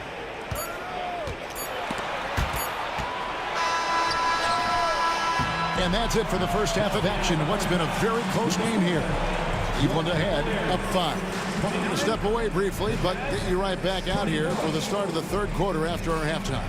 And that's it for the first half of action. What's been a very close game here. Cleveland ahead, up 5. We'll step away briefly, but get you right back out here for the start of the third quarter after our halftime.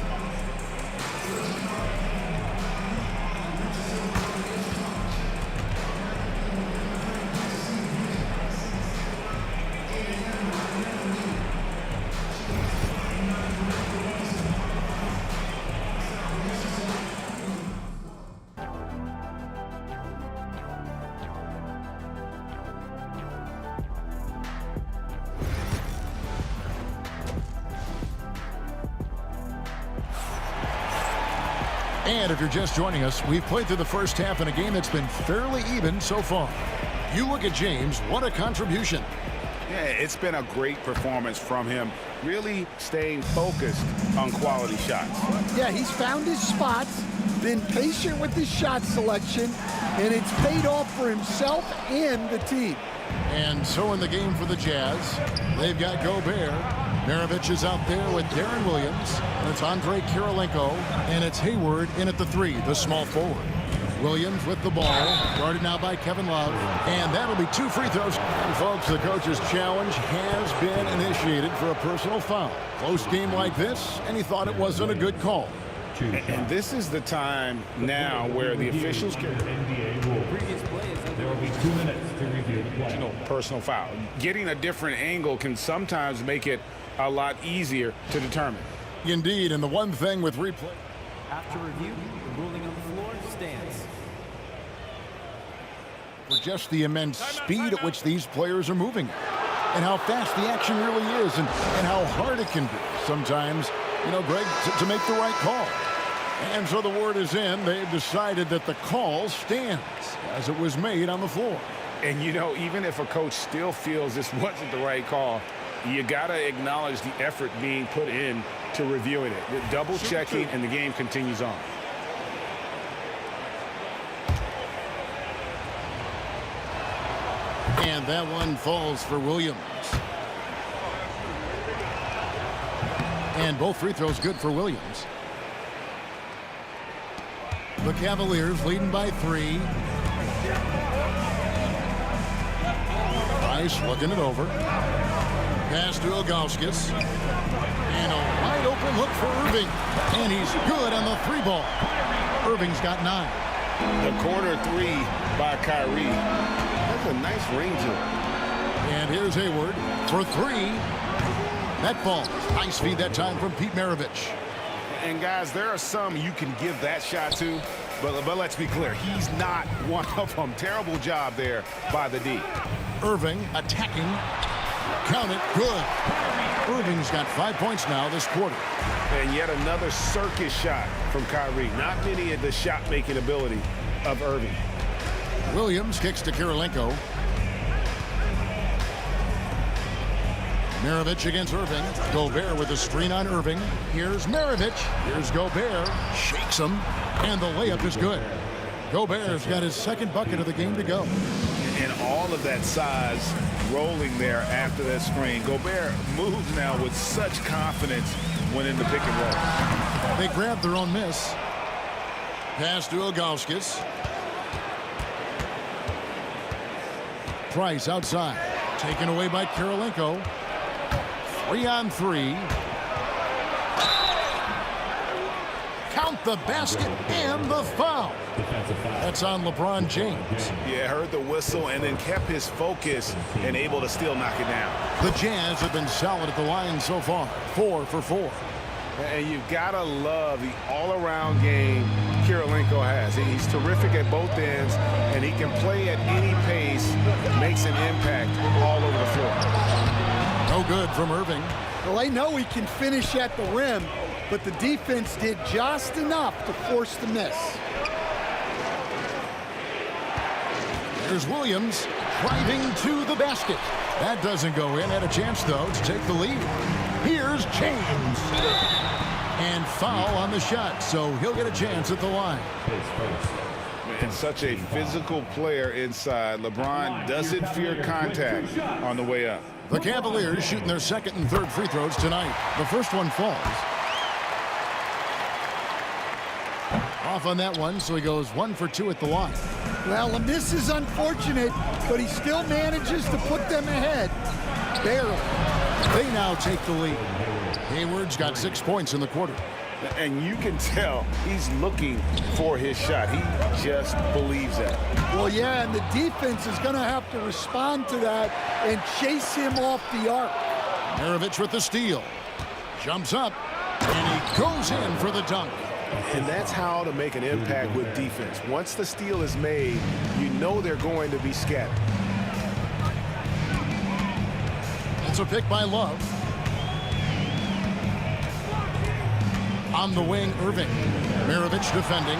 And if you're just joining us, we've played through the first half in a game that's been fairly even so far. You look at James, what a contribution. Yeah, it's been a great performance from him, really staying focused on quality shots. Yeah, he's found his spots, been patient with his shot selection, and it's paid off for himself and the team. And so in the game for the Jazz, they've got Gobert. Maravich is out there with Darren Williams. And it's Andre Kirilenko. And it's Hayward in at the 3, the small forward. Williams with the ball, guarded now by Kevin Love. And that'll be 2 free throws. And folks, the coach's challenge has been initiated for a personal foul. Close game like this, and he thought it wasn't a good call. And this is the time now where the officials can... There will be 2 minutes to review the play. Personal foul. Getting a different angle can sometimes make it a lot easier to determine. Indeed, and the one thing with replay... After review, the ruling on the floor stands. For just the immense speed at which these players are moving. And how fast the action really is, and how hard it can be sometimes, you know, Greg, to make the right call. And so the word is in. They've decided that the call stands as it was made on the floor. And, you know, even if a coach still feels this wasn't the right call, you got to acknowledge the effort being put in to reviewing it. The double checking, and the game continues on. And that one falls for Williams. And both free throws good for Williams. The Cavaliers leading by 3. Price looking it over. Pass to Ilgauskas. And a wide open look for Irving. And he's good on the 3 ball. Irving's got 9. The corner 3 by Kyrie. That's a nice ring to it. And here's Hayward for 3. That falls. Nice feed that time from Pete Maravich. And, guys, there are some you can give that shot to, but let's be clear, he's not one of them. Terrible job there by the D. Irving attacking. Count it. Good. Irving's got 5 points now this quarter. And yet another circus shot from Kyrie. Not many of the shot-making ability of Irving. Williams kicks to Kirilenko. Maravich against Irving. Gobert with a screen on Irving. Here's Maravich. Here's Gobert. Shakes him. And the layup is good. Gobert's got his second bucket of the game to go. And all of that size rolling there after that screen. Gobert moves now with such confidence when in the pick and roll. They grab their own miss. Pass to Ilgauskas. Price outside. Taken away by Kirilenko. 3-on-3. Count the basket and the foul. That's on LeBron James. Yeah, heard the whistle and then kept his focus and able to still knock it down. The Jazz have been solid at the line so far. 4 for 4. And you've got to love the all-around game Kirilenko has. He's terrific at both ends, and he can play at any pace, makes an impact all over the floor. No good from Irving. Well, I know he can finish at the rim, but the defense did just enough to force the miss. Here's Williams driving to the basket. That doesn't go in. Had a chance, though, to take the lead. Here's James. And foul on the shot, so he'll get a chance at the line. And such a physical player inside. LeBron doesn't fear contact on the way up. The Cavaliers shooting their second and third free throws tonight. The first one falls. Off on that one, so he goes 1 for 2 at the line. Well, the miss is unfortunate, but he still manages to put them ahead. Barely. They now take the lead. Hayward's got 6 points in the quarter. And you can tell he's looking for his shot. He just believes that. Well, yeah, and the defense is going to have to respond to that and chase him off the arc. Maravich with the steal. Jumps up, and he goes in for the dunk. And that's how to make an impact with defense. Once the steal is made, you know they're going to be scattered. It's a pick by Love. On the wing, Irving. Maravich defending.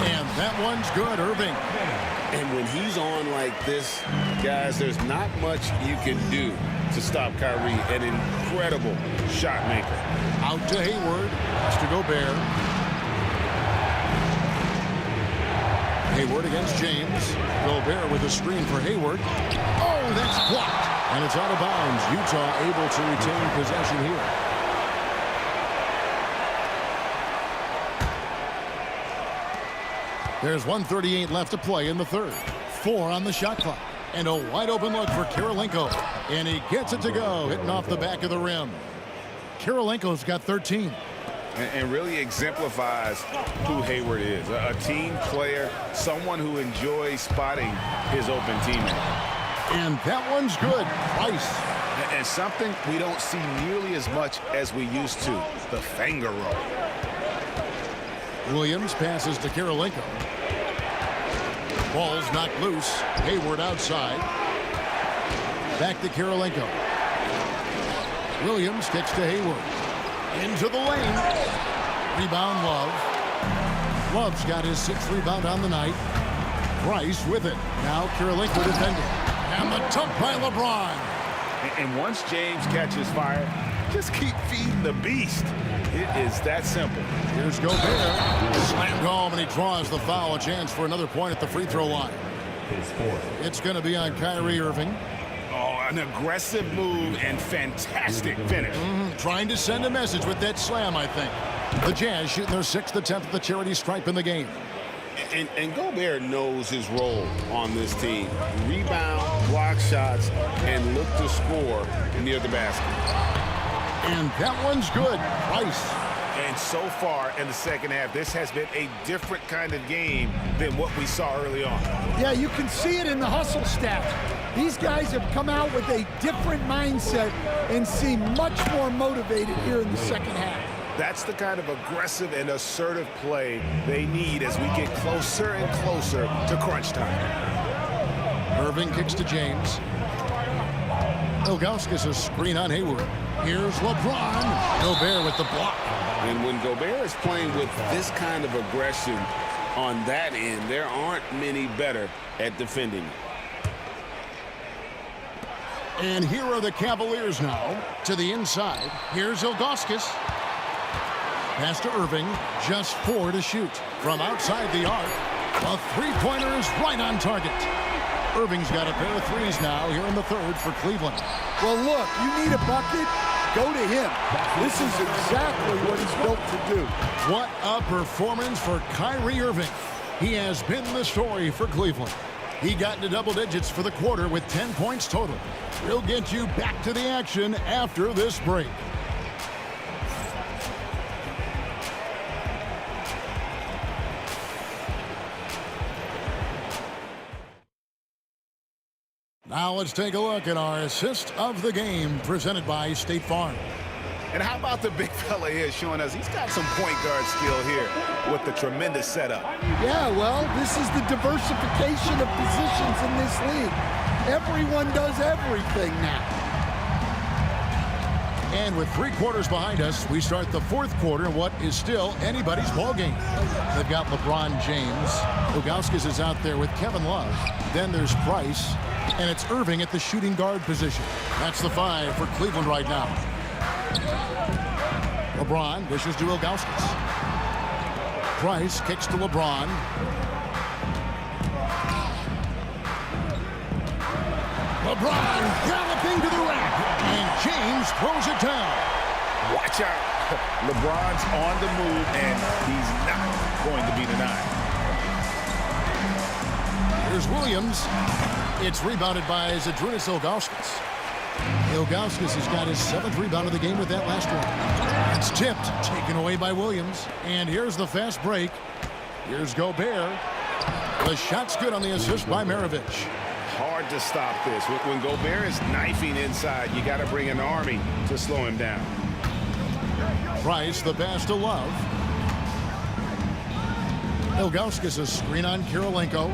And that one's good, Irving. And when he's on like this, guys, there's not much you can do to stop Kyrie. An incredible shot maker. Out to Hayward. It's to Gobert. Hayward against James. Gobert with a screen for Hayward. Oh, that's blocked. And it's out of bounds. Utah able to retain possession here. There's 1:38 left to play in the third. 4 on the shot clock. And a wide open look for Kirilenko. And he gets it to go, hitting off the back of the rim. Kirilenko's got 13. And really exemplifies who Hayward is. A team player, someone who enjoys spotting his open teammate. And that one's good. Price. And something we don't see nearly as much as we used to, the finger roll. Williams passes to Kirilenko. Ball's knocked loose. Hayward outside. Back to Kirilenko. Williams kicks to Hayward. Into the lane. Rebound, Love. Love's got his 6th rebound on the night. Price with it. Now Kirilenko defending. And the dunk by LeBron. And once James catches fire, just keep feeding the beast. It is that simple. Here's Gobert. Slammed home, and he draws the foul. A chance for another point at the free throw line. It's going to be on Kyrie Irving. Oh, an aggressive move and fantastic finish. Trying to send a message with that slam, I think. The Jazz shooting their 6th attempt at the charity stripe in the game. And Gobert knows his role on this team. Rebound, block shots, and look to score near the basket. And that one's good. Price. And so far in the second half, this has been a different kind of game than what we saw early on. Yeah, you can see it in the hustle stats. These guys have come out with a different mindset and seem much more motivated here in the second half. That's the kind of aggressive and assertive play they need as we get closer and closer to crunch time. Irving kicks to James. Ilgauskas a screen on Hayward. Here's LeBron. Gobert with the block. And when Gobert is playing with this kind of aggression, on that end. There aren't many better at defending it. And here are the Cavaliers now to the inside. Here's Ilgauskas. Pass to Irving. Just 4 to shoot. From outside the arc, a three-pointer is right on target. Irving's got a pair of threes now here in the third for Cleveland. Well, look, you need a bucket, go to him. This is exactly what he's built to do. What a performance for Kyrie Irving. He has been the story for Cleveland. He got into double digits for the quarter with 10 points total. We'll get you back to the action after this break. Now let's take a look at our assist of the game presented by State Farm. And how about the big fella here showing us he's got some point guard skill here with the tremendous setup. Yeah, well, this is the diversification of positions in this league. Everyone does everything now. And with 3 quarters behind us, we start the fourth quarter in what is still anybody's ball game. They've got LeBron James. Ilgauskas is out there with Kevin Love. Then there's Price. And it's Irving at the shooting guard position. That's the 5 for Cleveland right now. LeBron dishes to Ilgauskas. Price kicks to LeBron. LeBron galloping to the rack. And James throws it down. Watch out. LeBron's on the move, and he's not going to be denied. Here's Williams. It's rebounded by Zydrunas Ilgauskas. Ilgauskas has got his 7th rebound of the game with that last one. It's tipped, taken away by Williams. And here's the fast break. Here's Gobert. The shot's good on the assist by Maravich. Hard to stop this. When Gobert is knifing inside, you got to bring an army to slow him down. Price, the pass to Love. Ilgauskas, a screen on Kirilenko.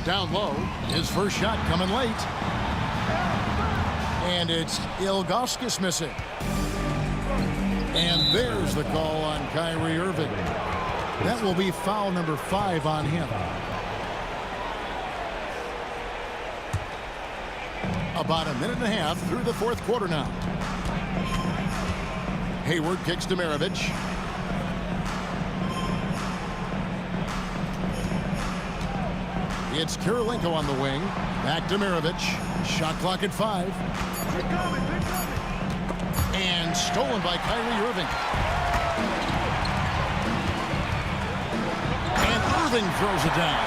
Down low, his first shot coming late. And it's Ilgauskas missing. And there's the call on Kyrie Irving. That will be foul number 5 on him. About a minute and a half through the fourth quarter now. Hayward kicks to Maravich. It's Kirilenko on the wing. Back to Maravich. Shot clock at 5. And stolen by Kyrie Irving. And Irving throws it down.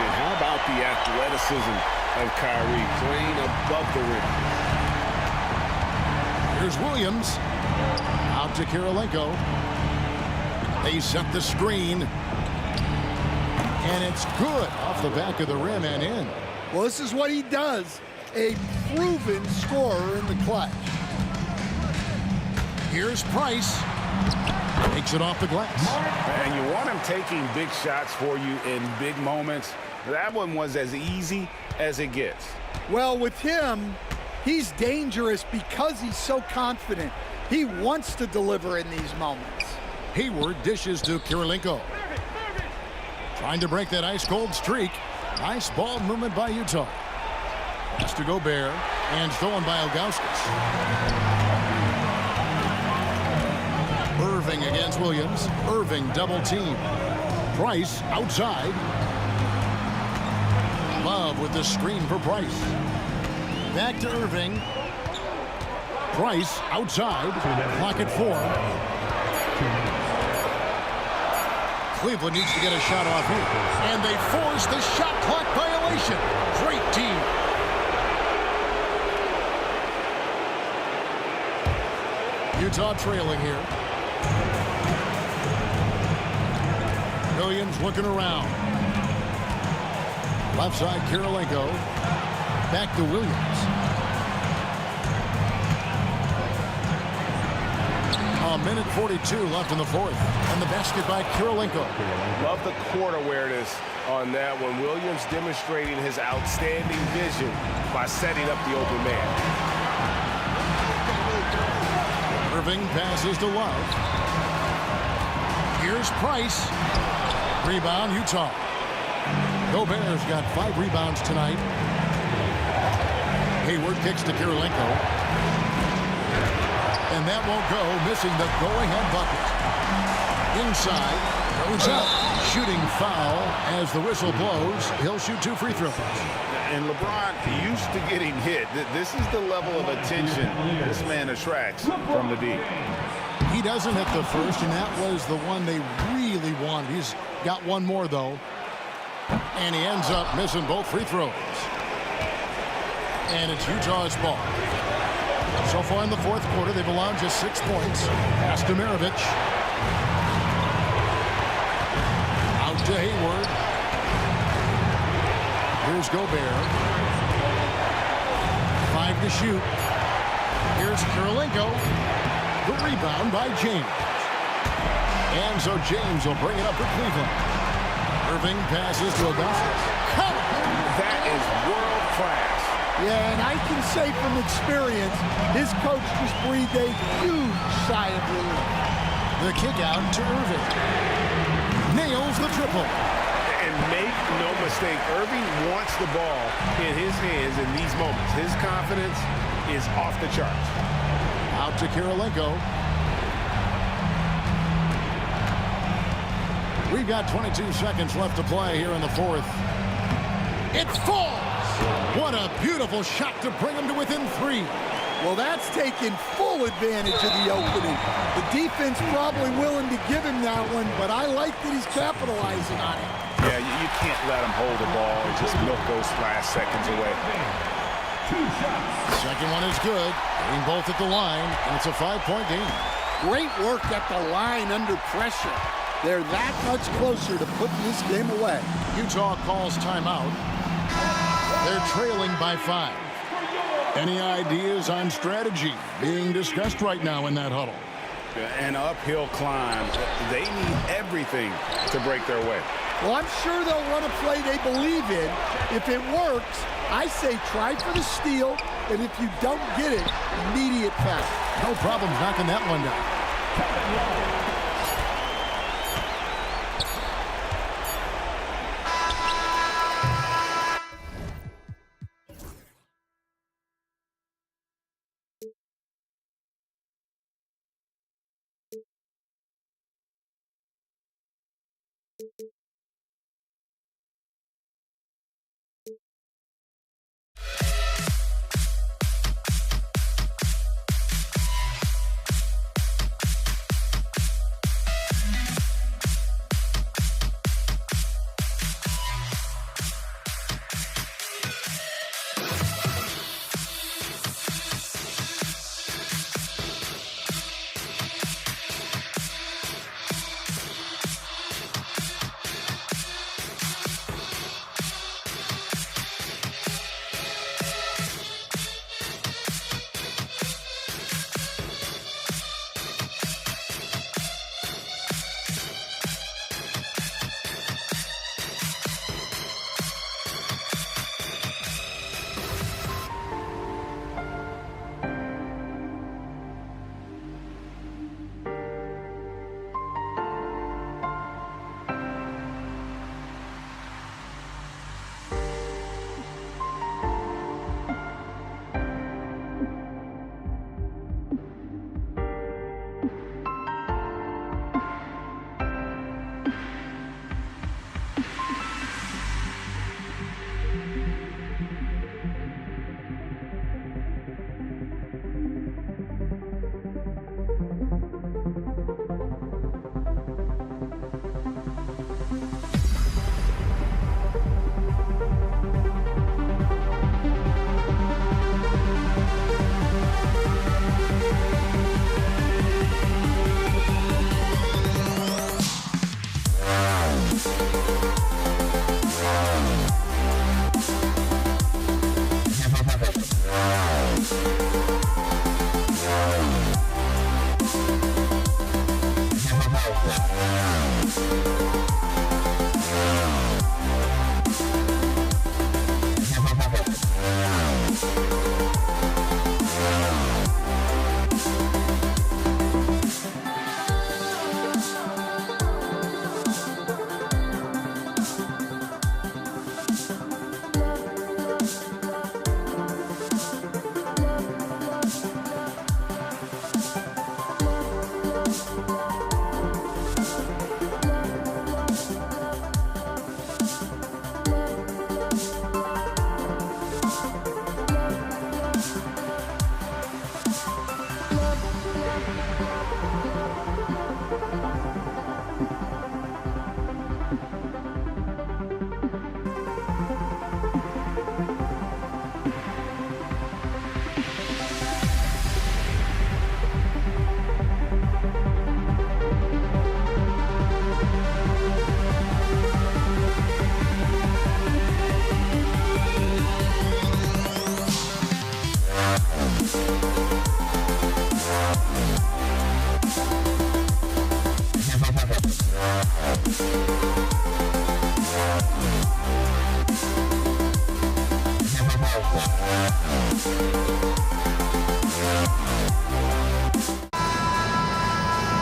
And how about the athleticism of Kyrie playing above the rim? Here's Williams. Out to Kirilenko. They set the screen. And it's good off the back of the rim and in. Well, this is what he does. A proven scorer in the clutch. Here's Price. Takes it off the glass. And you want him taking big shots for you in big moments. That one was as easy as it gets. Well, with him, he's dangerous because he's so confident. He wants to deliver in these moments. Hayward dishes to Kirilenko. Trying to break that ice-cold streak. Nice ball movement by Utah. Pass to Gobert, and stolen by Ilgauskas. Irving against Williams. Irving double team. Price outside. Love with the screen for Price. Back to Irving. Price outside. Clock at 4. Cleveland needs to get a shot off here. And they force the shot clock violation. Great team. Utah trailing here. Williams looking around. Left side, Kirilenko. Back to Williams. A minute 42 left in the fourth. And the basket by Kirilenko. Love the court awareness on that one. Williams demonstrating his outstanding vision by setting up the open man. Irving passes to Love. Here's Price. Rebound, Utah. Gobert's got 5 rebounds tonight. Hayward kicks to Kirilenko. And that won't go, missing the go-ahead bucket. Inside, goes up. Shooting foul as the whistle blows. He'll shoot 2 free throws. And LeBron used to getting hit. This is the level of attention this man attracts from the D. He doesn't hit the first, and that was the one they really wanted. He's got one more, though. And he ends up missing both free throws. And it's Utah's ball. So far in the fourth quarter, they've allowed just 6 points. Pass to Mirovic. Out to Hayward. Here's Gobert. 5 to shoot. Here's Kirilenko. The rebound by James. And so James will bring it up for Cleveland. Irving passes to Augustus. That is world class. Yeah, and I can say from experience, his coach just breathed a huge sigh of relief. The kick out to Irving. Nails the triple. And make no mistake, Irving wants the ball in his hands in these moments. His confidence is off the charts. Out to Kirilenko. We've got 22 seconds left to play here in the fourth. It falls! What a beautiful shot to bring him to within 3. Well, that's taken full advantage of the opening. The defense probably willing to give him that one, but I like that he's capitalizing on it. Yeah, you can't let him hold the ball and just milk those last seconds away. Second one is good. Getting both at the line, and it's a 5-point game. Great work at the line under pressure. They're that much closer to putting this game away. Utah calls timeout. They're trailing by 5. Any ideas on strategy being discussed right now in that huddle? An uphill climb. They need everything to break their way. Well, I'm sure they'll run a play they believe in. If it works, I say try for the steal, and if you don't get it, immediate foul. No problem knocking that one down.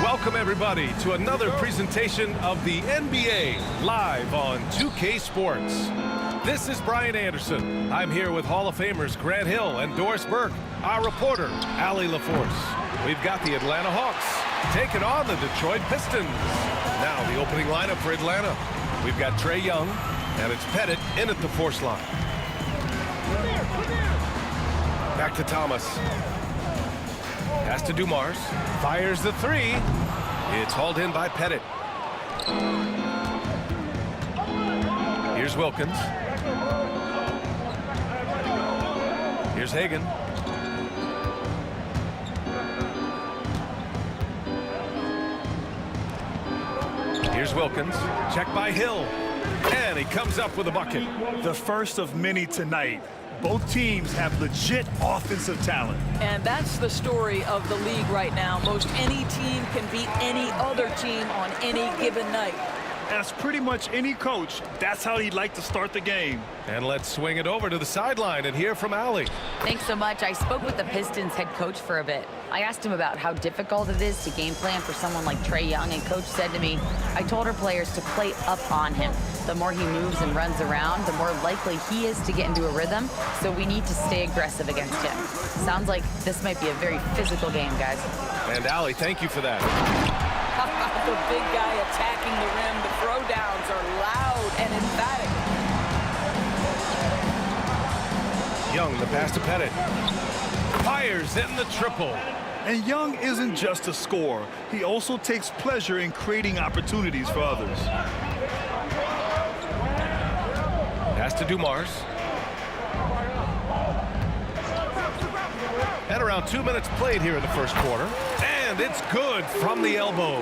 Welcome, everybody, to another presentation of the NBA live on 2K Sports. This is Brian Anderson. I'm here with Hall of Famers Grant Hill and Doris Burke, our reporter, Allie LaForce. We've got the Atlanta Hawks taking on the Detroit Pistons. Now, the opening lineup for Atlanta. We've got Trae Young, and it's Pettit in at the force line. Back to Thomas. Pass to Dumars. Fires the three. It's hauled in by Pettit. Here's Wilkins. Here's Hagan. Here's Wilkins. Check by Hill. And he comes up with a bucket. The first of many tonight. Both teams have legit offensive talent. And that's the story of the league right now. Most any team can beat any other team on any given night. As pretty much any coach, that's how he'd like to start the game. And let's swing it over to the sideline and hear from Allie. Thanks so much. I spoke with the Pistons head coach for a bit. I asked him about how difficult it is to game plan for someone like Trae Young, and coach said to me, I told our players to play up on him. The more he moves and runs around, the more likely he is to get into a rhythm, so we need to stay aggressive against him. Sounds like this might be a very physical game, guys. And Allie, thank you for that. The big guy attacking the rim. The throwdowns are loud and emphatic. Young, the pass to Pettit. Fires in the triple. And Young isn't just a scorer. He also takes pleasure in creating opportunities for others. Pass to Dumars. And around 2 minutes played here in the first quarter. And it's good from the elbow.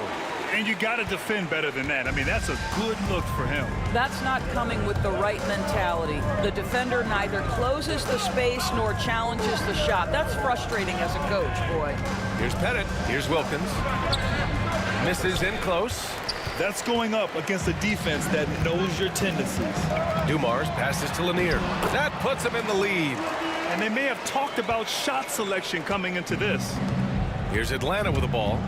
And you got to defend better than that. I mean, that's a good look for him. That's not coming with the right mentality. The defender neither closes the space nor challenges the shot. That's frustrating as a coach, boy. Here's Pettit. Here's Wilkins. Misses in close. That's going up against a defense that knows your tendencies. Dumars passes to Lanier. That puts him in the lead. And they may have talked about shot selection coming into this. Here's Atlanta with the ball.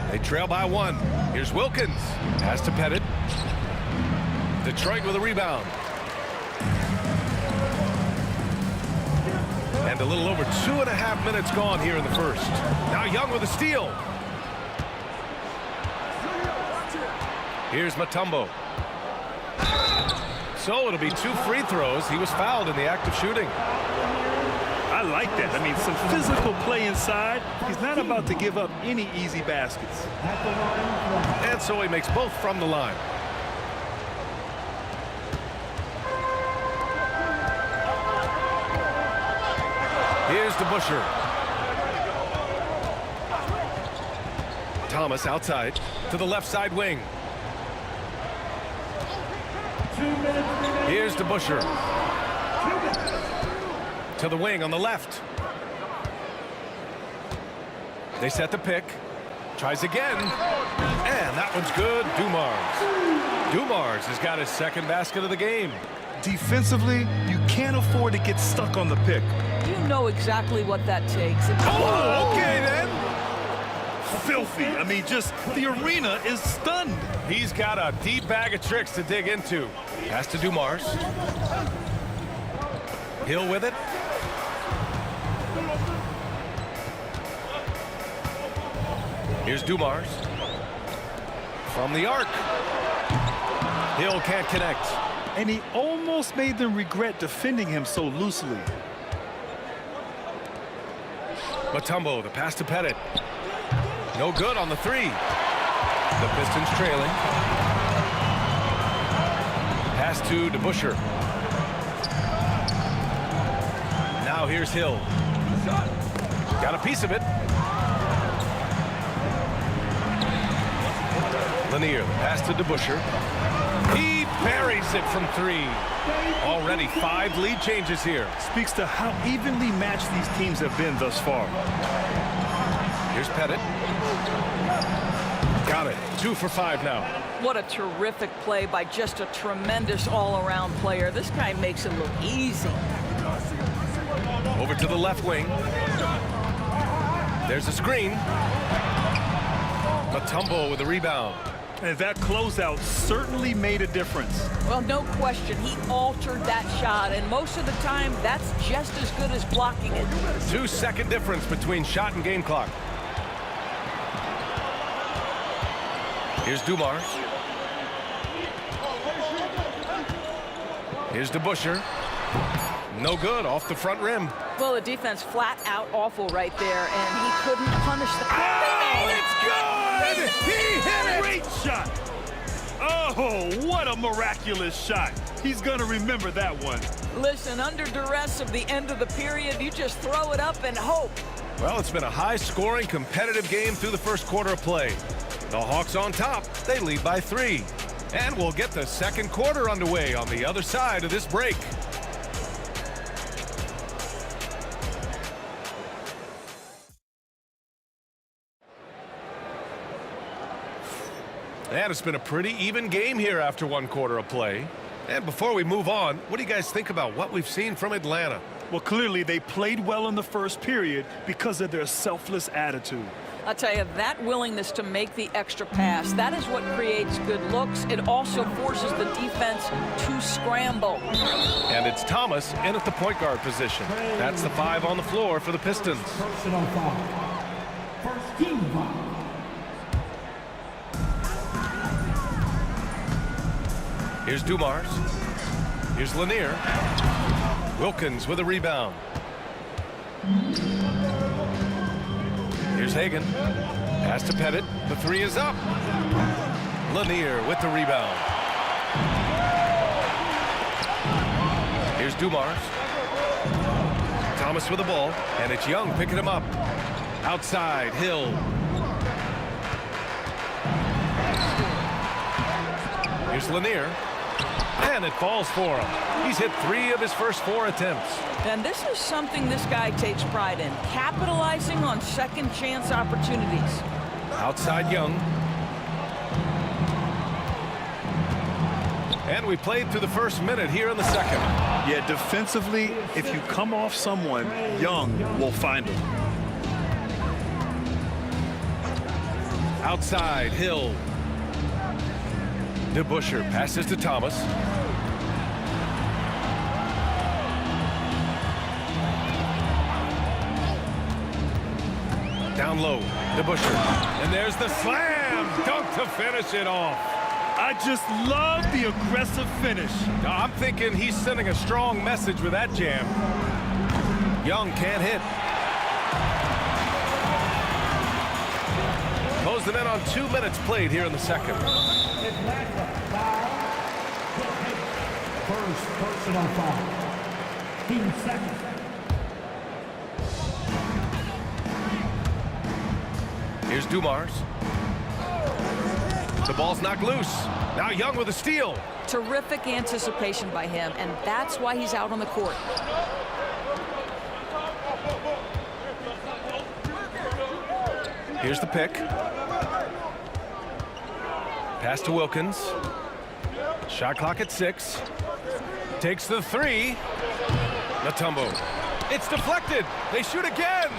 They trail by one. Here's Wilkins. Pass to Pettit. Detroit with a rebound. And a little over 2.5 minutes gone here in the first. Now Young with a steal. Here's Mutombo. So it'll be 2 free throws. He was fouled in the act of shooting. I like that. I mean, some physical play inside. He's not about to give up any easy baskets. And so he makes both from the line. Here's DeBusschere. Thomas outside to the left side wing. Here's DeBusschere. To the wing on the left. They set the pick. Tries again. And that one's good. Dumars has got his second basket of the game. Defensively, you can't afford to get stuck on the pick. You know exactly what that takes. Oh, okay then. Filthy. I mean, just the arena is stunned. He's got a deep bag of tricks to dig into. Pass to Dumars. Hill with it. Here's Dumars. From the arc. Hill can't connect. And he almost made them regret defending him so loosely. Mutombo, the pass to Pettit. No good on the three. The Pistons trailing. Pass to DeBusschere. Now here's Hill. Got a piece of it. Lanier, the pass to DeBusschere. He buries it from 3. Already 5 lead changes here. Speaks to how evenly matched these teams have been thus far. Here's Pettit. Got it. 2 for 5 now. What a terrific play by just a tremendous all-around player. This guy makes it look easy. Over to the left wing. There's a screen. Matumbo with the rebound. And that closeout certainly made a difference. Well, no question. He altered that shot, and most of the time, that's just as good as blocking it. 2-second difference between shot and game clock. Here's Dumars. Here's DeBuscher. No good, off the front rim. Well, the defense flat out awful right there, and he couldn't punish the... Oh, it's good! He hit it! Great shot! Oh, what a miraculous shot. He's going to remember that one. Listen, under duress of the end of the period, you just throw it up and hope. Well, it's been a high-scoring, competitive game through the first quarter of play. The Hawks on top. They lead by 3. And we'll get the second quarter underway on the other side of this break. And it's been a pretty even game here after one quarter of play. And before we move on, what do you guys think about what we've seen from Atlanta? Well, clearly they played well in the first period because of their selfless attitude. I'll tell you, that willingness to make the extra pass, that is what creates good looks. It also forces the defense to scramble. And it's Thomas in at the point guard position. That's the 5 on the floor for the Pistons. Personal foul. First team foul. Here's Dumars. Here's Lanier. Wilkins with a rebound. Here's Hagan. Pass to Pettit. The 3 is up. Lanier with the rebound. Here's Dumars. Thomas with the ball. And it's Young picking him up. Outside, Hill. Here's Lanier. And it falls for him. He's hit 3 of his first 4 attempts. And this is something this guy takes pride in, capitalizing on second chance opportunities. Outside Young. And we played through the first minute here in the second. Yeah, defensively, if you come off someone, Young will find him. Outside, Hill. DeBuscher passes to Thomas. Down low, DeBuscher. And there's the slam dunk to finish it off. I just love the aggressive finish. I'm thinking he's sending a strong message with that jam. Young can't hit. Close them in on 2 minutes played here in the second. First personal foul. Team second. Here's Dumars. The ball's knocked loose. Now Young with a steal. Terrific anticipation by him, and that's why he's out on the court. Here's the pick. Pass to Wilkins. Shot clock at 6. Takes the 3. Matumbo. It's deflected. They shoot again.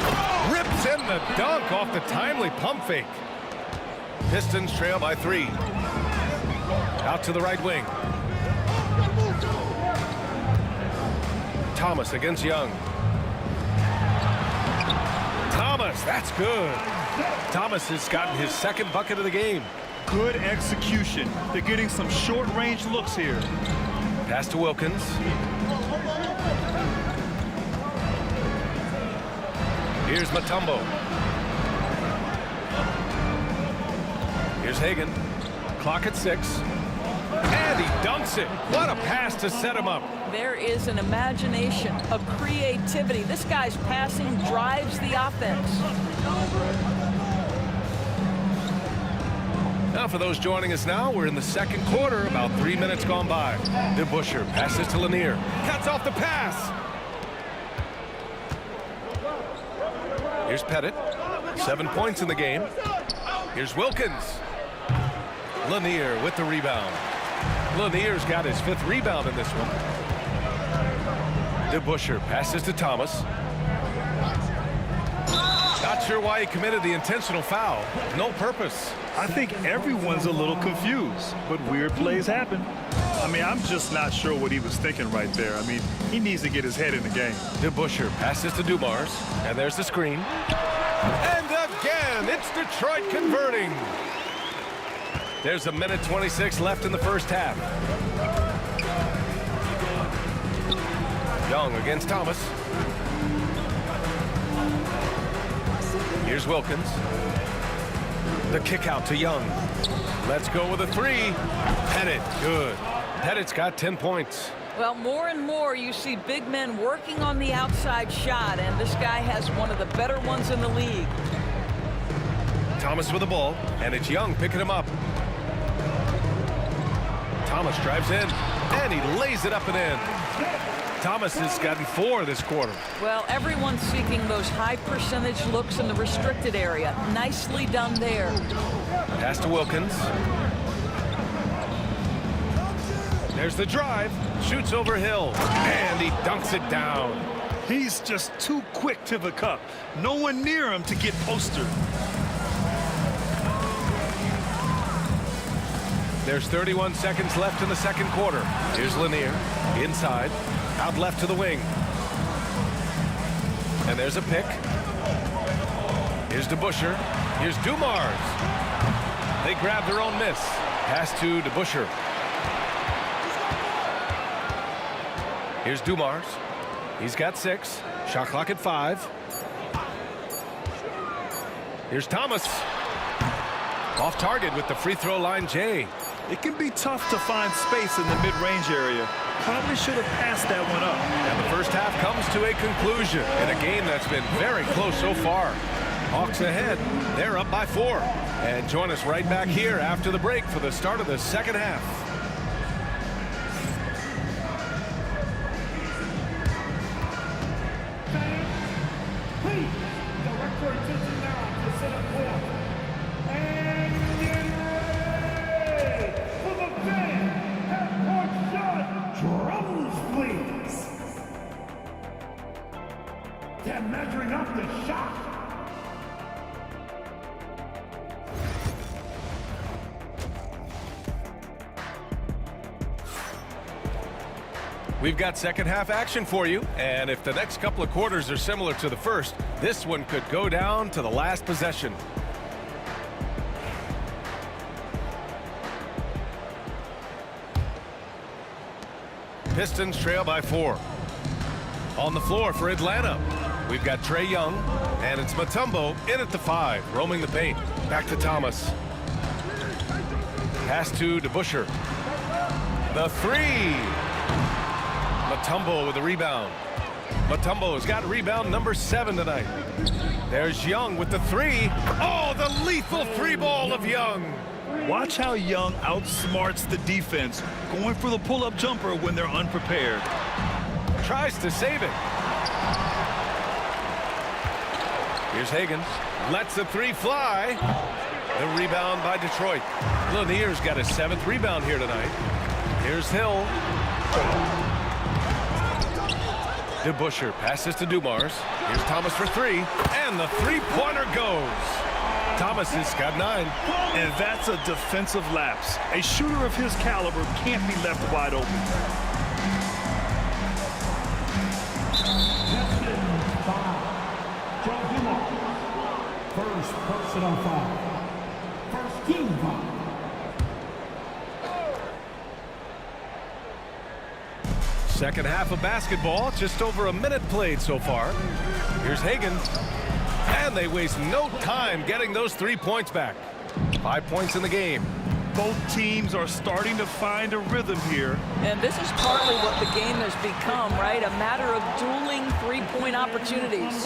Rips in the dunk off the timely pump fake. Pistons trail by 3. Out to the right wing. Thomas against Young. Thomas, that's good. Thomas has gotten his second bucket of the game. Good execution. They're getting some short-range looks here. Pass to Wilkins. Here's Matumbo. Here's Hagan. Clock at 6. And he dunks it. What a pass to set him up. There is an imagination, a creativity. This guy's passing drives the offense. Now for those joining us now, we're in the second quarter, about 3 minutes gone by. DeBuscher passes to Lanier. Cuts off the pass. Here's Pettit. 7 points in the game. Here's Wilkins. Lanier with the rebound. Lanier's got his 5th rebound in this one. DeBusschere passes to Thomas. Not sure why he committed the intentional foul. No purpose. I think everyone's a little confused, but weird plays happen. I mean, I'm just not sure what he was thinking right there. I mean, he needs to get his head in the game. DeBusschere passes to Dumars, and there's the screen. And again, it's Detroit converting. There's a minute 26 left in the first half. Young against Thomas. Here's Wilkins. The kick out to Young. Let's go with a three. Pettit, good. Pettit's got 10 points. Well, more and more you see big men working on the outside shot, and this guy has one of the better ones in the league. Thomas with the ball, and it's Young picking him up. Thomas drives in, and he lays it up and in. Thomas has gotten 4 this quarter. Well, everyone's seeking those high percentage looks in the restricted area. Nicely done there. Pass to Wilkins. There's the drive. Shoots over Hill. And he dunks it down. He's just too quick to the cup. No one near him to get postered. There's 31 seconds left in the second quarter. Here's Lanier. Inside. Out left to the wing. And there's a pick. Here's DeBusschere. Here's Dumars. They grab their own miss. Pass to DeBusschere. Here's Dumars. He's got 6. Shot clock at 5. Here's Thomas. Off target with the free throw line, Jay. It can be tough to find space in the mid-range area. Probably should have passed that one up. And the first half comes to a conclusion in a game that's been very close so far. Hawks ahead. They're up by 4. And join us right back here after the break for the start of the second half. Please, direct your attention now to set up court. And get ready for the big half-court shot. Drums, please. They're measuring up the shot. We've got second half action for you, and if the next couple of quarters are similar to the first, this one could go down to the last possession. Pistons trail by 4. On the floor for Atlanta, we've got Trae Young, and it's Mutombo in at the 5, roaming the paint. Back to Thomas. Pass to DeBusschere. The 3. Mutombo with the rebound. Mutombo has got rebound number 7 tonight. There's Young with the 3. Oh, the lethal 3-ball of Young. Watch how Young outsmarts the defense, going for the pull-up jumper when they're unprepared. Tries to save it. Here's Higgins. Lets the 3 fly. The rebound by Detroit. Lanier's got his 7th rebound here tonight. Here's Hill. DeBusschere passes to Dumars. Here's Thomas for 3, and the 3-pointer goes. Thomas has got 9. And that's a defensive lapse. A shooter of his caliber can't be left wide open. First personal foul. First team foul. Second half of basketball, just over a minute played so far. Here's Hagan. And they waste no time getting those 3 points back. 5 points in the game. Both teams are starting to find a rhythm here. And this is partly what the game has become, right? A matter of dueling 3-point opportunities.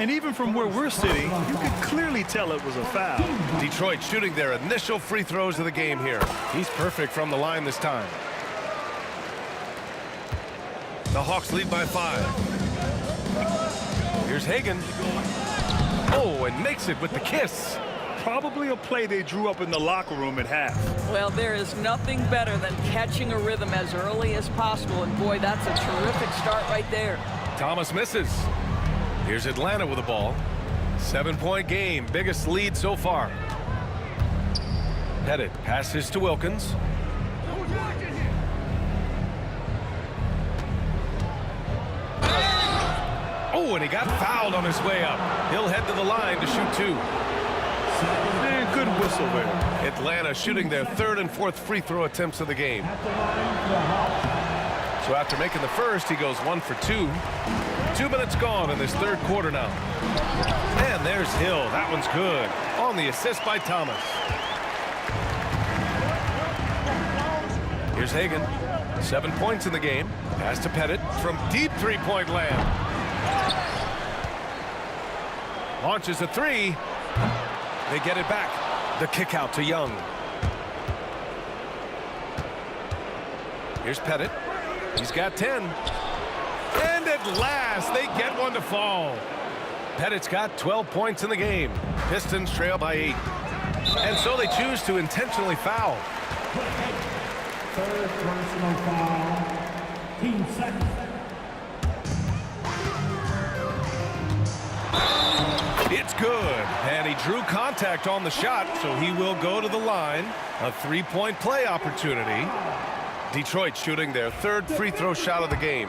And even from where we're sitting, you can clearly tell it was a foul. Detroit shooting their initial free throws of the game here. He's perfect from the line this time. The Hawks lead by 5. Here's Hagan. Oh, and makes it with the kiss. Probably a play they drew up in the locker room at half. Well, there is nothing better than catching a rhythm as early as possible, and boy, that's a terrific start right there. Thomas misses. Here's Atlanta with the ball. 7-point game, biggest lead so far. Pettit passes to Wilkins. Oh, and he got fouled on his way up. He'll head to the line to shoot 2. And good whistle there. Atlanta shooting their 3rd and 4th free throw attempts of the game. So after making the first, he goes 1 for 2. 2 minutes gone in this 3rd quarter now. And there's Hill. That one's good. On the assist by Thomas. Here's Hagan. 7 points in the game. Pass to Pettit from deep 3-point land. Launches a 3. They get it back. The kick out to Young. Here's Pettit. He's got 10. And at last, they get one to fall. Pettit's got 12 points in the game. Pistons trail by 8. And so they choose to intentionally foul. 3rd personal foul. Team second. It's good, and he drew contact on the shot, so he will go to the line. A 3-point play opportunity. Detroit shooting their 3rd free throw shot of the game.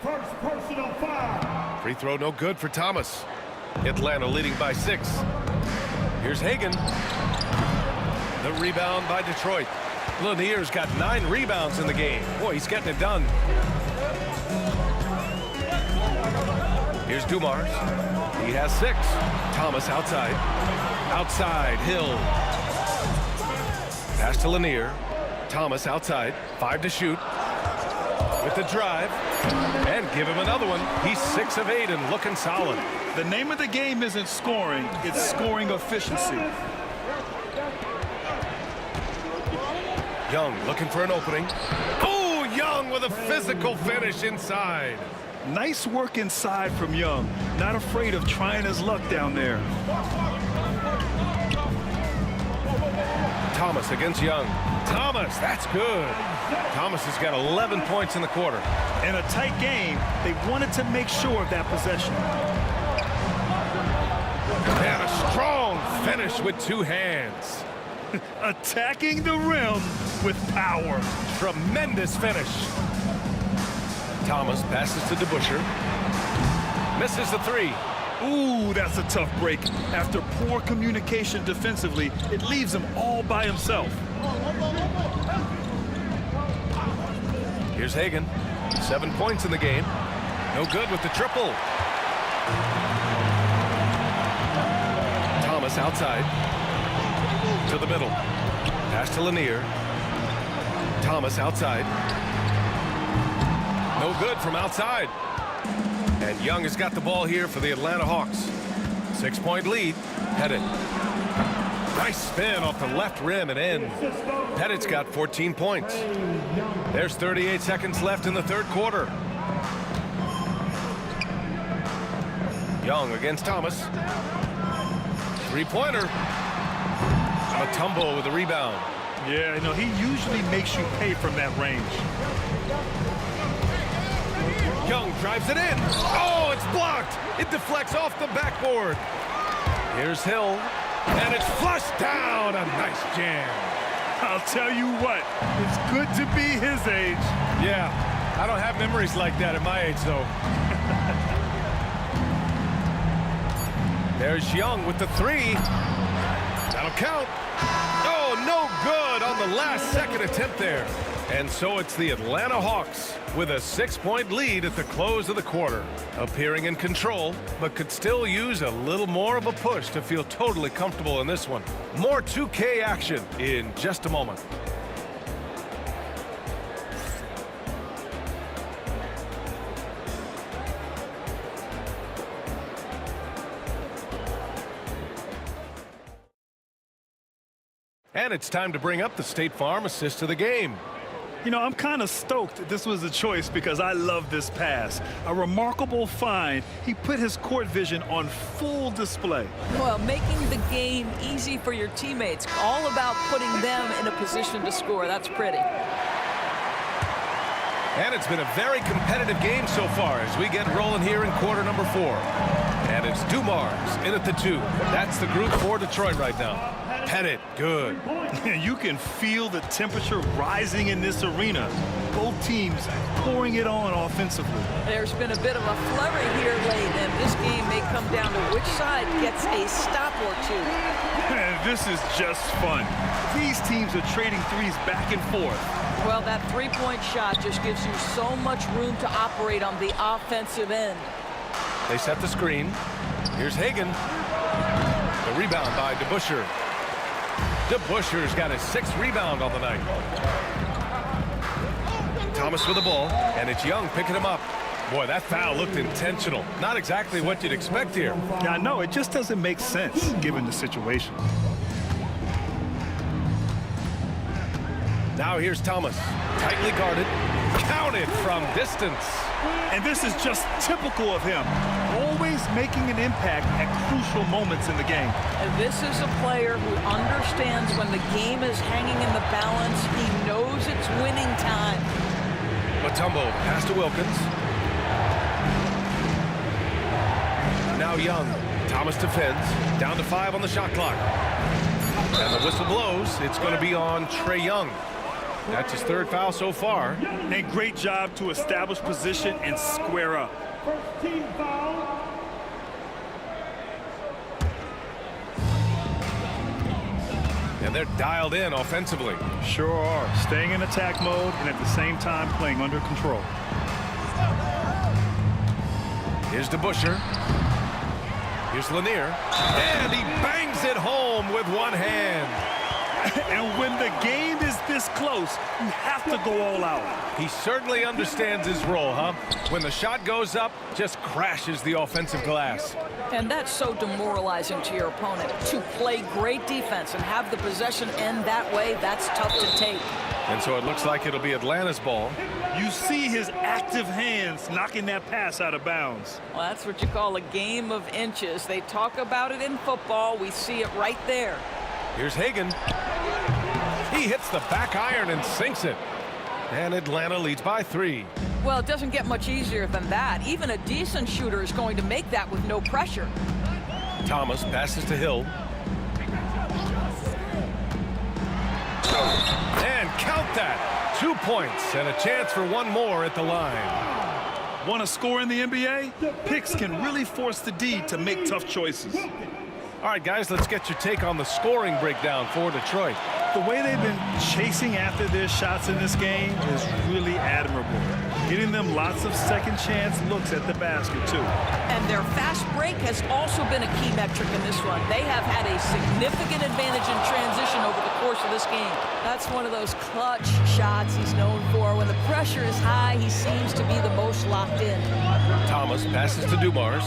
First personal foul. Free throw no good for Thomas. Atlanta leading by 6. Here's Hagan. The rebound by Detroit. Lanier's got 9 rebounds in the game. Boy, he's getting it done. Here's Dumars. He has 6. Thomas outside. Outside, Hill. Pass to Lanier. Thomas outside. 5 to shoot. With the drive. And give him another one. He's 6 of 8 and looking solid. The name of the game isn't scoring, it's scoring efficiency. Young looking for an opening. Oh, Young with a physical finish inside. Nice work inside from Young. Not afraid of trying his luck down there. Thomas against Young. Thomas, that's good. Thomas has got 11 points in the quarter. In a tight game, they wanted to make sure of that possession. And a strong finish with 2 hands. Attacking the rim with power. Tremendous finish. Thomas passes to DeBusschere. Misses the 3. Ooh, that's a tough break. After poor communication defensively, it leaves him all by himself. Here's Hagan. 7 points in the game. No good with the triple. Thomas outside. To the middle. Pass to Lanier. Thomas outside. No good from outside. And Young has got the ball here for the Atlanta Hawks. 6-point lead. Pettit. Nice spin off the left rim and in. Pettit's got 14 points. There's 38 seconds left in the 3rd quarter. Young against Thomas. 3-pointer. Mutombo with the rebound. Yeah, no, he usually makes you pay from that range. Young drives it in. Oh, it's blocked. It deflects off the backboard. Here's Hill. And it's flushed down. A nice jam. I'll tell you what, it's good to be his age. Yeah, I don't have memories like that at my age, though. There's Young with the 3. That'll count. Oh, no good on the last second attempt there. And so it's the Atlanta Hawks with a 6-point lead at the close of the quarter. Appearing in control, but could still use a little more of a push to feel totally comfortable in this one. More 2K action in just a moment. And it's time to bring up the State Farm assist of the game. You know, I'm kind of stoked this was a choice because I love this pass. A remarkable find. He put his court vision on full display. Well, making the game easy for your teammates. All about putting them in a position to score. That's pretty. And it's been a very competitive game so far as we get rolling here in quarter number 4. And it's Dumars in at the 2. That's the group for Detroit right now. Pettit, good. You can feel the temperature rising in this arena. Both teams pouring it on offensively. There's been a bit of a flurry here late, and this game may come down to which side gets a stop or two. This is just fun. These teams are trading threes back and forth. Well, that three-point shot just gives you so much room to operate on the offensive end. They set the screen. Here's Hagan. The rebound by DeBusschere. DeBusschere's got his 6th rebound on the night. Thomas with the ball, and it's Young picking him up. Boy, that foul looked intentional. Not exactly what you'd expect here. Yeah, I know. It just doesn't make sense given the situation. Now here's Thomas. Tightly guarded. Counted from distance. And this is just typical of him. Always making an impact at crucial moments in the game. And this is a player who understands when the game is hanging in the balance. He knows it's winning time. Mutombo pass to Wilkins. Now Young. Thomas defends. Down to 5 on the shot clock. And the whistle blows. It's going to be on Trae Young. That's his 3rd foul so far. And great job to establish position and square up. First team foul. And they're dialed in offensively. Sure are. Staying in attack mode and at the same time playing under control. Here's DeBusschere. Here's Lanier. And he bangs it home with one hand. And when the game is this close, you have to go all out. He certainly understands his role, huh? When the shot goes up, just crashes the offensive glass. And that's so demoralizing to your opponent. To play great defense and have the possession end that way, that's tough to take. And so it looks like it'll be Atlanta's ball. You see his active hands knocking that pass out of bounds. Well, that's what you call a game of inches. They talk about it in football. We see it right there. Here's Hagan. He hits the back iron and sinks it. And Atlanta leads by 3. Well, it doesn't get much easier than that. Even a decent shooter is going to make that with no pressure. Thomas passes to Hill. And count that. 2 points and a chance for one more at the line. Want to score in the NBA? Picks can really force the D to make tough choices. All right, guys, let's get your take on the scoring breakdown for Detroit. The way they've been chasing after their shots in this game is really admirable. Getting them lots of second chance looks at the basket, too. And their fast break has also been a key metric in this one. They have had a significant advantage in transition over the course of this game. That's one of those clutch shots he's known for. When the pressure is high, he seems to be the most locked in. Thomas passes to Dumars.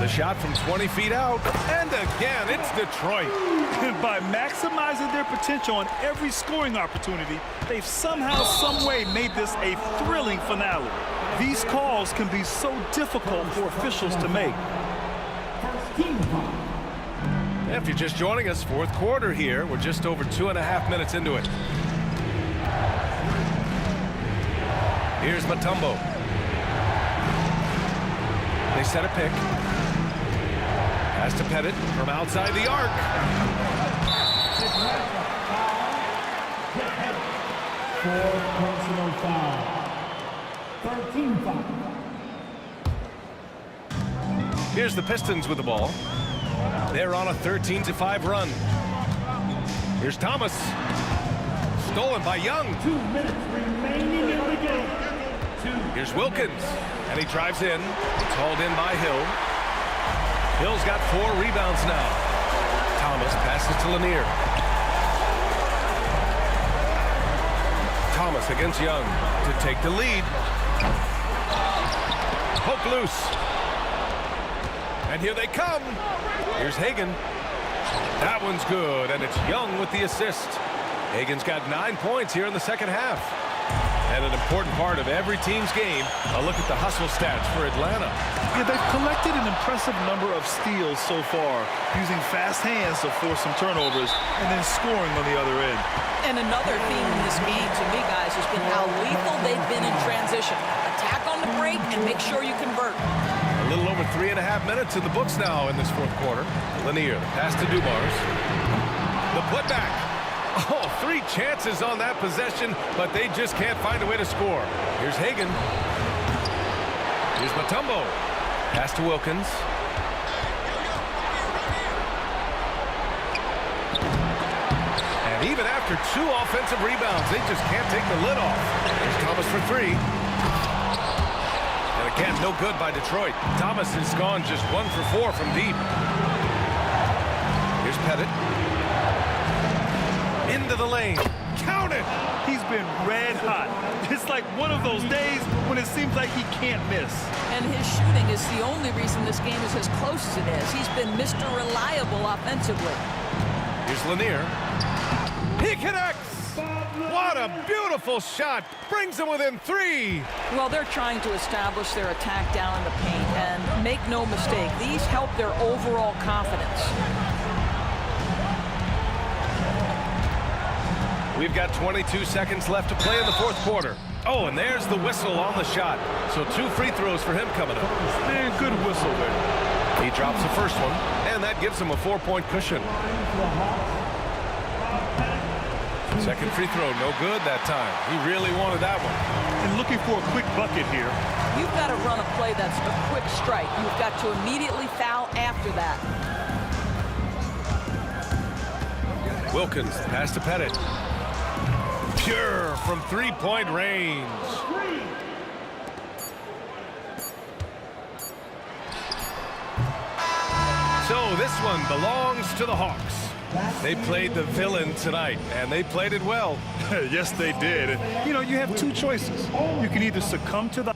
The shot from 20 feet out, and again, it's Detroit. By maximizing their potential on every scoring opportunity, they've somehow, some way made this a thrilling finale. These calls can be so difficult for officials to make. If you're just joining us, 4th quarter here. We're just over 2.5 minutes into it. Here's Mutombo. They set a pick. Pass to Pettit from outside the arc. Personal foul. 13 foul. Here's the Pistons with the ball. They're on a 13-5 run. Here's Thomas. Stolen by Young. 2 minutes remaining in the game. Here's Wilkins. And he drives in. It's hauled in by Hill. Hill's got 4 rebounds now. Thomas passes to Lanier. Thomas against Young to take the lead. Poke loose. And here they come. Here's Hagan. That one's good, and it's Young with the assist. Hagan's got 9 points here in the second half. And an important part of every team's game, a look at the hustle stats for Atlanta. Yeah, they've collected an impressive number of steals so far, using fast hands to force some turnovers and then scoring on the other end. And another theme in this game, to me, guys, has been how lethal they've been in transition. Attack on the break and make sure you convert. A little over 3.5 minutes in the books now in this fourth quarter. Lanier, the pass to Dumars. The putback. Oh, 3 chances on that possession, but they just can't find a way to score. Here's Hagan. Here's Mutombo. Pass to Wilkins. And even after 2 offensive rebounds, they just can't take the lid off. Here's Thomas for 3. And again, no good by Detroit. Thomas has gone just 1 for 4 from deep. Here's Pettit. Into the lane. Count it! He's been red hot. It's like one of those days when it seems like he can't miss. And his shooting is the only reason this game is as close as it is. He's been Mr. Reliable offensively. Here's Lanier. He connects! What a beautiful shot! Brings them within 3! Well, they're trying to establish their attack down in the paint, and make no mistake, these help their overall confidence. We've got 22 seconds left to play in the fourth quarter. Oh, and there's the whistle on the shot. So 2 free throws for him coming up. Man, good whistle there. He drops the first one, and that gives him a 4-point cushion. Second free throw, no good that time. He really wanted that one. And looking for a quick bucket here. You've got to run a play that's a quick strike. You've got to immediately foul after that. Wilkins, pass to Pettit. Pure from 3-point range. So this one belongs to the Hawks. They played the villain tonight, and they played it well. Yes, they did. And, you know, you have 2 choices. You can either succumb to the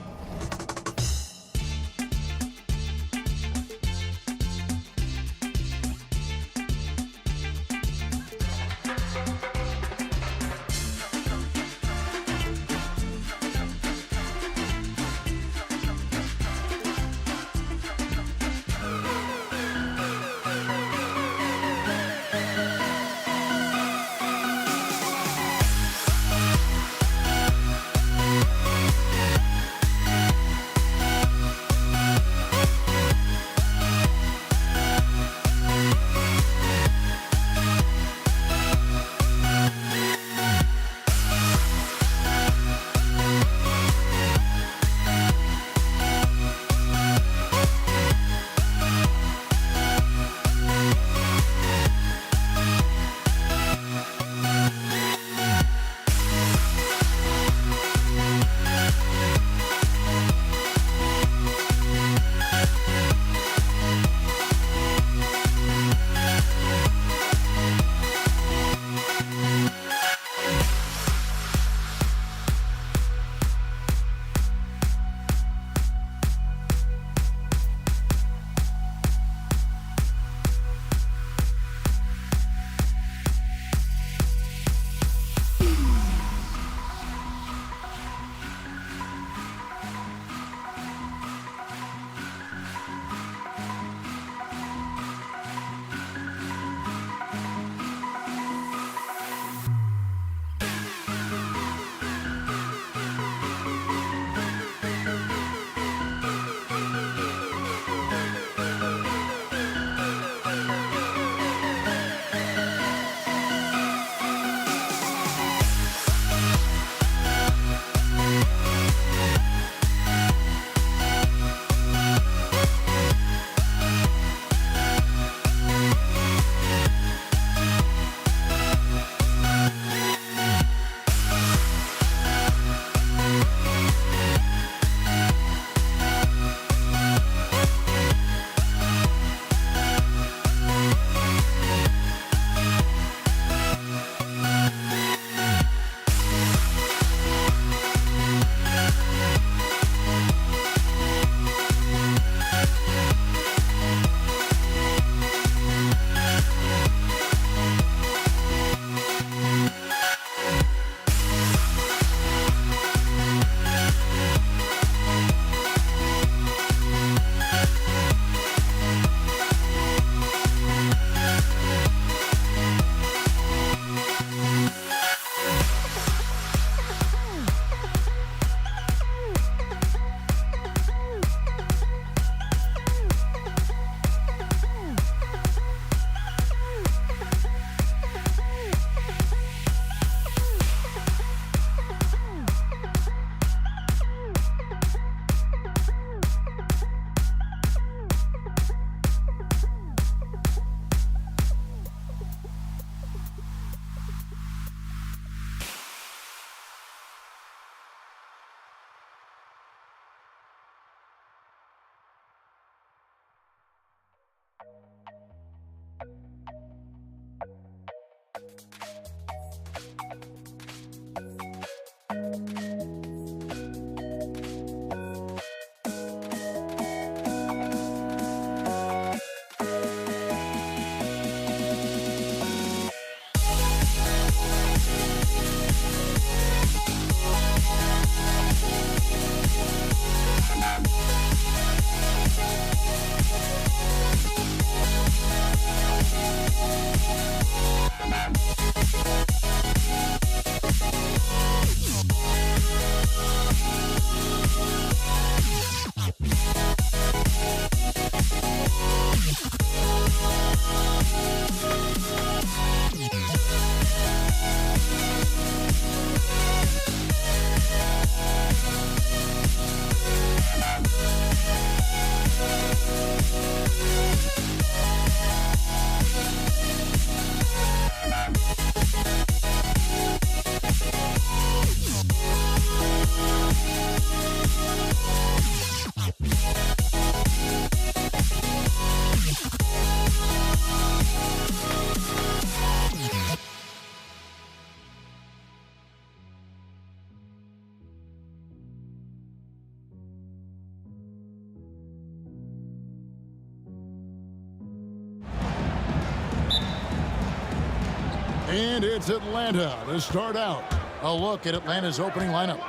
And it's Atlanta to start out. A look at Atlanta's opening lineup.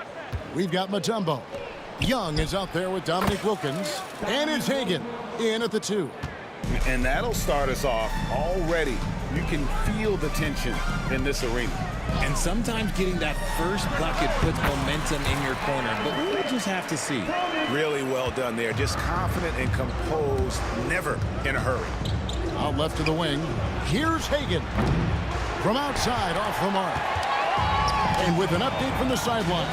We've got Mutombo. Young is out there with Dominique Wilkins. And it's Hagan in at the 2. And that'll start us off already. You can feel the tension in this arena. And sometimes getting that first bucket puts momentum in your corner, but we'll just have to see. Really well done there. Just confident and composed, never in a hurry. Out left to the wing. Here's Hagan. From outside, off the mark. And with an update from the sideline,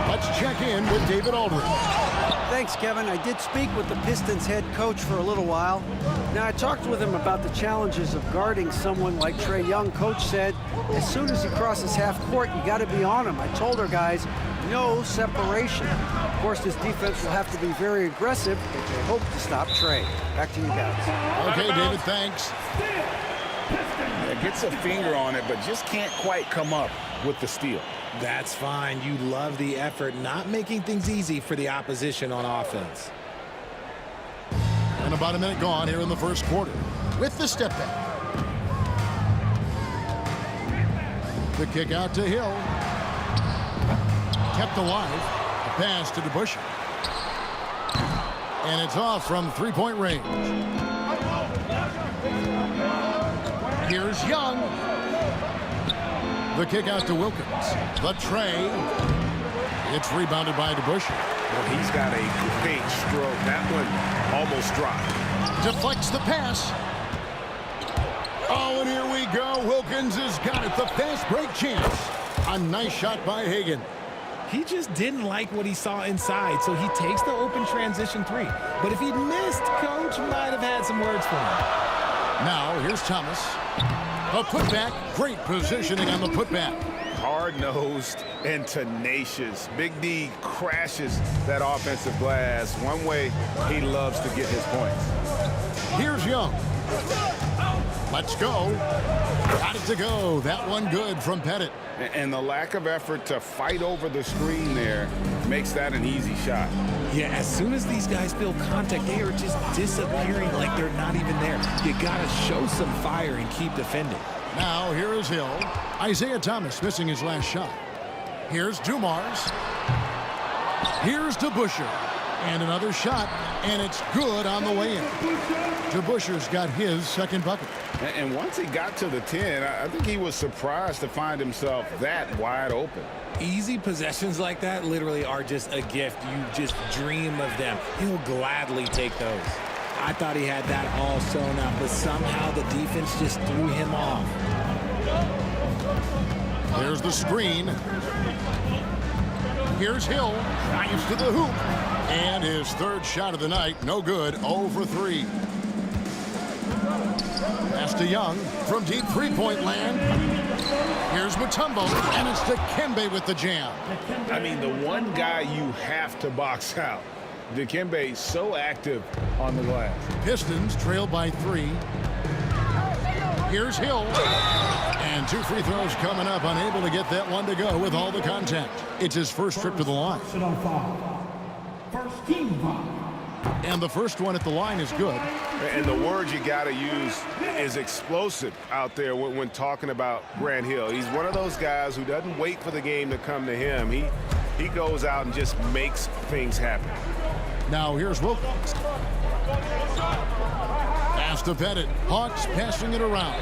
let's check in with David Aldridge. Thanks, Kevin. I did speak with the Pistons head coach for a little while. Now, I talked with him about the challenges of guarding someone like Trae Young. Coach said, as soon as he crosses half court, you got to be on him. I told our guys, no separation. Of course, this defense will have to be very aggressive if they hope to stop Trae. Back to you guys. Okay, David, thanks. Yeah, gets a finger on it, but just can't quite come up with the steal. That's fine. You love the effort, not making things easy for the opposition on offense. And about a minute gone here in the first quarter with the step back. The kick out to Hill. Kept alive. A pass to DeBusschere. And it's off from three-point range. Here's Young. The kick out to Wilkins. The tray. It's rebounded by DeBusschere. Well, he's got a great stroke. That one almost dropped. Deflects the pass. Oh, and here we go. Wilkins has got it. The fast break chance. A nice shot by Hagan. He just didn't like what he saw inside, so he takes the open transition 3. But if he'd missed, Coach might have had some words for him. Now, here's Thomas. A putback. Great positioning on the putback. Hard-nosed and tenacious. Big D crashes that offensive glass. One way he loves to get his points. Here's Young. Let's go. Got it to go. That one good from Pettit. And the lack of effort to fight over the screen there makes that an easy shot. Yeah, as soon as these guys feel contact, they are just disappearing like they're not even there. You got to show some fire and keep defending. Now, here is Hill. Isaiah Thomas missing his last shot. Here's Dumars. Here's DeBusschere. And another shot, and it's good on the way in. DeBusschere's got his second bucket. And once he got to the 10, I think he was surprised to find himself that wide open. Easy possessions like that literally are just a gift. You just dream of them. He'll gladly take those. I thought he had that all sewn up, but somehow the defense just threw him off. There's the screen. Here's Hill. Drives to the hoop. And his third shot of the night. No good. 0 for 3. Pass to Young from deep three-point land. Here's Mutombo. And it's Dikembe with the jam. I mean, the one guy you have to box out. Dikembe so active on the glass. Pistons trail by 3. Here's Hill. And 2 free throws coming up. Unable to get that one to go with all the contact. It's his first trip to the line. First team foul. And the first one at the line is good. And the word you got to use is explosive out there when talking about Grant Hill. He's one of those guys who doesn't wait for the game to come to him. He goes out and just makes things happen. Now here's Wilkins. Pass to Pettit. Hawks passing it around.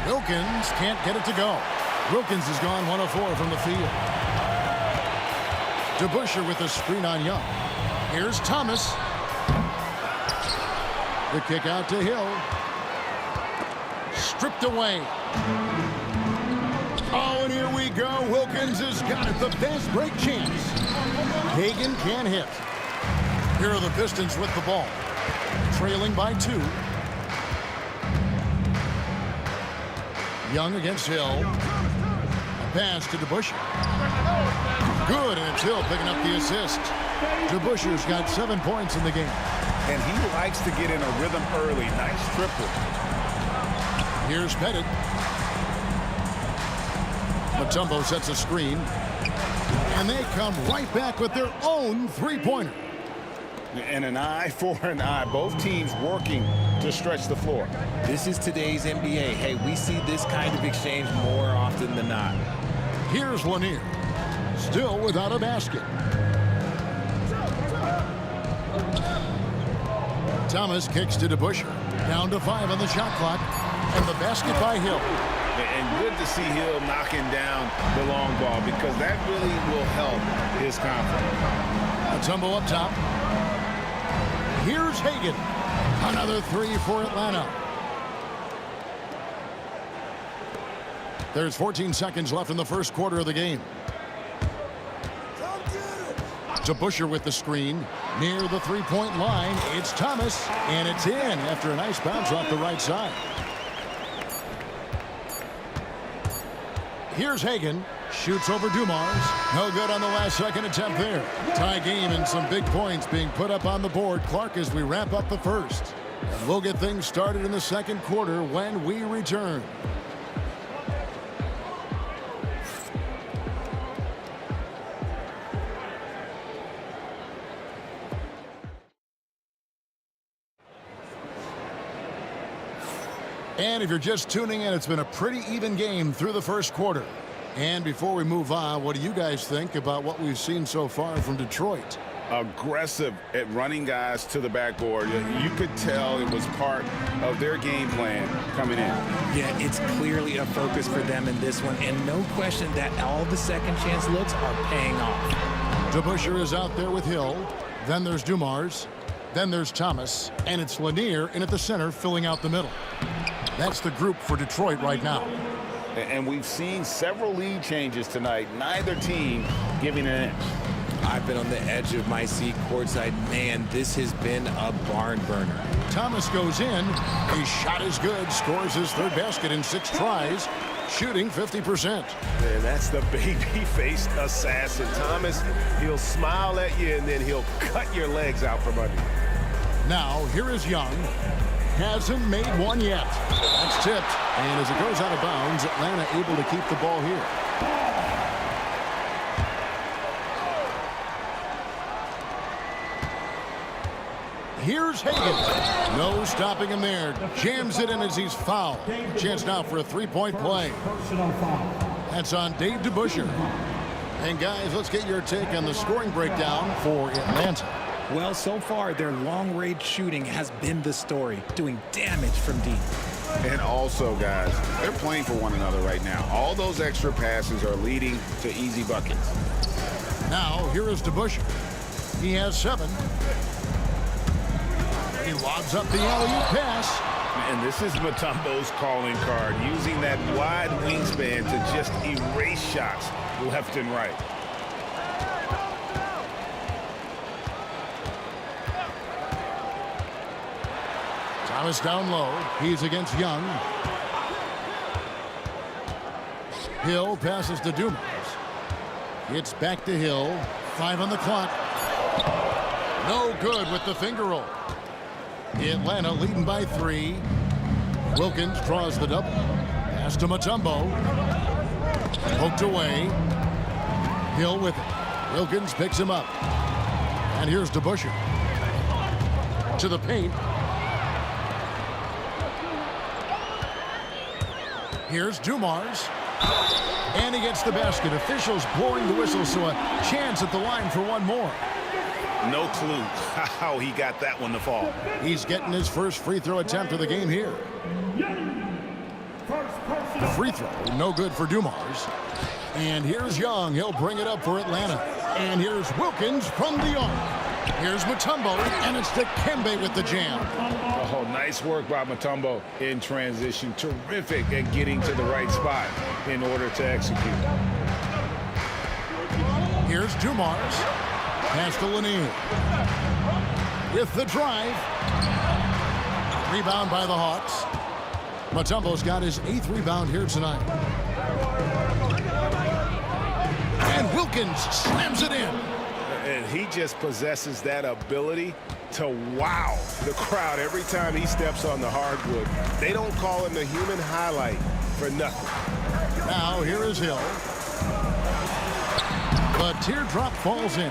Wilkins can't get it to go. Wilkins has gone 1 of 4 from the field. DeBusschere with a screen on Young. Here's Thomas. The kick out to Hill. Stripped away. Oh, and here we go. Wilkins has got it. The fast break chance. Hagan can't hit. Here are the Pistons with the ball. Trailing by 2. Young against Hill. A pass to DeBusschere. Good, and it's Hill picking up the assist. DeBusschere's got 7 points in the game. And he likes to get in a rhythm early. Nice triple. Here's Pettit. Mutombo sets a screen. And they come right back with their own three-pointer. And an eye for an eye. Both teams working to stretch the floor. This is today's NBA. Hey, we see this kind of exchange more often than not. Here's Lanier, still without a basket. Thomas kicks to DeBusschere. Down to 5 on the shot clock. And the basket by Hill. And good to see Hill knocking down the long ball because that really will help his confidence. Mutombo up top. Here's Hagan. Another 3 for Atlanta. There's 14 seconds left in the first quarter of the game. DeBusschere with the screen. Near the three-point line, it's Thomas. And it's in after a nice bounce off the right side. Here's Hagan. Shoots over Dumars. No good on the last second attempt there. Tie game and some big points being put up on the board. Clark, as we wrap up the first. And we'll get things started in the second quarter when we return. And if you're just tuning in, it's been a pretty even game through the first quarter. And before we move on, what do you guys think about what we've seen so far from Detroit? Aggressive at running guys to the backboard. You could tell it was part of their game plan coming in. Yeah, it's clearly a focus for them in this one, and no question that all the second chance looks are paying off. DeBusschere is out there with Hill. Then there's Dumars. Then there's Thomas. And it's Lanier in at the center, filling out the middle. That's the group for Detroit right now. And we've seen several lead changes tonight. Neither team giving an inch. I've been on the edge of my seat courtside. Man, this has been a barn burner. Thomas goes in. His shot is good. Scores his third basket in 6 tries. Shooting 50%. And that's the baby-faced assassin. Thomas, he'll smile at you, and then he'll cut your legs out from under you. Now, here is Young. Hasn't made one yet. That's tipped. And as it goes out of bounds, Atlanta able to keep the ball here. Here's Hagan. No stopping him there. Jams it in as he's fouled. Chance now for a three-point play. That's on Dave DeBusschere. And guys, let's get your take on the scoring breakdown for Atlanta. Well, so far, their long-range shooting has been the story, doing damage from deep. And also, guys, they're playing for one another right now. All those extra passes are leading to easy buckets. Now, here is DeBusschere. He has 7. He lobs up the alley-oop pass. And this is Mutombo's calling card, using that wide wingspan to just erase shots left and right. Thomas down low. He's against Young. Hill passes to Dumars. It's back to Hill. 5 on the clock. No good with the finger roll. Atlanta leading by 3. Wilkins draws the double. Pass to Mutombo. Poked away. Hill with it. Wilkins picks him up. And here's DeBusschere. To the paint. Here's Dumars. And he gets the basket. Officials blowing the whistle, so a chance at the line for one more. No clue how he got that one to fall. He's getting his first free throw attempt of the game here. The free throw, no good for Dumars. And here's Young. He'll bring it up for Atlanta. And here's Wilkins from the arc. Here's Mutombo, and it's Dikembe with the jam. Oh, nice work by Mutombo in transition. Terrific at getting to the right spot in order to execute. Here's Dumars. Pass to Lanier. With the drive. Rebound by the Hawks. Mutombo's got his 8th rebound here tonight. And Wilkins slams it in. And he just possesses that ability to wow the crowd every time he steps on the hardwood. They don't call him the human highlight for nothing. Now here is Hill. The teardrop falls in.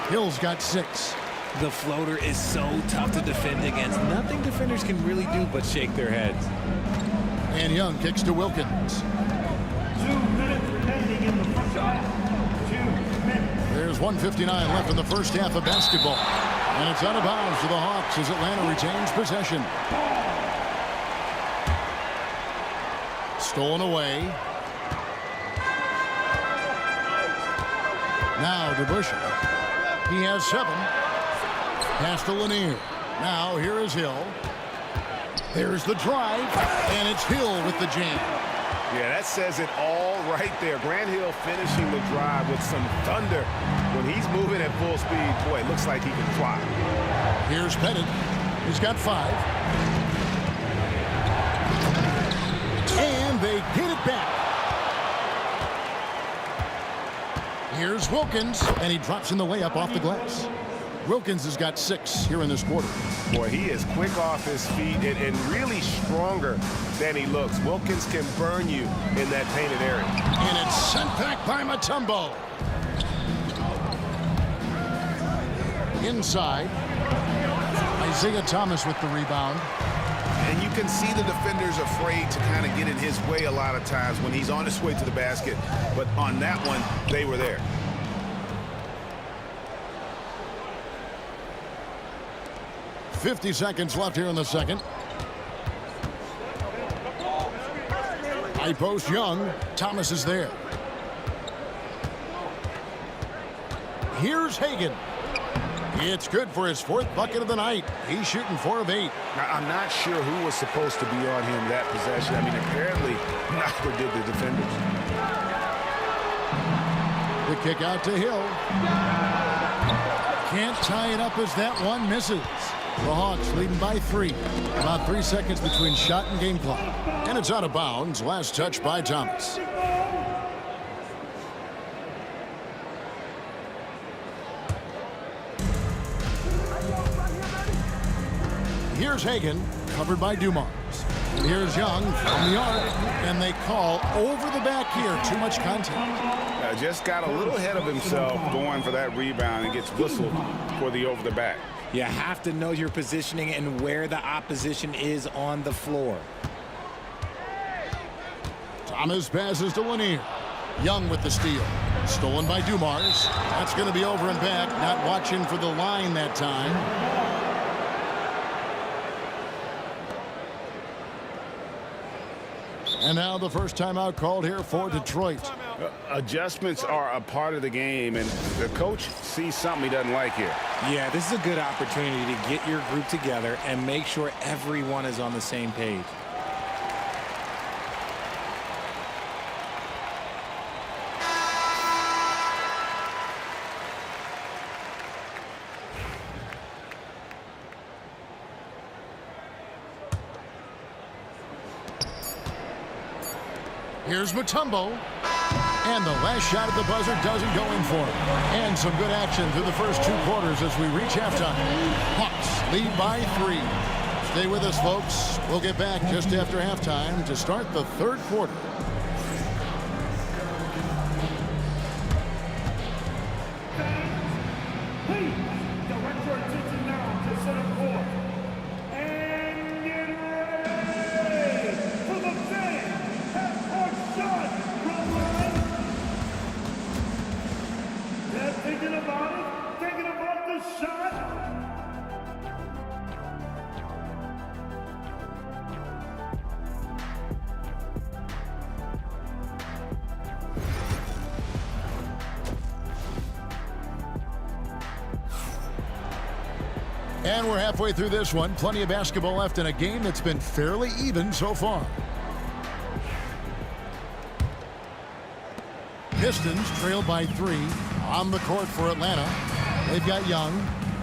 Hill's got 6. The floater is so tough to defend against. Nothing defenders can really do but shake their heads. And Young kicks to Wilkins. 2 minutes remaining in the first half. 2 minutes. There's 1:59 left in the first half of basketball. And it's out of bounds to the Hawks as Atlanta retains possession. Stolen away. Now to Busher. He has 7. Pass to Lanier. Now here is Hill. There's the drive, and it's Hill with the jam. Yeah, that says it all right there. Grant Hill finishing the drive with some thunder. When he's moving at full speed, boy, it looks like he can fly. Here's Pettit. He's got 5. And they get it back. Here's Wilkins, and he drops in the layup off the glass. Wilkins has got 6 here in this quarter. Boy, he is quick off his feet and really stronger than he looks. Wilkins can burn you in that painted area. And it's sent back by Mutombo. Inside. Isaiah Thomas with the rebound. And you can see the defenders afraid to kind of get in his way a lot of times when he's on his way to the basket. But on that one, they were there. .50 seconds left here in the second. High post Young. Thomas is there. Here's Hagan. It's good for his 4th bucket of the night. He's shooting 4 of 8. Now, I'm not sure who was supposed to be on him that possession. I mean, apparently, neither did the defenders. The kick out to Hill. Can't tie it up as that one misses. The Hawks leading by 3. About 3 seconds between shot and game clock. And it's out of bounds. Last touch by Thomas. Here's Hagan, covered by Dumars. And here's Young from the arc, and they call over the back here. Too much contact. Just got a little ahead of himself going for that rebound and gets whistled for the over the back. You have to know your positioning and where the opposition is on the floor. Thomas passes to Lanier. Young with the steal. Stolen by Dumars. That's going to be over and back. Not watching for the line that time. And now the first timeout called here for Detroit. Adjustments are a part of the game, and the coach sees something he doesn't like here. Yeah, this is a good opportunity to get your group together and make sure everyone is on the same page. Here's Mutombo. And the last shot at the buzzer doesn't go in for him. And some good action through the first 2 quarters as we reach halftime. Hawks lead by 3. Stay with us, folks. We'll get back just after halftime to start the 3rd quarter. Please direct your attention now to center court. And get ready for the fan half-court shot from line. They're thinking about the shot. And we're halfway through this one. Plenty of basketball left in a game that's been fairly even so far. Pistons trail by 3 on the court for Atlanta. They've got Young.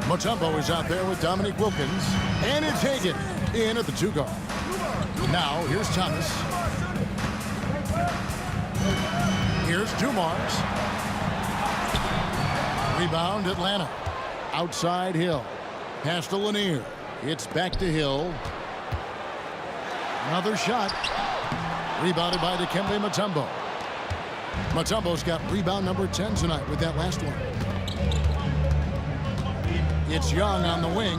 Mutombo is out there with Dominique Wilkins. And it's Hagan in at the 2 guard. Now here's Thomas. Here's Dumars. Rebound Atlanta. Outside Hill. Pass to Lanier. It's back to Hill. Another shot. Rebounded by Dikembe Mutombo. Mutombo's got rebound number 10 tonight with that last one. It's Young on the wing.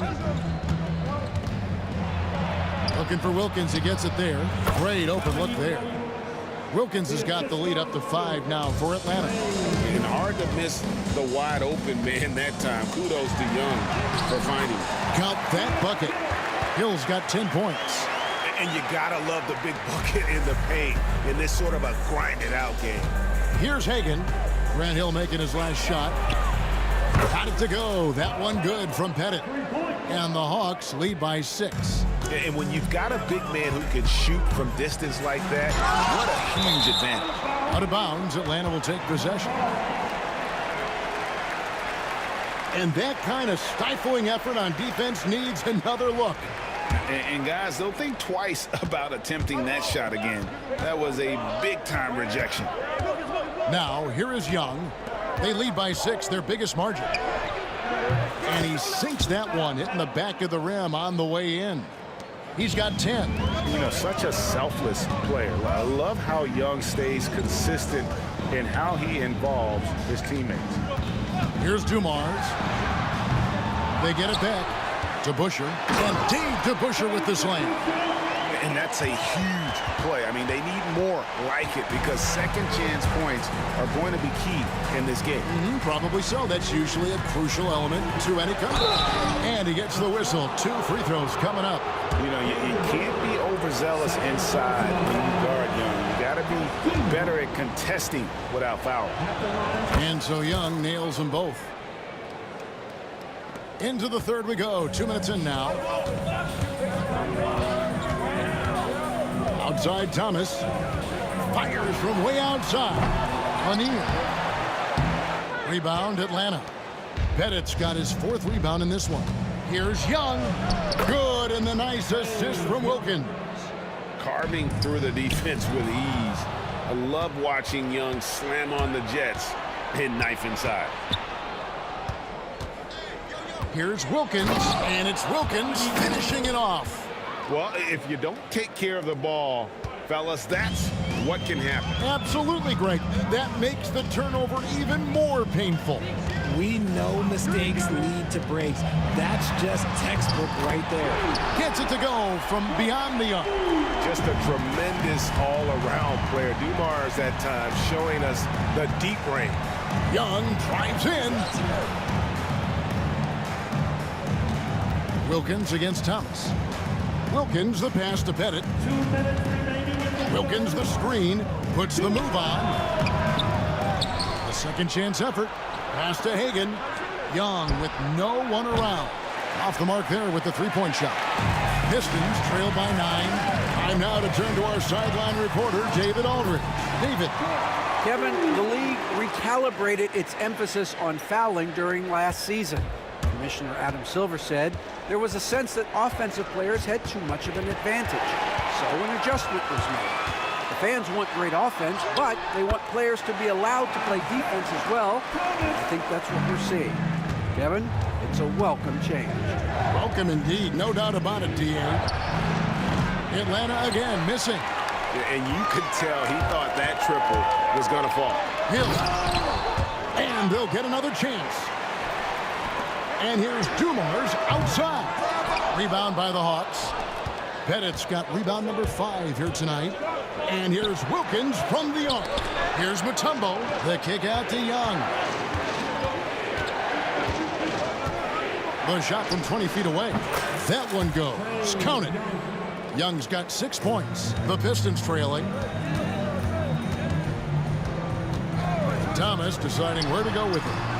Looking for Wilkins. He gets it there. Great open look there. Wilkins has got the lead up to 5 now for Atlanta. And hard to miss the wide open man that time. Kudos to Young for finding it. Count that bucket. Hill's got 10 points. And you gotta love the big bucket in the paint in this sort of a grinded out game. Here's Hagan. Grant Hill making his last shot. Got it to go. That one good from Pettit. And the Hawks lead by 6. And when you've got a big man who can shoot from distance like that, what a huge advantage. Out of bounds, Atlanta will take possession. And that kind of stifling effort on defense needs another look. And guys, don't think twice about attempting that shot again. That was a big-time rejection. Now, here is Young. They lead by 6, their biggest margin. And he sinks that one, hitting the back of the rim on the way in. He's got 10. You know, such a selfless player. I love how Young stays consistent in how he involves his teammates. Here's Dumars. They get it back to Busher. And deep to Busher with the slam. And that's a huge play. I mean, they need more like it because second chance points are going to be key in this game. Probably so. That's usually a crucial element to any comeback. And he gets the whistle. 2 free throws coming up. You know, you can't be overzealous inside when you guard Young. You got to be better at contesting without foul. And so Young nails them both. Into the third we go. 2 minutes in now. Outside Thomas. Fires from way outside. Lanier. Rebound Atlanta. Pettit's got his 4th rebound in this one. Here's Young. Good, and the nice assist from Wilkins. Carving through the defense with ease. I love watching Young slam on the Jets and knife inside. Here's Wilkins, and it's Wilkins finishing it off. Well, if you don't take care of the ball, fellas, that's what can happen. Absolutely great. That makes the turnover even more painful. We know mistakes lead to breaks. That's just textbook right there. Gets it to go from beyond the arc. Just a tremendous all-around player. Dumars that time showing us the deep range. Young drives in. Wilkins against Thomas. Wilkins the pass to Pettit. Wilkins the screen. Puts the move on. The second chance effort. Pass to Hagan. Young with no one around. Off the mark there with the three-point shot. Pistons trail by 9. Time now to turn to our sideline reporter, David Aldridge. David. Kevin, the league recalibrated its emphasis on fouling during last season. Commissioner Adam Silver said there was a sense that offensive players had too much of an advantage. So an adjustment was made. The fans want great offense, but they want players to be allowed to play defense as well. I think that's what we're seeing. Kevin, it's a welcome change. Welcome indeed, no doubt about it, D.A. Atlanta again missing. And you could tell he thought that triple was going to fall. Hill. And they'll get another chance. And here's Dumars outside. Rebound by the Hawks. Pettit's got rebound number 5 here tonight. And here's Wilkins from the arc. Here's Mutombo. The kick out to Young. The shot from 20 feet away. That one goes. Count it. Young's got 6 points. The Pistons trailing. Thomas deciding where to go with it.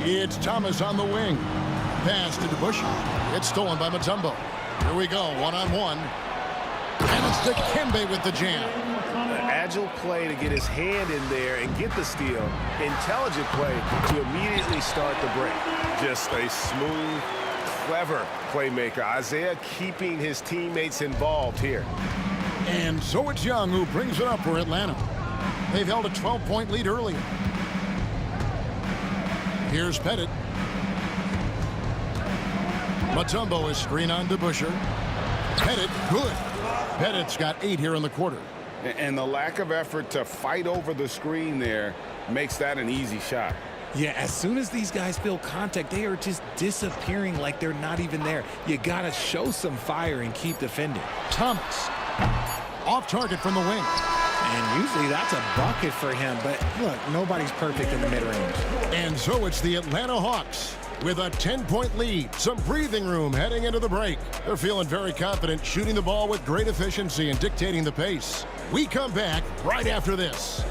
It's Thomas on the wing. Pass to DeBusschere. It's stolen by Mutombo. Here we go, one-on-one. And it's Dikembe with the jam. An agile play to get his hand in there and get the steal. Intelligent play to immediately start the break. Just a smooth, clever playmaker. Isaiah keeping his teammates involved here. And so it's Young who brings it up for Atlanta. They've held a 12-point lead earlier. Here's Pettit. Mutombo is screen on DeBusschere. Pettit, good. Pettit's got 8 here in the quarter. And the lack of effort to fight over the screen there makes that an easy shot. Yeah, as soon as these guys feel contact, they are just disappearing like they're not even there. You got to show some fire and keep defending. Thomas, off target from the wing. And usually that's a bucket for him, but look, nobody's perfect in the mid-range. And so it's the Atlanta Hawks with a 10-point lead. Some breathing room heading into the break. They're feeling very confident, shooting the ball with great efficiency and dictating the pace. We come back right after this.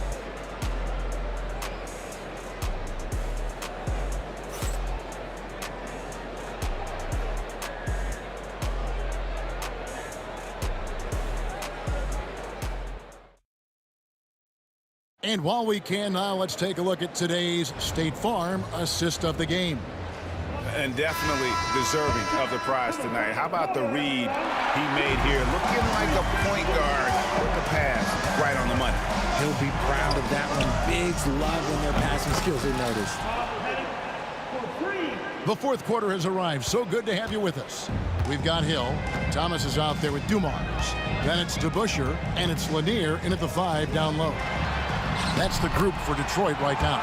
And while we can now, let's take a look at today's State Farm assist of the game. And definitely deserving of the prize tonight. How about the read he made here? Looking like a point guard with the pass right on the money. He'll be proud of that one. Bigs love when their passing skills are noticed. The fourth quarter has arrived. So good to have you with us. We've got Hill. Thomas is out there with Dumars. Then it's DeBusschere, and it's Lanier in at the 5 down low. That's the group for Detroit right now.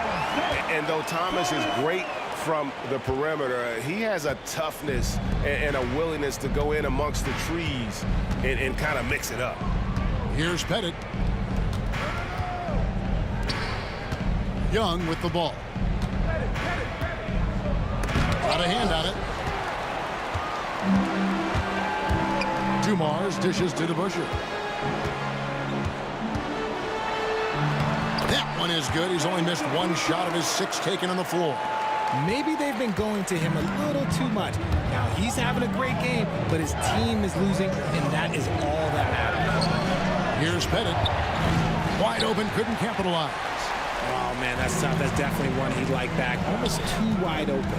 And though Thomas is great from the perimeter, he has a toughness and a willingness to go in amongst the trees and kind of mix it up. Here's Pettit. Young with the ball. Got a hand on it. Dumars dishes to DeBusschere. That one is good. He's only missed one shot of his 6 taken on the floor. Maybe they've been going to him a little too much. Now, he's having a great game, but his team is losing, and that is all that matters. Here's Pettit. Wide open, couldn't capitalize. Oh, man, that's tough. That's definitely one he'd like back. Almost too wide open.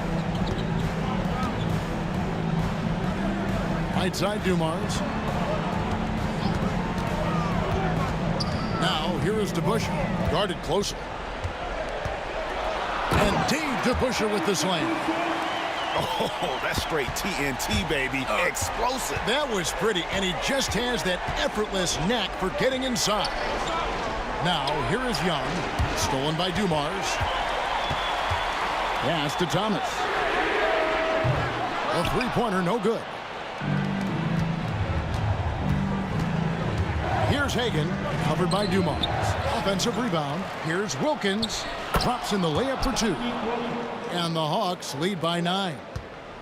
Right side, Dumars. Now, here is DeBusschere. Guarded closely. And Dave DeBusschere with the slam. Oh, that's straight TNT, baby. Explosive. That was pretty, and he just has that effortless knack for getting inside. Now, here is Young. Stolen by Dumars. Pass to Thomas. A three-pointer, no good. Here's Hagan, covered by Dumars. Offensive rebound. Here's Wilkins. Drops in the layup for 2. And the Hawks lead by 9.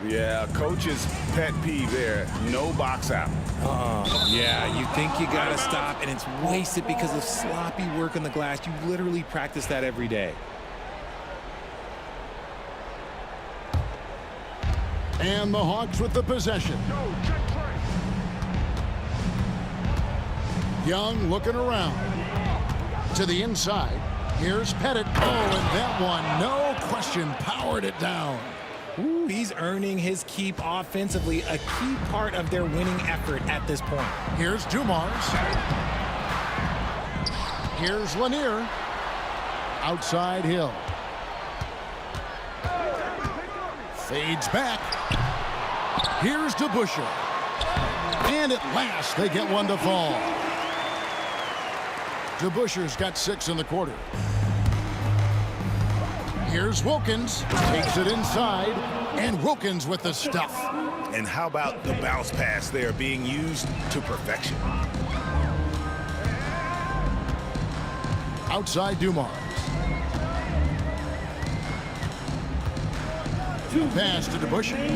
Yeah, coach's pet peeve there. No box out. Yeah, you think you got to stop, and it's wasted because of sloppy work on the glass. You literally practice that every day. And the Hawks with the possession. Young looking around. To the inside. Here's Pettit. Oh, and that one, no question, powered it down. Ooh, he's earning his keep offensively, a key part of their winning effort at this point. Here's Dumars. Here's Lanier. Outside Hill. Fades back. Here's DeBusschere. And at last, they get one to fall. DeBusschere's got 6 in the quarter. Here's Wilkins. Takes it inside. And Wilkins with the stuff. And how about the bounce pass there being used to perfection? Outside Dumars. Pass to DeBusschere.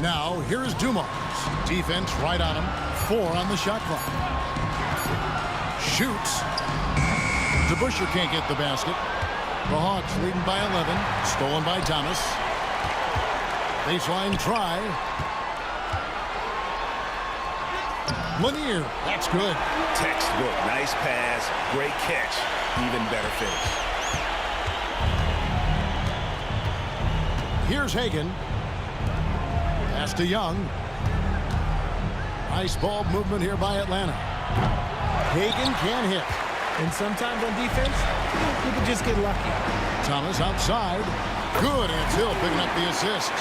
Now, here is Dumars. Defense right on him. 4 on the shot clock. Shoots. DeBusschere can't get the basket. The Hawks leading by 11. Stolen by Thomas. Baseline try. Lanier. That's good. Textbook. Nice pass. Great catch. Even better finish. Here's Hagan. Pass to Young. Nice ball movement here by Atlanta. Hagan can hit. And sometimes on defense, you can just get lucky. Thomas outside. Good, and it's Hill picking up the assist.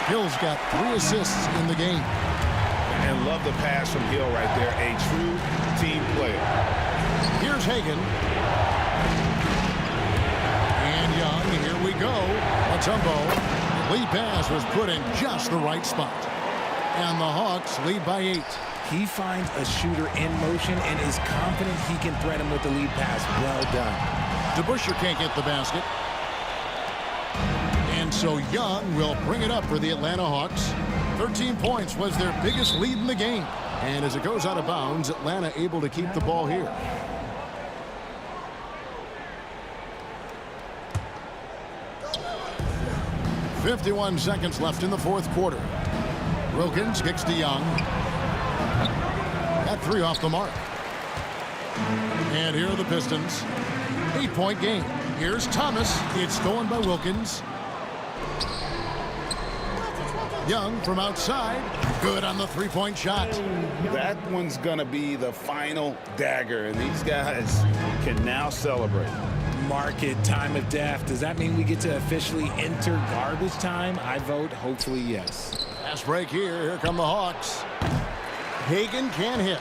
Hill's got 3 assists in the game. And love the pass from Hill right there. A true team player. Here's Hagan. Tumbo. Lead pass was put in just the right spot. And the Hawks lead by 8. He finds a shooter in motion and is confident he can threat him with the lead pass. Well done. DeBusschere can't get the basket. And so Young will bring it up for the Atlanta Hawks. 13 points was their biggest lead in the game. And as it goes out of bounds, Atlanta able to keep the ball here. .51 seconds left in the fourth quarter. Wilkins kicks to Young. That 3 off the mark. And here are the Pistons. 8-point game. Here's Thomas. It's stolen by Wilkins. Young from outside. Good on the 3-point shot. That one's going to be the final dagger, and these guys can now celebrate. Market time of death. Does that mean we get to officially enter garbage time? I vote hopefully yes. Fast break here. Here come the Hawks. Hagan can't hit.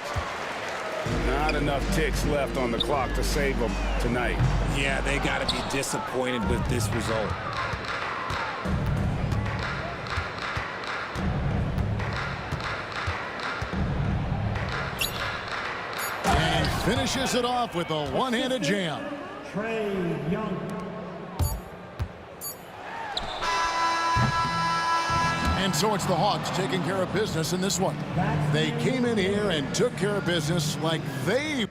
Not enough ticks left on the clock to save them tonight. Yeah, they got to be disappointed with this result. And finishes it off with a one-handed jam. Trey Young. And so it's the Hawks taking care of business in this one. They came in here and took care of business like they...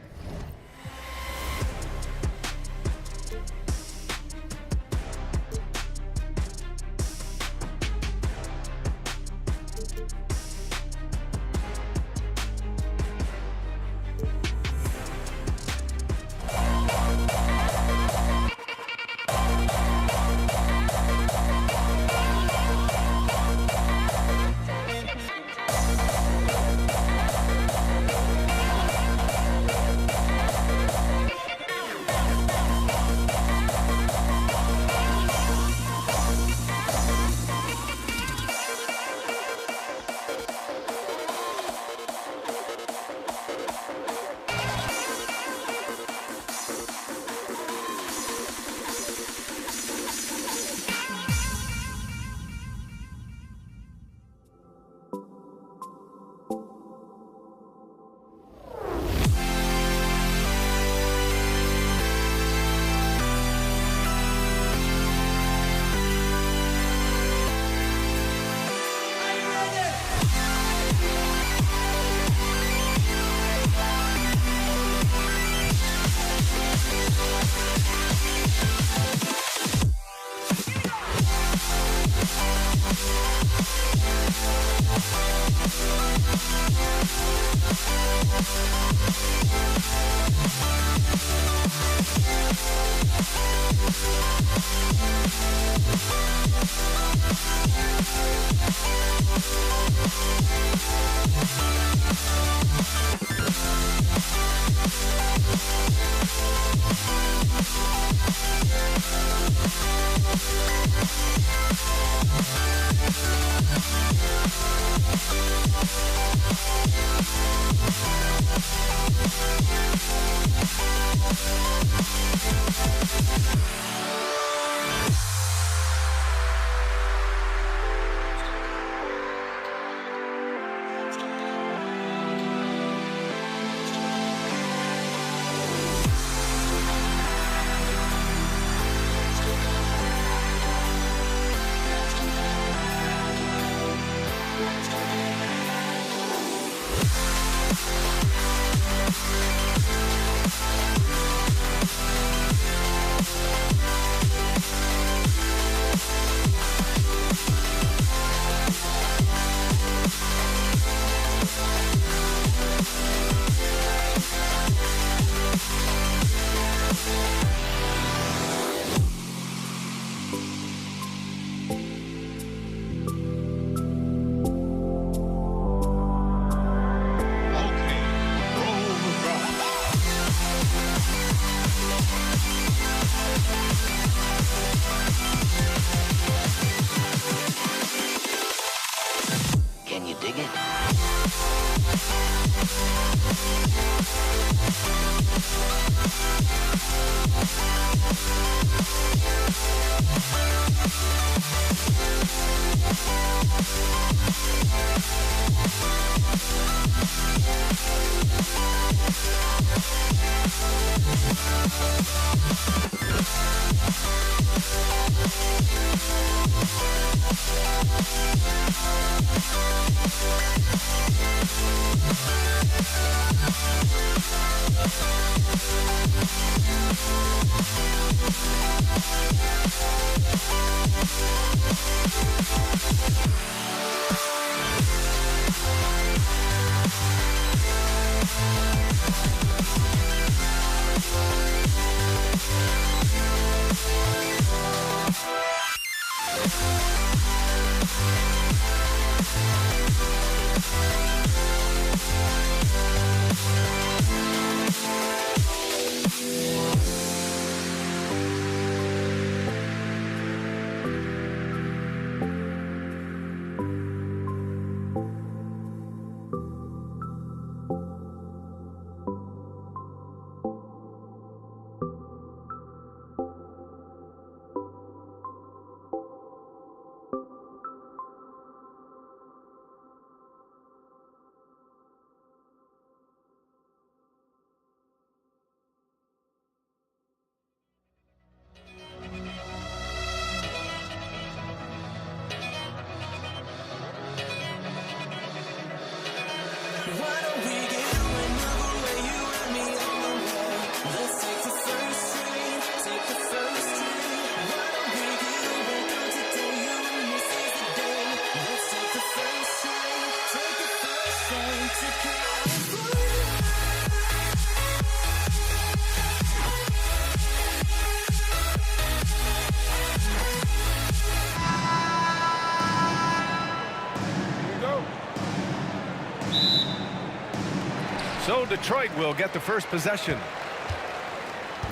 So Detroit will get the first possession.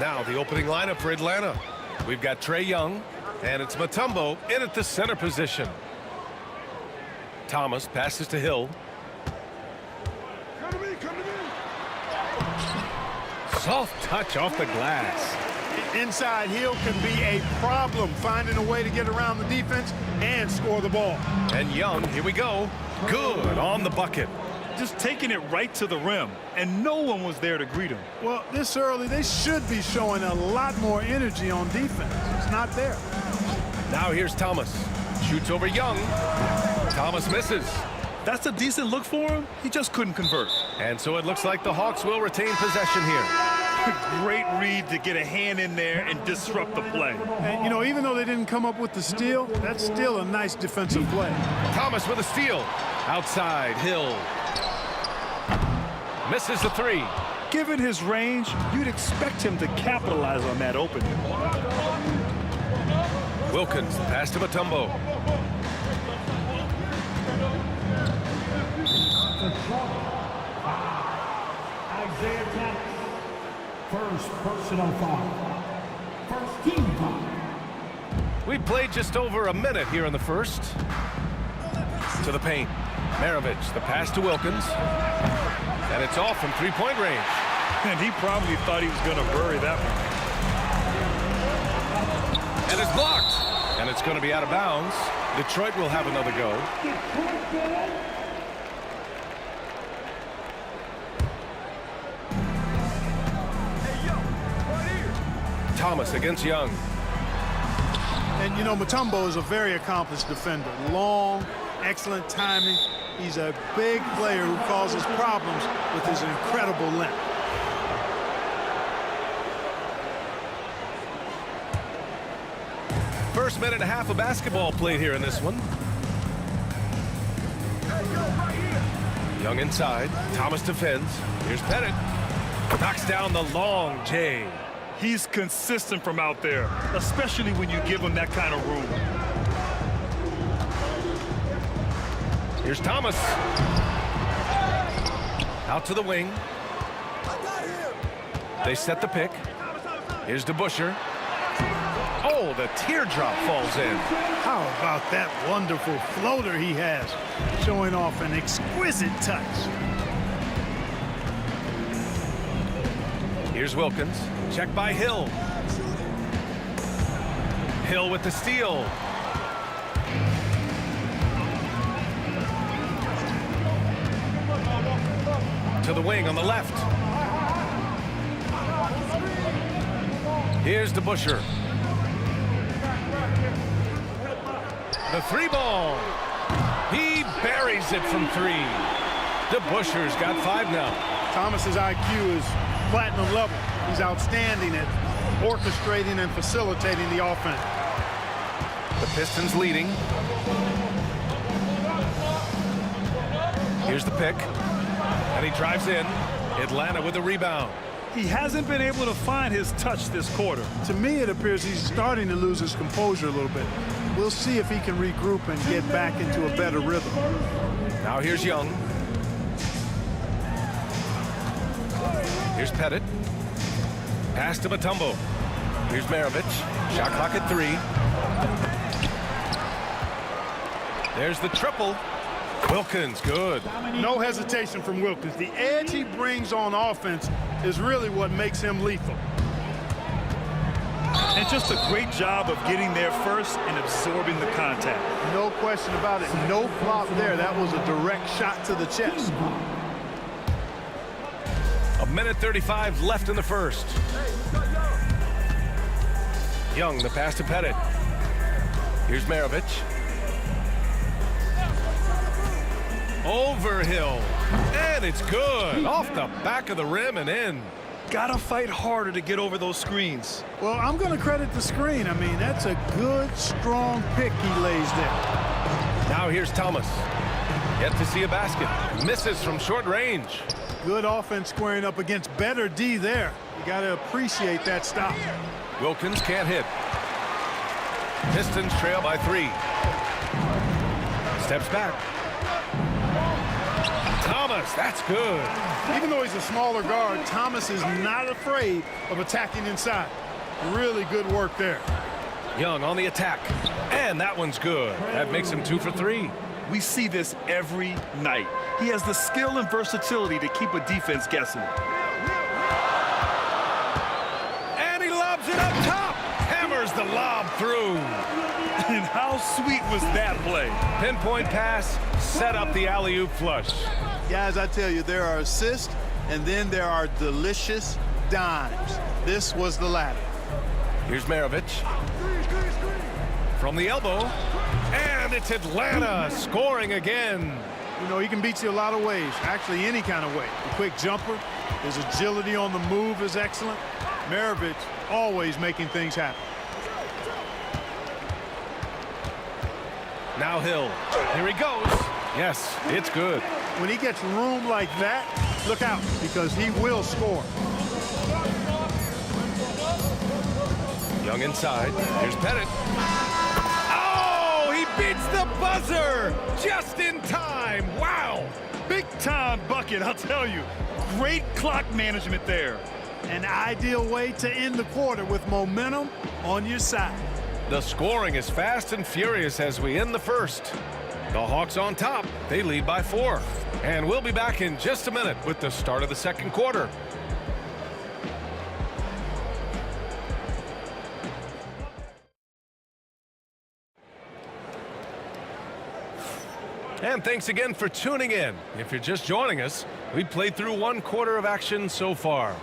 Now the opening lineup for Atlanta. We've got Trae Young, and it's Mutombo in at the center position. Thomas passes to Hill. Soft touch off the glass. Inside Hill can be a problem, finding a way to get around the defense and score the ball. And Young, here we go. Good on the bucket. Just taking it right to the rim, and no one was there to greet him. Well, this early, they should be showing a lot more energy on defense. It's not there. Now here's Thomas. Shoots over Young. Thomas misses. That's a decent look for him. He just couldn't convert. And so it looks like the Hawks will retain possession here. Great read to get a hand in there and disrupt the play. And, you know, even though they didn't come up with the steal, that's still a nice defensive play. Thomas with a steal. Outside, Hill. Misses the three. Given his range, you'd expect him to capitalize on that opening. Wilkins, pass to Mutombo. Isaiah Thomas, first personal foul. First team foul. We played just over a minute here in the first. To the paint. Maravich, the pass to Wilkins. And it's off from three-point range. And he probably thought he was going to bury that one. And it's blocked. And it's going to be out of bounds. Detroit will have another go. Thomas against Young. And, you know, Mutombo is a very accomplished defender. Long, excellent timing. He's a big player who causes problems with his incredible length. First minute and a half of basketball played here in this one. Young inside. Thomas defends. Here's Pettit. Knocks down the long J. He's consistent from out there, especially when you give him that kind of room. Here's Thomas. Out to the wing. They set the pick. Here's DeBuscher. Oh, the teardrop falls in. How about that wonderful floater he has, showing off an exquisite touch. Here's Wilkins. Check by Hill. Hill with the steal. To the wing on the left. Here's DeBuscher. The three ball. He buries it from three. DeBuscher's got 5 now. Thomas's IQ is platinum level. He's outstanding at orchestrating and facilitating the offense. The Pistons leading. Here's the pick. And he drives in. Atlanta with the rebound. He hasn't been able to find his touch this quarter. To me, it appears he's starting to lose his composure a little bit. We'll see if he can regroup and get back into a better rhythm. Now here's Young. Here's Pettit. Pass to Mutombo. Here's Maravich. Shot clock at 3. There's the triple. Wilkins, good. No hesitation from Wilkins. The edge he brings on offense is really what makes him lethal. And just a great job of getting there first and absorbing the contact. No question about it. No flop there. That was a direct shot to the chest. 1:35 left in the first. Young, the pass to Pettit. Here's Maravich. Over Hill. And it's good. Off the back of the rim and in. Gotta fight harder to get over those screens. Well, I'm going to credit the screen. I mean, that's a good, strong pick he lays there. Now here's Thomas. Yet to see a basket. Misses from short range. Good offense squaring up against better D there. You got to appreciate that stop. Wilkins can't hit. Pistons trail by 3. Steps back. Thomas, that's good. Even though he's a smaller guard, Thomas is not afraid of attacking inside. Really good work there. Young on the attack. And that one's good. That makes him 2 for 3. We see this every night. He has the skill and versatility to keep a defense guessing. And he lobs it up top. Hammers the lob through. And how sweet was that play? Pinpoint pass, set up the alley-oop flush. Guys, I tell you, there are assists, and then there are delicious dimes. This was the latter. Here's Maravich. From the elbow. And it's Atlanta scoring again. You know, he can beat you a lot of ways, actually any kind of way. The quick jumper, his agility on the move is excellent. Maravich always making things happen. Now Hill. Here he goes. Yes, it's good. When he gets room like that, look out, because he will score. Young inside. Here's Pettit. Oh, he beats the buzzer just in time. Wow. Big time bucket, I'll tell you. Great clock management there. An ideal way to end the quarter with momentum on your side. The scoring is fast and furious as we end the first. The Hawks on top. They lead by 4. And we'll be back in just a minute with the start of the second quarter. And thanks again for tuning in. If you're just joining us, we played through 1 quarter of action so far.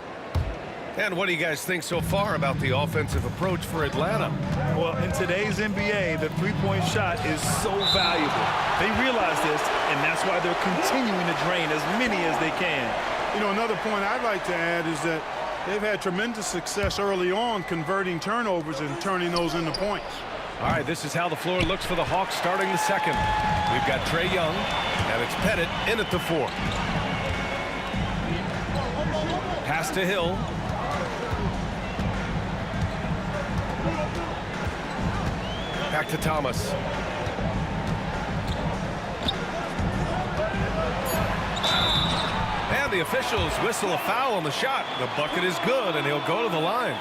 And what do you guys think so far about the offensive approach for Atlanta? Well, in today's NBA, the three-point shot is so valuable. They realize this, and that's why they're continuing to drain as many as they can. You know, another point I'd like to add is that they've had tremendous success early on converting turnovers and turning those into points. All right, this is how the floor looks for the Hawks starting the second. We've got Trae Young, and it's Pettit in at the 4. Pass to Hill. Back to Thomas. And the officials whistle a foul on the shot. The bucket is good, and he'll go to the line.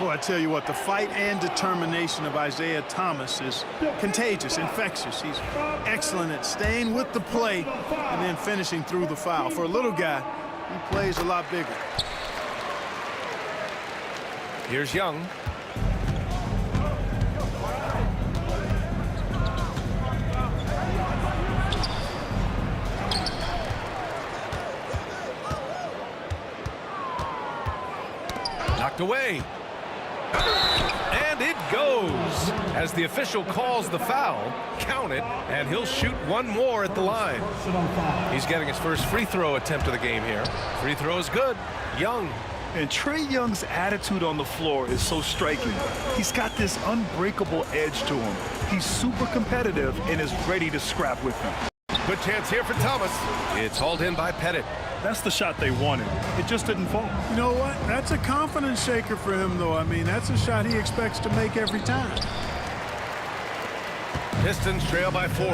Well, I tell you what, the fight and determination of Isaiah Thomas is contagious, infectious. He's excellent at staying with the play and then finishing through the foul. For a little guy, he plays a lot bigger. Here's Young. Knocked away. And it goes. As the official calls the foul, count it, and he'll shoot one more at the line. He's getting his first free throw attempt of the game here. Free throw is good. Young. And Trae Young's attitude on the floor is so striking. He's got this unbreakable edge to him. He's super competitive and is ready to scrap with him. Good chance here for Thomas. It's hauled in by Pettit. That's the shot they wanted. It just didn't fall. You know what? That's a confidence shaker for him, though. I mean, that's a shot he expects to make every time. Pistons trail by 4.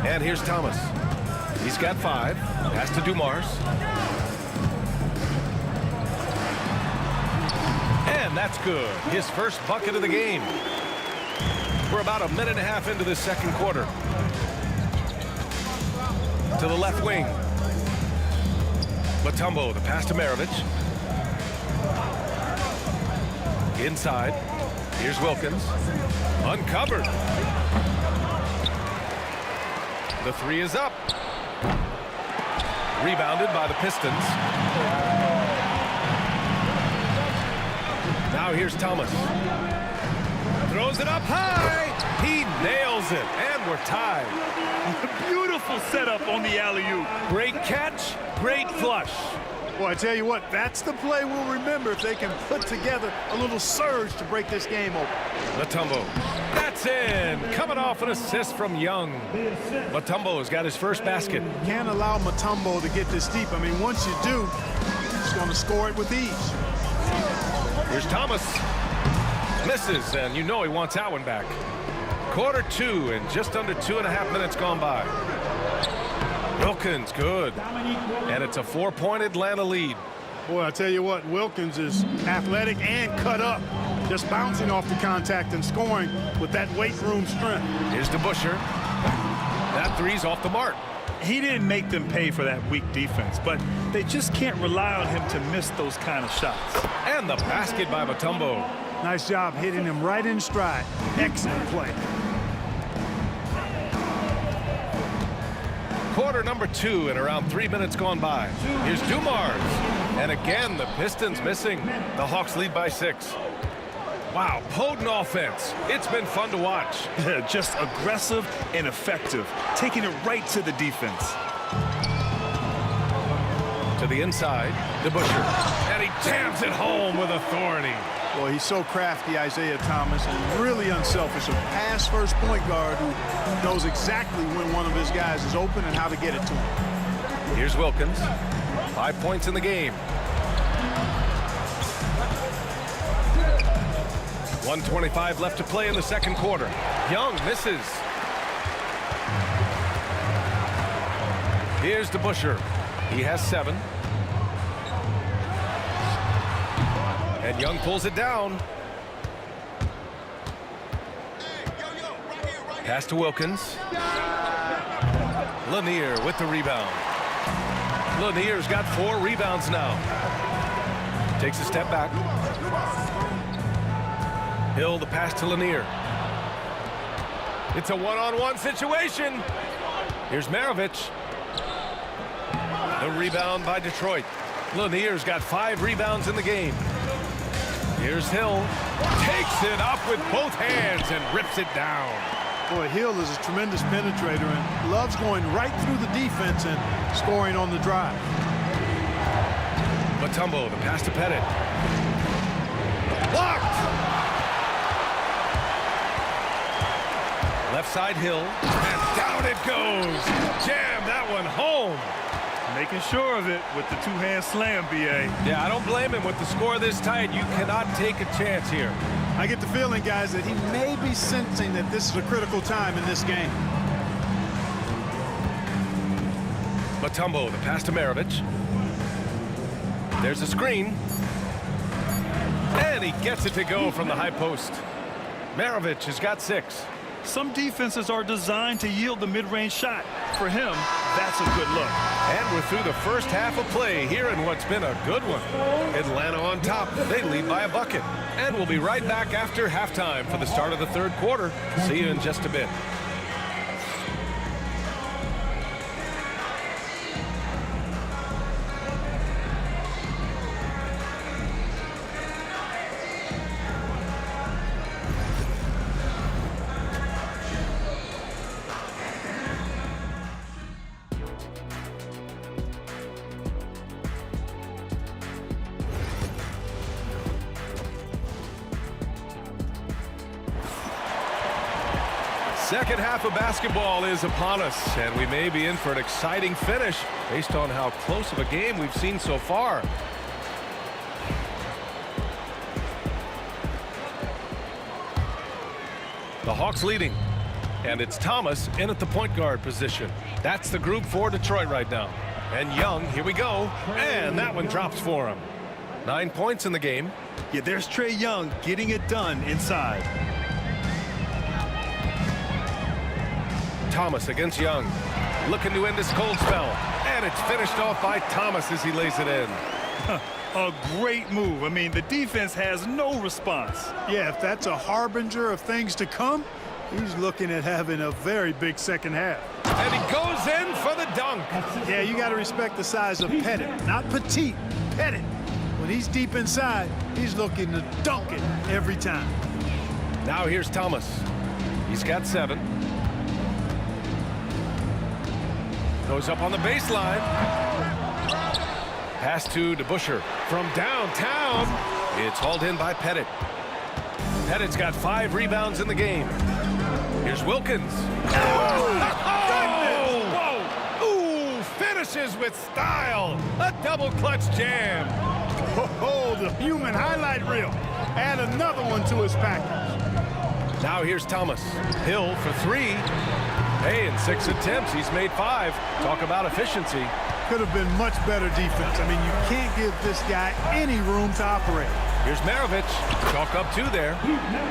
And here's Thomas. He's got 5. Pass to Dumars. And that's good. His first bucket of the game. We're about a minute and a half into this second quarter. To the left wing. Mutombo, the pass to Maravich. Inside. Here's Wilkins. Uncovered. The 3 is up. Rebounded by the Pistons. Now here's Thomas. Throws it up high. He nails it. And we're tied. Beautiful setup on the alley-oop. Great catch. Great flush. Well, I tell you what, that's the play we'll remember if they can put together a little surge to break this game open. Mutombo. That's in. Coming off an assist from Young. Mutombo has got his first basket. Can't allow Mutombo to get this deep. I mean, once you do, he's going to score it with ease. Here's Thomas. Misses, and you know he wants that one back. Quarter 2 and just under 2.5 minutes gone by. Wilkins, good. And it's a 4-point Atlanta lead. Boy, I tell you what, Wilkins is athletic and cut up. Just bouncing off the contact and scoring with that weight room strength. Here's DeBusschere. That 3's off the mark. He didn't make them pay for that weak defense, but they just can't rely on him to miss those kind of shots. And the basket by Mutombo. Nice job hitting him right in stride. Excellent play. Quarter number 2 and around 3 minutes gone by. Here's Dumars. And again, the Pistons missing. The Hawks lead by 6. Wow, potent offense. It's been fun to watch. Just aggressive and effective, taking it right to the defense. To the inside, DeBusschere. And he jams it home with authority. Boy, he's so crafty, Isaiah Thomas, and really unselfish. A pass-first point guard who knows exactly when one of his guys is open and how to get it to him. Here's Wilkins. 5 points in the game. 1:25 left to play in the second quarter. Young misses. Here's DeBusschere. He has 7. And Young pulls it down. Pass to Wilkins. Lanier with the rebound. Lanier's got 4 rebounds now. Takes a step back. Hill, the pass to Lanier. It's a one-on-one situation. Here's Maravich. The rebound by Detroit. Lanier's got 5 rebounds in the game. Here's Hill. Takes it up with both hands and rips it down. Boy, Hill is a tremendous penetrator and loves going right through the defense and scoring on the drive. Mutombo, the pass to Pettit. Blocked! Left side Hill, and down it goes. Jam that one home. Making sure of it with the two-hand slam, B.A. Yeah, I don't blame him. With the score this tight, you cannot take a chance here. I get the feeling, guys, that he may be sensing that this is a critical time in this game. Mutombo, the pass to Maravich. There's a screen. And he gets it to go from the high post. Maravich has got 6. Some defenses are designed to yield the mid-range shot. For him, that's a good look. And we're through the first half of play here in what's been a good one. Atlanta on top. They lead by a bucket. And we'll be right back after halftime for the start of the third quarter. See you in just a bit. Second half of basketball is upon us, and we may be in for an exciting finish based on how close of a game we've seen so far. The Hawks leading, and it's Thomas in at the point guard position. That's the group for Detroit right now. And Young, here we go, and that one drops for him. 9 points in the game. Yeah, there's Trae Young getting it done inside. Thomas against Young, looking to end this cold spell, and it's finished off by Thomas as he lays it in. A great move. I mean, the defense has no response. Yeah, if that's a harbinger of things to come, he's looking at having a very big second half. And he goes in for the dunk. Yeah, you got to respect the size of Pettit. Not petite, Pettit. When he's deep inside, he's looking to dunk it every time. Now here's Thomas. He's got 7. Goes up on the baseline. Pass to DeBusschere from downtown. It's hauled in by Pettit. Pettit's got 5 rebounds in the game. Here's Wilkins. Whoa! Ooh, finishes with style. A double clutch jam. Oh, the human highlight reel. Add another one to his package. Now here's Thomas. Hill for 3. Hey, in 6 attempts, he's made 5. Talk about efficiency. Could have been much better defense. I mean, you can't give this guy any room to operate. Here's Maravich. Chalk up 2 there.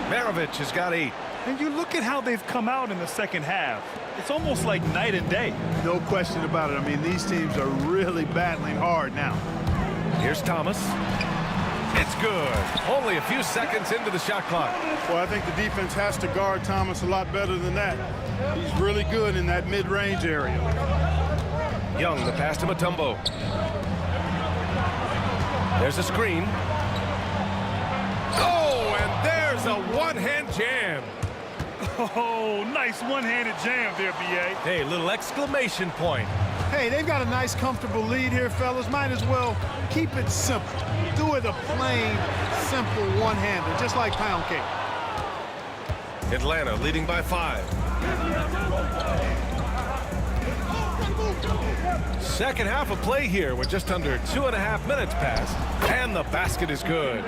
Maravich has got 8. And you look at how they've come out in the second half. It's almost like night and day. No question about it. I mean, these teams are really battling hard now. Here's Thomas. It's good. Only a few seconds into the shot clock. Well, I think the defense has to guard Thomas a lot better than that. He's really good in that mid-range area. Young, the pass to Mutombo. There's a screen. Oh, and there's a one-hand jam. Oh, nice one-handed jam there, B.A. Hey, little exclamation point. Hey, they've got a nice, comfortable lead here, fellas. Might as well keep it simple. Do it a plain, simple one-hander, just like pound cake. Atlanta leading by 5. Second half of play here with just under 2.5 minutes passed, and the basket is good.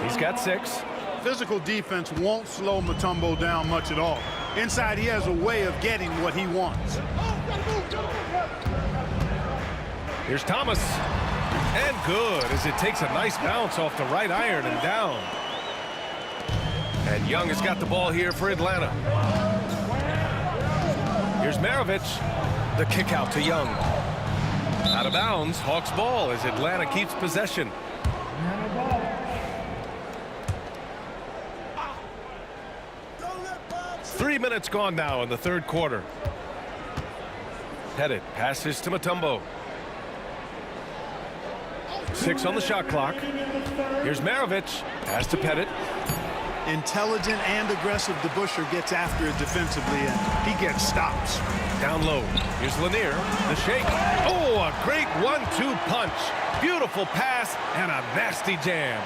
He's got 6. Physical defense won't slow Mutombo down much at all. Inside, he has a way of getting what he wants. Here's Thomas. And good as it takes a nice bounce off the right iron and down. And Young has got the ball here for Atlanta. Here's Maravich. The kick out to Young. Out of bounds, Hawks ball as Atlanta keeps possession. Three minutes gone now in the third quarter. Pettit passes to Mutombo. 6 on the shot clock. Here's Maravich. Pass to Pettit. Intelligent and aggressive, DeBusschere gets after it defensively, and he gets stops. Down low. Here's Lanier. The shake. Oh, a great 1-2 punch. Beautiful pass and a nasty jam.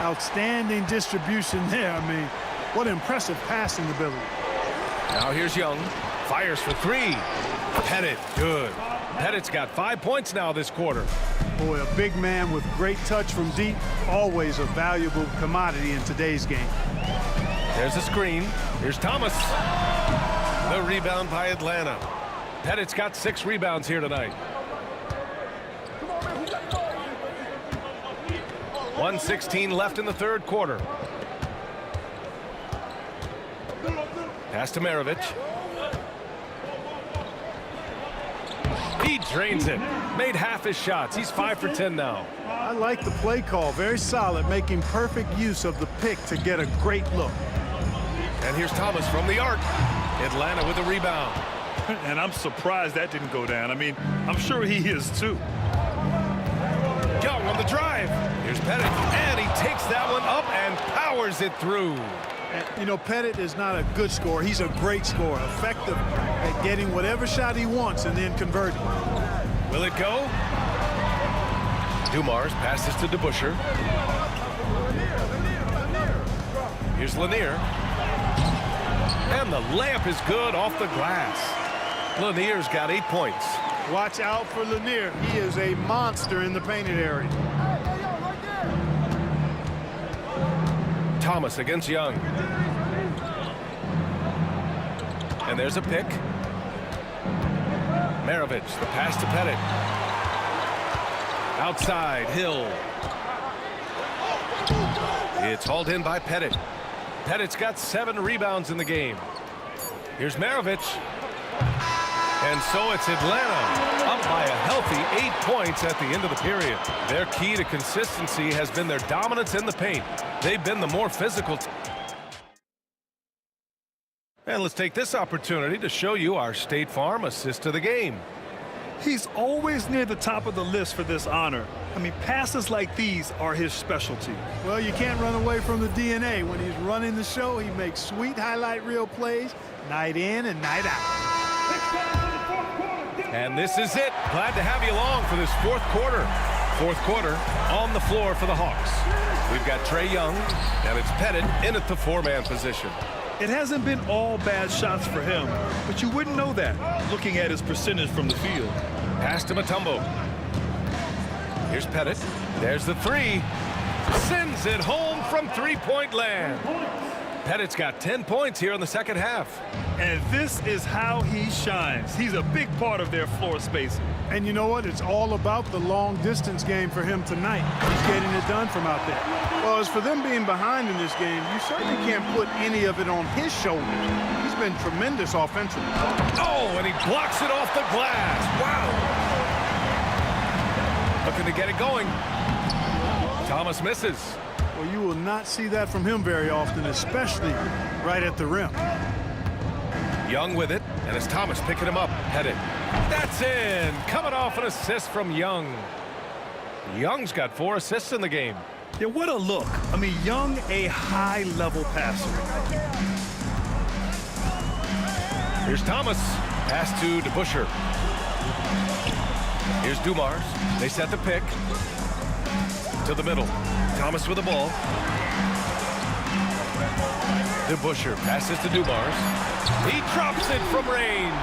Outstanding distribution there. I mean, what impressive passing ability. Now here's Young. Fires for 3. Pettit, good. Pettit's got 5 points now this quarter. Boy, a big man with great touch from deep, always a valuable commodity in today's game. There's a screen. Here's Thomas. The rebound by Atlanta. Pettit's got 6 rebounds here tonight. 1:16 left in the third quarter. Pass to Maravich. He drains it. Made half his shots. He's 5 for 10 now. I like the play call. Very solid, making perfect use of the pick to get a great look. And here's Thomas from the arc. Atlanta with a rebound. And I'm surprised that didn't go down. I mean, I'm sure he is too. Young on the drive. Here's Pettit. And he takes that one up and powers it through. And, you know, Pettit is not a good scorer. He's a great scorer, effective at getting whatever shot he wants and then converting. Will it go? Dumars passes to DeBusschere. Here's Lanier. And the layup is good off the glass. Lanier's got 8 points. Watch out for Lanier. He is a monster in the painted area. Thomas against Young. And there's a pick. Maravich, the pass to Pettit. Outside, Hill. It's hauled in by Pettit. Pettit's got 7 rebounds in the game. Here's Maravich. And so it's Atlanta up by a healthy 8 points at the end of the period. Their key to consistency has been their dominance in the paint. They've been the more physical team. And let's take this opportunity to show you our State Farm assist of the game. He's always near the top of the list for this honor. I mean, passes like these are his specialty. Well, you can't run away from the DNA. When he's running the show, he makes sweet highlight reel plays night in and night out. And this is it. Glad to have you along for this fourth quarter. Fourth quarter on the floor for the Hawks. We've got Trae Young, and it's Pettit in at the 4-man position. It hasn't been all bad shots for him, but you wouldn't know that looking at his percentage from the field. Pass to Mutombo. Here's Pettit. There's the 3. Sends it home from three-point land. Pettit's got 10 points here in the second half. And this is how he shines. He's a big part of their floor spacing. And you know what? It's all about the long distance game for him tonight. He's getting it done from out there. Well, as for them being behind in this game, you certainly can't put any of it on his shoulders. He's been tremendous offensively. Oh, and he blocks it off the glass. Wow. Looking to get it going. Thomas misses. Well, you will not see that from him very often, especially right at the rim. Young with it, and it's Thomas picking him up. Pettit. That's in. Coming off an assist from Young. Young's got 4 assists in the game. Yeah, what a look. I mean, Young, a high-level passer. Here's Thomas. Pass to DeBusschere. Here's Dumars. They set the pick. To the middle. Thomas with the ball. DeBusschere passes to Dumars. He drops it from range.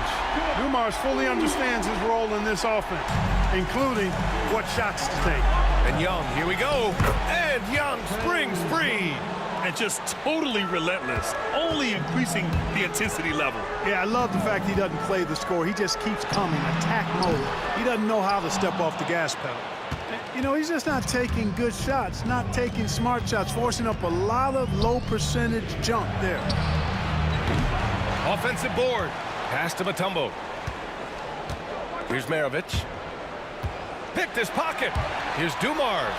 Dumars fully understands his role in this offense, including what shots to take. And Young, here we go. And Young springs free. And just totally relentless, only increasing the intensity level. Yeah, I love the fact he doesn't play the score. He just keeps coming, attack mode. He doesn't know how to step off the gas pedal. You know, he's just not taking good shots, not taking smart shots, forcing up a lot of low percentage jump there. Offensive board. Pass to Mutombo. Here's Maravich. Picked his pocket. Here's Dumars.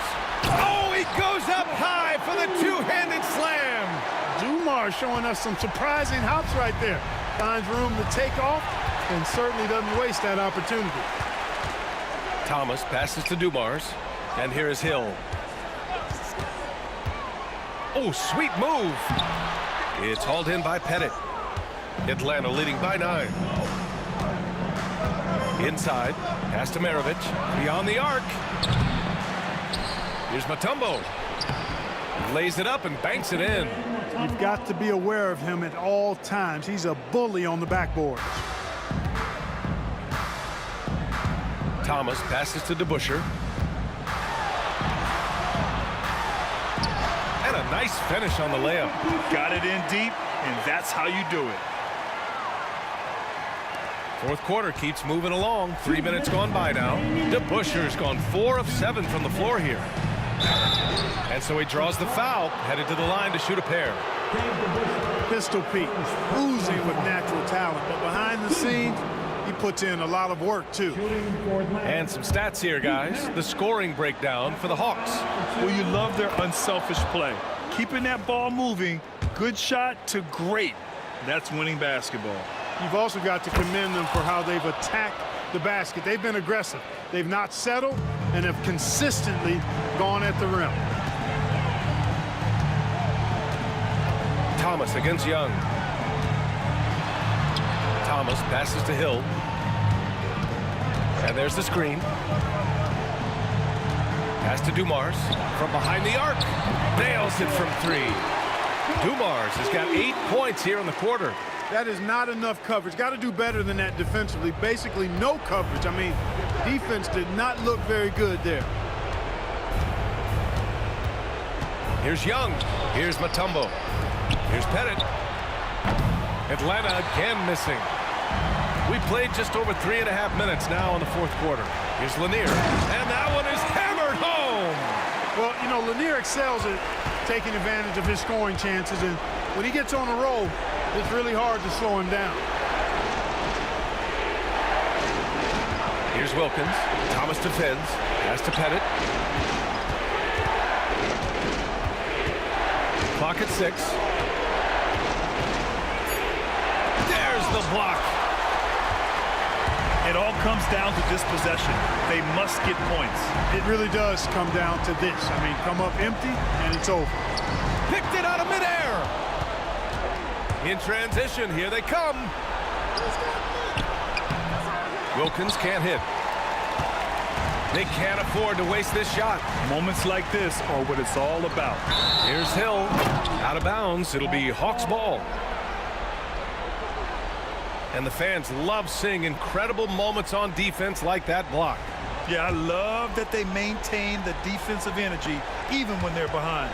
Oh, he goes up high for the two-handed slam. Dumars showing us some surprising hops right there. Finds room to take off and certainly doesn't waste that opportunity. Thomas passes to Dumars. And here is Hill. Oh, sweet move. It's hauled in by Pettit. Atlanta leading by 9. Inside. Pass to Maravich. Beyond the arc. Here's Mutombo. Lays it up and banks it in. You've got to be aware of him at all times. He's a bully on the backboard. Thomas passes to DeBusschere. And a nice finish on the layup. Got it in deep, and that's how you do it. Fourth quarter keeps moving along. 3 minutes gone by now. DeBusschere's gone 4 of 7 from the floor here. And so he draws the foul, headed to the line to shoot a pair. Pistol Pete, oozing with natural talent, but behind the scenes, he puts in a lot of work, too. And some stats here, guys. The scoring breakdown for the Hawks. Well, you love their unselfish play. Keeping that ball moving, good shot to great. That's winning basketball. You've also got to commend them for how they've attacked the basket. They've been aggressive. They've not settled and have consistently gone at the rim. Thomas against Young. Thomas passes to Hill. And there's the screen. Pass to Dumars from behind the arc. Nails it from 3. Dumars has got 8 points here in the quarter. That is not enough coverage. Got to do better than that defensively. Basically, no coverage. I mean, defense did not look very good there. Here's Young. Here's Mutombo. Here's Pettit. Atlanta again missing. We played just over 3.5 minutes now in the fourth quarter. Here's Lanier. And that one is hammered home. Well, you know, Lanier excels at taking advantage of his scoring chances. And when he gets on a roll, it's really hard to slow him down. Here's Wilkins. Thomas defends. Pass to Pettit. Clock at 6. There's the block. It all comes down to this possession. They must get points. It really does come down to this. I mean, come up empty, and it's over. Picked it out of midair. In transition, here they come. Wilkins can't hit. They can't afford to waste this shot. Moments like this are what it's all about. Here's Hill. Out of bounds. It'll be Hawks ball. And the fans love seeing incredible moments on defense like that block. Yeah, I love that they maintain the defensive energy even when they're behind.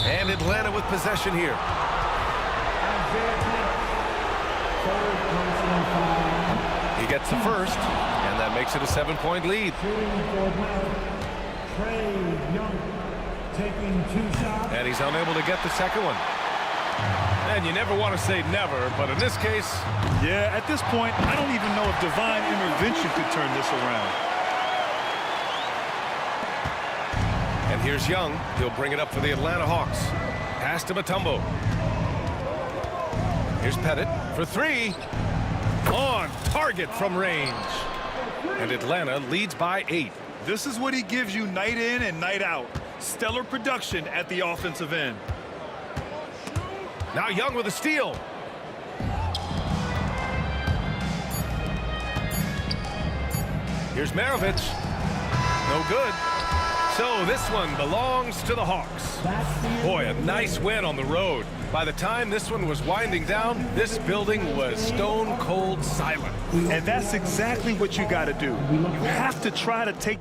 And Atlanta with possession here. He gets the first, and that makes it a 7-point lead. And he's unable to get the second one. And you never want to say never, but in this case... Yeah, at this point, I don't even know if divine intervention could turn this around. And here's Young. He'll bring it up for the Atlanta Hawks. Pass to Mutombo. Here's Pettit for 3. On target from range. And Atlanta leads by 8. This is what he gives you night in and night out. Stellar production at the offensive end. Now Young with a steal. Here's Maravich. No good. So this one belongs to the Hawks. Boy, a nice win on the road. By the time this one was winding down, this building was stone cold silent. And that's exactly what you got to do. You have to try to take